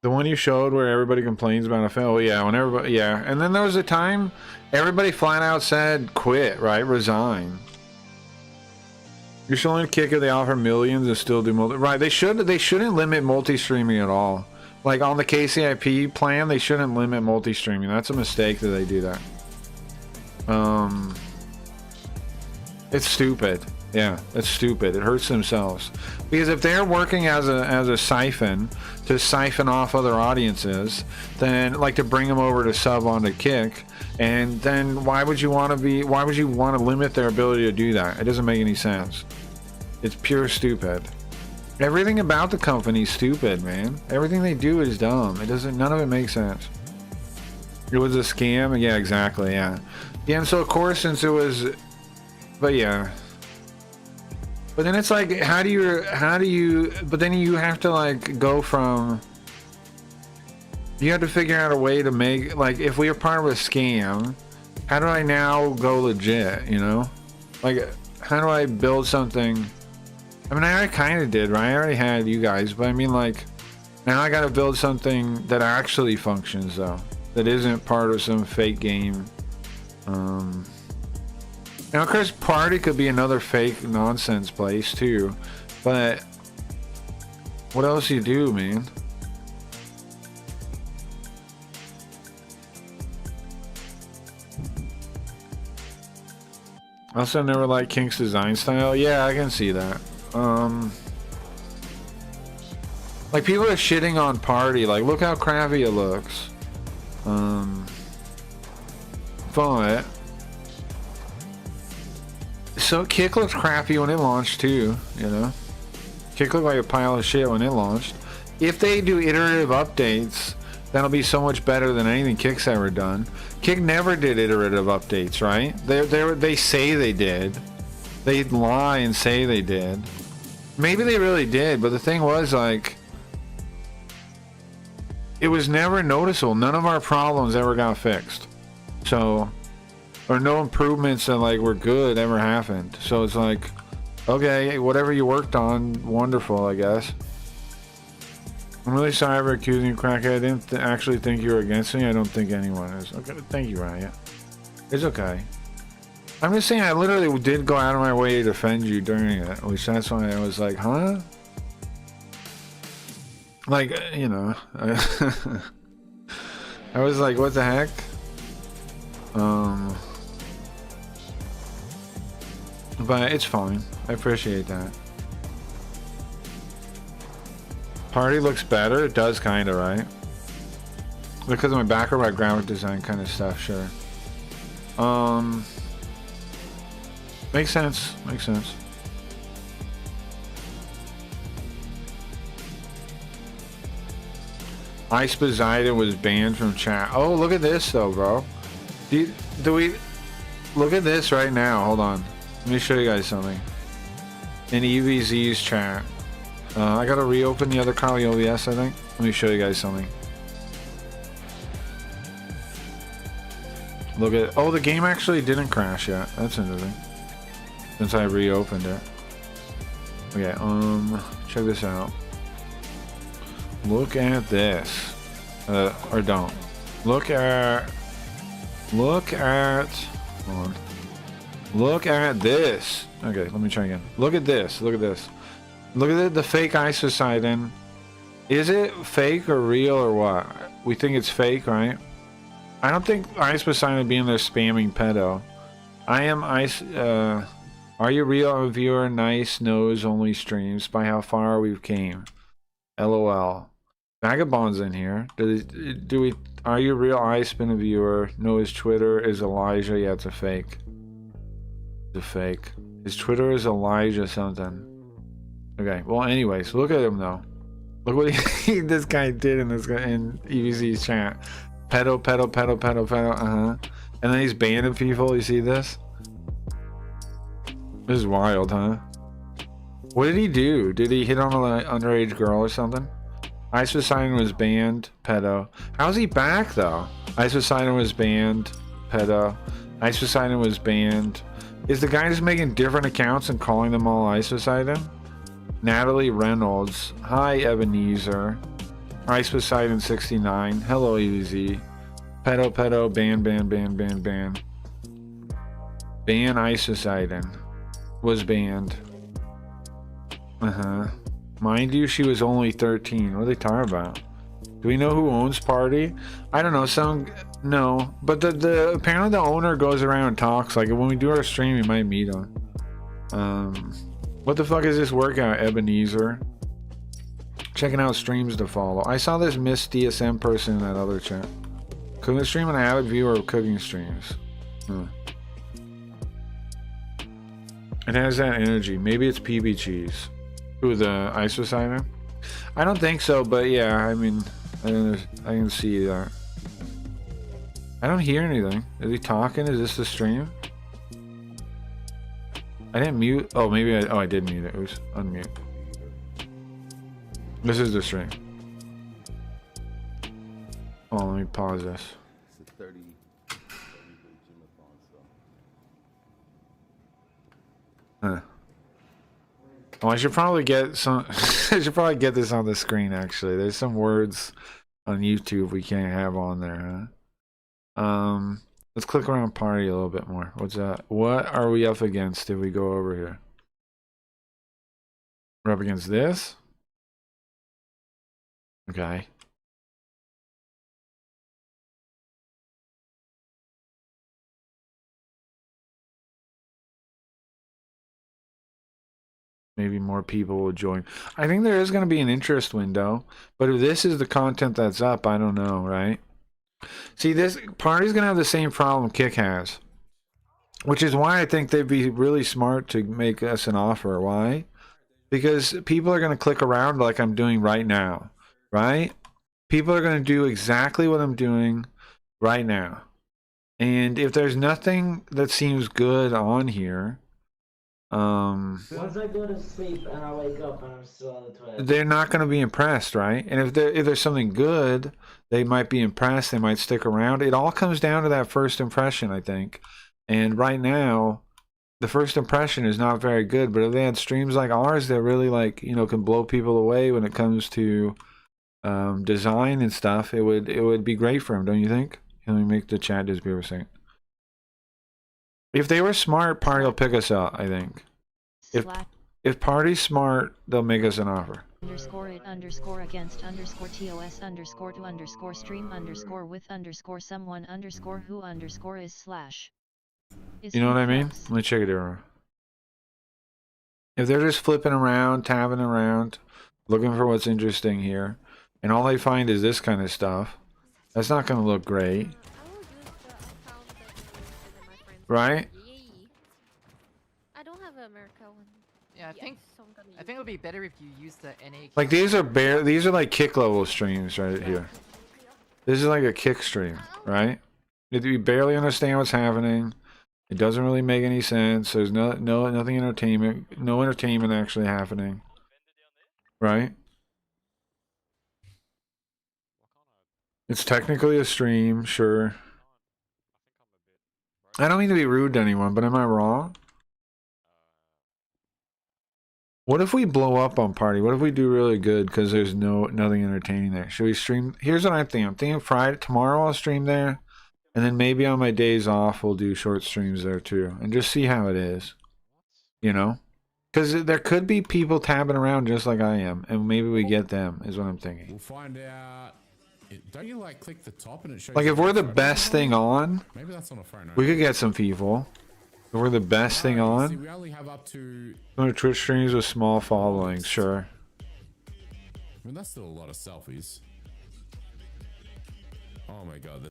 The one you showed where everybody complains about a film. Oh yeah, when everybody, yeah. And then there was a time everybody flat out said quit, right? Resign. You're showing a Kick if they offer millions and still do multi. Right? They shouldn't limit multi-streaming at all. Like on the KCIP plan, they shouldn't limit multi-streaming. That's a mistake that they do that. It's stupid. Yeah, it's stupid. It hurts themselves. Because if they're working as a siphon to siphon off other audiences, then like to bring them over to sub onto Kick, and then why would you want to limit their ability to do that? It doesn't make any sense. It's pure stupid. Everything about the company is stupid, man. Everything they do is dumb. None of it makes sense. It was a scam? Yeah, exactly, yeah. Yeah, and so of course since it was, but yeah. But then it's like, how do you, but then you have to like go from, you have to figure out a way to make, like, if we are part of a scam, how do I now go legit, you know? Like, how do I build something? I mean, I already kind of did, right? I already had you guys, but I mean, like, now I gotta build something that actually functions, though. That isn't part of some fake game. Now, of course, party could be another fake nonsense place, too. But what else you do, man? Also, never liked Kink's design style. Yeah, I can see that. Like, people are shitting on party. Like, look how crappy it looks. But so Kick looked crappy when it launched too, you know. Kick looked like a pile of shit when it launched. If they do iterative updates, that'll be so much better than anything Kick's ever done. Kick never did iterative updates, right? They say they did. They lie and say they did. Maybe they really did, but the thing was, like, it was never noticeable. None of our problems ever got fixed. So, or no improvements that like were good ever happened. So it's like, okay, whatever you worked on, wonderful, I guess. I'm really sorry for accusing you, crackhead. I didn't actually think you were against me. I don't think anyone is. Okay, thank you, Riot. It's okay. I'm just saying, I literally did go out of my way to defend you during it, which that's why I was like, huh? Like, you know, I was like, what the heck? But it's fine. I appreciate that. Party looks better. It does, kind of, right? Because of my background, my graphic design kind of stuff, sure. Makes sense. Makes sense. Ice Poseidon was banned from chat. Oh, look at this, though, bro. Do we... Look at this right now. Hold on. Let me show you guys something. In EVZ's chat. I gotta reopen the other Kali OBS, I think. Let me show you guys something. Look at... Oh, the game actually didn't crash yet. That's interesting. Since I reopened it. Okay, check this out. Look at this. Or don't. Look at... Hold on. Look at this. Okay, let me try again. Look at this. Look at this. Look at the fake Ice Poseidon. Is it fake or real or what? We think it's fake, right? I don't think Ice Poseidon would be in there spamming pedo. I am Ice... Are you real viewer? Nice knows only streams by how far we've came. LOL. Vagabond's in here. Do we... Are you real? Ice been a viewer. No, his Twitter is Elijah. Yeah, it's a fake. It's a fake. His Twitter is Elijah something. Okay, well, anyways, look at him though. Look what this guy did in EVZ's chat. Pedo. And then he's banning people. You see this? This is wild, huh? What did he do? Did he hit on an underage girl or something? Ice Poseidon was banned. Pedo. How's he back though? Ice Poseidon was banned. Pedo. Ice Poseidon was banned. Is the guy just making different accounts and calling them all Ice Poseidon? Natalie Reynolds. Hi, Ebenezer. Ice Poseidon 69. Hello, EZ. Pedo. Ban. Ban Ice Poseidon. Was banned. Mind you, she was only 13. What are they talking about? Do we know who owns Party? I don't know. No. But the apparently the owner goes around and talks. Like when we do our stream, we might meet him. What the fuck is this workout, Ebenezer? Checking out streams to follow. I saw this Miss DSM person in that other chat. Cooking stream, an avid viewer of cooking streams. It has that energy. Maybe it's PB cheese. Ooh, the Ice Poseidon? I don't think so, but yeah, I mean, I can see that. I don't hear anything. Is he talking? Is this the stream? I didn't mute. Oh, maybe I did mute it. It was unmute. This is the stream. Oh, let me pause this. Huh. Oh, I should probably get some. I should probably get this on the screen. Actually, there's some words on YouTube we can't have on there, huh? Let's click around party a little bit more. What's that? What are we up against if we go over here? We're up against this. Okay. Maybe more people will join. I think there is going to be an interest window, but if this is the content that's up, I don't know, right? See, this party's going to have the same problem Kick has, which is why I think they'd be really smart to make us an offer. Why? Because people are going to click around like I'm doing right now, right? People are going to do exactly what I'm doing right now. And if there's nothing that seems good on here, Once I go to sleep and I wake up and I'm still on the toilet, they're not going to be impressed, right? And if there's something good, they might be impressed. They might stick around. It all comes down to that first impression, I think. And right now, the first impression is not very good. But if they had streams like ours that really, like, you know, can blow people away when it comes to design and stuff, it would be great for them, don't you think? Let me make the chat just be a second. If they were smart, Party will pick us up, I think. If Party's smart, they'll make us an offer. Underscore it underscore against underscore TOS underscore to underscore stream underscore with underscore someone underscore who underscore is slash. You know what I mean? Let me check it out. If they're just flipping around, tabbing around, looking for what's interesting here, and all they find is this kind of stuff, that's not going to look great. Right? I don't have America one. Yeah, I think it would be better if you use the NA. Like these are like kick level streams right here. This is like a kick stream, right? You barely understand what's happening. It doesn't really make any sense. There's nothing entertainment, no entertainment actually happening. Right? It's technically a stream, sure. I don't mean to be rude to anyone, but am I wrong? What if we blow up on Party? What if we do really good because there's nothing entertaining there? Should we stream? Here's what I'm thinking. I'm thinking Friday, tomorrow I'll stream there, and then maybe on my days off we'll do short streams there too, and just see how it is. You know? Because there could be people tabbing around just like I am, and maybe we get them, is what I'm thinking. We'll find out. Don't you like click the top and it shows? Like if we're the best thing on, maybe that's on a phone. Right? We could get some people. If we're the best thing on. See, we only have up to. Twitch streams with small followings, sure. I mean, that's still a lot of selfies. Oh my god.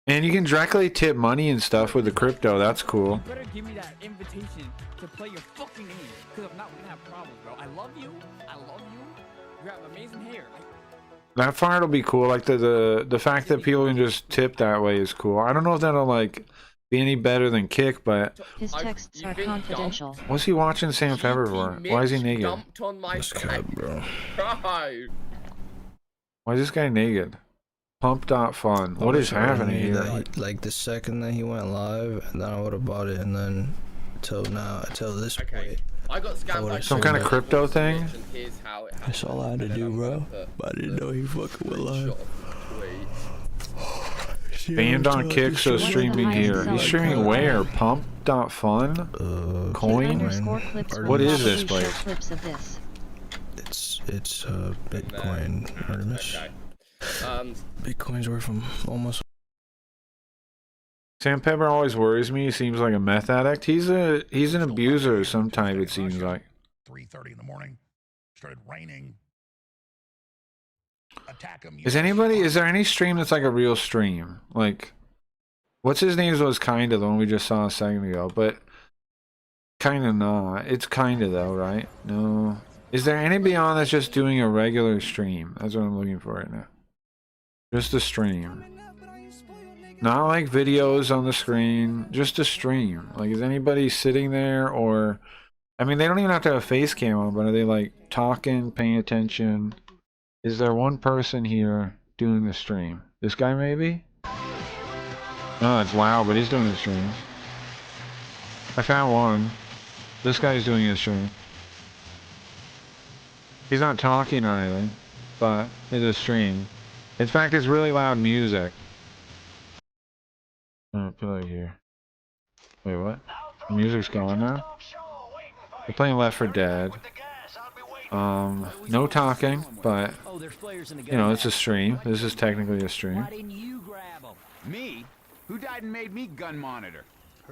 And you can directly tip money and stuff with the crypto. That's cool. You better give me that invitation to play your fucking game, because if not, we're gonna have problems, bro. I love you. I love you. You have amazing hair. That part will be cool. Like the fact that people can just tip that way is cool. I don't know if that'll like be any better than Kick, but his texts are confidential. What's he watching Sam Pepper for? Why is he naked? This cat, bro. Why is this guy naked? Pump.fun. What is happening here? Like the second that he went live, and then I would have bought it, and then till this point. I got scammed by some kind of crypto thing. That's all I had to do, bro. But I didn't know he fucking went live. Banned on Kick, so streaming here. He's streaming where? Pump.fun? Coin? What is this place? It's Bitcoin, Artemis. Bitcoin's worth from almost. Sam Pepper always worries me. He seems like a meth addict. He's an abuser of some type, it seems like. 3:30 in the morning. Started raining. Attack him. Is there any stream that's like a real stream? Like, what's his name was kind of the one we just saw a second ago, but kind of not. It's kind of though, right? No. Is there anybody on that's just doing a regular stream? That's what I'm looking for right now. Just a stream. Not like videos on the screen, just a stream. Like, is anybody sitting there, or... I mean, they don't even have to have a face cam on, but are they, like, talking, paying attention? Is there one person here doing the stream? This guy, maybe? No, it's loud, but he's doing the stream. I found one. This guy's doing his stream. He's not talking or anything, but it's a stream. In fact, it's really loud music. Oh, play here. Wait, what? The music's going now? We're playing Left 4 Dead. No talking, but you know, it's a stream. This is technically a stream. Why didn't you grab him? Me? Who died and made me gun monitor?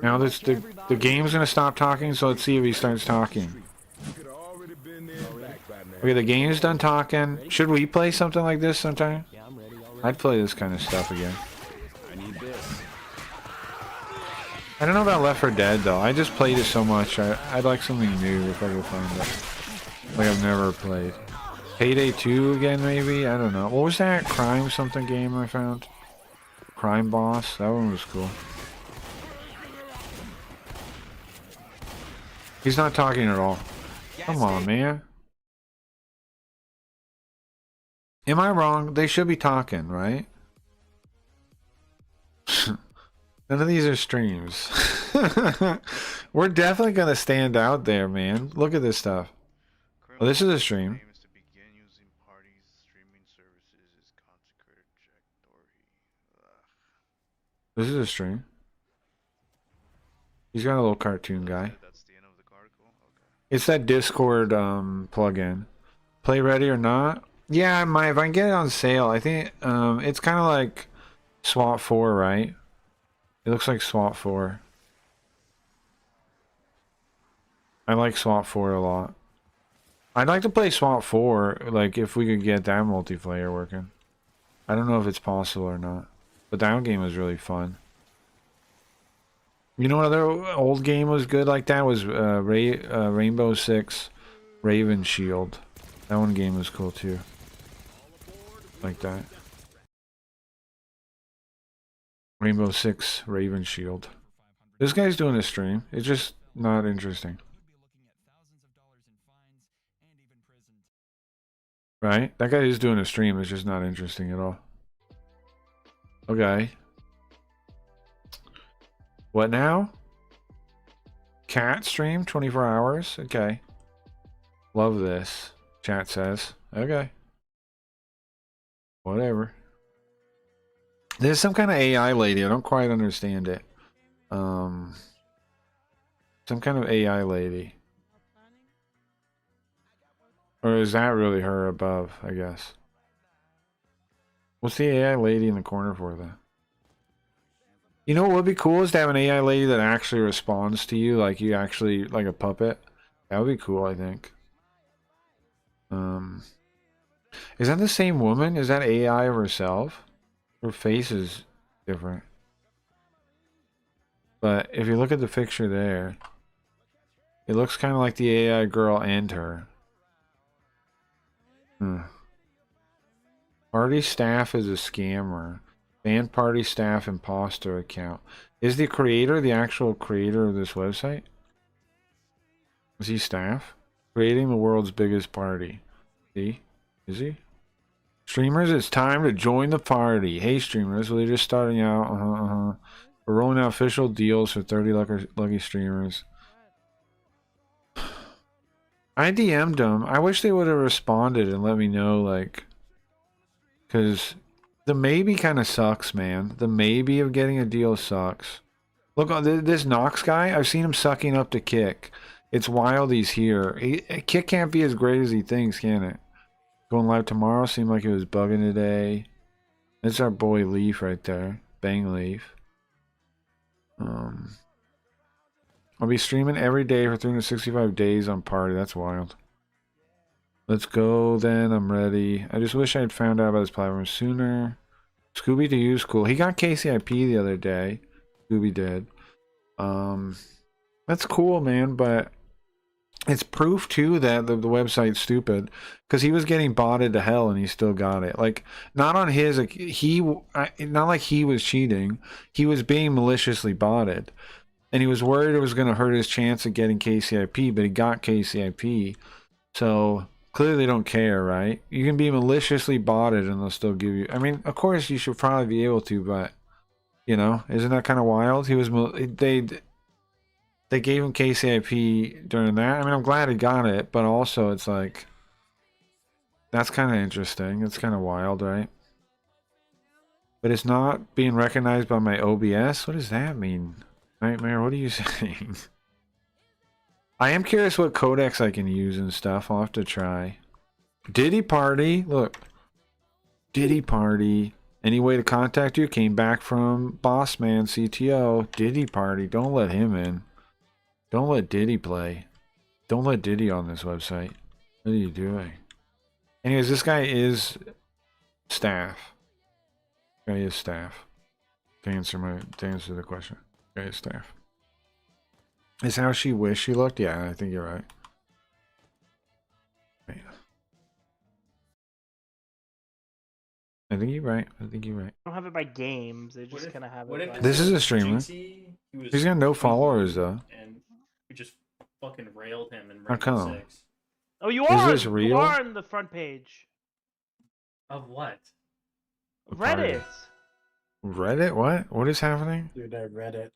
Now this the game's gonna stop talking, so let's see if he starts talking. Okay, the game's done talking. Should we play something like this sometime? I'd play this kind of stuff again. I don't know about Left 4 Dead though. I just played it so much. I'd like something new if I could find it. Like I've never played. Payday 2 again, maybe? I don't know. What was that crime something game I found? Crime Boss? That one was cool. He's not talking at all. Come on, man. Am I wrong? They should be talking, right? None of these are streams. We're definitely gonna stand out there, man. Look at this stuff. Oh, this is a stream. This is a stream. He's got a little cartoon guy. It's that Discord plugin. Play ready or not? Yeah, if I can get it on sale, I think it's kind of like SWAT 4, right? It looks like SWAT 4. I like SWAT 4 a lot. I'd like to play SWAT 4, like if we could get that multiplayer working. I don't know if it's possible or not, but that game was really fun. You know what other old game was good like that was Rainbow Six Raven Shield. That one game was cool too. Like that. Rainbow Six Raven Shield. This guy's doing a stream. It's just not interesting. Right? That guy is doing a stream. It's just not interesting at all. Okay. What now? Cat stream 24 hours? Okay. Love this. Chat says. Okay. Whatever. There's some kind of AI lady. I don't quite understand it. Some kind of AI lady. Or is that really her above, I guess? What's the AI lady in the corner for then? You know what would be cool is to have an AI lady that actually responds to you, like you actually, like a puppet. That would be cool, I think. Is that the same woman? Is that AI of herself? Her face is different. But if you look at the picture there, it looks kind of like the AI girl and her. Party staff is a scammer. Banned party staff imposter account. Is the creator the actual creator of this website? Is he staff? Creating the world's biggest party. See? Is he? Streamers, it's time to join the party. Hey streamers, well, they're just starting out. We're rolling out official deals for 30 lucky streamers. I DM'd them. I wish they would have responded and let me know, like, because the maybe kind of sucks, man. The maybe of getting a deal sucks. Look, this Nox guy, I've seen him sucking up to Kick. It's wild he's here. Kick can't be as great as he thinks, can it? Going live tomorrow seemed like it was bugging today. That's our boy Leaf right there. Bang Leaf. I'll be streaming every day for 365 days on Party. That's wild. Let's go then. I'm ready. I just wish I'd found out about this platform sooner. Scooby Doo's cool. He got KCIP the other day. Scooby did. That's cool, man, but It's proof too that the website's stupid, because he was getting botted to hell and he still got it. Like, not on his, like, not like he was cheating. He was being maliciously botted, and he was worried it was going to hurt his chance of getting KCIP, but he got KCIP. So clearly they don't care, right? You can be maliciously botted and they'll still give you. I mean, of course you should probably be able to, but you know, isn't that kind of wild? He was they gave him KCIP during that. I mean, I'm glad he got it, but also it's like, that's kind of interesting. It's kind of wild, right? But it's not being recognized by my OBS? What does that mean? Nightmare, what are you saying? I am curious what codecs I can use and stuff. I'll have to try. Diddy Party, look. Diddy Party. Any way to contact you? Came back from Bossman CTO. Diddy Party, don't let him in. Don't let Diddy play. Don't let Diddy on this website. What are you doing? Anyways, this guy is staff. Guy is staff. To answer the question. Guy is staff. Is how she wished she looked? Yeah, I think you're right. Wait. I think you're right. I think you're right. They don't have it by games. They just kind of have it by... This is a streamer. He's got no followers though. And we just fucking railed him and How come? 6. Oh, you Is are. this real? You are on the front page. Of what? Reddit. Reddit? What? What is happening? Dude, I read it.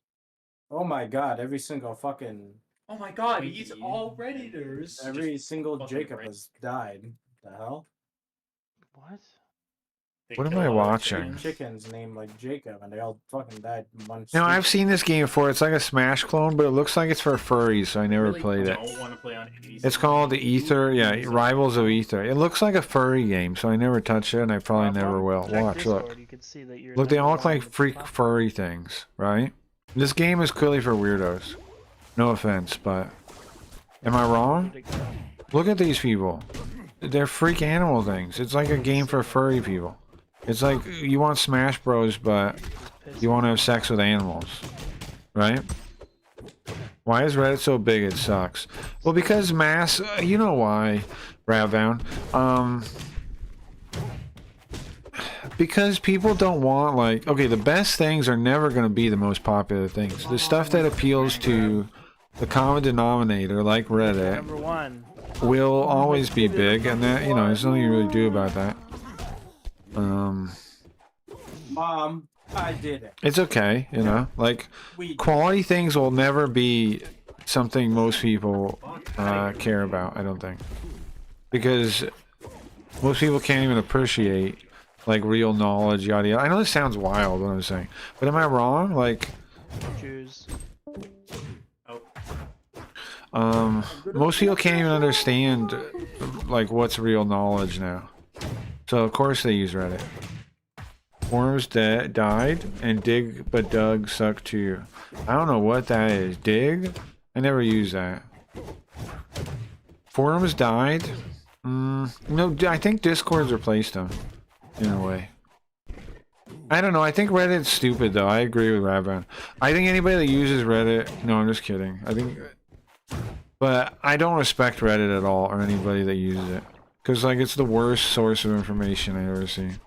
Oh my god, every single fucking... Oh my god, he's all Redditors. Every single Jacob has died. The hell? What? What am I watching? Chickens named like Jacob, and they all fucking died in one No, street. I've seen this game before. It's like a Smash clone, but it looks like it's for furries, so I never played it. It's called the Ether, yeah, Rivals of Ether. It looks like a furry game, so I never touched it, and I probably never will. Watch, look. Look, they all look like freak furry things, right? This game is clearly for weirdos. No offense, but... Am I wrong? Look at these people. They're freak animal things. It's like a game for furry people. It's like you want Smash Bros, but you want to have sex with animals, right? Why is Reddit so big? It sucks. Well, because mass, you know why, Bravdown. Because people don't want, like, okay, the best things are never going to be the most popular things. The stuff that appeals to the common denominator, like Reddit, will always be big, and that, you know, there's nothing you really do about that. Mom, I did it. It's okay, you know, like, quality things will never be something most people care about, I don't think. Because most people can't even appreciate, like, real knowledge, yada yada. I know this sounds wild, what I'm saying, but am I wrong? Like, most people can't even understand, like, what's real knowledge now. So of course they use Reddit. Forums died, and Dig but Doug sucked too. I don't know what that is. Dig? I never use that. Forums died? No, I think Discord's replaced them. In a way. I don't know, I think Reddit's stupid though. I agree with Rabban. I think anybody that uses Reddit... No, I'm just kidding. I think... But I don't respect Reddit at all, or anybody that uses it. Because, like, it's the worst source of information I've ever seen.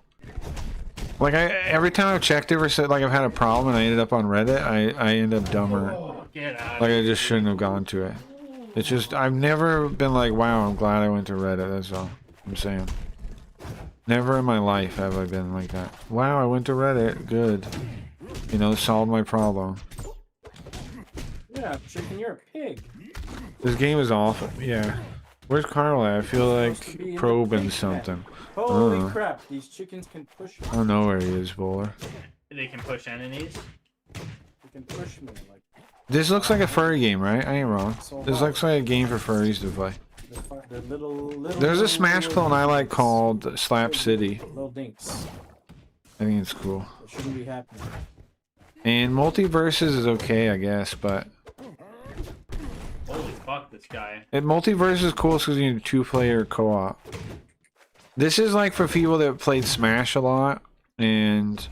Like, every time I've checked it or said, like, I've had a problem and I ended up on Reddit, I end up dumber. Like, I just shouldn't have gone to it. It's just, I've never been like, wow, I'm glad I went to Reddit, that's all I'm saying. Never in my life have I been like that. Wow, I went to Reddit, good. You know, solved my problem. Yeah, chicken, you're a pig. This game is awful, yeah. Where's Carl at? I feel like probing something. Holy crap, these chickens can push me. I don't know where he is, Bowler. They can push enemies. They can push me like... This looks like a furry game, right? I ain't wrong. This looks like a game for furries to play. There's a Smash clone I like called Slap City. Little dinks. I think it's cool. It shouldn't be happening. And Multiverses is okay, I guess, but... Holy fuck, this guy. Multiverse is cool because you need a 2-player co-op. This is like for people that played Smash a lot, and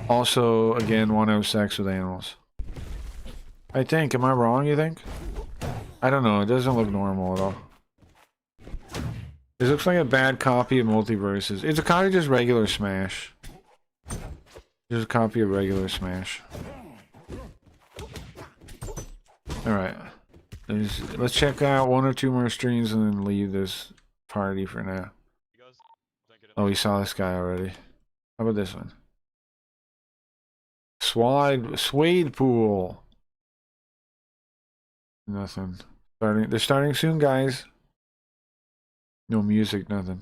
also, again, want to have sex with animals. I think. Am I wrong, you think? I don't know. It doesn't look normal at all. This looks like a bad copy of Multiverses. It's a copy of just regular Smash. Just a copy of regular Smash. Alright. Let's check out one or two more streams and then leave this party for now. Oh, we saw this guy already. How about this one? Suede pool. Nothing. They're starting soon, guys. No music, nothing.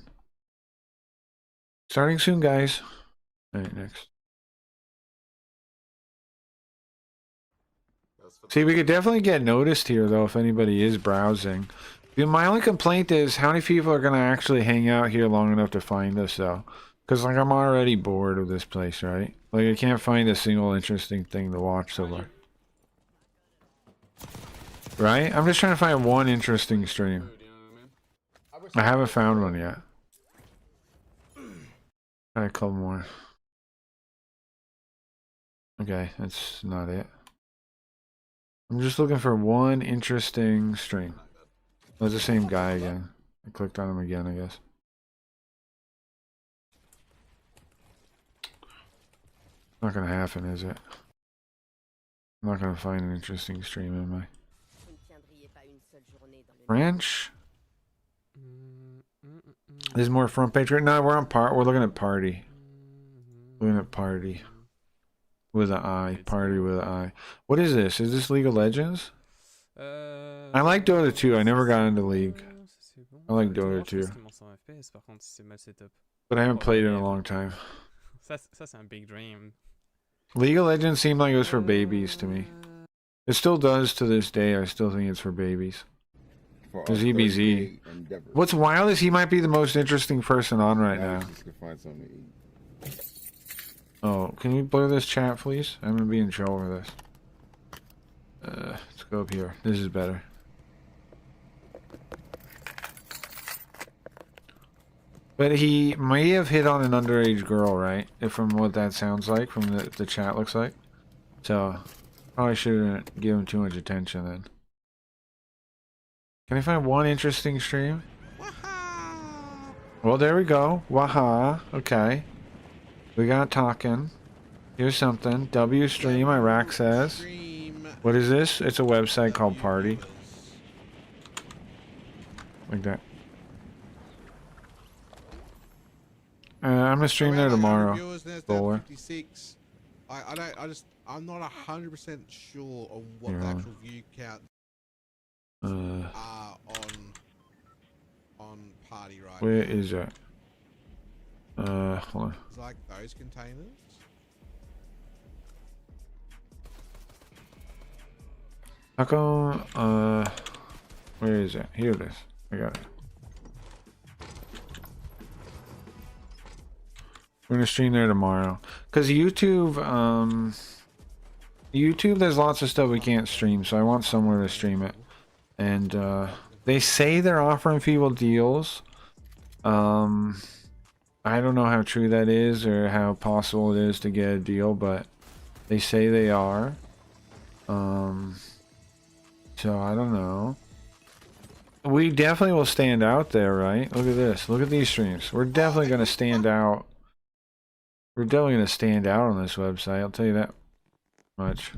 Starting soon, guys. Alright, next. See, we could definitely get noticed here, though, if anybody is browsing. My only complaint is how many people are going to actually hang out here long enough to find us, though. Because, like, I'm already bored of this place, right? Like, I can't find a single interesting thing to watch so far. Right? I'm just trying to find one interesting stream. I haven't found one yet. Try a couple more. Okay, that's not it. I'm just looking for one interesting stream. That's the same guy again. I clicked on him again, I guess. Not gonna happen, is it? I'm not gonna find an interesting stream, am I? French? There's more front page right now. We're looking at party. Looking at party. With an I. Party with an I. What is this? Is this League of Legends? I like Dota 2. I never got into League. I like Dota 2. But I haven't played it in a long time. Ça c'est un big dream. League of Legends seemed like it was for babies to me. It still does to this day. I still think it's for babies. There's EBZ. What's wild is he might be the most interesting person on right now. Oh, can you blur this chat, please? I'm gonna be in trouble for this. Let's go up here. This is better. But he may have hit on an underage girl, right? From what that sounds like, from the chat looks like. So, probably shouldn't give him too much attention then. Can I find one interesting stream? Well, there we go. Waha. Okay. We got talking. Here's something. W stream, Iraq says. What is this? It's a website called Party. Like that. I'm gonna stream there tomorrow. Bowler. I'm not 100% sure on what the actual view count are on Party right where now. is that? Hold on. It's like those containers. How come, where is it? Here it is. I got it. We're gonna stream there tomorrow. Cause YouTube, there's lots of stuff we can't stream, so I want somewhere to stream it. And, they say they're offering people deals. I don't know how true that is or how possible it is to get a deal, but they say they are. So I don't know. We definitely will stand out there, right? Look at this. Look at these streams. We're definitely going to stand out. We're definitely going to stand out on this website. I'll tell you that much.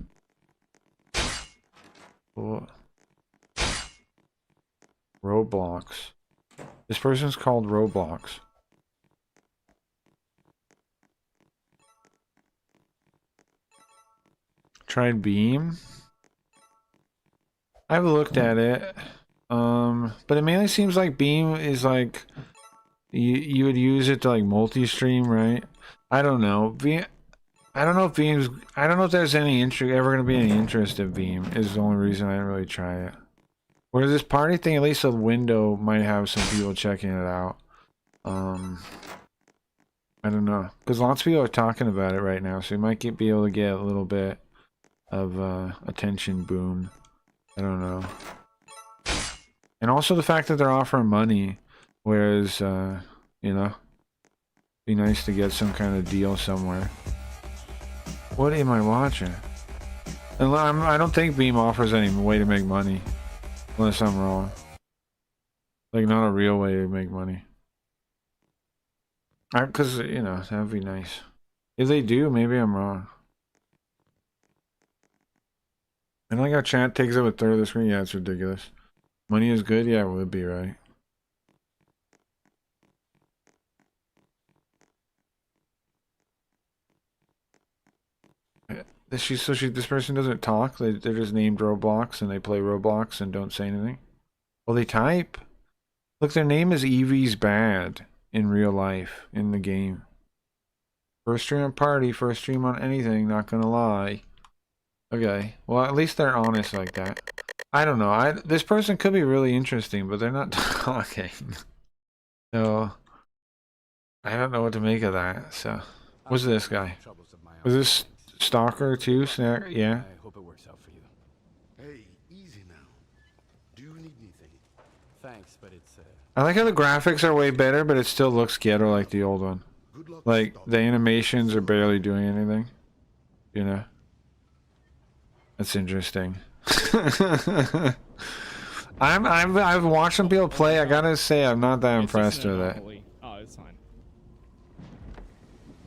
Oh. Roblox. This person's called Roblox. Tried Beam. I've looked at it. But it mainly seems like Beam is like you would use it to like multi-stream, right? I don't know. I don't know if Beam's. I don't know if there's any ever gonna be any interest in Beam. Is the only reason I didn't really try it. Whereas this party thing, at least a window might have some people checking it out. I don't know, because lots of people are talking about it right now, so you might be able to get a little bit of attention boom. I don't know. And also the fact that they're offering money, whereas you know, be nice to get some kind of deal somewhere. What am I watching? And I don't think Beam offers any way to make money. Unless I'm wrong. Like, not a real way to make money. Because, you know, that would be nice. If they do, maybe I'm wrong. I don't like how chat takes up a third of the screen. Yeah, it's ridiculous. Money is good? Yeah, it would be, right? This person doesn't talk? They're just named Roblox and they play Roblox and don't say anything? Well, they type. Look, their name is Evie's Bad in real life, in the game. First stream on party, first stream on anything, not gonna lie. Okay, well at least they're honest like that. I don't know, this person could be really interesting, but they're not talking. So, I don't know what to make of that, so. What's this guy? Was this Stalker too? Snack? Yeah. I hope it works out for you. Hey, easy now. Do you need anything? Thanks, but it's I like how the graphics are way better, but it still looks ghetto like the old one. Like, the animations are barely doing anything. You know? That's interesting. I've watched some people play. I gotta say, I'm not that impressed with it. Oh, it's fine.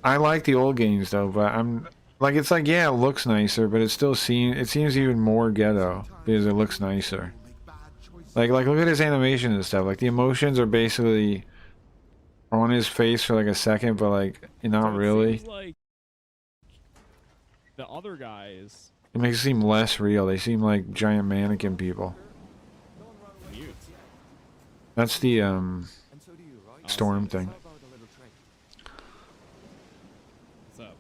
I like the old games though, but I'm like, it's like, yeah, it looks nicer, but it seems even more ghetto because it looks nicer. Like look at his animation and stuff. Like the emotions are basically on his face for like a second, but like not really. Like the other guys. It makes it seem less real. They seem like giant mannequin people. That's the storm thing. What's up?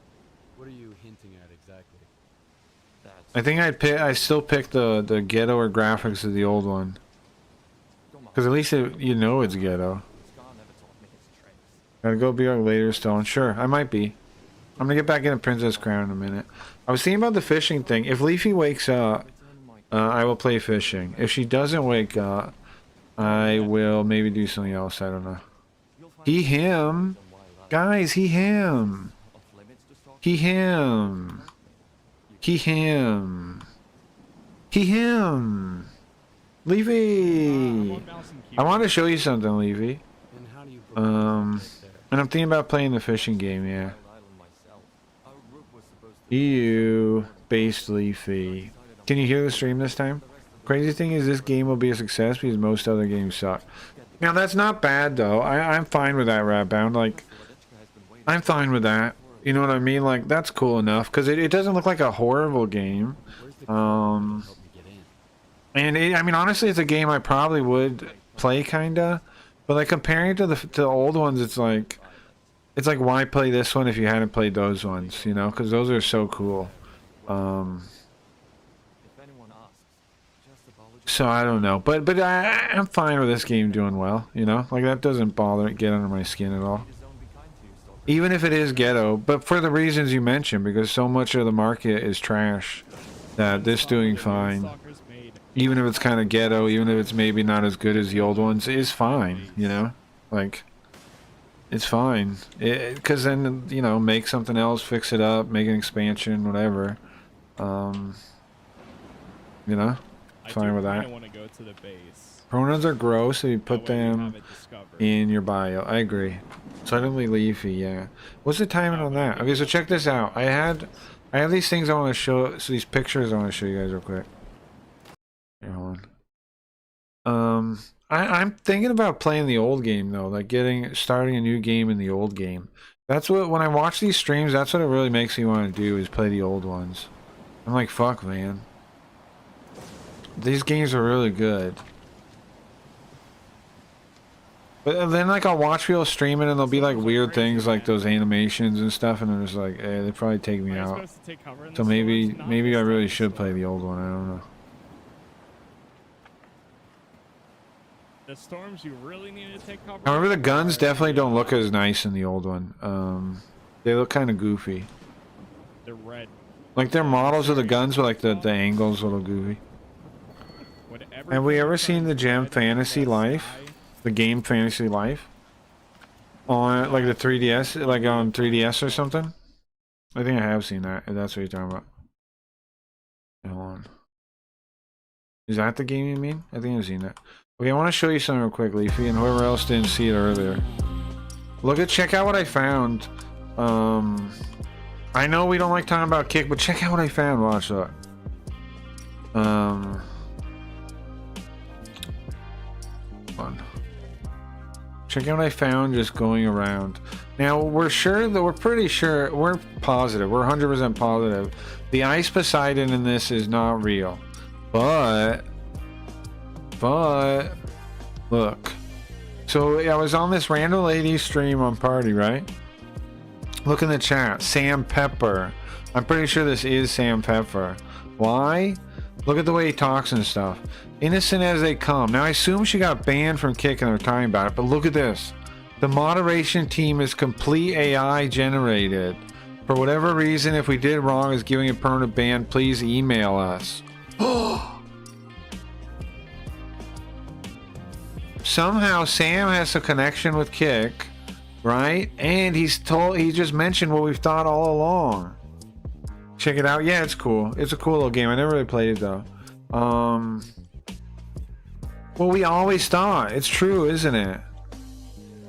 What are you hinting at exactly? I think I still pick the ghetto or graphics of the old one. Because at least you know it's ghetto. Gotta go be our later stone. Sure, I might be. I'm gonna get back into Princess Crown in a minute. I was thinking about the fishing thing. If Leafy wakes up, I will play fishing. If she doesn't wake up, I will maybe do something else. I don't know. He, him. Guys, he, him. He, him. He, him. He, him. Leafy. I want to show you something, Leafy. And I'm thinking about playing the fishing game, yeah. EU based Leafy. Can you hear the stream this time? Crazy thing is this game will be a success because most other games suck. Now that's not bad though. I'm fine with that, Ratbound. Like, I'm fine with that. You know what I mean? Like, that's cool enough because it doesn't look like a horrible game. And I mean, honestly, it's a game I probably would play kinda. But like comparing it to the old ones, it's like why play this one if you hadn't played those ones, you know? Because those are so cool. So I don't know, but I'm fine with this game doing well, you know? Like that doesn't get under my skin at all. Even if it is ghetto, but for the reasons you mentioned, because so much of the market is trash, that this doing fine. Even if it's kind of ghetto, even if it's maybe not as good as the old ones, is fine, you know? Like, it's fine. Because then, you know, make something else, fix it up, make an expansion, whatever. You know? Fine with that. Want to go to the base. Pronouns are gross if you put them in your bio. I agree. Suddenly Leafy, yeah. What's the timing on that? Okay, so check this out. I have these things I want to show, so these pictures I want to show you guys real quick. Here, hold on. I'm thinking about playing the old game though, like starting a new game in the old game. That's what, when I watch these streams, that's what it really makes me want to do, is play the old ones. I'm like, fuck, man. These games are really good. But then like I'll watch people stream it and there'll be like weird things like those animations and stuff, and I'm just like, eh, they probably take me out. So maybe I really should play the old one, I don't know. The storms you really need to take cover. However, the guns definitely don't look as nice in the old one. They look kind of goofy. They're red. Like their models of the guns with like the angles a little goofy. Have we ever seen the Gem Fantasy Life? The game Fantasy Life? On like the 3DS, like on 3DS or something? I think I have seen that, if that's what you're talking about. Hold on. Is that the game you mean? I think I've seen that. Okay, I want to show you something real quick, Leafy, and whoever else didn't see it earlier. Check out what I found. I know we don't like talking about Kick, but check out what I found. Watch that. Check out what I found just going around. Now, we're pretty sure, we're positive, we're 100% positive. The Ice Poseidon in this is not real. But, look. So, I was on this random lady stream on Party, right? Look in the chat. Sam Pepper. I'm pretty sure this is Sam Pepper. Why? Look at the way he talks and stuff. Innocent as they come. Now, I assume she got banned from Kick and they're talking about it, but look at this. The moderation team is complete AI generated. For whatever reason, if we did wrong is giving a permanent ban, please email us. Somehow Sam has a connection with Kick, right? And he just mentioned what we've thought all along. Check it out. Yeah, it's cool. It's a cool little game. I never really played it though. Well, we always thought. It's true, isn't it?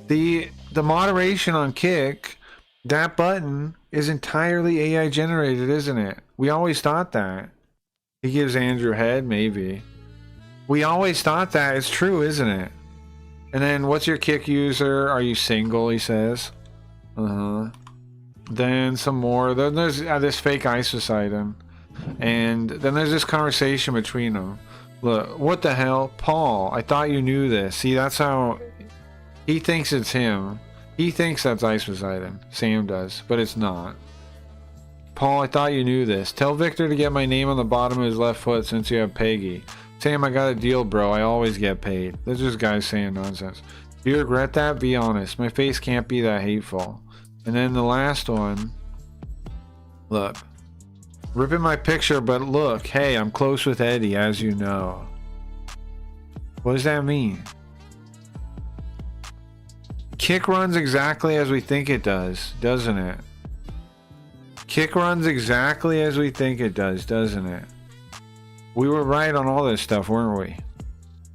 The moderation on Kick, that button is entirely AI generated, isn't it? We always thought that. He gives Andrew head, maybe. We always thought that. It's true, isn't it? And then, what's your Kick user? Are you single? He says. Then some more. Then there's this fake Ice Poseidon. And then there's this conversation between them. Look, what the hell? Paul, I thought you knew this. See, that's how... He thinks it's him. He thinks that's Ice Poseidon. Sam does, but it's not. Paul, I thought you knew this. Tell Victor to get my name on the bottom of his left foot since you have Peggy. Sam, I got a deal, bro. I always get paid. That's just guys saying nonsense. Do you regret that? Be honest. My face can't be that hateful. And then the last one. Look. Ripping my picture, but look. Hey, I'm close with Eddie, as you know. What does that mean? Kick runs exactly as we think it does, doesn't it? Kick runs exactly as we think it does, doesn't it? We were right on all this stuff, weren't we?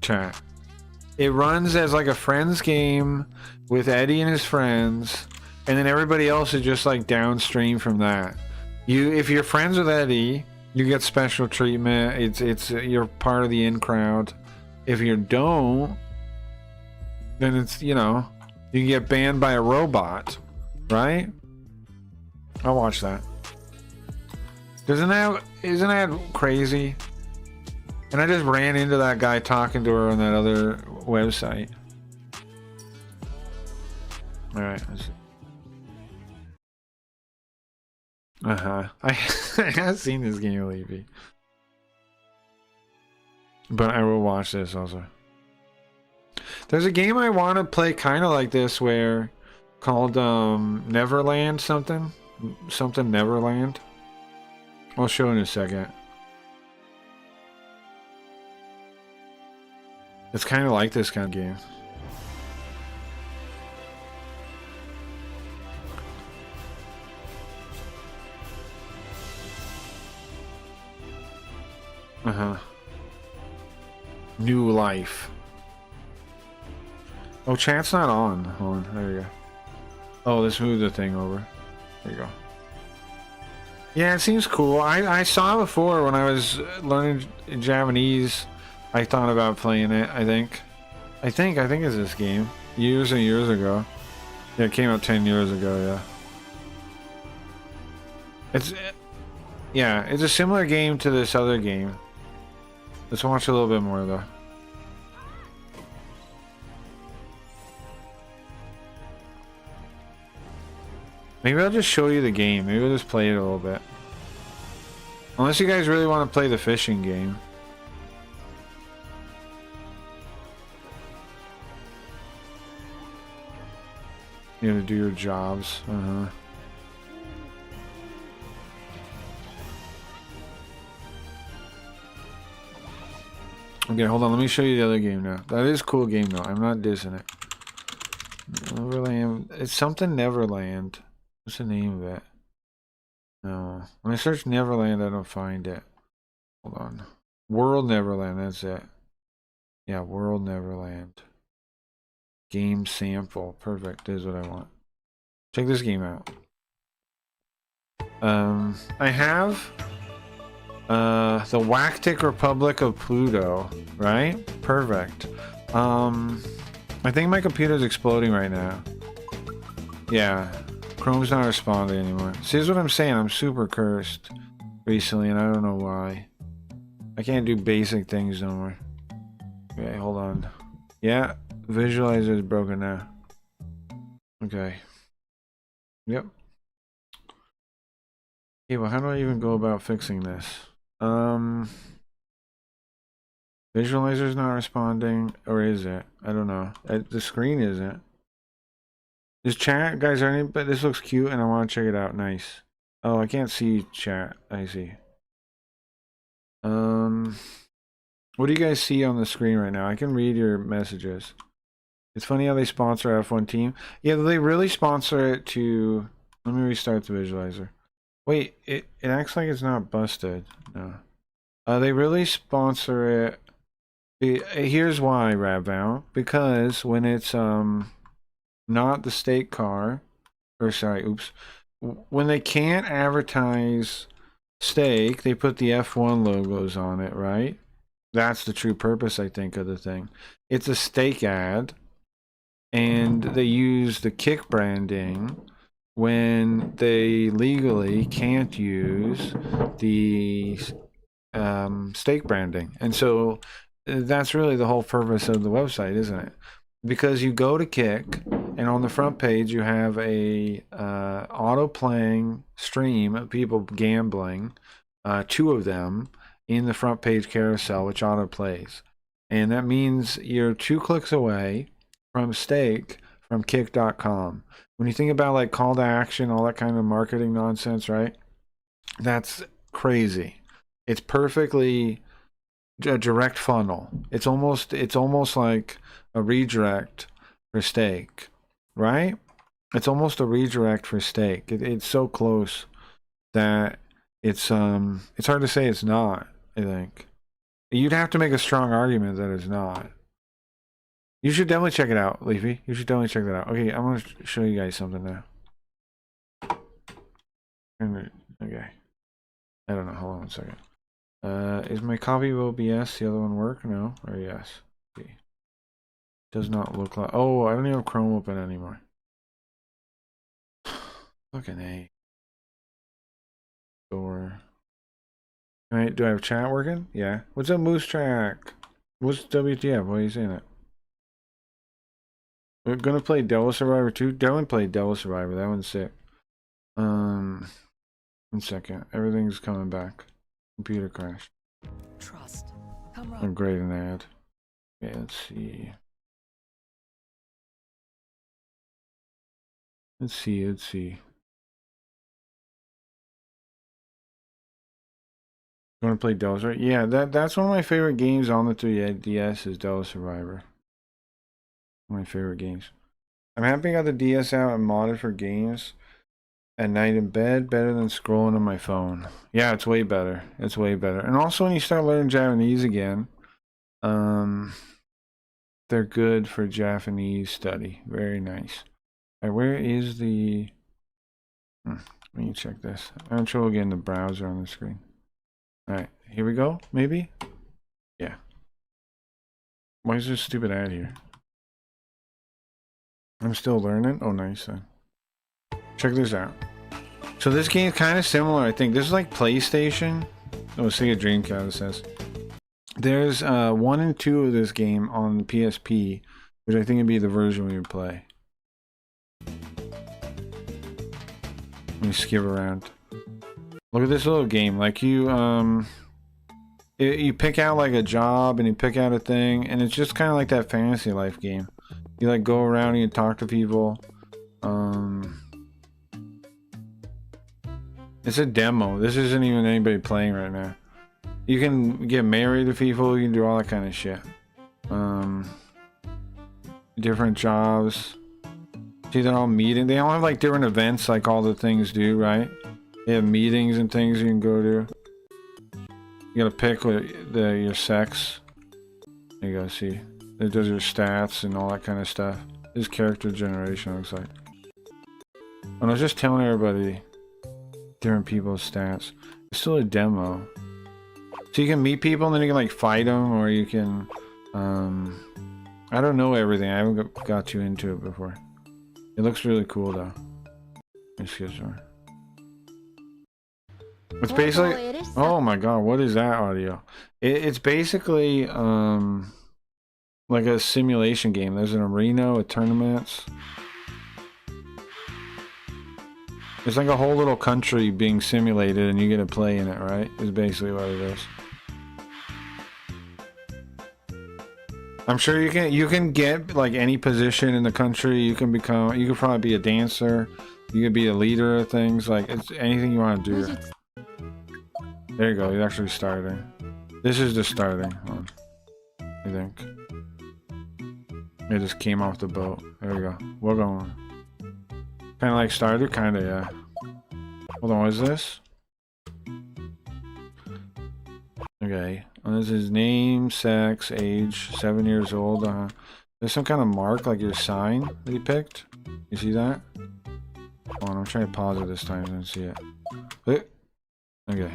Chat. It runs as like a friends game with Eddie and his friends, and then everybody else is just like downstream from that. If you're friends with Eddie, you get special treatment. You're part of the in crowd. If you don't, then it's, you know, you can get banned by a robot, right? I'll watch that. Isn't that crazy? And I just ran into that guy talking to her on that other website. All right. I have seen this game, Levy. But I will watch this also. There's a game I want to play kind of like this where called Neverland something Neverland. I'll show in a second. It's kind of like this kind of game. New life. Oh, chat's not on. Hold on. There you go. Oh, let's move the thing over. There you go. Yeah, it seems cool. I saw it before when I was learning Japanese. I thought about playing it. I think it's this game. Years and years ago. Yeah, it came out 10 years ago. Yeah. It's a similar game to this other game. Let's watch a little bit more though. Maybe I'll just show you the game. Maybe I'll just play it a little bit. Unless you guys really want to play the fishing game. You have to do your jobs. Okay, hold on. Let me show you the other game now. That is a cool game though. I'm not dissing it. Neverland. It's something Neverland. What's the name of it? No. When I search Neverland, I don't find it. Hold on. World Neverland, that's it. Yeah, World Neverland. Game sample. Perfect, is what I want. Check this game out. I have the Wactic Republic of Pluto, right? Perfect. I think my computer's exploding right now. Yeah, Chrome's not responding anymore. See, this is what I'm saying. I'm super cursed recently, and I don't know why. I can't do basic things no more. Okay, hold on. Yeah, visualizer is broken now. Okay. Yep. Okay, well, how do I even go about fixing this? Visualizer's not responding, or is it? I don't know. The screen isn't. Is chat, guys? Are any? But this looks cute, and I want to check it out. Nice. Oh, I can't see chat. I see. What do you guys see on the screen right now? I can read your messages. It's funny how they sponsor F1 team. Yeah, they really sponsor it to. Let me restart the visualizer. Wait, it acts like it's not busted. No. They really sponsor it. Here's why, Ravval. Because when it's not the state car, or sorry, oops. When they can't advertise stake, they put the F1 logos on it, right? That's the true purpose, I think, of the thing. It's a stake ad, and they use the kick branding when they legally can't use the stake branding. And so that's really the whole purpose of the website, isn't it? Because you go to Kick, and on the front page you have a auto playing stream of people gambling, 2 of them in the front page carousel, which auto plays, and that means you're 2 clicks away from stake from Kick.com. When you think about like call to action, all that kind of marketing nonsense, right? That's crazy. It's perfectly a direct funnel. It's almost like a redirect for stake, right? It's almost a redirect for stake. It's so close that it's hard to say it's not. I think you'd have to make a strong argument that it's not. You should definitely check it out, Leafy. You should definitely check that out. Okay, I'm gonna show you guys something now. Okay, I don't know. Hold on one second. Is my copy of OBS the other one work? No, or yes? Okay. Does not look like. Oh, I don't even have Chrome open anymore. Fucking A. Door. Alright, do I have chat working? Yeah. What's up, Moose Track? What's WTF? Why are you saying that? We're gonna play Devil Survivor 2. Dylan played Devil Survivor. That one's sick. 1 second. Everything's coming back. Computer crash. Trust. Come I'm great in ad. Okay, let's see. Let's see. You want to play Devil Survivor? Yeah, that's one of my favorite games on the 3DS is Devil Survivor. One of my favorite games. I'm happy I got the DS out and modded for games at night in bed. Better than scrolling on my phone. Yeah, it's way better. It's way better. And also when you start learning Japanese again, they're good for Japanese study. Very nice. Alright, where is the... Let me check this. I'm having trouble getting the browser on the screen. Alright, here we go, maybe? Yeah. Why is this stupid ad here? I'm still learning? Oh, nice then. Check this out. So this game's kind of similar, I think. This is like PlayStation. Oh, Sega Dreamcast, it says. There's 1 and 2 of this game on the PSP, which I think would be the version we would play. Let me skip around. Look at this little game. Like you pick out like a job and you pick out a thing, and it's just kind of like that Fantasy Life game. You like go around and you talk to people. It's a demo. This isn't even anybody playing right now. You can get married to people. You can do all that kind of shit. Different jobs. See, they're all meeting. They all have like different events, like all the things do, right? They have meetings and things you can go to. You gotta pick your sex. There you go, see. It does your stats and all that kind of stuff. This is character generation, looks like. And I was just telling everybody different people's stats. It's still a demo. So you can meet people and then you can like fight them, or you can I don't know everything. I haven't got too into it before. It looks really cool though. Excuse me. It's basically, oh my god, what is that audio? It's basically like a simulation game. There's an arena with tournaments. It's like a whole little country being simulated and you get to play in it, right? Is basically what it is. I'm sure you can get like any position in the country. You can probably be a dancer. You could be a leader of things. Like, it's anything you want to do. There you go, you're actually starting. This is the starting one, I think. It just came off the boat. There we go. We're going. Kind of like started? Kind of, yeah. Hold on, what is this? Okay. And this is name, sex, age, 7 years old. There's some kind of mark, like your sign that you picked. You see that? Hold on, I'm trying to pause it this time so I can see it. Okay.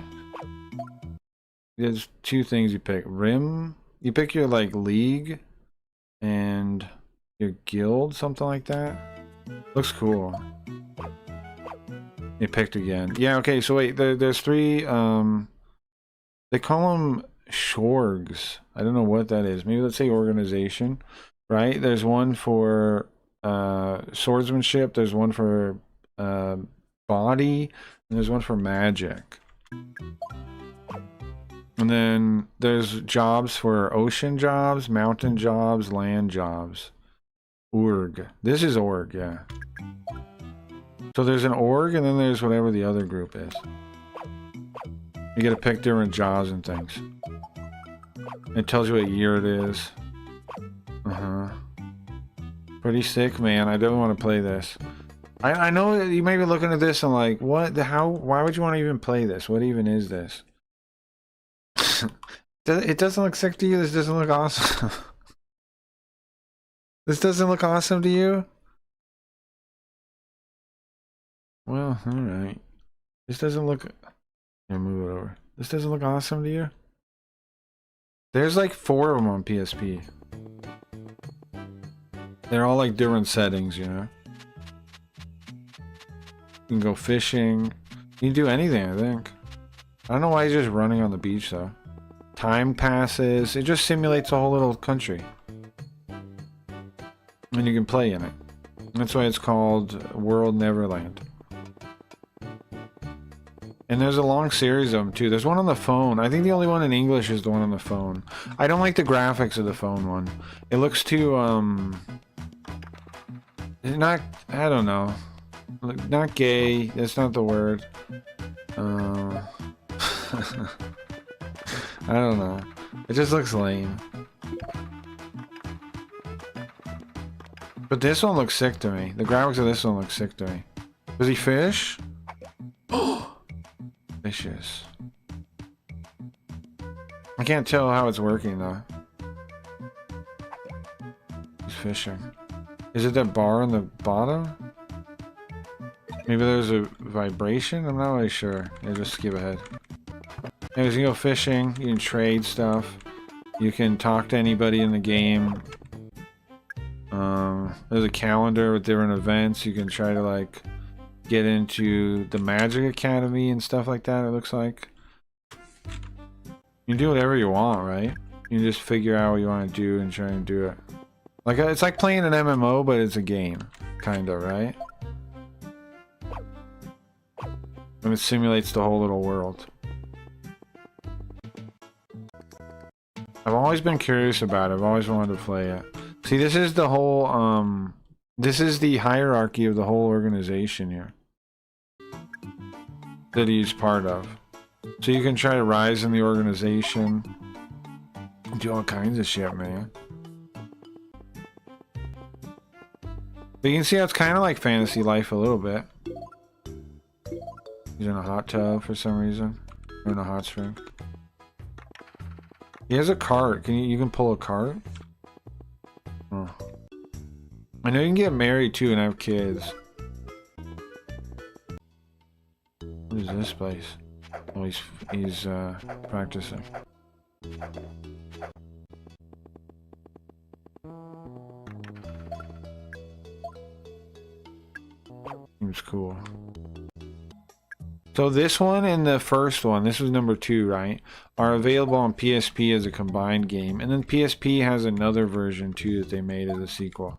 There's two things you pick. Rim. You pick your like league and your guild, something like that. Looks cool. You picked again. Yeah, okay, so wait, there's three, they call them shorgs. I don't know what that is. Maybe let's say organization, right? There's one for swordsmanship, there's one for body, and there's one for magic. And then there's jobs for ocean jobs, mountain jobs, land jobs. Org. This is org, yeah. So there's an org and then there's whatever the other group is. You get to pick different jobs and things. It tells you what year it is. Pretty sick, man. I don't want to play this. I know you may be looking at this and like, what? Why would you want to even play this? What even is this? It doesn't look sick to you? This doesn't look awesome? This doesn't look awesome to you? Well, alright. This doesn't look... Here, move it over. This doesn't look awesome to you? There's like 4 of them on PSP. They're all like different settings, you know? You can go fishing. You can do anything, I think. I don't know why he's just running on the beach, though. Time passes. It just simulates a whole little country. And you can play in it. That's why it's called World Neverland. And there's a long series of them, too. There's one on the phone. I think the only one in English is the one on the phone. I don't like the graphics of the phone one. It looks too, not, I don't know. Not gay. That's not the word. I don't know. It just looks lame. But this one looks sick to me. The graphics of this one look sick to me. Does he fish? Oh! Fishes. I can't tell how it's working though. He's fishing. Is it that bar on the bottom? Maybe there's a vibration? I'm not really sure. Yeah, just skip ahead. Anyways, you can go fishing, you can trade stuff, you can talk to anybody in the game. There's a calendar with different events. You can try to like get into the Magic Academy and stuff like that, it looks like. You can do whatever you want, right? You can just figure out what you want to do and try and do it. Like, it's like playing an MMO, but it's a game. Kinda, right? And it simulates the whole little world. I've always been curious about it. I've always wanted to play it. See, this is the whole, this is the hierarchy of the whole organization here. That he's part of. So you can try to rise in the organization. Do all kinds of shit, man. But you can see how it's kind of like Fantasy Life a little bit. He's in a hot tub for some reason. Or in a hot spring. He has a cart. You can pull a cart? Oh. I know you can get married too and have kids. What is this place? Oh, he's practicing. Seems cool. So this one and the first one, this was number 2, right? Are available on PSP as a combined game. And then PSP has another version too that they made as a sequel.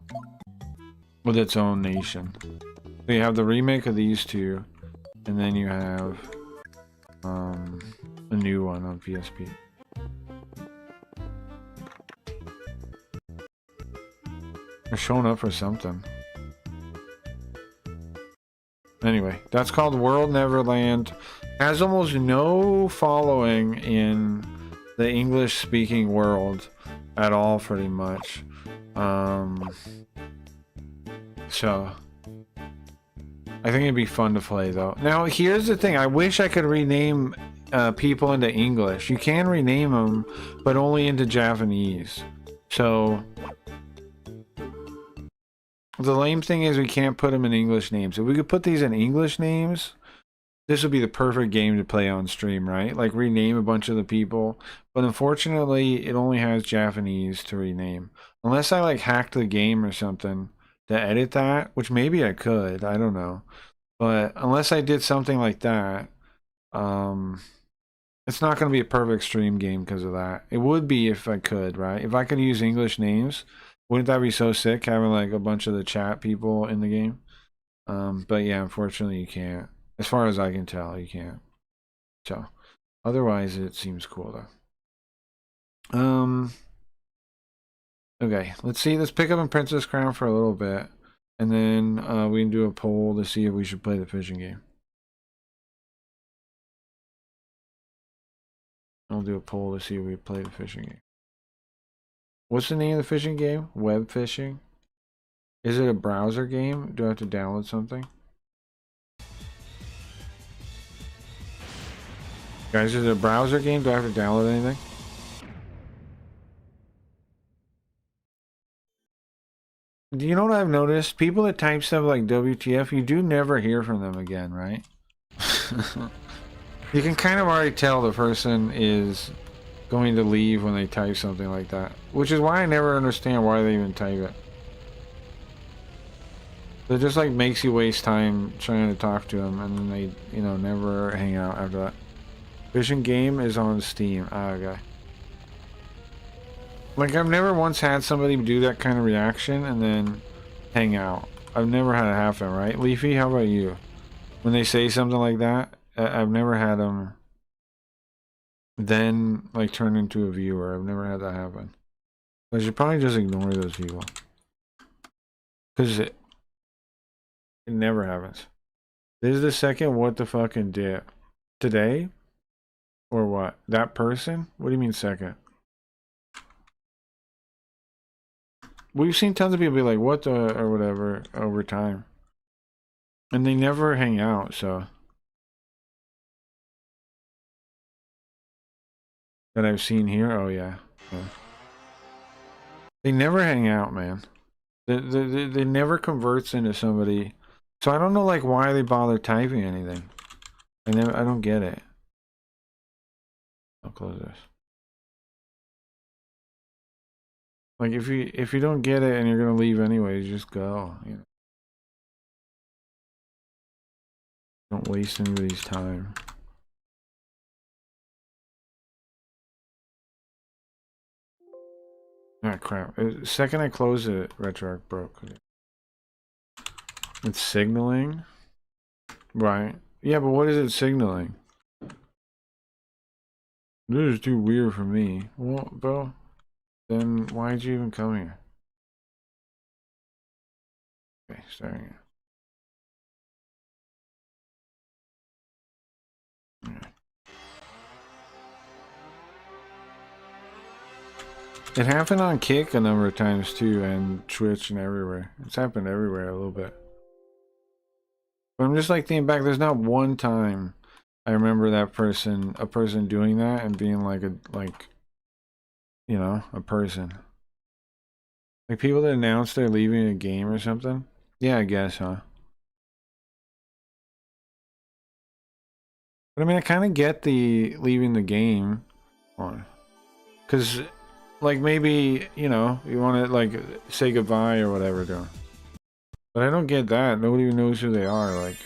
With its own nation. So you have the remake of these two. And then you have a new one on PSP. They're showing up for something. Anyway, that's called World Neverland. Has almost no following in the English-speaking world at all, pretty much. So I think it'd be fun to play, though. Now, here's the thing. I wish I could rename people into English. You can rename them, but only into Japanese. So the lame thing is we can't put them in English names. If we could put these in English names, this would be the perfect game to play on stream, right? Like rename a bunch of the people. But unfortunately, it only has Japanese to rename. Unless I like hacked the game or something to edit that, which maybe I could, I don't know. But unless I did something like that, it's not going to be a perfect stream game because of that. It would be if I could, right? If I could use English names, wouldn't that be so sick, having like a bunch of the chat people in the game? But yeah, unfortunately you can't. As far as I can tell, you can't. So, otherwise it seems cool though. Okay, let's see. Let's pick up in Princess Crown for a little bit. And then we can do a poll to see if we should play the fishing game. I'll do a poll to see if we play the fishing game. What's the name of the fishing game? Web fishing? Is it a browser game? Do I have to download something? Guys, is it a browser game? Do I have to download anything? Do you know what I've noticed? People that type stuff like WTF, you do never hear from them again, right? You can kind of already tell the person is going to leave when they type something like that. Which is why I never understand why they even type it. It just like makes you waste time trying to talk to them, and then they, you know, never hang out after that. Fishing game is on Steam. Ah, okay. Like, I've never once had somebody do that kind of reaction and then hang out. I've never had it happen, right? Leafy, how about you? When they say something like that, I've never had them then, like, turn into a viewer. I've never had that happen. I should probably just ignore those people. Because it never happens. This is the second what the fucking dip. Today? Or what? That person? What do you mean second? We've seen tons of people be like, what the, or whatever, over time. And they never hang out, so. That I've seen here? Oh, yeah. They never hang out, man. They never converts into somebody. So I don't know, like, why they bother typing anything. I don't get it. I'll close this. Like, if you don't get it and you're gonna leave anyways, just go, you know. Don't waste anybody's time. Ah, crap. The second I close it, RetroArch broke. It's signaling? Right. Yeah, but what is it signaling? This is too weird for me. Well, bro, then why'd you even come here? Okay, starting it. Right. It happened on Kick a number of times too, and Twitch and everywhere. It's happened everywhere a little bit. But I'm just like thinking back, there's not one time I remember that person, a person doing that and being like you know, a person. Like people that announce they're leaving a game or something. Yeah, I guess, huh? But I mean, I kind of get the leaving the game one. Because, like, maybe, you know, you want to, like, say goodbye or whatever to them. But I don't get that. Nobody even knows who they are. Like,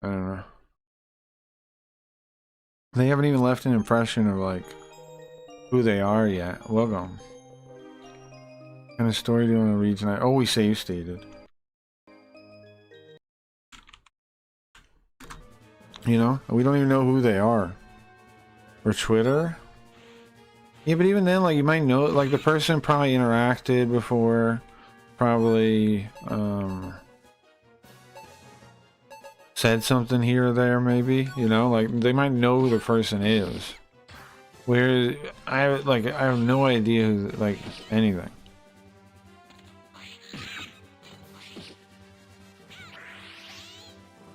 I don't know. They haven't even left an impression of, like, who they are yet. Welcome. What kind of story do you want to read tonight? Oh, we save stated. You know? We don't even know who they are. Or Twitter? Yeah, but even then, like, you might know, like, the person probably interacted before. Probably, said something here or there, maybe, you know, like they might know who the person is. Whereas I have no idea who, like, anything.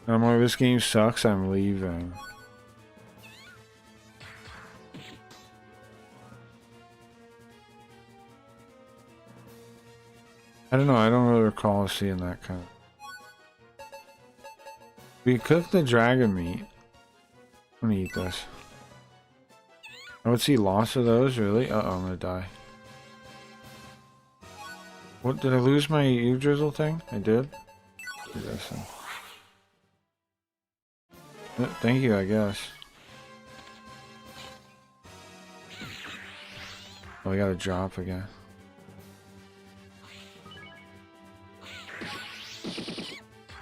I'm like, this game sucks, I'm leaving. I don't know, I don't really recall seeing that kind of... We cooked the dragon meat. I'm gonna eat this. I would see lots of those, really? Uh-oh, I'm gonna die. What, did I lose my ear drizzle thing? I did? Do this thing. Thank you, I guess. Oh, I got a drop again.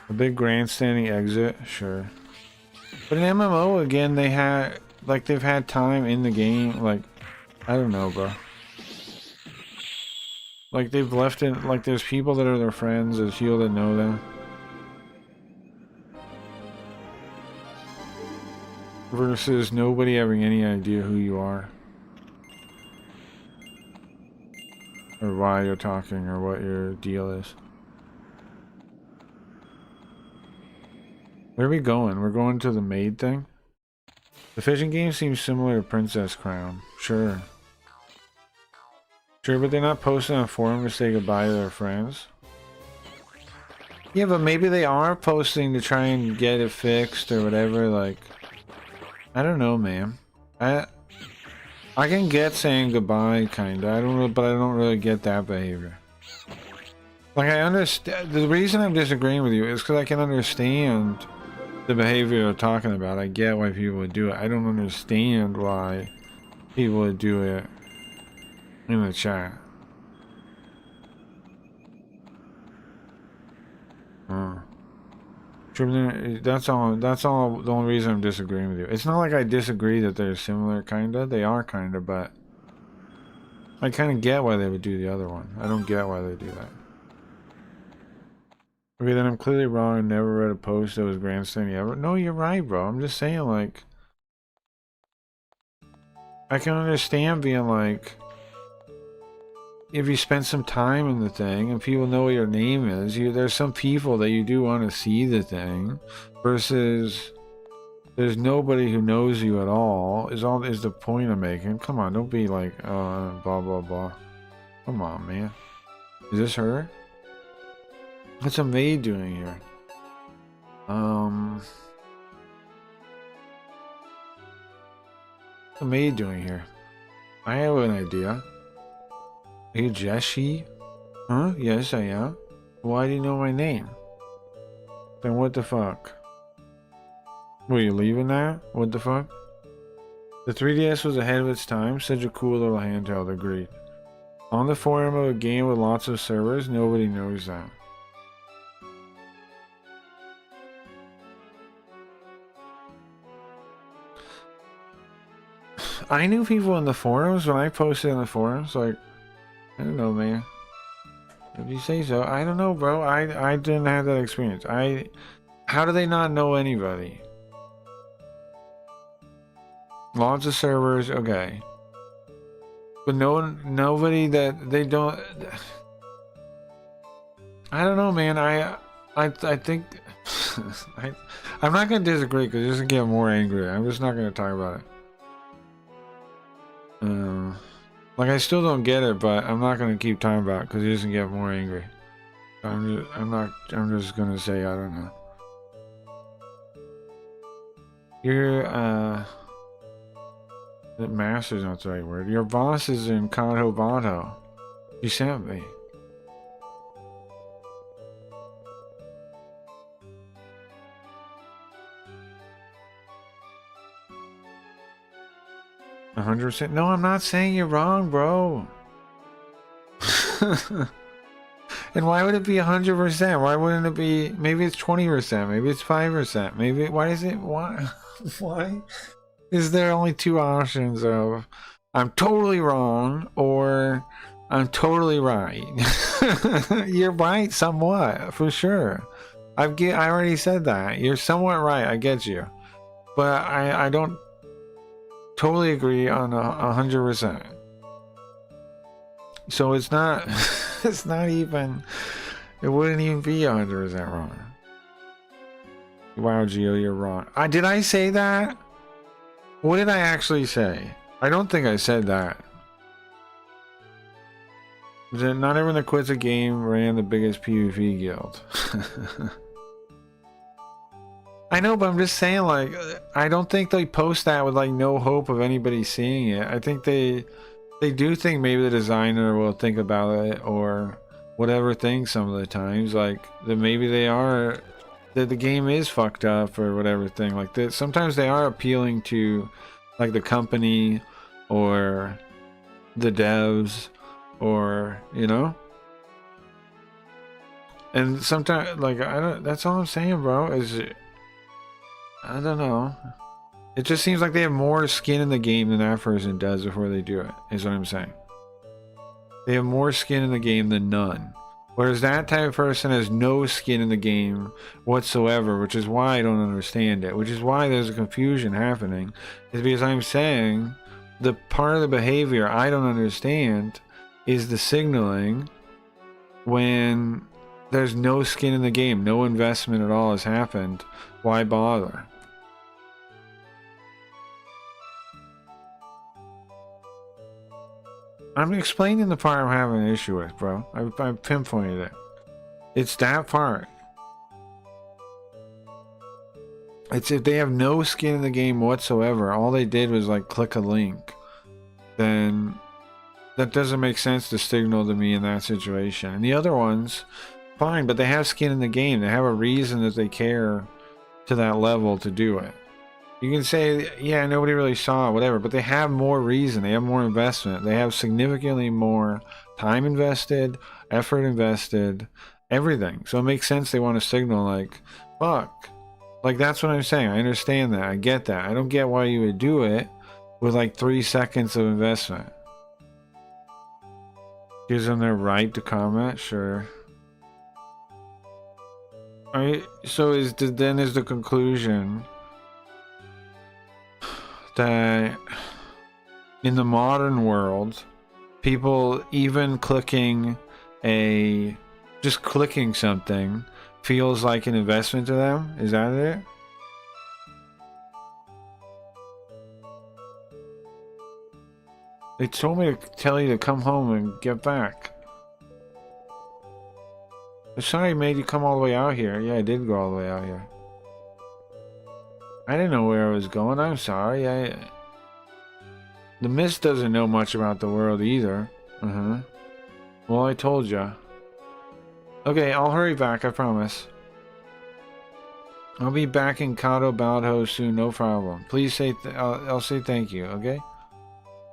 A big grandstanding exit, sure. But in MMO again, they had, like, they've had time in the game, like, I don't know, bro. Like, they've left it, like, there's people that are their friends, there's people that know them. Versus nobody having any idea who you are. Or why you're talking, or what your deal is. Where are we going? We're going to the maid thing? The fishing game seems similar to Princess Crown. Sure. Sure, but they're not posting on a forum to say goodbye to their friends. Yeah, but maybe they are posting to try and get it fixed or whatever, like... I don't know, man. I can get saying goodbye, kinda. But I don't really get that behavior. Like, I understand... The reason I'm disagreeing with you is because I can understand the behavior you're talking about. I get why people would do it. I don't understand why people would do it in the chat. That's all the only reason I'm disagreeing with you. It's not like I disagree that they're similar, kinda. They are kinda, but I kinda get why they would do the other one. I don't get why they do that. Okay, then I'm clearly wrong. I never read a post that was grandstanding ever. No, you're right, bro. I'm just saying, like, I can understand being like, if you spend some time in the thing and people know what your name is, there's some people that you do want to see the thing, versus there's nobody who knows you at all. Is the point I'm making. Come on, don't be like blah blah blah. Come on, man. Is this her? What's a maid doing here? What's a maid doing here? I have an idea. Are you Jessie? Huh? Yes, I am. Why do you know my name? Then what the fuck? Were you leaving now? What the fuck? The 3DS was ahead of its time. Such a cool little handheld, agreed. On the forum of a game with lots of servers, nobody knows that. I knew people in the forums when I posted in the forums, like, I don't know, man. If you say so, I don't know, bro. I didn't have that experience. How do they not know anybody? Lots of servers, okay. But nobody that they don't... I don't know, man. I think... I'm not going to disagree because it's going to get more angry. I'm just not going to talk about it. Like, I still don't get it, but I'm not gonna keep talking about it because he doesn't get more angry. I'm just gonna say I don't know. Your the master's not the right word. Your boss is in Kato Bato. You sent me. %. No, I'm not saying you're wrong, bro. And why would it be 100%? Why wouldn't it be? Maybe it's 20%. Maybe it's 5%. Maybe why is it? Why? Why is there only two options of I'm totally wrong or I'm totally right? You're right somewhat, for sure. I already said that. You're somewhat right. I get you, but I don't totally agree on 100%. So it's not. It's not even. It wouldn't even be 100% wrong. Wow, Gio, you're wrong. Did I say that? What did I actually say? I don't think I said that. Not everyone that quits a game ran the biggest PvP guild. I know, but I'm just saying, like, I don't think they post that with, like, no hope of anybody seeing it. I think they do think maybe the designer will think about it or whatever thing some of the times, like, that maybe that the game is fucked up or whatever thing. Like, that sometimes they are appealing to, like, the company or the devs or, you know? And sometimes, like, that's all I'm saying, bro, is... I don't know. It just seems like they have more skin in the game than that person does before they do it, is what I'm saying. They have more skin in the game than none. Whereas that type of person has no skin in the game whatsoever, which is why I don't understand it. Which is why there's a confusion happening. Is because I'm saying the part of the behavior I don't understand is the signaling when there's no skin in the game. No investment at all has happened. Why bother? I'm explaining the part I'm having an issue with, bro. I pinpointed it. It's that part. It's if they have no skin in the game whatsoever, all they did was like click a link, then that doesn't make sense to signal to me in that situation. And the other ones, fine, but they have skin in the game. They have a reason that they care to that level to do it. You can say, yeah, nobody really saw it, whatever, but they have more reason. They have more investment. They have significantly more time invested, effort invested, everything. So it makes sense they want to signal like, fuck. Like, that's what I'm saying. I understand that. I get that. I don't get why you would do it with like 3 seconds of investment. Gives them their right to comment, sure. Alright, so then is the conclusion that in the modern world, people even just clicking something feels like an investment to them? Is that it? They told me to tell you to come home and get back. I'm sorry I made you come all the way out here. Yeah, I did go all the way out here. I didn't know where I was going. I'm sorry. The Mist doesn't know much about the world either. Well, I told ya. Okay, I'll hurry back, I promise. I'll be back in Kato Baldo soon, no problem. Please say, I'll say thank you, okay?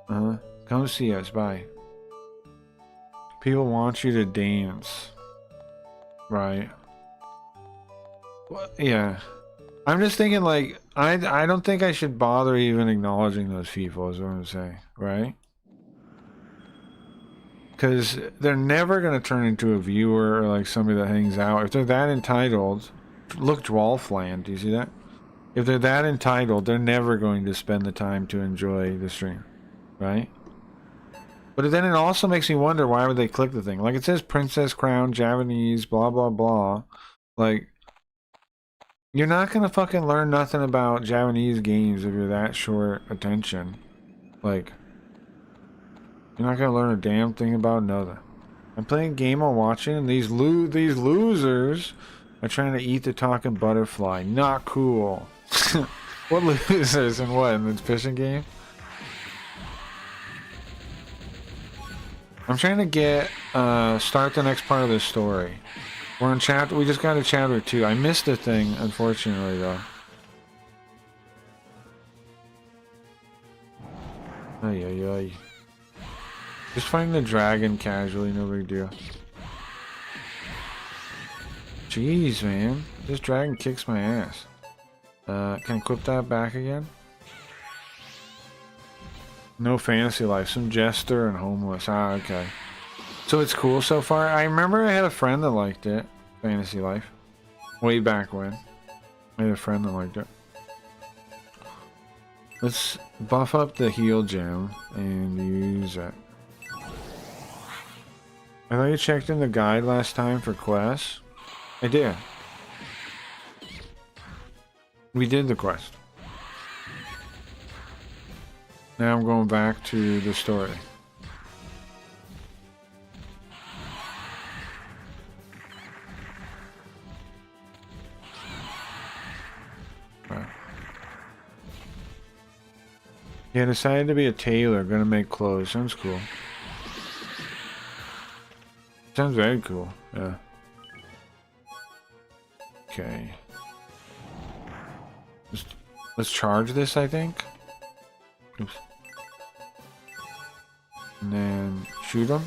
Come see us, bye. People want you to dance. Right. Well, yeah. I'm just thinking, like, I don't think I should bother even acknowledging those people, is what I'm saying, right? Because they're never going to turn into a viewer or, like, somebody that hangs out. If they're that entitled, look, Dwalfland, do you see that? If they're that entitled, they're never going to spend the time to enjoy the stream, right? But then it also makes me wonder, why would they click the thing? Like, it says Princess Crown, Japanese, blah, blah, blah. Like, you're not going to fucking learn nothing about Japanese games if you're that short attention. Like, You're not gonna learn a damn thing about nothing. I'm playing a game while watching, and these losers are trying to eat the talking butterfly. Not cool. What losers and what? In this fishing game? I'm trying to get start the next part of the story. We're in chapter. We just got to chapter 2. I missed the thing, unfortunately, though. Ay ay ay. Just fighting the dragon casually, no big deal. Jeez, man, this dragon kicks my ass. Can I equip that back again? No fantasy life, some jester and homeless. Ah, okay. So it's cool so far. I remember I had a friend that liked it, fantasy life, way back when. I had a friend that liked it. Let's buff up the heal gem and use it. I thought you checked in the guide last time for quests. I did. We did the quest. Now I'm going back to the story. Right. Yeah, decided to be a tailor, gonna make clothes. Sounds cool. Sounds very cool, yeah. Okay. Let's charge this, I think. Oops. And then shoot him.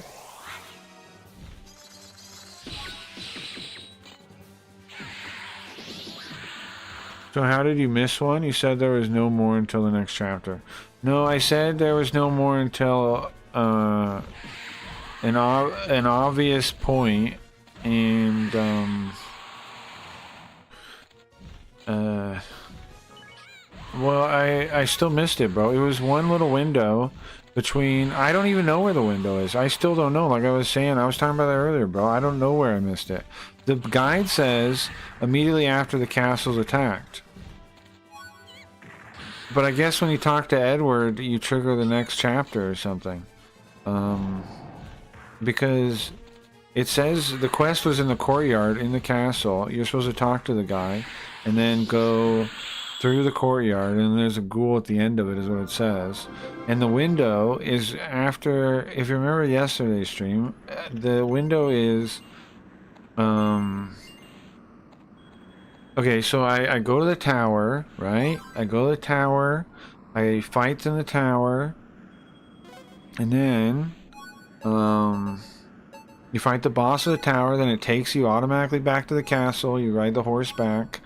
So how did you miss one? You said there was no more until the next chapter. No, I said there was no more until an obvious point, and well, I still missed it, bro. It was one little window between. I don't even know where the window is. I still don't know. Like I was saying, I was talking about that earlier, bro. I don't know where I missed it. The guide says immediately after the castle's attacked. But I guess when you talk to Edward, you trigger the next chapter or something. Because it says the quest was in the courtyard in the castle. You're supposed to talk to the guy and then go through the courtyard, and there's a ghoul at the end of it, is what it says. And the window is after, if you remember yesterday's stream, the window is okay, so I go to the tower, right? I go to the tower, I fight in the tower, and then you fight the boss of the tower, then it takes you automatically back to the castle, you ride the horse back,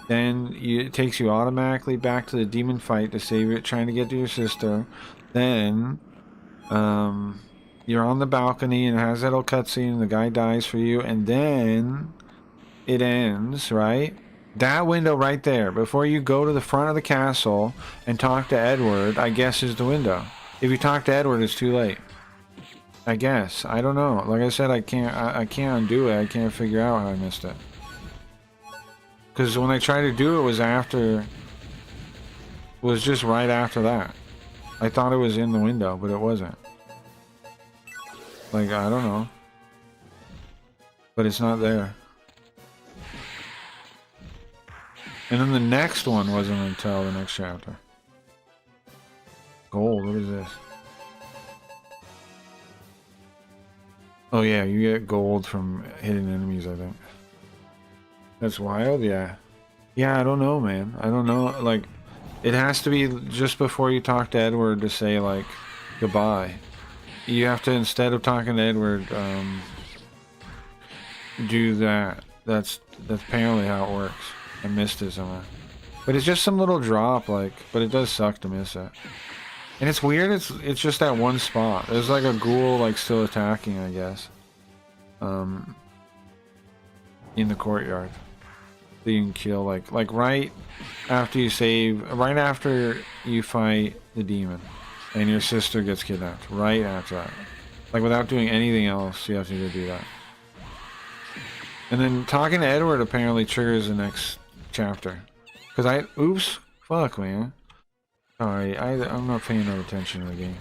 then it takes you automatically back to the demon fight to save it, trying to get to your sister. Then you're on the balcony and it has that little cutscene and the guy dies for you, and then it ends, right? That window right there, before you go to the front of the castle and talk to Edward, I guess is the window. If you talk to Edward, it's too late. I guess. I don't know. Like I said, I can't undo it. I can't figure out how I missed it. Because when I tried to do it, was just right after that. I thought it was in the window, but it wasn't. Like, I don't know. But it's not there. And then the next one wasn't until the next chapter. Gold, what is this? Oh yeah, you get gold from hitting enemies, I think. That's wild, yeah. Yeah, I don't know, man. I don't know, like, it has to be just before you talk to Edward to say, like, goodbye. You have to, instead of talking to Edward, do that. That's apparently how it works. I missed it somewhere. But it's just some little drop, like, but it does suck to miss it. And it's weird, it's just that one spot. There's like a ghoul, like, still attacking, I guess. In the courtyard. That you can kill, like right after you right after you fight the demon. And your sister gets kidnapped. Right after that. Like, without doing anything else, you have to go do that. And then talking to Edward apparently triggers the next chapter. Because oops, fuck, man. Sorry, I'm not paying no attention to the game.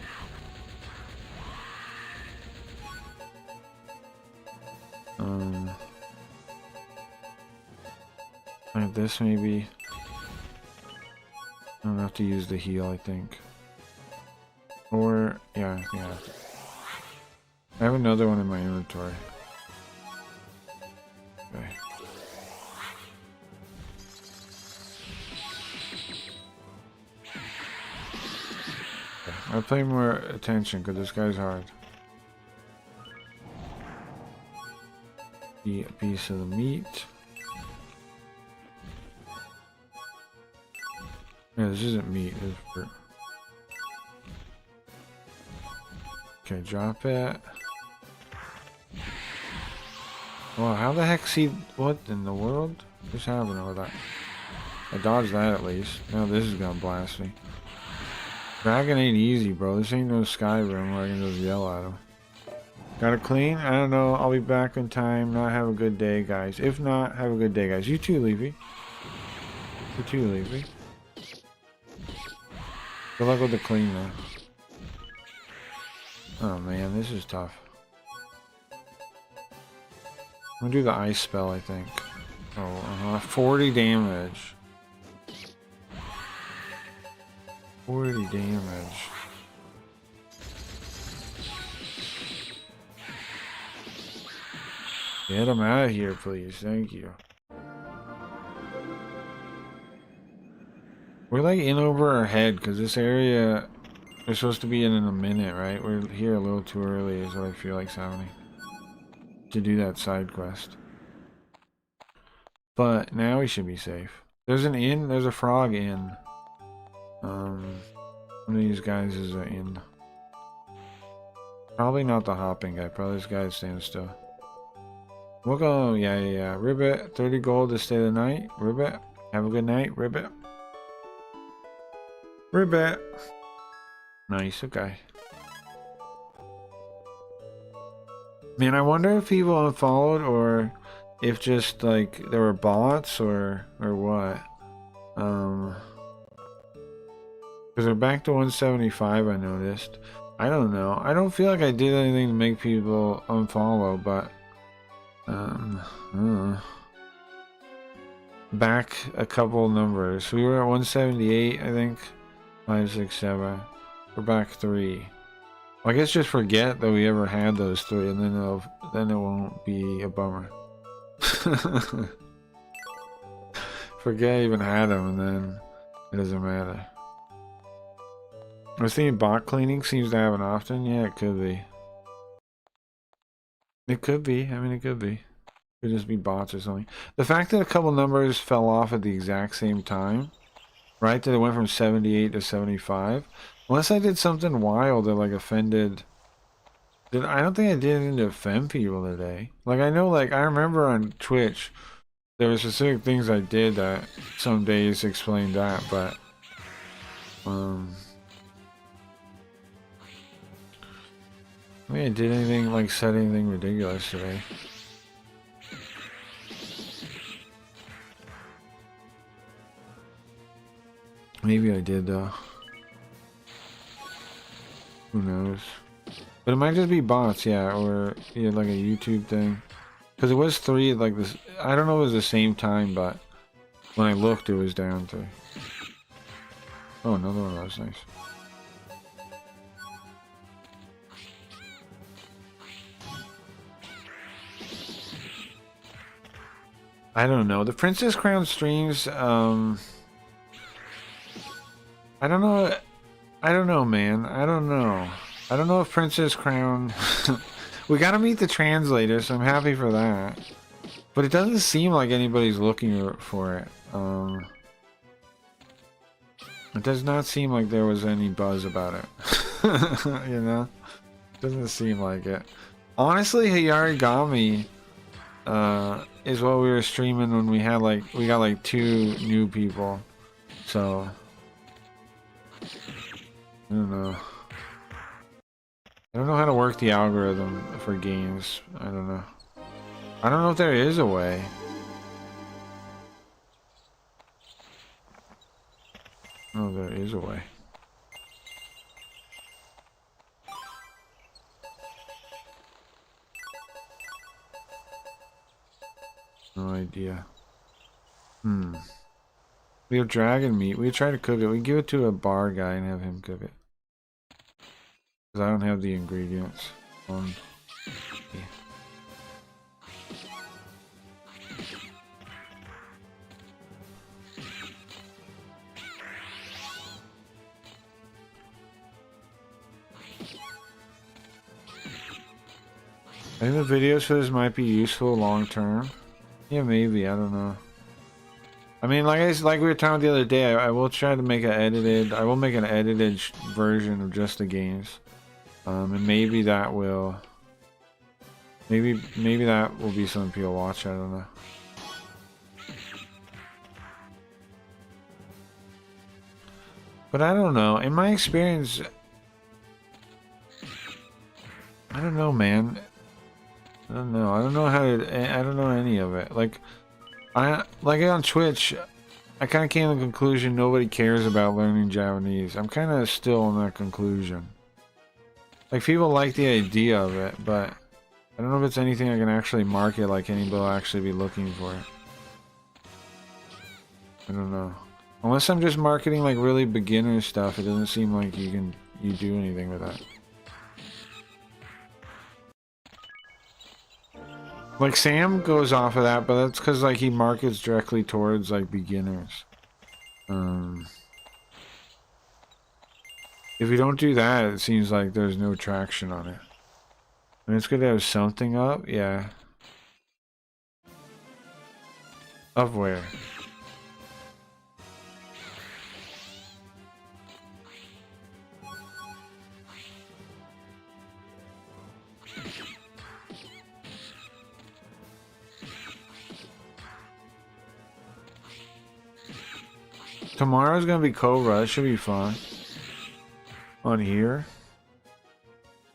Like this maybe. I don't have to use the heal, I think. Or yeah. I have another one in my inventory. Okay. I'll pay more attention because this guy's hard. Eat a piece of the meat. Yeah, this isn't meat, this is fruit. Okay, drop it. Well, how the heck what in the world? What's happening with that? I dodged that at least. Now this is gonna blast me. Dragon ain't easy, bro. This ain't no Skyrim where I can just yell at him. Gotta clean? I don't know. I'll be back in time. Not have a good day, guys. If not, have a good day, guys. You too, Leafy. You too, Leafy. Good luck with the clean, though. Oh, man. This is tough. I'm gonna do the ice spell, I think. Oh, 40 damage. 40 damage. Get him out of here, please. Thank you. We're like in over our head because this area we're supposed to be in a minute, right? We're here a little too early is what I feel like's happening. To do that side quest. But now we should be safe. There's an inn. There's a frog inn. One of these guys is an inn. Probably not the hopping guy. Probably this guy that stands still. We'll go. Yeah. Ribbit. 30 gold to stay the night. Ribbit. Have a good night. Ribbit. Ribbit. Nice. Okay. Man, I wonder if people unfollowed or if just like there were bots or what. Because we're back to 175, I noticed. I don't know. I don't feel like I did anything to make people unfollow, but back a couple numbers. We were at 178, I think. 567. We're back 3. Well, I guess just forget that we ever had those 3, and then it won't be a bummer. Forget I even had them, and then it doesn't matter. I was thinking bot cleaning seems to happen often. Yeah, it could be. It could be. I mean, it could be. It could just be bots or something. The fact that a couple numbers fell off at the exact same time, right? That it went from 78 to 75. Unless I did something wild that like offended. I don't think I did anything to offend people today. Like I know, like I remember on Twitch, there were specific things I did that some days explained that, but I think I did anything like said anything ridiculous today. Maybe I did though. Who knows? But it might just be bots, yeah, or yeah, like a YouTube thing. Because it was 3 like this. I don't know if it was the same time, but when I looked, it was down to. Oh, another one. That was nice. I don't know. The Princess Crown streams, I don't know. I don't know, man. I don't know. I don't know if Princess Crown... We gotta meet the translator, so I'm happy for that. But it doesn't seem like anybody's looking for it. It does not seem like there was any buzz about it. You know? Doesn't seem like it. Honestly, Hayarigami is what we were streaming when we had like... We got like 2 new people. So... I don't know. I don't know how to work the algorithm for games. I don't know. I don't know if there is a way. Oh, there is a way. idea. We have dragon meat. We try to cook it. We give it to a bar guy and have him cook it. Because I don't have the ingredients. Yeah. I think the videos for this might be useful long term. Yeah, maybe. I don't know. I mean, like we were talking the other day, I will try to make an edited. I will make an edited version of just the games, and maybe that will. Maybe that will be something people watch. I don't know. But I don't know. In my experience, I don't know, man. I don't know. I don't know how to. I don't know any of it. Like on Twitch, I kind of came to the conclusion nobody cares about learning Japanese. I'm kind of still in that conclusion. Like, people like the idea of it, but I don't know if it's anything I can actually market. Like, anybody will actually be looking for it. I don't know. Unless I'm just marketing like really beginner stuff, it doesn't seem like you do anything with that. Like, Sam goes off of that, but that's because like he markets directly towards like beginners. If you don't do that, it seems like there's no traction on it. And it's good to have something up, yeah. Up where? Tomorrow's gonna be Cobra. That should be fun. On here.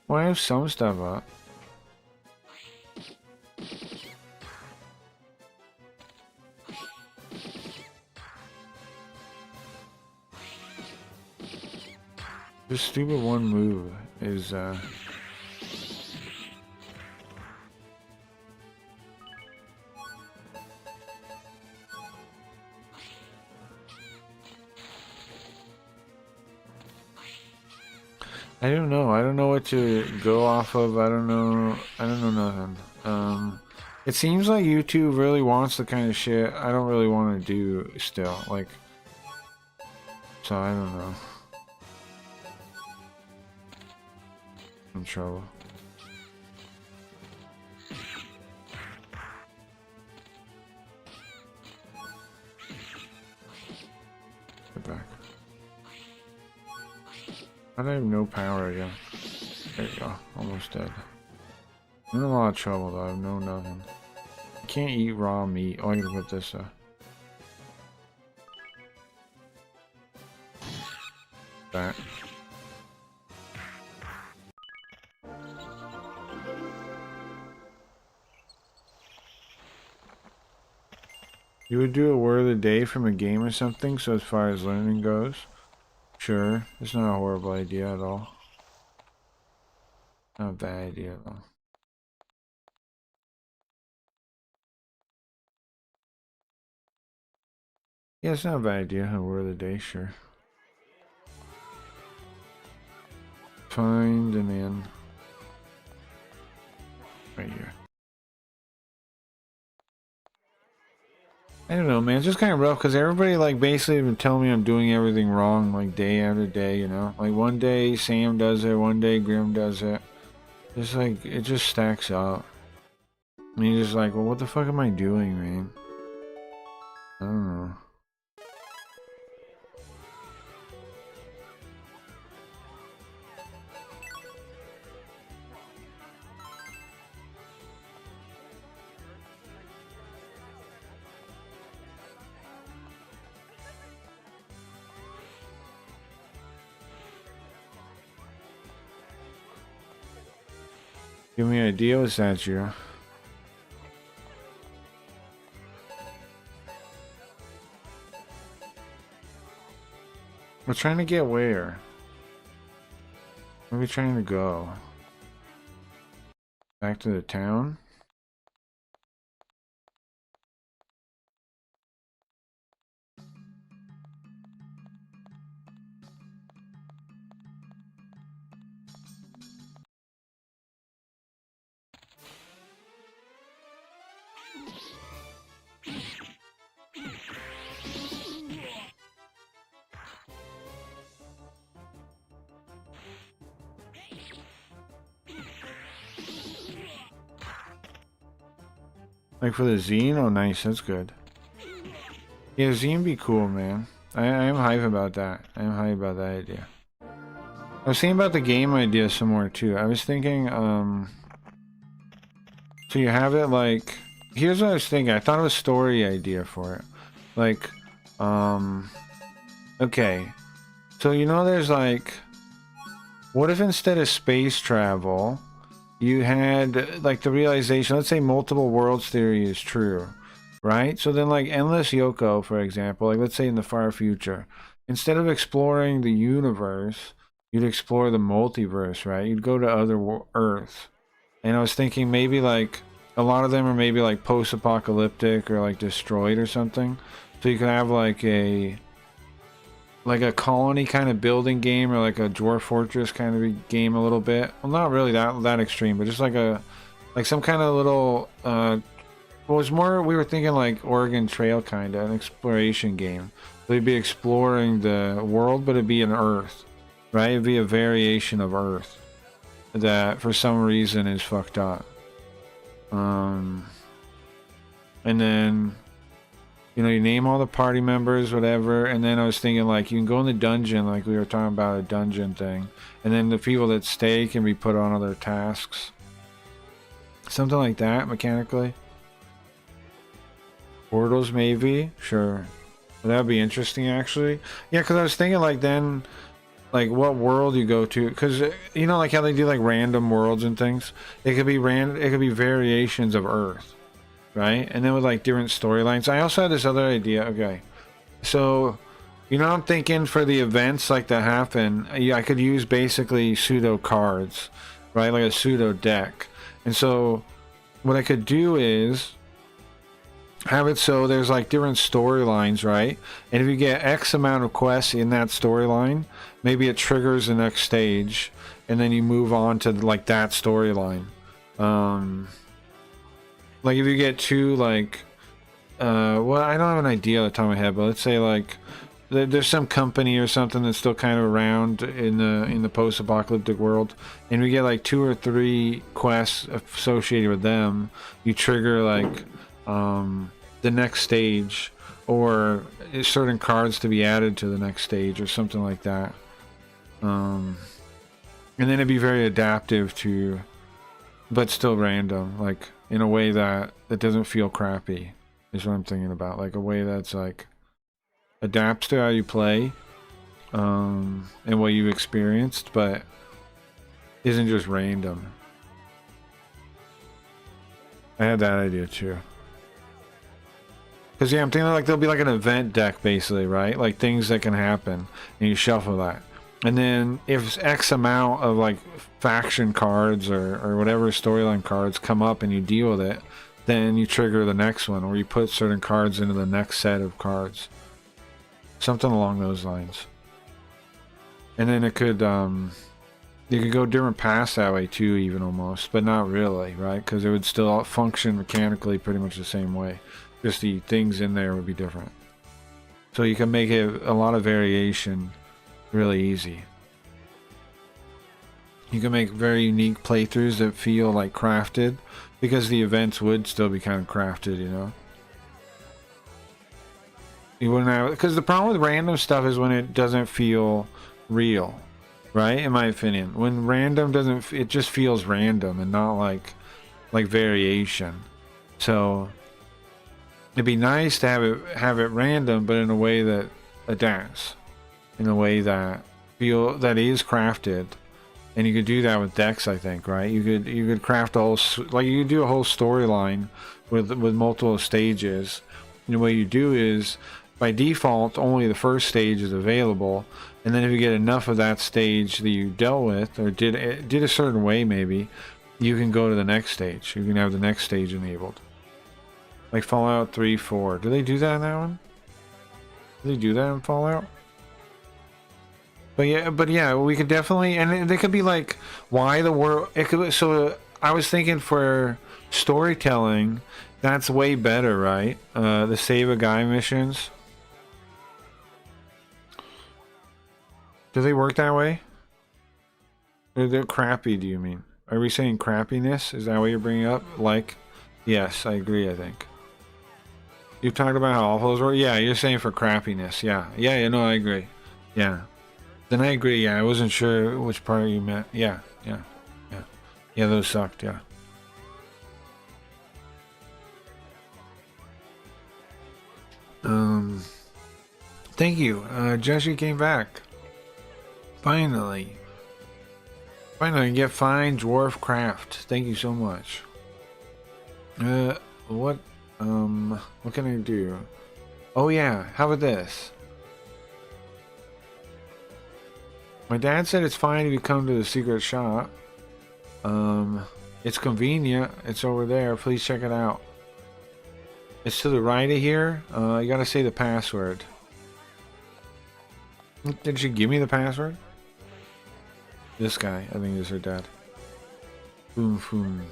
Well, I have some stuff up. This stupid one move is I don't know. I don't know what to go off of. I don't know nothing. It seems like YouTube really wants the kind of shit I don't really want to do still. Like, so I don't know. I'm in trouble. Get back. I have no power again. There you go. Almost dead. I'm in a lot of trouble though. I have no nothing. I can't eat raw meat. Oh, I gotta put this back. You would do a word of the day from a game or something, so as far as learning goes? Sure, it's not a horrible idea at all. Not a bad idea though. Yeah, it's not a bad idea, a word of the day, sure. Find and then right here. I don't know, man. It's just kind of rough because everybody like basically been telling me I'm doing everything wrong like day after day, you know? Like one day Sam does it, one day Grim does it. It's like, it just stacks up. I mean, you're just like, well, what the fuck am I doing, man? I don't know. Give me an idea, what's that, Jiro? We're trying to get where? Where are we trying to go? Back to the town? Like for the zine? Oh, nice. That's good. Yeah, zine be cool, man. I am hype about that. I am hype about that idea. I was thinking about the game idea some more too. I was thinking, so you have it like, here's what I was thinking. I thought of a story idea for it. Like, okay. So you know there's like, what if instead of space travel, you had like the realization, let's say multiple worlds theory is true, right? So then like Endless Yoko, for example, like let's say in the far future, instead of exploring the universe, you'd explore the multiverse, right? You'd go to other Earths. And I was thinking maybe like a lot of them are maybe like post-apocalyptic or like destroyed or something. So you could have like a colony kind of building game, or like a Dwarf Fortress kind of game a little bit. Well, not really that extreme, but just like some kind of little well, it was more, we were thinking like Oregon Trail kind of an exploration game. So you'd be exploring the world, but it'd be an Earth, right? It'd be a variation of Earth that for some reason is fucked up. And then, you know, you name all the party members, whatever, and then I was thinking like you can go in the dungeon, like we were talking about a dungeon thing, and then the people that stay can be put on other tasks. Something like that, mechanically. Portals, maybe? Sure. Well, that would be interesting, actually. Yeah, because I was thinking like then, like what world you go to, because you know like how they do like random worlds and things. It could be it could be variations of Earth, right? And then with like different storylines. I also had this other idea. Okay, so you know I'm thinking for the events like that happen, I could use basically pseudo cards, right? Like a pseudo deck. And so what I could do is have it so there's like different storylines, right? And if you get X amount of quests in that storyline, maybe it triggers the next stage, and then you move on to like that storyline. Like if you get two like well, I don't have an idea at the top of my head, but let's say like there's some company or something that's still kind of around in the post-apocalyptic world, and we get like 2 or 3 quests associated with them. You trigger like the next stage, or certain cards to be added to the next stage, or something like that. And then it'd be very adaptive to, but still random, like in a way that doesn't feel crappy, is what I'm thinking about. Like a way that's like adapts to how you play, and what you've experienced, but isn't just random. I had that idea too. Because yeah, I'm thinking like there'll be like an event deck basically, right? Like things that can happen, and you shuffle that. And then if X amount of like faction cards or whatever storyline cards come up and you deal with it, then you trigger the next one, or you put certain cards into the next set of cards. Something along those lines. And then it could, you could go different paths that way too, even almost, but not really, right? Because it would still function mechanically pretty much the same way. Just the things in there would be different. So you can make it a lot of variation really easy. You can make very unique playthroughs that feel like crafted, because the events would still be kind of crafted, you know? You wouldn't have, because the problem with random stuff is when it doesn't feel real, right? In my opinion, when random doesn't, it just feels random and not like variation. So it'd be nice to have it random, but in a way that adapts, in a way that is crafted. And you could do that with decks, I think, right? You could craft a whole, like you could do a whole storyline with multiple stages. And the way you do is, by default, only the first stage is available, and then if you get enough of that stage that you dealt with or did a certain way, maybe you can go to the next stage. You can have the next stage enabled. Like Fallout 3, 4. Do they do that in that one? Do they do that in Fallout? But yeah, we could definitely, and they could be like, why the world, it could, so I was thinking for storytelling, that's way better, right? The save a guy missions. Do they work that way? Or they're crappy, do you mean? Are we saying crappiness? Is that what you're bringing up? Like Yes, I agree, I think. You talked about how awful those were? Yeah, you're saying for crappiness. Yeah. Yeah, no, I agree. Yeah. Then I agree, yeah. I wasn't sure which part you meant. Yeah, yeah, yeah. Yeah, those sucked, yeah. Thank you. Jesse came back. Finally. Finally, get fine Dwarf Craft. Thank you so much. What can I do? Oh yeah, how about this? My dad said it's fine if you come to the secret shop. It's convenient. It's over there. Please check it out. It's to the right of here. You gotta say the password. Did she give me the password? This guy, I think is her dad. Boom, boom.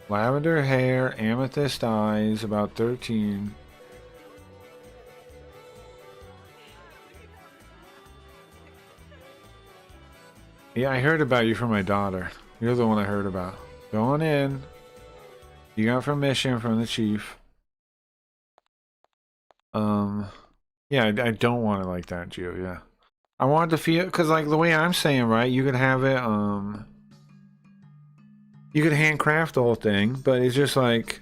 Lavender hair, amethyst eyes, about 13. Yeah, I heard about you from my daughter. You're the one I heard about. Go on in. You got permission from the chief. Yeah, I don't want it like that, Gio, yeah. I want it to feel, because like the way I'm saying, right, you could have it, you could handcraft the whole thing, but it's just like,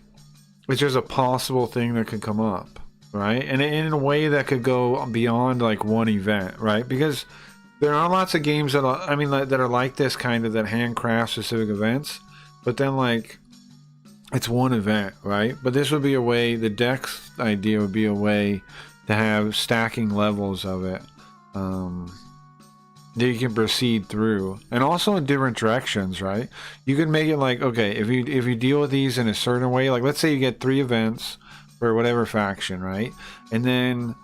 it's just a possible thing that could come up, right? And in a way that could go beyond like one event, right? Because there are lots of games that are, I mean, that are like this kind of, that handcraft specific events, but then like, it's one event, right? But this would be a way, the Dex idea would be a way to have stacking levels of it that you can proceed through, and also in different directions, right? You can make it like, okay, if you deal with these in a certain way, like let's say you get 3 events for whatever faction, right? And then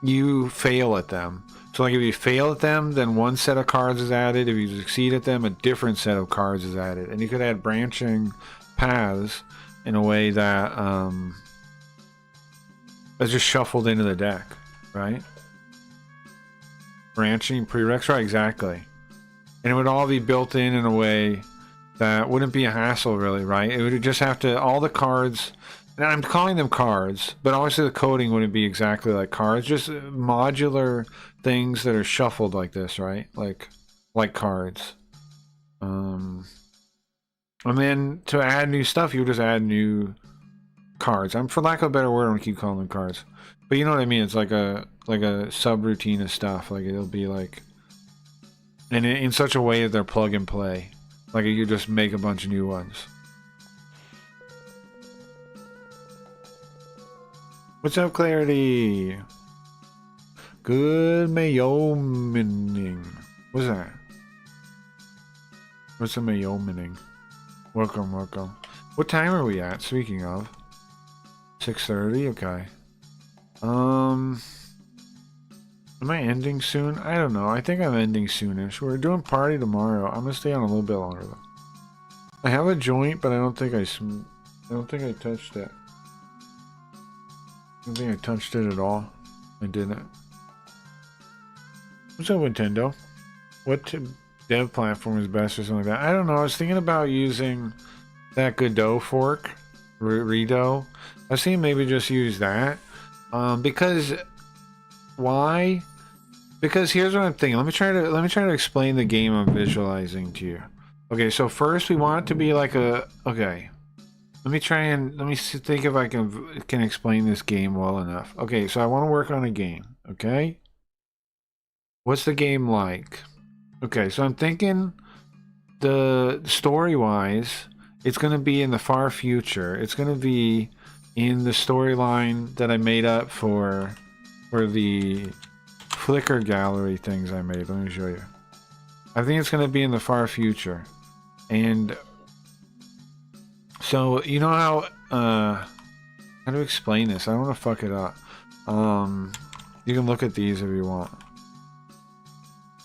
you fail at them. So like if you fail at them, then one set of cards is added. If you succeed at them, a different set of cards is added. And you could add branching paths in a way that that's just shuffled into the deck, right? Branching prereqs, right? Exactly. And it would all be built in a way that wouldn't be a hassle, really, right? It would just have to, all the cards, and I'm calling them cards, but obviously the coding wouldn't be exactly like cards, just modular things that are shuffled like this, right? Like cards. And then to add new stuff, you would just add new cards. For lack of a better word, I'm gonna keep calling them cards. But you know what I mean? It's like a subroutine of stuff. Like it'll be like, and in such a way that they're plug and play. Like you just make a bunch of new ones. What's up, Clarity? Good mayomining. What's that? What's a mayomining? Welcome, welcome. What time are we at? Speaking of, 6:30. Okay. Am I ending soon? I don't know. I think I'm ending soonish. We're doing party tomorrow. I'm gonna stay on a little bit longer though. I have a joint, but I don't think I touched it. I don't think I touched it at all. I didn't. What's up, Nintendo? What dev platform is best or something like that? I don't know. I was thinking about using that Godot fork, Redo. I was thinking maybe just use that. Because why? Because here's what I'm thinking. Let me try to explain the game I'm visualizing to you. Okay, so first we want it to be like a, okay. Let me think if I can explain this game well enough. Okay, so I want to work on a game, okay? What's the game like? Okay, so I'm thinking the story-wise, it's going to be in the far future. It's going to be in the storyline that I made up for the Flickr gallery things I made. Let me show you. I think it's going to be in the far future. And so, you know how to explain this? I don't want to fuck it up. You can look at these if you want.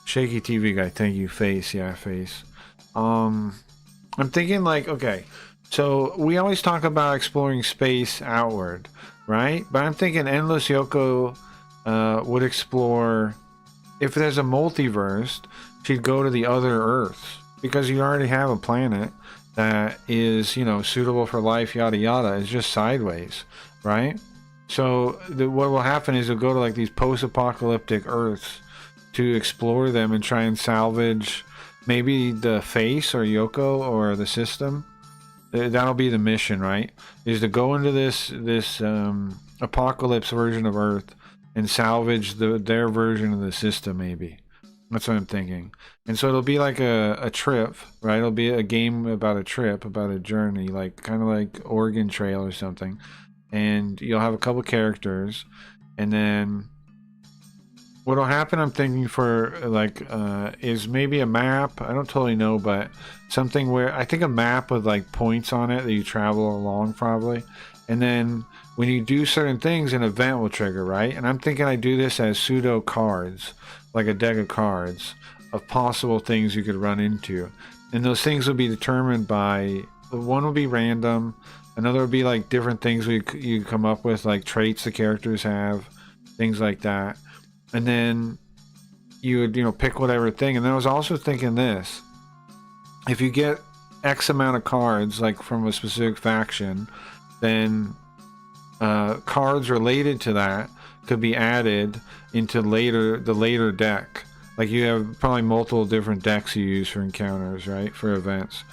Shaky TV guy, thank you. Face, yeah, face. I'm thinking like, okay, so we always talk about exploring space outward, right? But I'm thinking Endless Yoko would explore, if there's a multiverse, she'd go to the other Earths, because you already have a planet, that is, you know, suitable for life, yada yada, is just sideways, right? So what will happen is you'll go to like these post-apocalyptic Earths to explore them and try and salvage maybe the face or Yoko or the system. That'll be the mission, right? Is to go into this apocalypse version of Earth and salvage their version of the system, maybe. That's what I'm thinking. And so it'll be like a trip, right? It'll be a game about a trip, about a journey, like kind of like Oregon Trail or something. And you'll have a couple characters, and then what'll happen, I'm thinking, for like is maybe a map. I don't totally know, but something where I think a map with like points on it that you travel along probably. And then when you do certain things, an event will trigger, right? And I'm thinking I do this as pseudo cards, like a deck of cards of possible things you could run into. And those things will be determined by, one will be random, another will be like different things you come up with, like traits the characters have, things like that. And then you would, you know, pick whatever thing. And then I was also thinking this, if you get X amount of cards, like from a specific faction, then cards related to that could be added into the later deck. Like you have probably multiple different decks you use for encounters, right? For events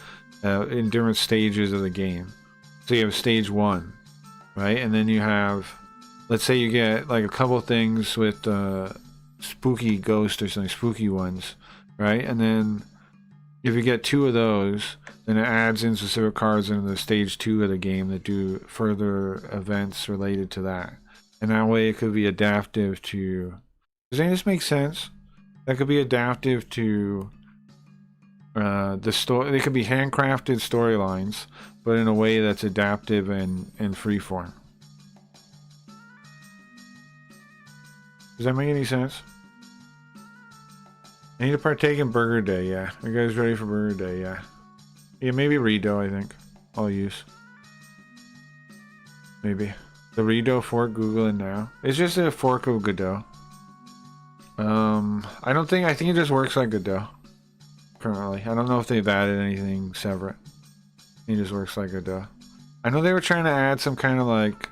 in different stages of the game. So you have stage 1, right? And then you have, let's say you get like a couple things with spooky ghost or something, spooky ones, right? And then if you get 2 of those, then it adds in specific cards into the stage 2 of the game that do further events related to that. And that way it could be adaptive to... Does any of this make sense? That could be adaptive to the story. They could be handcrafted storylines, but in a way that's adaptive and freeform. Does that make any sense? I need to partake in Burger Day, yeah. Are you guys ready for Burger Day? Yeah. Yeah, maybe Redo, I think. I'll use. Maybe. The Redo fork, Google it now. It's just a fork of Godot. I think it just works like Godot. Currently. I don't know if they've added anything separate. It just works like Godot. I know they were trying to add some kind of like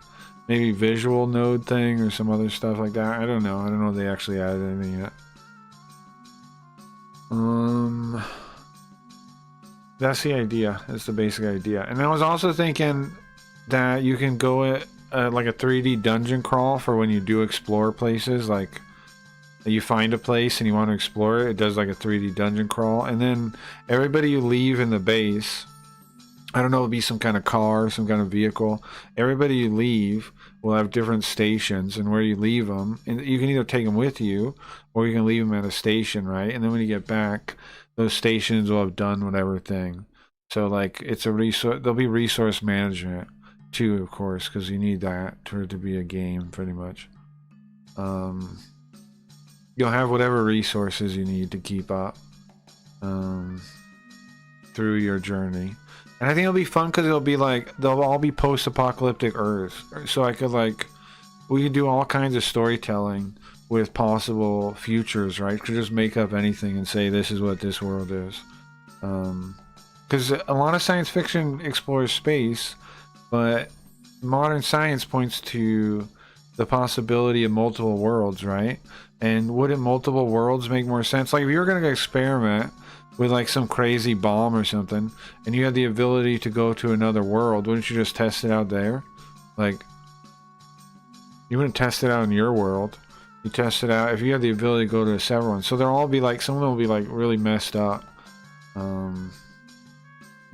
maybe visual node thing or some other stuff like that. I don't know. I don't know if they actually added anything yet. That's the idea. That's the basic idea. And I was also thinking that you can go at like a 3D dungeon crawl for when you do explore places. Like you find a place and you want to explore it, it does like a 3D dungeon crawl. And then everybody you leave in the base, I don't know, it'll be some kind of car, some kind of vehicle. Everybody you leave will have different stations, and where you leave them, and you can either take them with you or you can leave them at a station, right? And then when you get back, those stations will have done whatever thing. So like it's a resource, there'll be resource management too, of course, because you need that for it to be a game pretty much. You'll have whatever resources you need to keep up through your journey. And I think it'll be fun because it'll be like, they'll all be post-apocalyptic Earth. So I could like, we could do all kinds of storytelling with possible futures, right? Could just make up anything and say this is what this world is. Because a lot of science fiction explores space, but modern science points to the possibility of multiple worlds, right? And wouldn't multiple worlds make more sense? Like if you were going to experiment with like some crazy bomb or something, and you had the ability to go to another world, wouldn't you just test it out there? Like, you wouldn't test it out in your world. You test it out if you have the ability to go to a separate one. So they'll all be like, some of them will be like really messed up.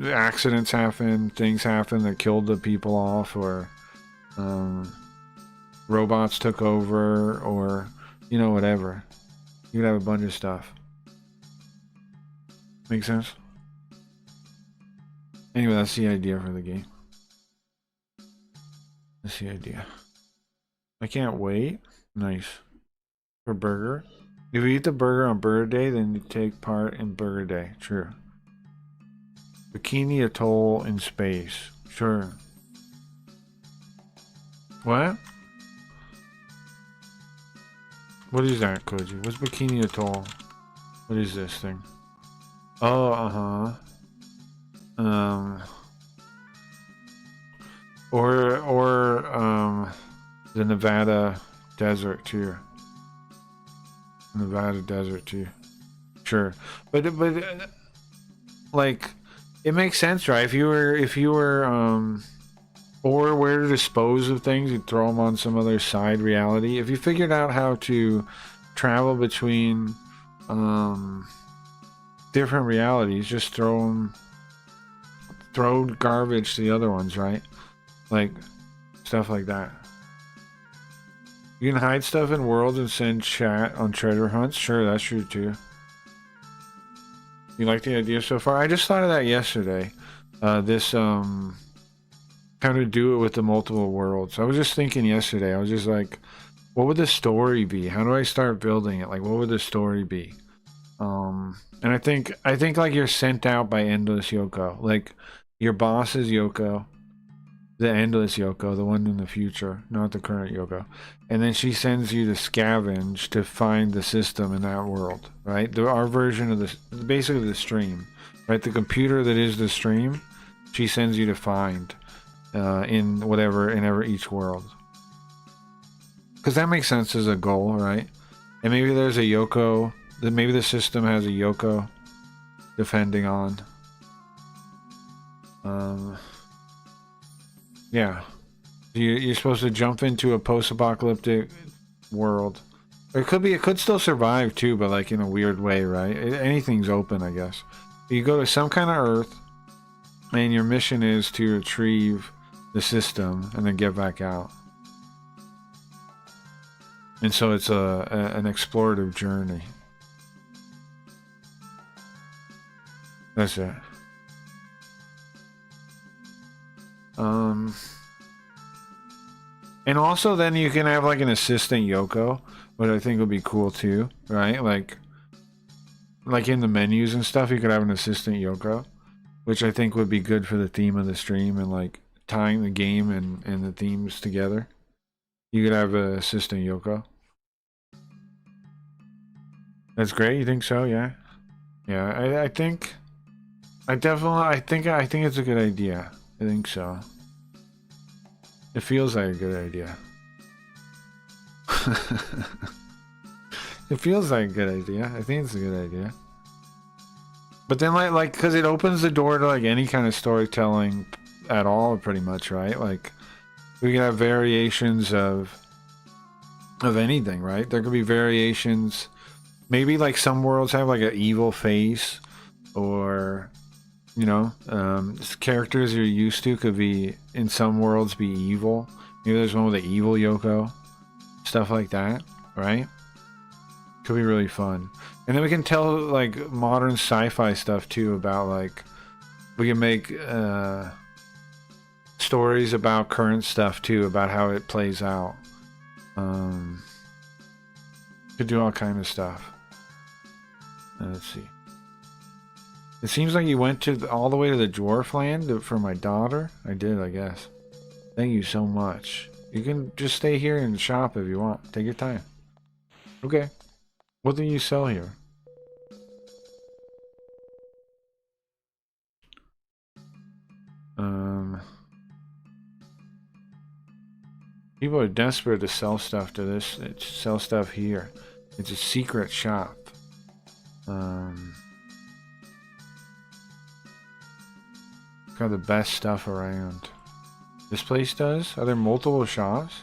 Accidents happen, things happen that killed the people off, or robots took over, or you know, whatever. You could have a bunch of stuff. Make sense? Anyway, that's the idea for the game. That's the idea. I can't wait. Nice. For burger. If you eat the burger on Burger Day, then you take part in Burger Day. True. Bikini Atoll in space. Sure. What? What is that, Koji? What's Bikini Atoll? What is this thing? Oh, or the Nevada desert too. Nevada desert too. Sure, but like it makes sense, right? If you were or where to dispose of things, you'd throw them on some other side reality. If you figured out how to travel between different realities, just throw garbage to the other ones, right? Like stuff like that. You can hide stuff in worlds and send chat on treasure hunts. Sure, that's true too. You like the idea so far? I just thought of that yesterday. This how to do it with the multiple worlds. I was just thinking yesterday. I was just like, what would the story be? How do I start building it? Like, what would the story be? And I think like you're sent out by Endless Yoko. Like your boss is Yoko, the Endless Yoko, the one in the future, not the current Yoko. And then she sends you to scavenge to find the system in that world, right? Our version of this, basically the stream, right? The computer that is the stream, she sends you to find in each world. Because that makes sense as a goal, right? And maybe there's a Yoko. Maybe the system has a Yoko defending on. Yeah. You're supposed to jump into a post-apocalyptic world. Or it could still survive too, but like in a weird way, right? Anything's open, I guess. You go to some kind of Earth, and your mission is to retrieve the system and then get back out. And so it's an explorative journey. That's it. And also then you can have like an assistant Yoko, which I think would be cool too, right? Like in the menus and stuff, you could have an assistant Yoko, which I think would be good for the theme of the stream and like tying the game and the themes together. You could have an assistant Yoko. That's great. You think so? Yeah. Yeah. I think it's a good idea. I think so. It feels like a good idea. It feels like a good idea. I think it's a good idea. But then like because it opens the door to like any kind of storytelling at all, pretty much, right? Like we can have variations of anything, right? There could be variations. Maybe like some worlds have like an evil face, or you know, characters you're used to could be in some worlds be evil. Maybe there's one with an evil Yoko, stuff like that, right? Could be really fun. And then we can tell like modern sci-fi stuff too, about like we can make stories about current stuff too, about how it plays out. Could do all kind of stuff. Let's see. It seems like you went all the way to the dwarf land for my daughter. I did, I guess. Thank you so much. You can just stay here and shop if you want. Take your time. Okay. What do you sell here? People are desperate to sell stuff to this. Sell stuff here. It's a secret shop. Got the best stuff around. This place does? Are there multiple shops?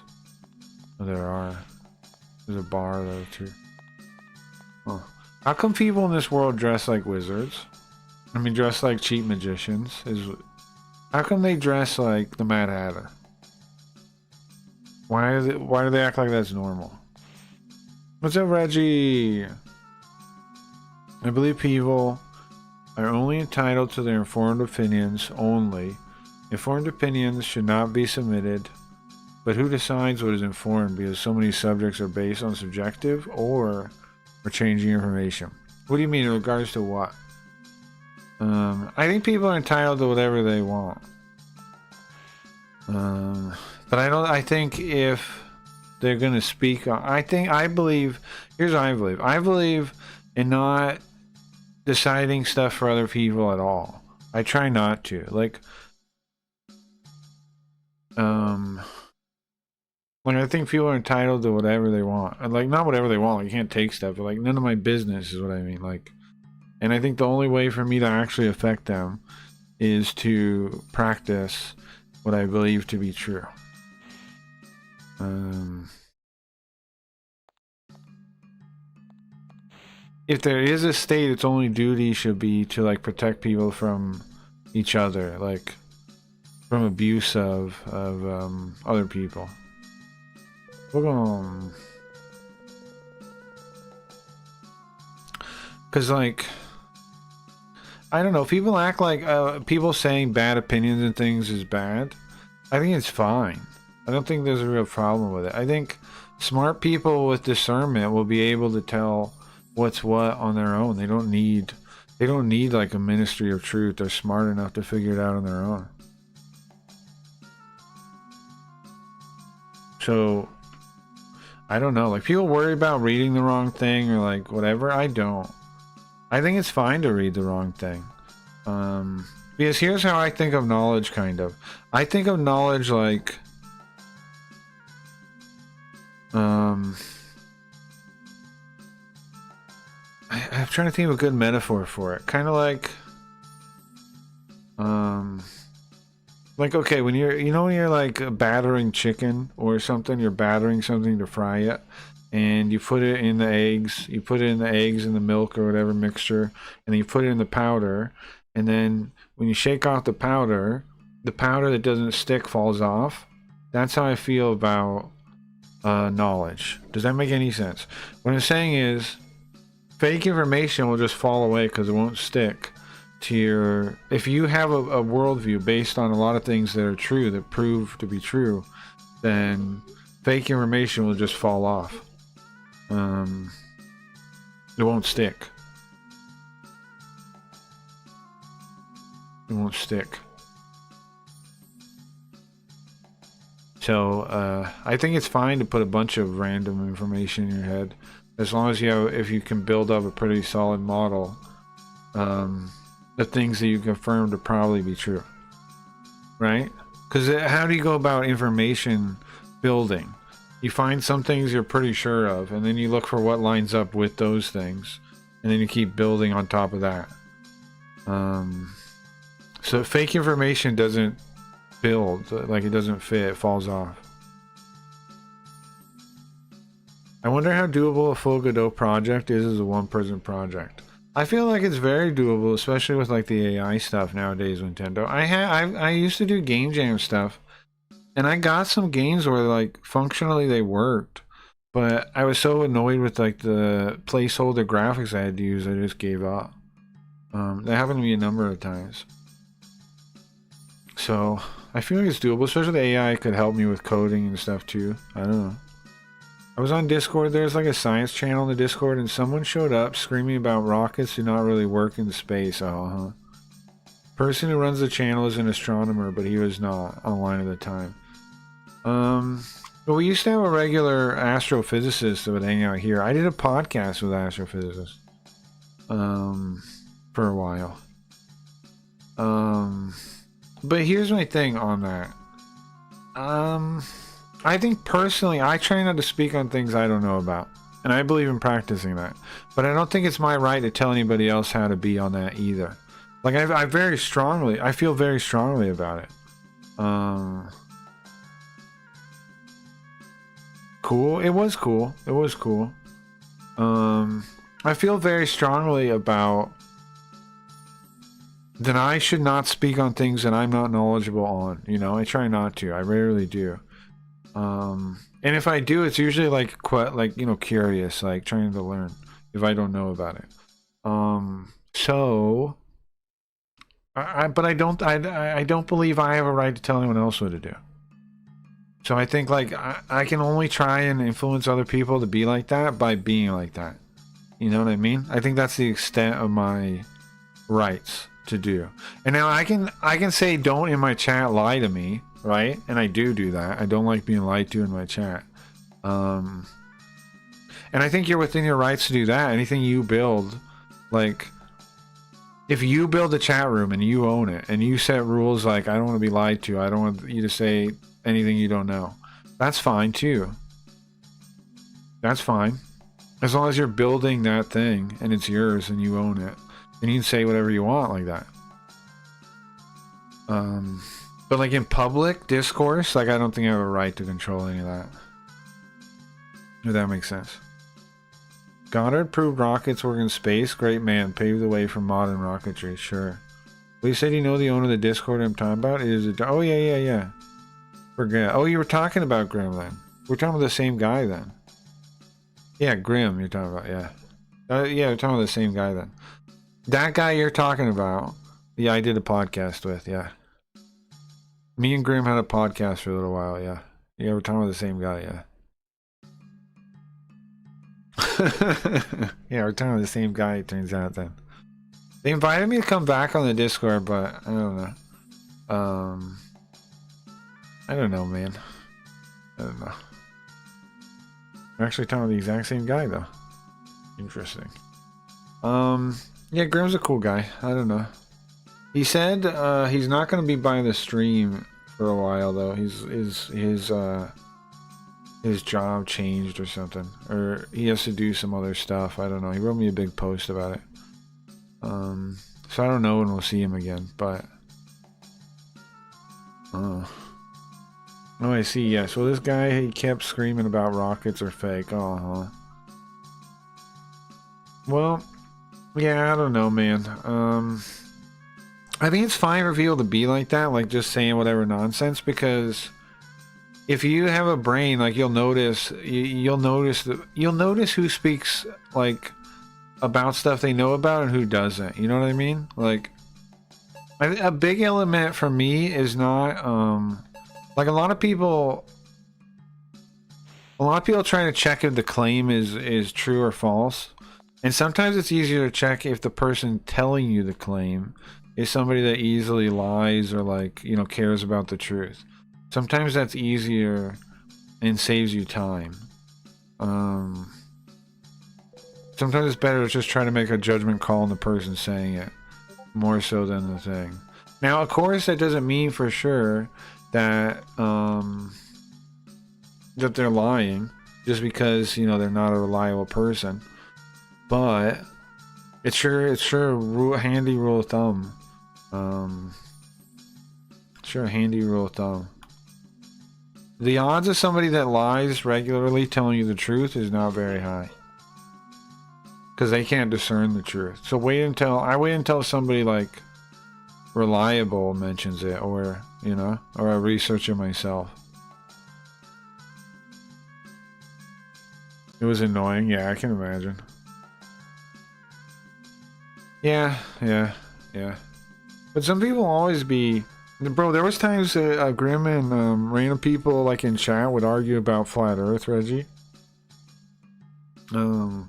Oh, there are. There's a bar though too. Oh. How come people in this world dress like wizards? I mean, dress like cheap magicians? How come they dress like the Mad Hatter? Why do they act like that's normal? What's up, Reggie? I believe people are only entitled to their informed opinions only. Informed opinions should not be submitted. But who decides what is informed, because so many subjects are based on subjective or changing information? What do you mean in regards to what? I think people are entitled to whatever they want. But I think if they're going to speak on, I believe, here's what I believe. I believe in not deciding stuff for other people at all. I try not to. Like I think people are entitled to whatever they want. And like, not whatever they want, like, you can't take stuff, but like, none of my business is what I mean. Like, and I think the only way for me to actually affect them is to practice what I believe to be true. If there is a state, its only duty should be to like protect people from each other, like from abuse of other people. Because like, I don't know, people act like people saying bad opinions and things is bad. I think it's fine. I don't think there's a real problem with it. I think smart people with discernment will be able to tell what's what on their own. They don't need like a ministry of truth. They're smart enough to figure it out on their own. So I don't know, like, people worry about reading the wrong thing or like whatever. I don't. I think it's fine to read the wrong thing. Because here's how I think of knowledge, kind of. I think of knowledge like I'm trying to think of a good metaphor for it. Kind of like, okay, when you're, you know, when you're like battering chicken or something, you're battering something to fry it, and you put it in the eggs, in the milk or whatever mixture, and then you put it in the powder, and then when you shake off the powder that doesn't stick falls off. That's how I feel about knowledge. Does that make any sense? What I'm saying is, fake information will just fall away because it won't stick to your... If you have a worldview based on a lot of things that are true, that prove to be true, then fake information will just fall off. It won't stick. It won't stick. So I think it's fine to put a bunch of random information in your head, as long as if you can build up a pretty solid model. The things that you confirm to probably be true, right? Because how do you go about information building? You find some things you're pretty sure of, and then you look for what lines up with those things, and then you keep building on top of that. So fake information doesn't build, like, it doesn't fit, it falls off. I wonder how doable a full Godot project is as a one-person project. I feel like it's very doable, especially with like the AI stuff nowadays, Nintendo. I used to do game jam stuff, and I got some games where like functionally they worked, but I was so annoyed with like the placeholder graphics I had to use, I just gave up. That happened to me a number of times. So I feel like it's doable, especially the AI could help me with coding and stuff too. I don't know. I was on Discord, there's like a science channel in the Discord, and someone showed up screaming about rockets do not really work in space. Person who runs the channel is an astronomer, but he was not online at the time. But we used to have a regular astrophysicist that would hang out here. I did a podcast with astrophysicists for a while. But here's my thing on that. I think personally, I try not to speak on things I don't know about, and I believe in practicing that. But I don't think it's my right to tell anybody else how to be on that either. Like, I feel very strongly about it. Cool. It was cool. I feel very strongly about that I should not speak on things that I'm not knowledgeable on. You know, I try not to. I rarely do. And if I do, it's usually like you know, curious, like trying to learn if I don't know about it. So but I don't believe I have a right to tell anyone else what to do. So I think like I can only try and influence other people to be like that by being like that. You know what I mean? I think that's the extent of my rights to do. And now I can say, don't in my chat lie to me, right? And I do that. I don't like being lied to in my chat. And I think you're within your rights to do that. Anything you build, like, if you build a chat room and you own it and you set rules like I don't want to be lied to, I don't want you to say anything you don't know, that's fine too. That's fine. As long as you're building that thing and it's yours and you own it, and you can say whatever you want like that. But like in public discourse, like I don't think I have a right to control any of that. If that makes sense. Goddard proved rockets work in space. Great man. Paved the way for modern rocketry. Sure. Well, you said you know the owner of the Discord I'm talking about? Is it? Oh, yeah. Forget. Oh, you were talking about Grim then. We're talking about the same guy then. Yeah, Grim you're talking about, yeah. Yeah, we're talking about the same guy then. That guy you're talking about, yeah, I did a podcast with, yeah. Me and Grim had a podcast for a little while, yeah. Yeah, we're talking about the same guy, yeah. Yeah, we're talking about the same guy, it turns out then. They invited me to come back on the Discord, but I don't know. I don't know, man. I don't know. We're actually talking about the exact same guy, though. Interesting. Yeah, Grim's a cool guy. I don't know. He said he's not going to be buying the stream for a while, though. His job changed or something, or he has to do some other stuff. I don't know. He wrote me a big post about it. So I don't know when we'll see him again, but oh, I see. Yeah, so this guy, he kept screaming about rockets are fake. Well, yeah, I don't know, man. I think it's fine for people to be like that, like just saying whatever nonsense, because if you have a brain, like you'll notice who speaks like about stuff they know about and who doesn't. You know what I mean? Like a big element for me is not like a lot of people trying to check if the claim is true or false, and sometimes it's easier to check if the person telling you the claim is somebody that easily lies or, like, you know, cares about the truth. Sometimes that's easier and saves you time. Sometimes it's better to just try to make a judgment call on the person saying it, more so than the thing. Now, of course, that doesn't mean for sure that that they're lying just because, you know, they're not a reliable person. But it's sure a handy rule of thumb. Sure, a handy rule of thumb. The odds of somebody that lies regularly telling you the truth is not very high, because they can't discern the truth. So I wait until somebody like reliable mentions it, or, you know, or I research it myself. It was annoying. Yeah, I can imagine. Yeah. But some people always be... Bro, there was times Grim and random people like in chat would argue about Flat Earth, Reggie. In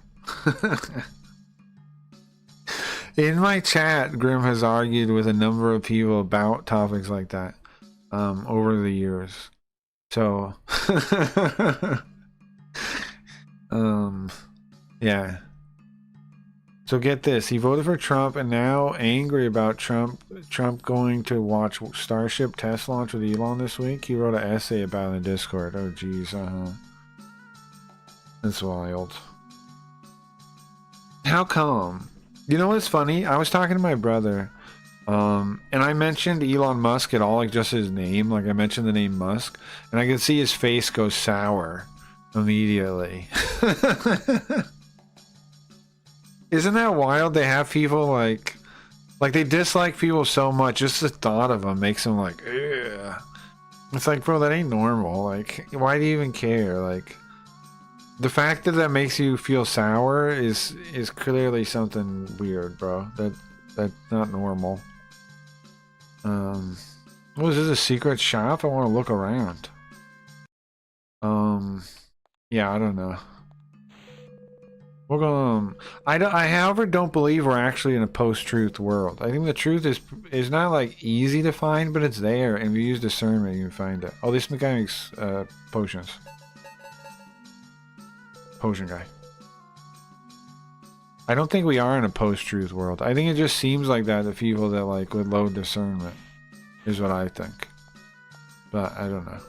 my chat, Grim has argued with a number of people about topics like that over the years. So... yeah. So get this, he voted for Trump and now angry about Trump going to watch Starship test launch with Elon this week. He wrote an essay about it in Discord. Oh geez, That's wild. How come? You know what's funny? I was talking to my brother, and I mentioned Elon Musk at all, like just his name. Like I mentioned the name Musk, and I could see his face go sour immediately. Isn't that wild? They have people like they dislike people so much, just the thought of them makes them like, ugh. It's like, bro, that ain't normal. Like, why do you even care? Like, the fact that makes you feel sour is clearly something weird, bro. That's not normal. What is this, a secret shop? I want to look around. Yeah, I don't know. We're going. I however don't believe we're actually in a post-truth world. I think the truth is not like easy to find, but it's there, and if you use discernment, you can find it. Oh, this guy makes potions. Potion guy. I don't think we are in a post-truth world. I think it just seems like that to people that like with low discernment is what I think. But I don't know.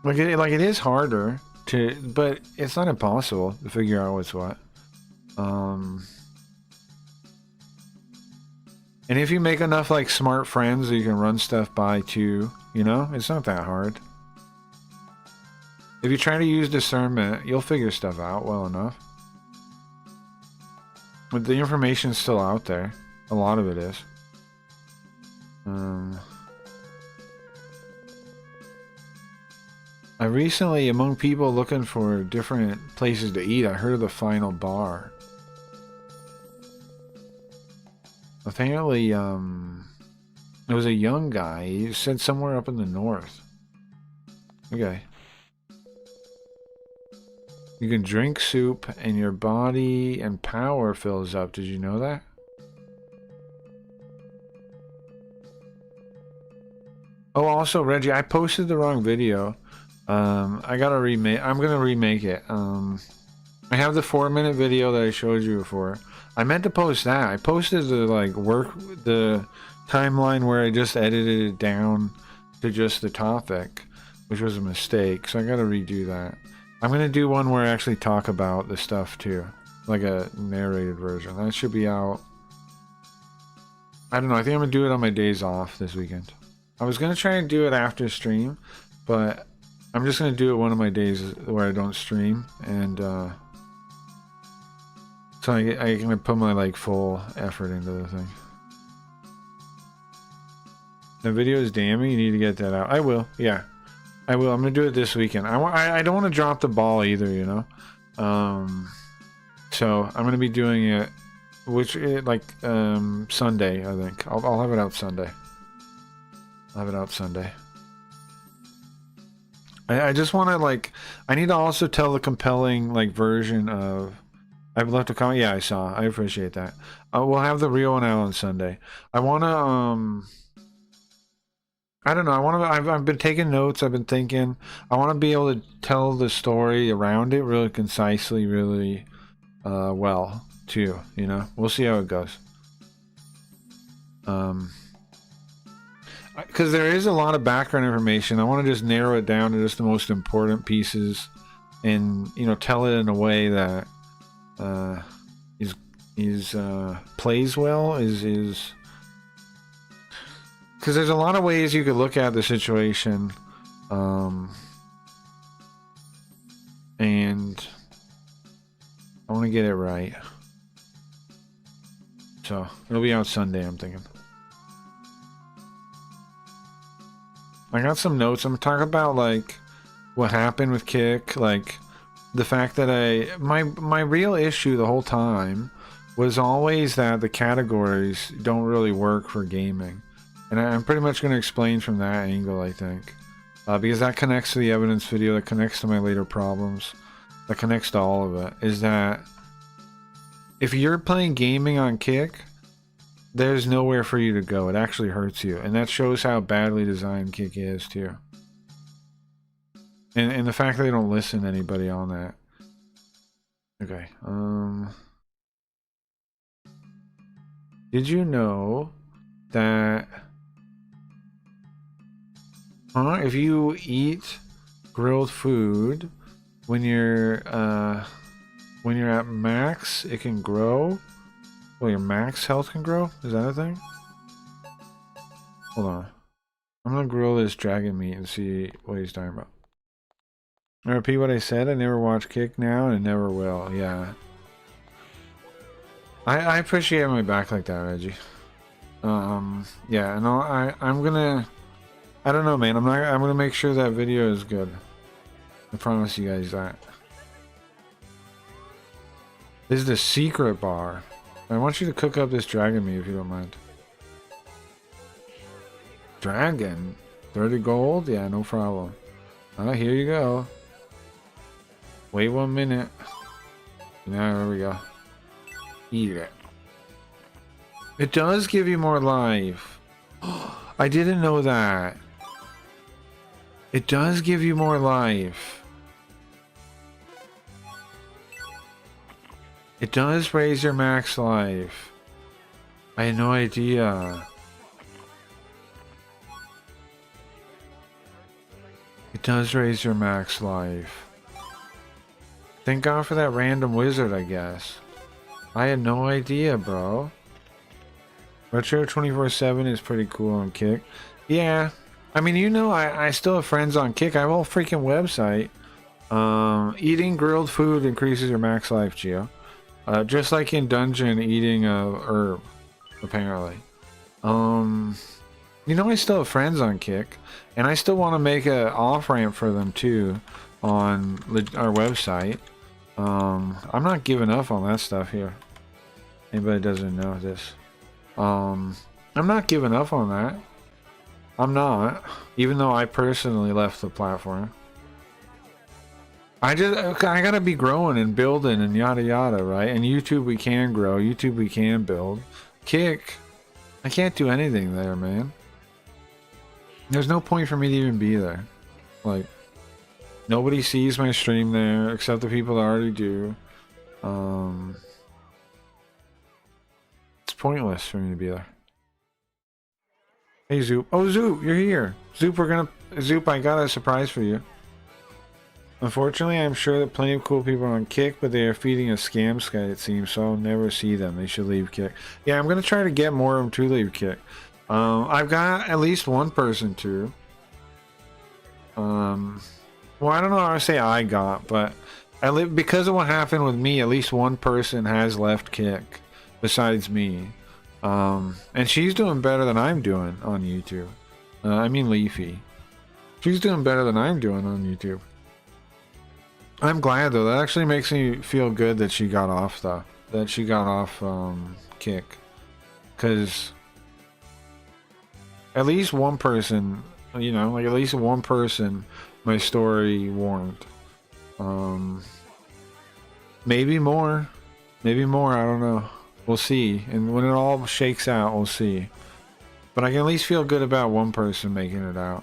Like it is harder to, but it's not impossible to figure out what's what. And if you make enough like smart friends that you can run stuff by too, you know, it's not that hard. If you try to use discernment, you'll figure stuff out well enough. But the information's still out there. A lot of it is. I recently, among people looking for different places to eat, I heard of the Final Bar. Apparently, it was a young guy. He said somewhere up in the north. Okay. You can drink soup and your body and power fills up. Did you know that? Oh, also, Reggie, I posted the wrong video. I gotta remake. I'm gonna remake it. I have the 4-minute video that I showed you before. I meant to post that. I posted the timeline where I just edited it down to just the topic, which was a mistake. So I gotta redo that. I'm gonna do one where I actually talk about the stuff too, like a narrated version. That should be out. I don't know. I think I'm gonna do it on my days off this weekend. I was gonna try and do it after stream, but I'm just gonna do it one of my days where I don't stream, and so I can put my like full effort into the thing. The video is damning. You need to get that out. I will. Yeah. I will. I'm gonna do it this weekend. I don't want to drop the ball either, you know. So I'm gonna be doing it, Sunday. I think I'll have it out Sunday. I'll have it out Sunday. I just want to I need to also tell the compelling version of. I've left a comment. Yeah, I saw. I appreciate that. We'll have the real one out on Sunday. I want to I don't know. I've been taking notes. I've been thinking. I want to be able to tell the story around it really concisely, really well too. You know, we'll see how it goes. Because there is a lot of background information. I want to just narrow it down to just the most important pieces, and tell it in a way that plays well. Because there's a lot of ways you could look at the situation, and I want to get it right. So it'll be out Sunday, I'm thinking. I got some notes. I'm talking about what happened with Kick, the fact that my real issue the whole time was always that the categories don't really work for gaming. And I'm pretty much going to explain from that angle, I think. Because that connects to the evidence video, that connects to my later problems, that connects to all of it, is that if you're playing gaming on Kick, there's nowhere for you to go. It actually hurts you. And that shows how badly designed Kick is, too. And the fact that they don't listen to anybody on that. Okay. Did you know that... if you eat grilled food when you're at max, it can grow. Well, your max health can grow? Is that a thing? Hold on. I'm gonna grill this dragon meat and see what he's talking about. I repeat what I said. I never watch Kick now and never will. Yeah. I appreciate my back like that, Reggie. Yeah, and I'm gonna... I don't know, man. I'm gonna make sure that video is good. I promise you guys that. This is the secret bar. I want you to cook up this dragon meat if you don't mind. Dragon? 30 gold? Yeah, no problem. Here you go. Wait 1 minute. Now, there we go. Eat it. It does give you more life. I didn't know that. It does give you more life. It does raise your max life. I had no idea. It does raise your max life. Thank God for that random wizard, I guess. I had no idea, bro. Retro 24/7 is pretty cool on Kick. Yeah. I mean, you know, I still have friends on Kick. I have a whole freaking website. Eating grilled food increases your max life, Geo. Just like in Dungeon, eating a herb, apparently. You know, I still have friends on Kick, and I still want to make a off-ramp for them too on our website. I'm not giving up on that stuff here. Anybody doesn't know this. I'm not giving up on that. I'm not, even though I personally left the platform. I gotta be growing and building and yada yada, right? And YouTube we can grow, YouTube we can build. Kick, I can't do anything there, man. There's no point for me to even be there. Like, nobody sees my stream there except the people that already do. It's pointless for me to be there. Hey Zoop. Oh Zoop, you're here. Zoop, Zoop, I got a surprise for you. Unfortunately, I'm sure that plenty of cool people are on Kick, but they are feeding a scam sky, it seems, so I'll never see them. They should leave Kick. Yeah, I'm gonna try to get more of them to leave Kick. I've got at least one person to. Well, I don't know how to say I got, but because of what happened with me, at least one person has left Kick besides me. And she's doing better than I'm doing on YouTube. I mean Leafy. She's doing better than I'm doing on YouTube. I'm glad though. That actually makes me feel good that she got off though. That she got off Kick. Cause at least one person, you know, like at least one person my story warned. Maybe more. Maybe more, I don't know. We'll see. And when it all shakes out, we'll see. But I can at least feel good about one person making it out.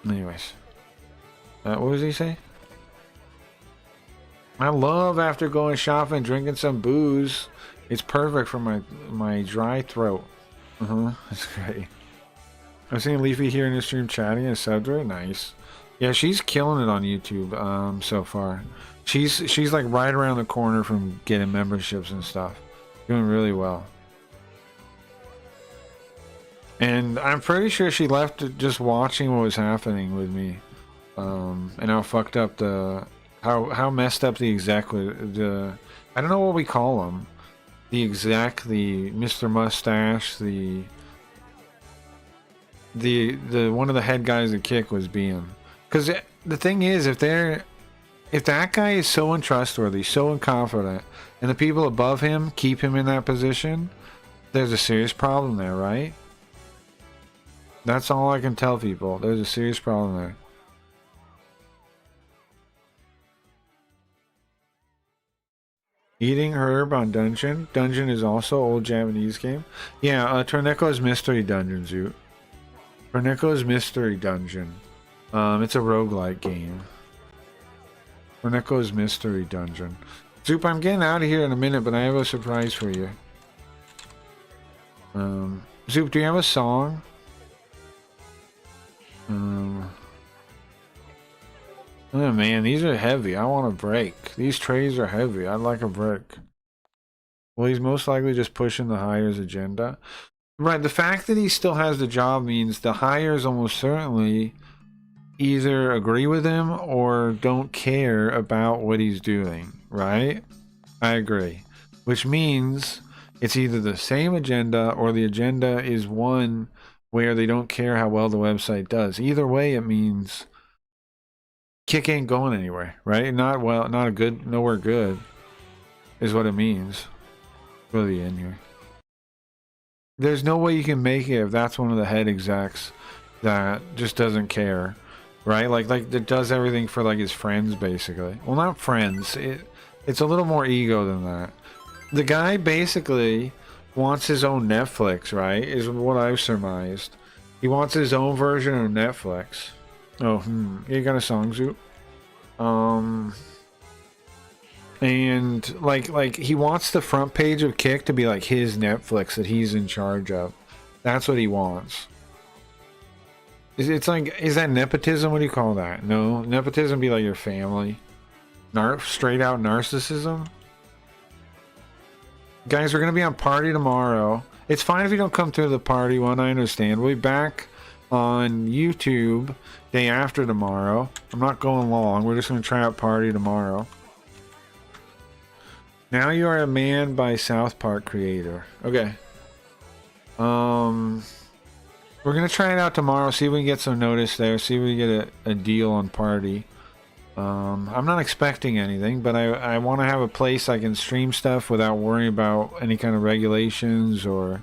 Anyways. What does he say? I love after going shopping, drinking some booze. It's perfect for my dry throat. That's great. I've seen Leafy here in the stream chatting and subbed her. Nice. Yeah, she's killing it on YouTube so far. She's like right around the corner from getting memberships and stuff. Doing really well. And I'm pretty sure she left just watching what was happening with me. And how fucked up how messed up the exec was. I don't know what we call them. The exec, the Mr. Mustache, the one of the head guys at Kick was being. Because the thing is, if that guy is so untrustworthy, so unconfident, and the people above him keep him in that position, there's a serious problem there, right? That's all I can tell people. There's a serious problem there. Eating herb on Dungeon. Dungeon is also old Japanese game. Yeah, Torneko's Mystery Dungeon, Zoot. Torneko's Mystery Dungeon. It's a roguelike game. Torneko's Mystery Dungeon. Zoop, I'm getting out of here in a minute, but I have a surprise for you. Zoop, do you have a song? Oh man, these are heavy. I want a break. These trays are heavy. I'd like a break. Well, he's most likely just pushing the hires agenda. Right, the fact that he still has the job means the hires almost certainly either agree with him or don't care about what he's doing, right? I agree. Which means it's either the same agenda or the agenda is one where they don't care how well the website does. Either way, it means Kick ain't going anywhere, right? Nowhere good is what it means. Really in here. There's no way you can make it if that's one of the head execs that just doesn't care, right? Like that does everything for like his friends, basically. Well, not friends. It's a little more ego than that. The guy basically wants his own Netflix, right? Is what I've surmised. He wants his own version of Netflix. Oh, you got a song, Zoot? And like he wants the front page of Kick to be like his Netflix that he's in charge of. That's what he wants. It's like, is that nepotism? What do you call that? No, nepotism be like your family. Straight out narcissism. Guys, we're gonna be on party tomorrow. It's fine if you don't come to the party one, I understand. We'll be back on YouTube day after tomorrow. I'm not going long. We're just gonna try out party tomorrow. Now You Are a Man by South Park creator. Okay. We're gonna try it out tomorrow, see if we can get some notice there, see if we get a deal on party. I'm not expecting anything, but I want to have a place I can stream stuff without worrying about any kind of regulations or,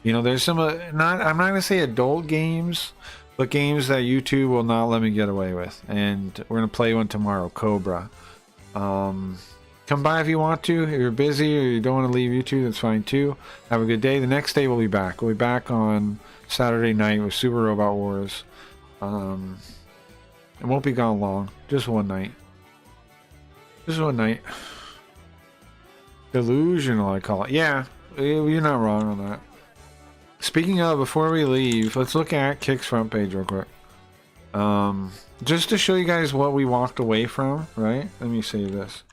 you know, there's some I'm not gonna say adult games, but games that YouTube will not let me get away with, and we're gonna play one tomorrow, Cobra. Come by if you want to. If you're busy or you don't want to leave YouTube, that's fine too. Have a good day. The next day we'll be back. We'll be back on Saturday night with Super Robot Wars. It won't be gone long. Just one night. Just one night. Delusional, I call it. Yeah, you're not wrong on that. Speaking of, before we leave, let's look at Kick's front page real quick. Just to show you guys what we walked away from, right? Let me save this.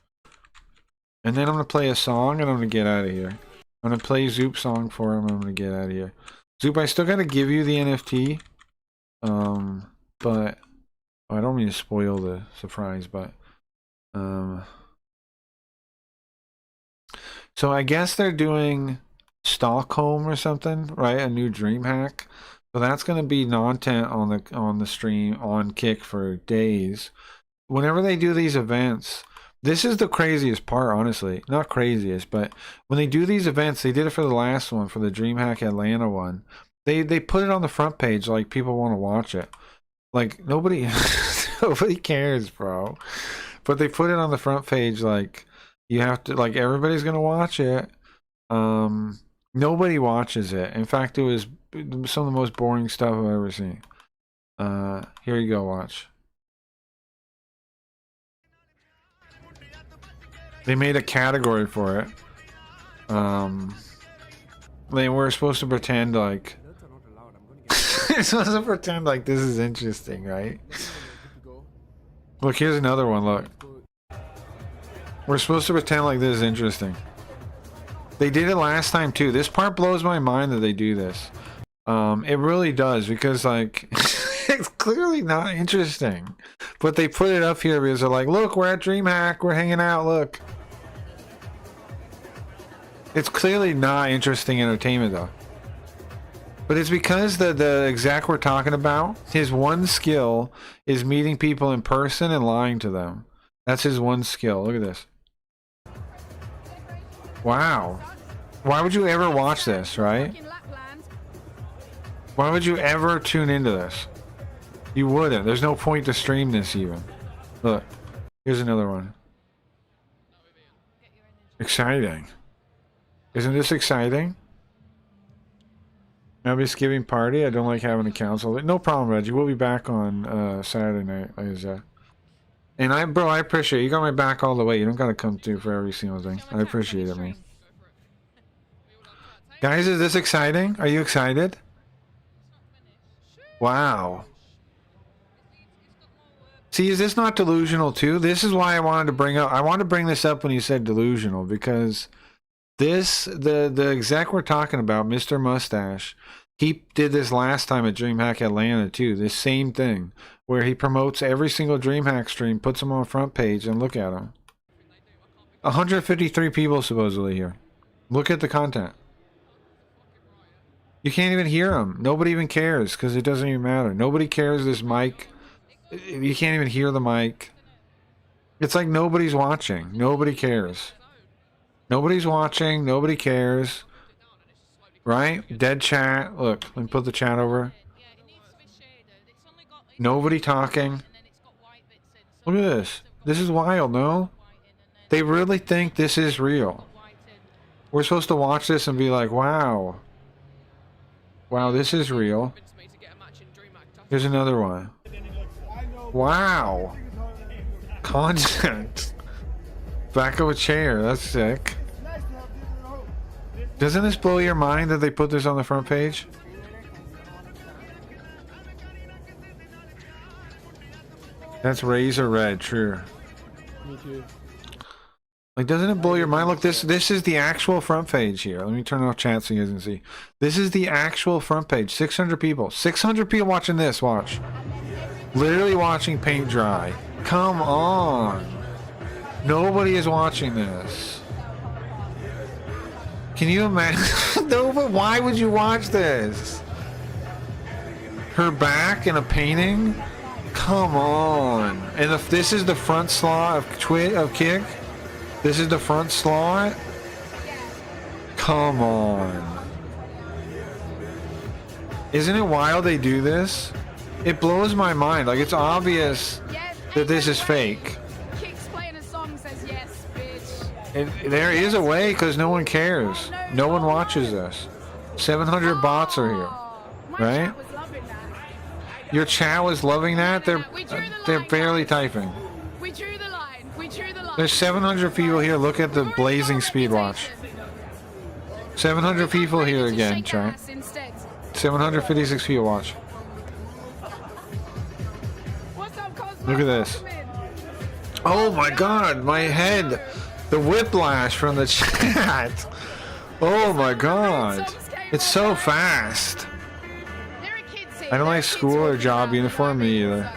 And then I'm going to play a song and I'm going to get out of here. I'm going to play Zoop's song for him and I'm going to get out of here. Zoop, I still got to give you the NFT. But I don't mean to spoil the surprise, but so I guess they're doing Stockholm or something, right? A new dream hack. So that's going to be content on the stream on Kick for days. Whenever they do these events, this is the craziest part, honestly. Not craziest, but when they do these events, they did it for the last one, for the DreamHack Atlanta one. They put it on the front page like people want to watch it. Like nobody cares, bro. But they put it on the front page like you have to, like everybody's gonna watch it. Nobody watches it. In fact, it was some of the most boring stuff I've ever seen. Here you go, watch. They made a category for it. They were supposed to pretend like they're supposed to pretend like this is interesting, right? Look, here's another one, look. We're supposed to pretend like this is interesting. They did it last time too. This part blows my mind that they do this. It really does, because like it's clearly not interesting. But they put it up here because they're like, look, we're at DreamHack, we're hanging out, look. It's clearly not interesting entertainment though. But it's because the exec we're talking about, his one skill is meeting people in person and lying to them. That's his one skill. Look at this. Wow. Why would you ever watch this, right? Why would you ever tune into this? You wouldn't. There's no point to stream this even. Look. Here's another one. Exciting. Isn't this exciting? Thanksgiving party. I don't like having a council. No problem, Reggie. We'll be back on Saturday night. And I appreciate it. You got my back all the way. You don't gotta come through for every single thing. I appreciate it, man. Guys, is this exciting? Are you excited? Wow. See, is this not delusional too? This is why I wanted to bring up. I wanted to bring this up when you said delusional, because this the exec we're talking about, Mr. Mustache, he did this last time at DreamHack Atlanta too. This same thing where he promotes every single DreamHack stream, puts them on front page, and look at them. 153 people supposedly here. Look at the content. You can't even hear them. Nobody even cares because it doesn't even matter. Nobody cares this mic. You can't even hear the mic. It's like nobody's watching. Nobody cares. Nobody's watching. Nobody cares. Right? Dead chat. Look, let me put the chat over. Nobody talking. Look at this. This is wild, no? They really think this is real. We're supposed to watch this and be like, wow. Wow, this is real. Here's another one. Wow. Content. Back of a chair. That's sick. Doesn't this blow your mind that they put this on the front page? That's razor red, true. Me too. Like, doesn't it blow your mind? Look, this is the actual front page here. Let me turn off chat so you guys can see. This is the actual front page. 600 people. 600 people watching this. Watch. Literally watching paint dry. Come on. Nobody is watching this. Can you imagine? No, but why would you watch this? Her back in a painting? Come on. And if this is the front slot of Kick? This is the front slot? Come on. Isn't it wild they do this? It blows my mind. Like, it's obvious that this is fake. Kick's playing a song says yes, bitch. And there is a way because no one cares. No one watches us. 700 bots are here. Right? Your chat was loving that? They're barely typing. We drew the line. We drew the line. There's 700 people here. Look at the blazing speed watch. 700 people here again, chat. 756 people watch. Look at this. Oh my god, my head. The whiplash from the chat. Oh my god. It's so fast. I don't like school or job uniform, me either.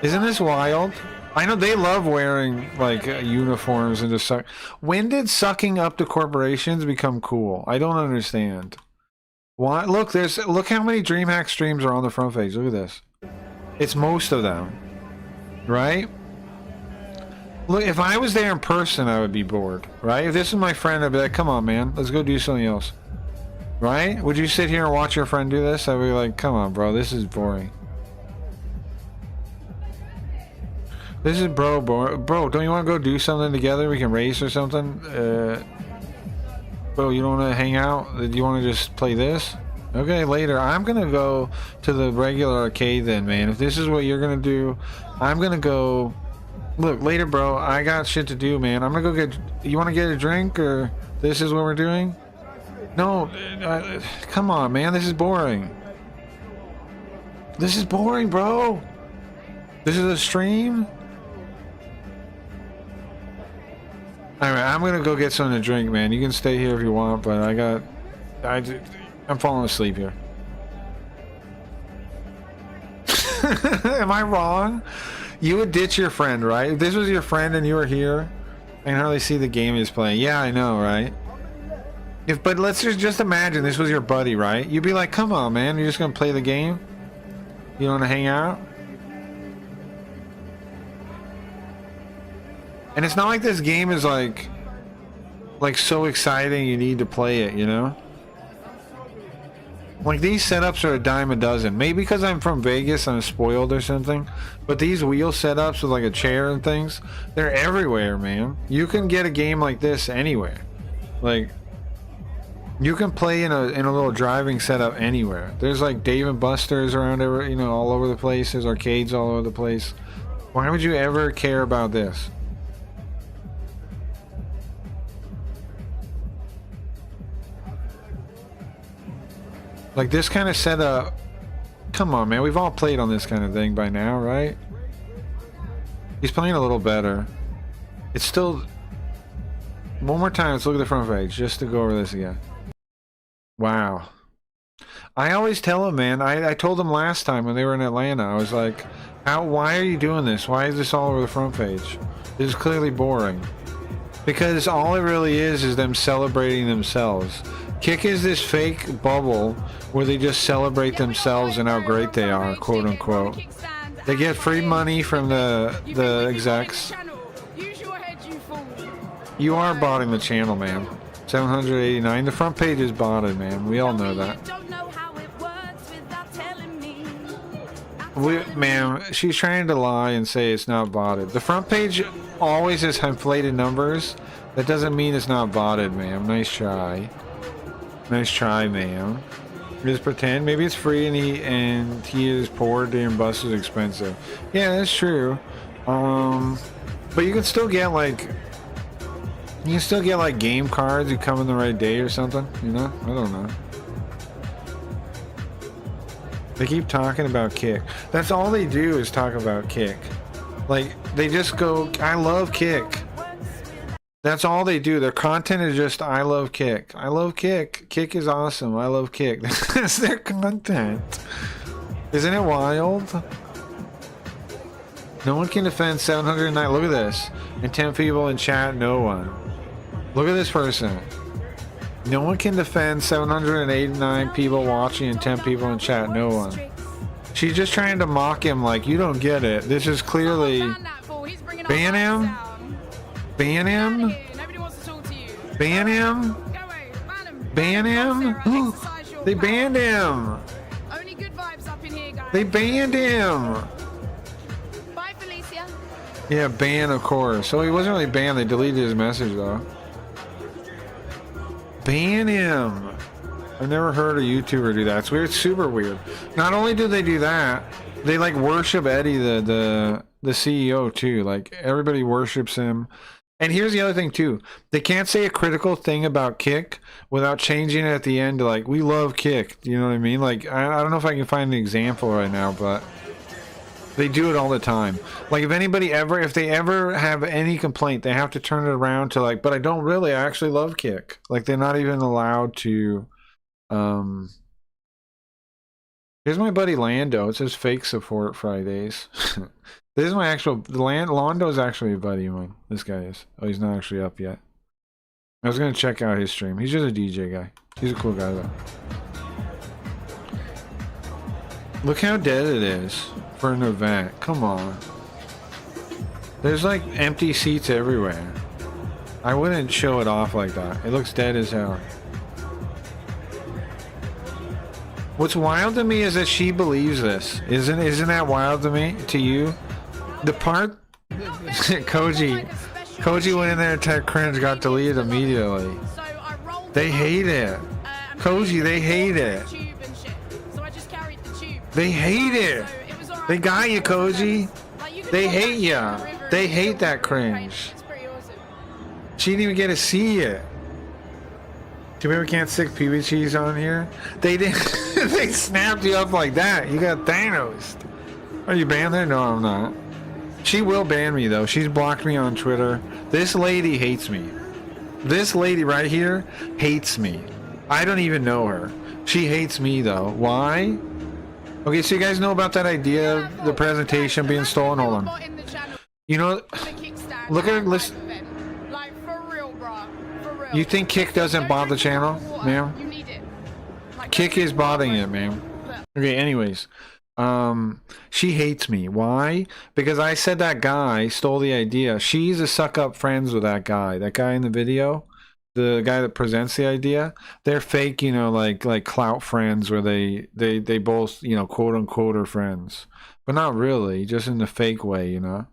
Isn't this wild? I know they love wearing like uniforms and just suck. When did sucking up to corporations become cool? I don't understand. Why? Look, look how many DreamHack streams are on the front page. Look at this. It's most of them, right? Look, if I was there in person, I would be bored, right? If this is my friend, I'd be like, come on, man, let's go do something else. Right? Would you sit here and watch your friend do this? I'd be like, come on, bro, this is boring. This is bro, don't you want to go do something together? We can race or something? Bro, you don't want to hang out? Do you want to just play this? Okay, later. I'm going to go to the regular arcade then, man. If this is what you're going to do, I'm going to go... Look, later, bro, I got shit to do, man. I'm going to go get... You want to get a drink, or this is what we're doing? No, come on, man. This is boring. This is boring, bro. This is a stream? Alright, I'm gonna go get something to drink, man. You can stay here if you want, but I'm falling asleep here. Am I wrong? You would ditch your friend, right? If this was your friend and you were here, I can hardly see the game he's playing. Yeah, I know, right? But let's just imagine this was your buddy, right? You'd be like, come on, man, you're just gonna play the game? You don't want to hang out? And it's not like this game is like so exciting you need to play it, you know? Like, these setups are a dime a dozen. Maybe because I'm from Vegas, I'm spoiled or something. But these wheel setups with like a chair and things, they're everywhere, man. You can get a game like this anywhere. Like, you can play in a little driving setup anywhere. There's like Dave & Buster's around all over the place. There's arcades all over the place. Why would you ever care about this? Like, this kind of setup, come on, man, we've all played on this kind of thing by now, right? He's playing a little better. It's still... One more time, let's look at the front page, just to go over this again. Wow. I always tell him, man, I told him last time when they were in Atlanta, I was like, why are you doing this? Why is this all over the front page? This is clearly boring. Because all it really is them celebrating themselves. Kick is this fake bubble where they just celebrate themselves and how great they are, quote unquote. They get free money from the execs. You are botting the channel, man. 789. The front page is botted, man. We all know that. Ma'am, she's trying to lie and say it's not botted. The front page always has inflated numbers. That doesn't mean it's not botted, ma'am. Nice try. Nice try, ma'am. Just pretend. Maybe it's free and he is poor. Damn bus is expensive. Yeah, that's true. But you can still get like game cards. You come in the right day or something. You know, I don't know. They keep talking about Kick. That's all they do is talk about Kick. Like, they just go, I love Kick. That's all they do. Their content is just, I love Kick. I love Kick. Kick is awesome. I love Kick. That's their content. Isn't it wild? No one can defend 709. Look at this. And 10 people in chat, no one. Look at this person. No one can defend 789 people watching and 10 people in chat, no one. She's just trying to mock him like, you don't get it. This is clearly... Ban him? Ban him? Ban him? Ban him? They banned him! They banned him! Yeah, ban, of course. So he wasn't really banned, they deleted his message though. Ban him! I've never heard a YouTuber do that. It's weird. It's super weird. Not only do they do that, they like worship Eddie, the CEO too. Like everybody worships him. And here's the other thing too. They can't say a critical thing about Kick without changing it at the end to like, we love Kick. You know what I mean? Like, I don't know if I can find an example right now, but they do it all the time. Like if they ever have any complaint, they have to turn it around to like, but I don't really, I actually love Kick. Like they're not even allowed to, here's my buddy Lando. It says fake support Fridays. This is my actual, Lando's actually a buddy of mine. This guy is. Oh, he's not actually up yet. I was going to check out his stream. He's just a DJ guy. He's a cool guy though. Look how dead it is for an event. Come on. There's like empty seats everywhere. I wouldn't show it off like that. It looks dead as hell. What's wild to me is that she believes this. Isn't that wild to me? To you? The part Koji went in there and typed cringe, got deleted immediately. They hate it. Koji, they hate it. They hate it. They got you, Koji. They hate ya. They hate that cringe. She didn't even get to see it. Too bad we can't stick PB cheese on here. They did. They snapped you up like that. You got Thanos. Are you banned there? No, I'm not. She will ban me though. She's blocked me on Twitter. This lady hates me. This lady right here hates me. I don't even know her. She hates me though. Why? Okay, so you guys know about that idea of the presentation being stolen? Hold on. You know, look at listen. You think Kick doesn't bot the channel, ma'am? Kick is botting it, ma'am. Okay, anyways. She hates me. Why? Because I said that guy stole the idea. She's a suck up friends with that guy. That guy in the video, the guy that presents the idea. They're fake, you know, like clout friends where they both, you know, quote unquote are friends. But not really, just in the fake way, you know.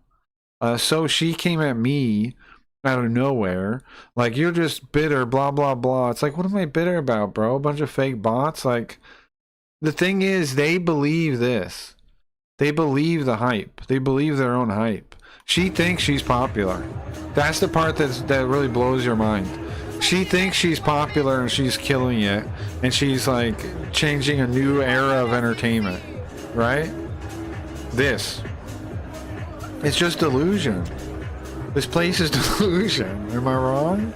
So she came at me out of nowhere, like, you're just bitter, blah blah blah. It's like, what am I bitter about, bro? A bunch of fake bots. Like, the thing is, they believe this. They believe the hype. They believe their own hype. She thinks she's popular. That's the part that really blows your mind. She thinks she's popular and she's killing it, and she's like changing a new era of entertainment, right? This, it's just delusion. This place is delusion. Am I wrong?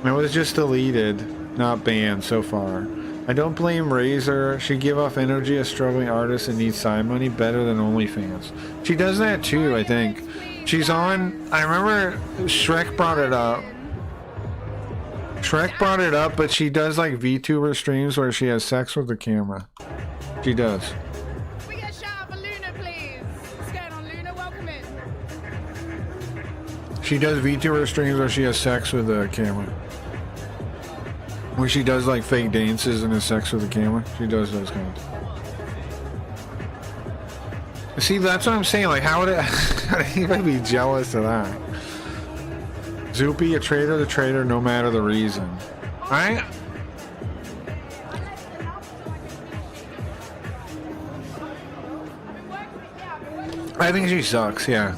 It was just deleted, not banned so far. I don't blame Razor. She give off energy as struggling artist and needs side money better than OnlyFans. She does that too, I think. She's on, I remember Shrek brought it up. Shrek brought it up, but she does like VTuber streams where she has sex with the camera. She does. She does VTuber streams where she has sex with the camera. Where she does like fake dances and has sex with the camera. She does those kinds. See, that's what I'm saying. Like, how would it... How do you be jealous of that? Zoopy, a traitor to traitor, no matter the reason. I think she sucks, yeah.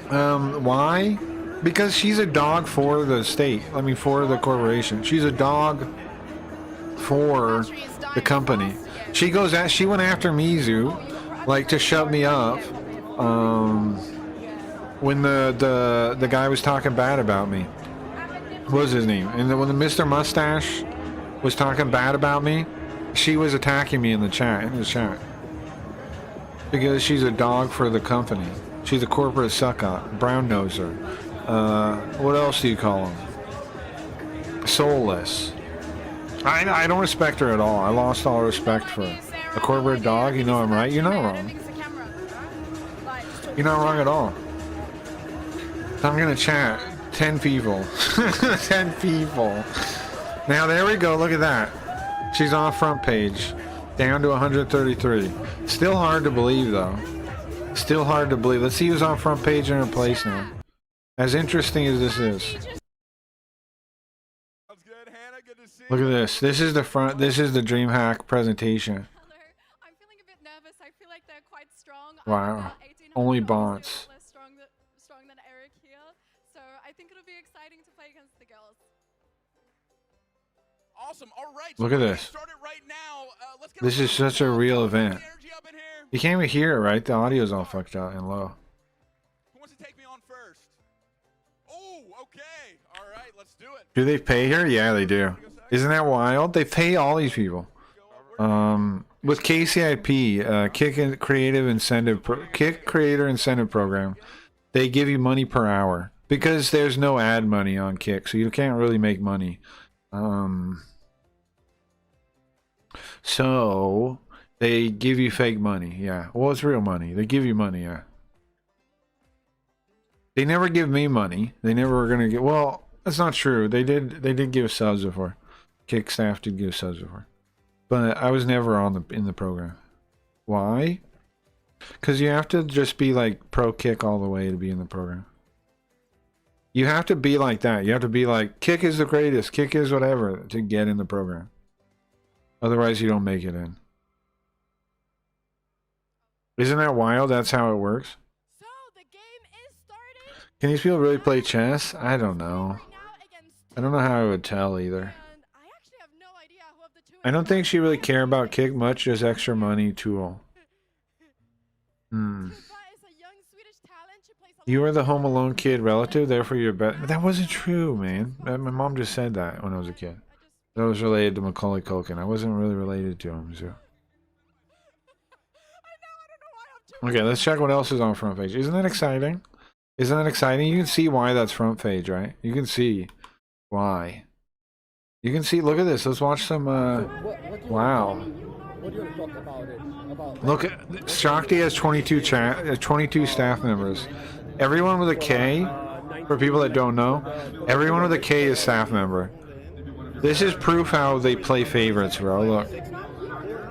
Why? Because she's a dog for the state. I mean, for the corporation. She's a dog for the company. She went after Mizu, like, to shut me up. When the guy was talking bad about me. What was his name? And when the Mr. Mustache was talking bad about me, she was attacking me in the chat. Because she's a dog for the company. She's a corporate suck-up. Brown noser. What else do you call them? Soulless. I don't respect her at all. I lost all respect for her. A corporate dog? You know I'm right? You're not wrong. You're not wrong at all. I'm gonna chat. 10 people. 10 people. Now there we go. Look at that. She's on front page. Down to 133. Still hard to believe though. Still hard to believe. Let's see who's on front page in her place now. As interesting as this is. Look at this. This is the front. This is the DreamHack presentation. I'm feeling a bit nervous. I feel like they're quite strong. Wow. Only bots. Less strong than Eric here. So I think it'll be exciting to play against the girls. Awesome. All right. Look at this. This is such a real event. You can't even hear it, right? The audio's all fucked out and low. Who wants to take me on first? Oh, okay. All right, let's do it. Do they pay her? Yeah, they do. Isn't that wild? They pay all these people. With KCIP, Kick Creator Incentive Program, they give you money per hour because there's no ad money on Kick, so you can't really make money. So they give you fake money. Yeah. Well, it's real money. They give you money. Yeah. They never give me money. They never were gonna get. Well, that's not true. They did give subs before. Kick staff did give subs before, but I was never in the program. Why? Because you have to just be like pro Kick all the way to be in the program. You have to be like that. You have to be like Kick is the greatest. Kick is whatever to get in the program. Otherwise, you don't make it in. Isn't that wild? That's how it works. Can these people really play chess? I don't know. I don't know how I would tell either. I don't think she really care about Kick much, just extra money tool. You are the Home Alone kid relative, therefore you're better. That wasn't true, man. My mom just said that when I was a kid. That was related to Macaulay Culkin. I wasn't really related to him, so. Okay, let's check what else is on front page. Isn't that exciting? Isn't that exciting? You can see why that's front page, right? You can see why. You can see, look at this. Let's watch some, wow. What do you want to talk about it? Look, Shakti has 22 staff members. Everyone with a K, for people that don't know, everyone with a K is staff member. This is proof how they play favorites, bro. Look.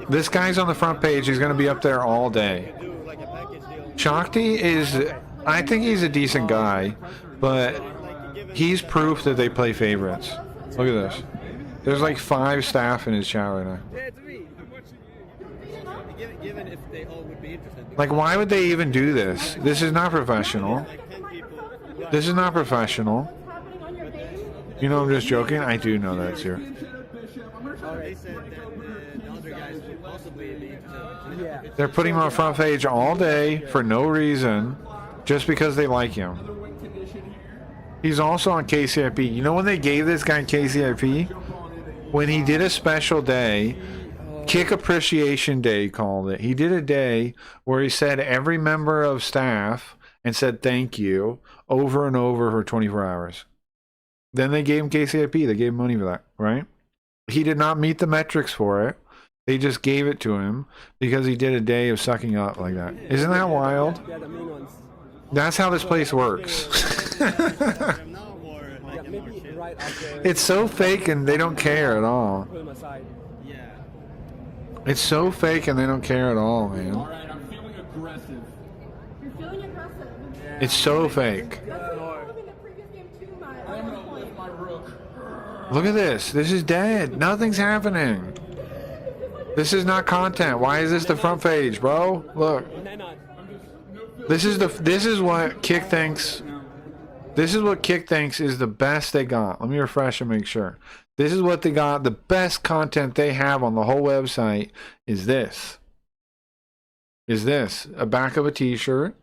This guy's on the front page. He's going to be up there all day. Shakti is, I think he's a decent guy, but he's proof that they play favorites. Look at this. There's like 5 staff in his chat right now. Like, why would they even do this? This is not professional. This is not professional. You know I'm just joking? I do know that's here. They're putting him on front page all day for no reason, just because they like him. He's also on KCIP. You know when they gave this guy KCIP? When he did a special day, Kick Appreciation Day, he called it. He did a day where he said every member of staff and said thank you over and over for 24 hours. Then they gave him KCIP. They gave him money for that, right? He did not meet the metrics for it. They just gave it to him because he did a day of sucking up like that. Isn't that wild? That's how this place works. It's so fake and they don't care at all. It's so fake and they don't care at all, man. It's so fake. Look at this. This is dead. Nothing's happening. This is not content. Why is this the front page, bro? Look. This is what Kick thinks. This is what Kick thinks is the best they got. Let me refresh and make sure. This is what they got. The best content they have on the whole website is this. A back of a t-shirt.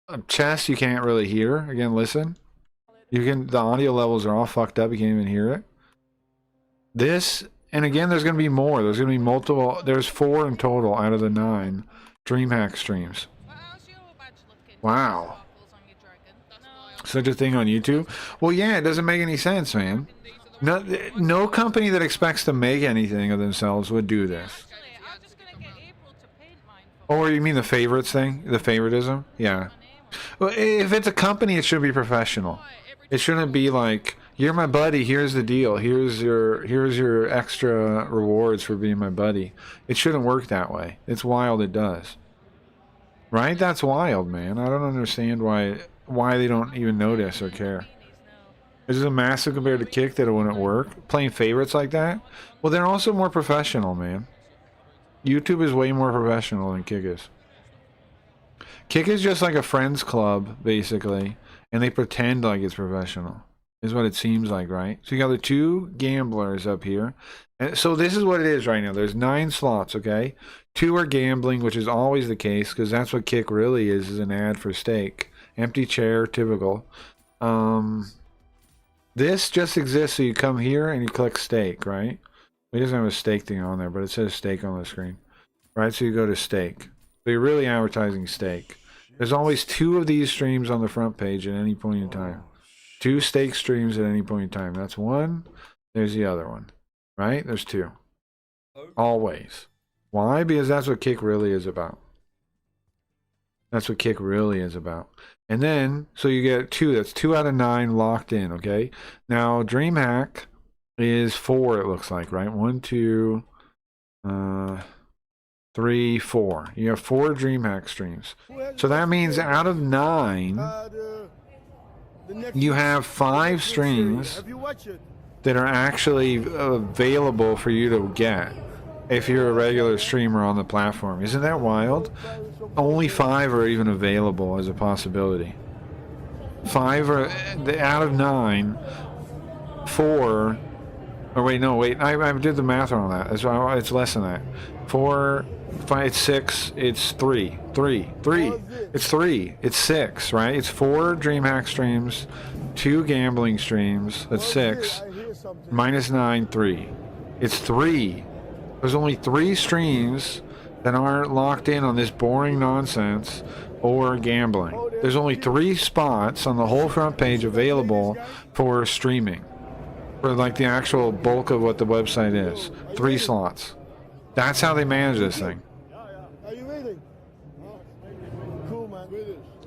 A chest you can't really hear. Again, listen. The audio levels are all fucked up. You can't even hear it. This, and again, there's going to be more. There's going to be multiple. There's 4 in total out of the 9 DreamHack streams. Wow. Such a thing on YouTube? Well, yeah, it doesn't make any sense, man. No company that expects to make anything of themselves would do this. Or you mean the favorites thing? The favoritism? Yeah. Well, if it's a company, it should be professional. It shouldn't be like, you're my buddy, here's the deal. Here's your extra rewards for being my buddy. It shouldn't work that way. It's wild it does. Right? That's wild, man. I don't understand why they don't even notice or care. Is it massive compared to Kick that it wouldn't work? Playing favorites like that? Well, they're also more professional, man. YouTube is way more professional than Kick is. Kick is just like a friends club, basically, and they pretend like it's professional. Is what it seems like, right? So you got the 2 gamblers up here. And so this is what it is right now. There's 9 slots, okay? 2 are gambling, which is always the case, because that's what Kick really is an ad for steak. Empty chair, typical. This just exists so you come here and you click steak, right? It doesn't have a steak thing on there, but it says steak on the screen. Right, so you go to steak. So you're really advertising steak. There's always 2 of these streams on the front page at any point in time. 2 steak streams at any point in time. That's one. There's the other one. Right? There's 2. Always. Why? Because that's what Kick really is about. That's what Kick really is about. And then, so you get 2. That's 2 out of 9 locked in, okay? Now, DreamHack is 4, it looks like, right? 1, 2, 3, 4. You have 4 DreamHack streams. So that means out of 9, you have 5 streams that are actually available for you to get if you're a regular streamer on the platform. Isn't that wild? Only 5 are even available as a possibility. 5 are out of 9. 4. Oh wait, no, wait. I did the math on that. It's less than that. 4, 5, it's 6. It's 3. 3. It's 3. It's 6, right? It's 4 DreamHack streams, 2 gambling streams. That's 6. Minus 9, 3. It's 3. There's only 3 streams that aren't locked in on this boring nonsense or gambling. There's only 3 spots on the whole front page available for streaming. For like the actual bulk of what the website is. 3 slots. That's how they manage this thing.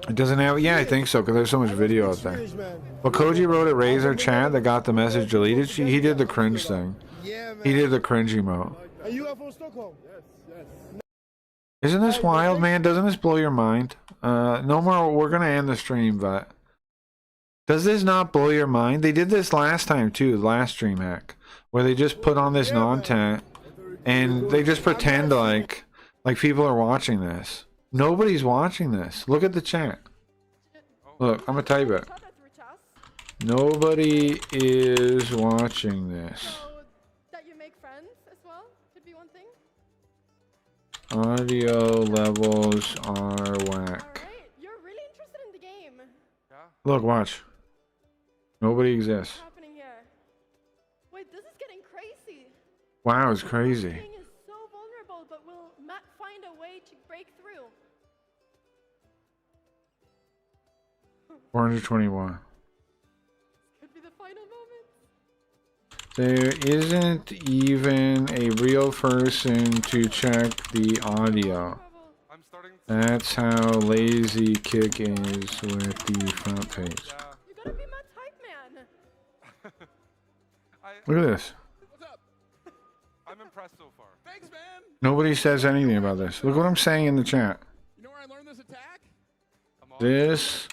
It doesn't have, yeah, I think so, because there's so much video out there. But Koji wrote at Razer chat that got the message deleted. He did the cringe thing. He did the cringe emote. Isn't this wild, man? Doesn't this blow your mind? No more, we're going to end the stream, but does this not blow your mind? They did this last time too, last DreamHack, where they just put on this content and they just pretend like people are watching this. Nobody's watching this. Look at the chat. Look, I'm gonna type it. Nobody is watching this. That you make friends as well could be one thing. Audio levels are whack. Alright, you're really interested in the game. Look, watch. Nobody exists. What's happening here? Wait, this is getting crazy. Wow, it's crazy. This thing is so vulnerable, but will Matt find a way to break through? 421. Could be the final moment. There isn't even a real person to check the audio. That's how lazy Kick is with the front page. You gotta be Matt's hype man. Look at this. I'm impressed so far. Thanks, man. Nobody says anything about this. Look what I'm saying in the chat. You know where I learned this attack? This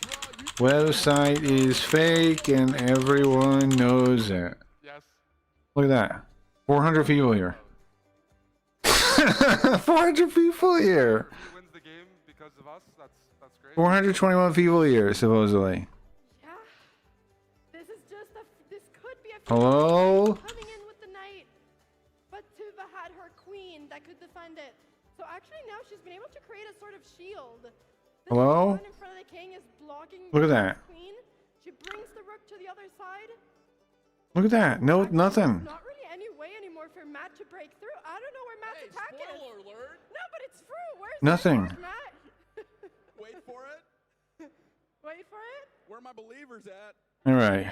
website is fake and everyone knows it. Yes. Look at that. 400 people here. 400 people here. because of us. That's great. 421 people here, supposedly. Yeah. This is just this could be a Hello? coming in with the knight. But Tuva had her queen that could defend it. So actually now she's been able to create a sort of shield. This Hello? pawn in front of the king is blocking Look at the that. queen. She brings the rook to the other side. Look at that. No, nothing. Not really any way anymore for Matt to break through. I don't know where Matt's attack is. Spoiler alert. No, but it's true. Where's Nothing. Matt? Wait for it. Wait for it. Where are my believers at? All right.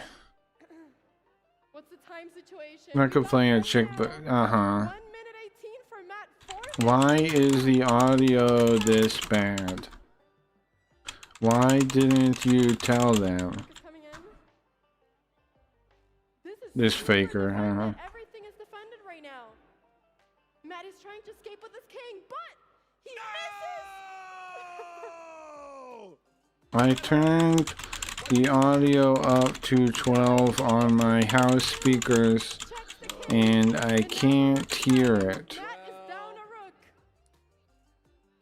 What's the time situation? Not complaining, chick, but 1 minute 18 for Matt. 4. Why is the audio this bad? Why didn't you tell them? This faker, Everything is defended right now. Matt is trying to escape with his king, but he misses. I turned the audio up to 12 on my house speakers and I can't hear it.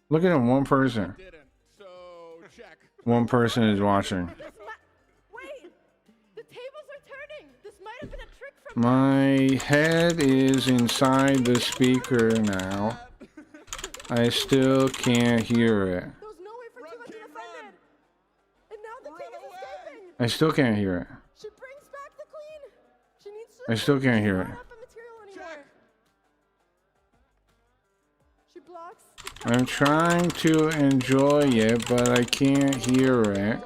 Look at him, one person. One person is watching. Wait, the tables are turning. This might have been a trick from My head is inside the speaker now. I still can't hear it. There's no way for Tuva to defend it. And now the king is escaping. I still can't hear it. She brings back the queen. She needs to I still can't hear it. not up a material anymore. She blocks. I'm trying to enjoy it, but I can't hear it.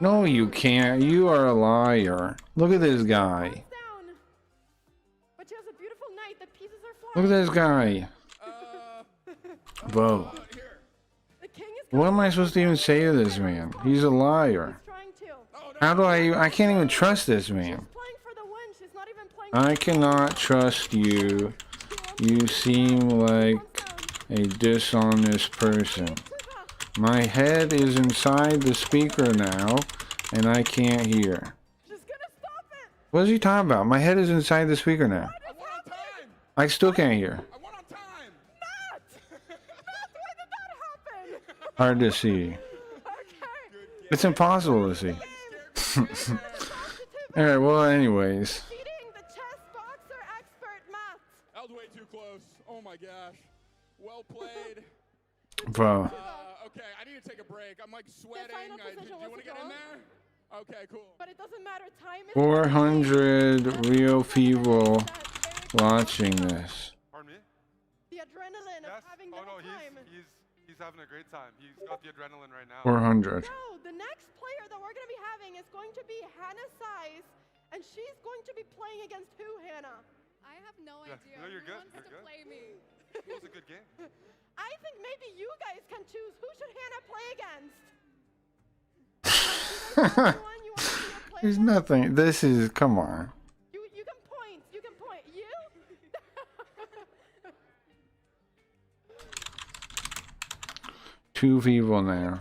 No, you can't. You are a liar. Look at this guy. But she has a beautiful knight. The pieces are Look at this guy. Whoa. What am I supposed to even say to this man? He's a liar. How do I can't even trust this man. I cannot trust you. You seem like a dishonest person. My head is inside the speaker now, and I can't hear. What is he talking about? My head is inside the speaker now. I still can't hear. Hard to see. It's impossible to see. Alright, well, anyways. That was way too close. Oh my gosh. Well played. Bro. Okay, I need to take a break. I'm like sweating. Do you want to get in there? Okay, cool. But it doesn't matter. Time is 400 real people watching this. Pardon me? the adrenaline of having the whole time. He's having a great time. He's got the adrenaline right now. 400. No, the next player that we're going to be having is going to be Hannah Size, and she's going to be playing against who, Hannah? I have no idea. No, you're Who good. wants You're to good. play me? It was a good game. I think maybe you guys can choose who should Hannah play against. There's nothing. This is, come on. You can point. You can point. You? Two people now.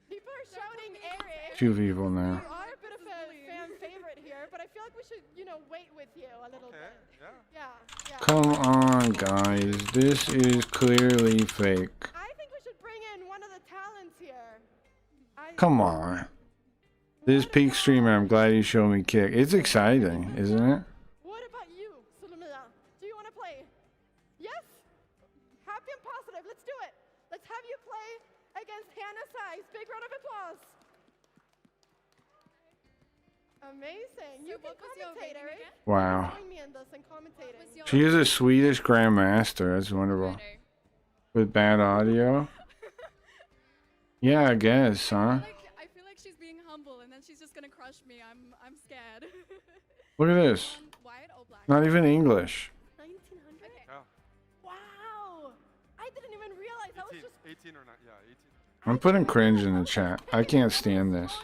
People are shouting Eric. Two people now. You are a bit of a fan favorite here, but I feel like we should, wait with you a little bit. Yeah. Come on, guys. This is clearly fake. I think we should bring in one of the talents here. Come on. This peak streamer, I'm glad you showed me kick. It's exciting, isn't it? What about you, Solomia? Do you want to play? Yes? Happy and positive. Let's do it. Let's have you play against Hannah Size. Big round of applause. Amazing. You can commentate, Eric. Wow. Join me in this and commentating. She is a Swedish grandmaster. That's wonderful. With bad audio? Yeah, I guess, huh? I feel like she's being humble, and then she's just gonna crush me. I'm scared. Look at this. White or black? Not even English. 1900? Okay. Wow. I didn't even realize. I was just 18 or not? Yeah, 18. I'm putting cringe in the chat. I can't stand this.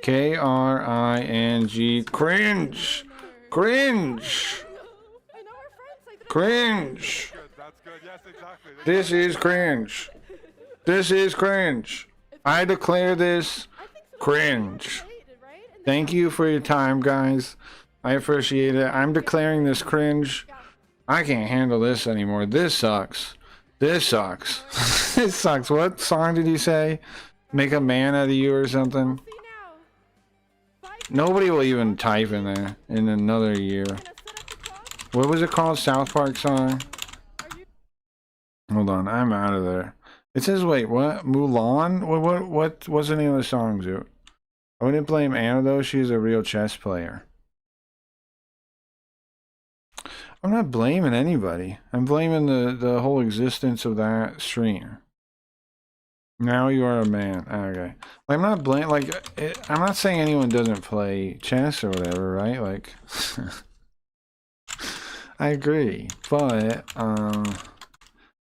K-R-I-N-G. Cringe. Cringe. Cringe. That's good. Yes, exactly. This is cringe. This is cringe. I declare this cringe. Thank you for your time, guys. I appreciate it. I'm declaring this cringe. I can't handle this anymore. This sucks. This sucks. This sucks. What song did you say? Make a man out of you or something? Nobody will even type in there in another year. What was it called? South Park song? Hold on, I'm out of there. It says, wait, what? Mulan? What's the name of the song, Zoot? I wouldn't blame Anna though, she's a real chess player. I'm not blaming anybody. I'm blaming the whole existence of that stream. Now you are a man. Okay. I'm not I'm not saying anyone doesn't play chess or whatever, right? Like, I agree. But,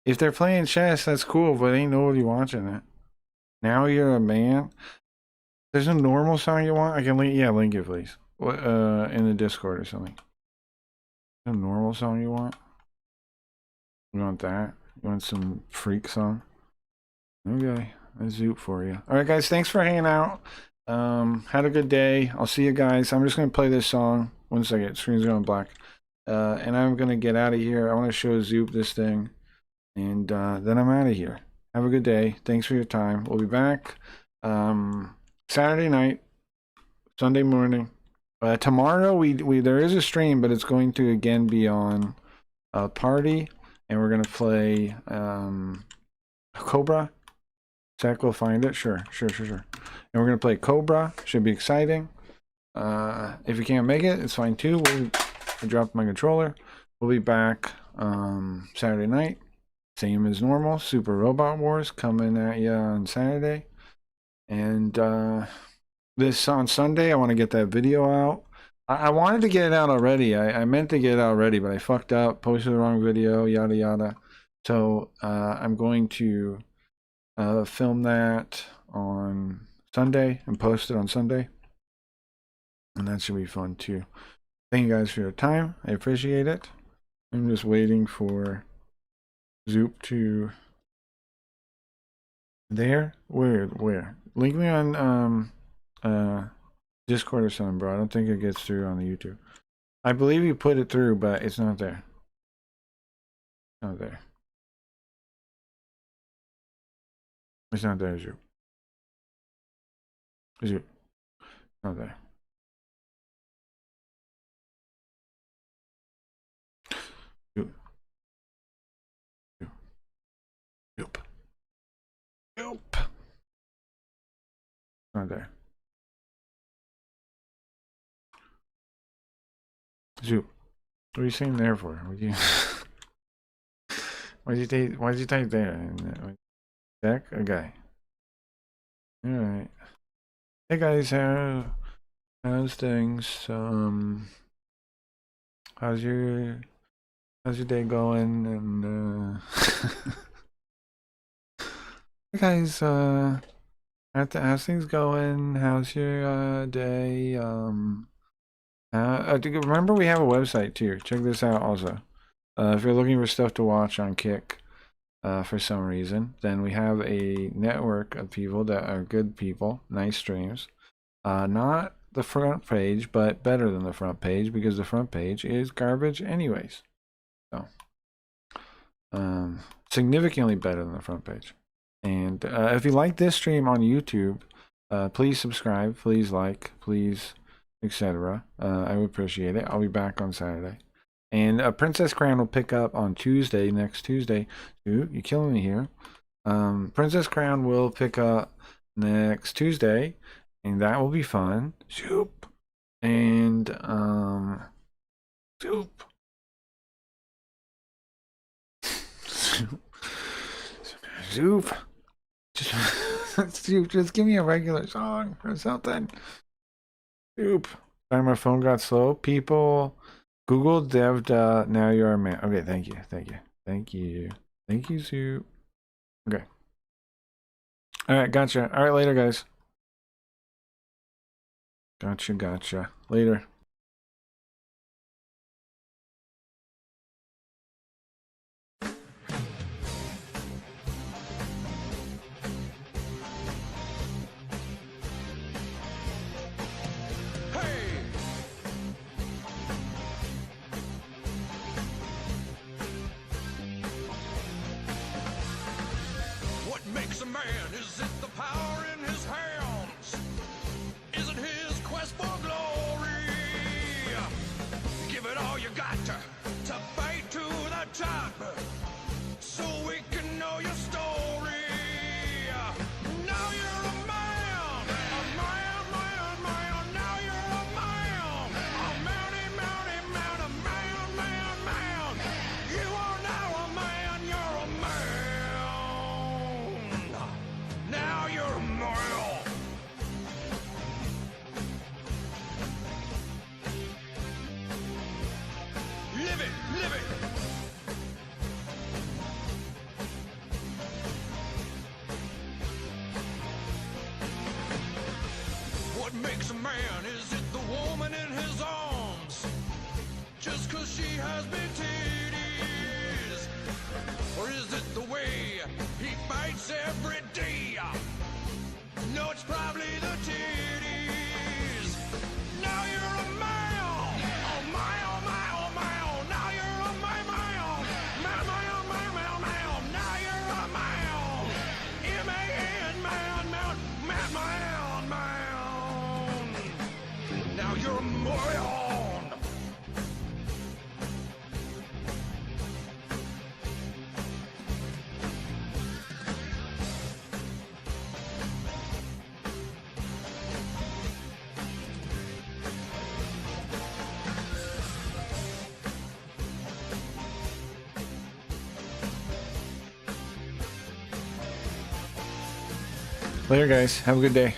if they're playing chess, that's cool, but ain't nobody watching it. Now you're a man. There's a normal song you want? I can link, yeah, link it, please. In the Discord or something. A normal song you want? You want that? You want some freak song? Okay, a Zoot for you. Alright guys, thanks for hanging out. Had a good day. I'll see you guys. I'm just gonna play this song. 1 second, screen's going black. And I'm gonna get out of here. I wanna show Zoop this thing. And then I'm out of here. Have a good day. Thanks for your time. We'll be back Saturday night, Sunday morning. Tomorrow there is a stream, but it's going to again be on Party, and we're gonna play Cobra. Zach will find it. Sure. And we're gonna play Cobra. Should be exciting. If you can't make it, it's fine too. I dropped my controller. We'll be back Saturday night, same as normal. Super Robot Wars coming at you on Saturday, and this on Sunday. I want to get that video out. I wanted to get it out already. I meant to get it out already, but I fucked up, posted the wrong video, yada yada. So I'm going to film that on Sunday and post it on Sunday, and that should be fun too. Thank you guys for your time. I appreciate it. I'm just waiting for Zoop to there. Where? Link me on Discord or something, bro. I don't think it gets through on the YouTube. I believe you put it through, but it's not there. Not there. It's not there, Zoop. Zoop. Not there. Zoop. Zoop. Zoop. Not there. Zoop. What are you saying there for? Why'd you type there? Deck? Okay. Alright. Hey guys, how's things? How's your day going? And hey guys, how's things going? How's your day? Remember we have a website too. Check this out also. If you're looking for stuff to watch on Kick, for some reason, then we have a network of people that are good people, nice streams. Not the front page, but better than the front page, because the front page is garbage anyways. So, significantly better than the front page. And if you like this stream on YouTube, please subscribe, please like, please, etc. I would appreciate it. I'll be back on Saturday. And Princess Crown will pick up on Tuesday, next Tuesday. Ooh, you're killing me here. Princess Crown will pick up next Tuesday, and that will be fun. Zoop. And, Zoop. Zoop. Just give me a regular song or something. Zoop. Sorry, my phone got slow. People... Google devd, now you're a man. Okay, thank you, Zoop. Okay. Alright, gotcha. Alright, later, guys. Gotcha. Later. What makes a man? Is it the woman in his arms? Just 'cause she has big titties? Or is it the way he fights every day? No, it's probably the titties. Now you're a male. Oh my, oh my, oh my, oh. Now you're a my, my, oh. My, my, oh my, my, my, oh. Now you're a male. M-A-N, man, man, man, man, man. Now you're a moron. Later, guys. Have a good day.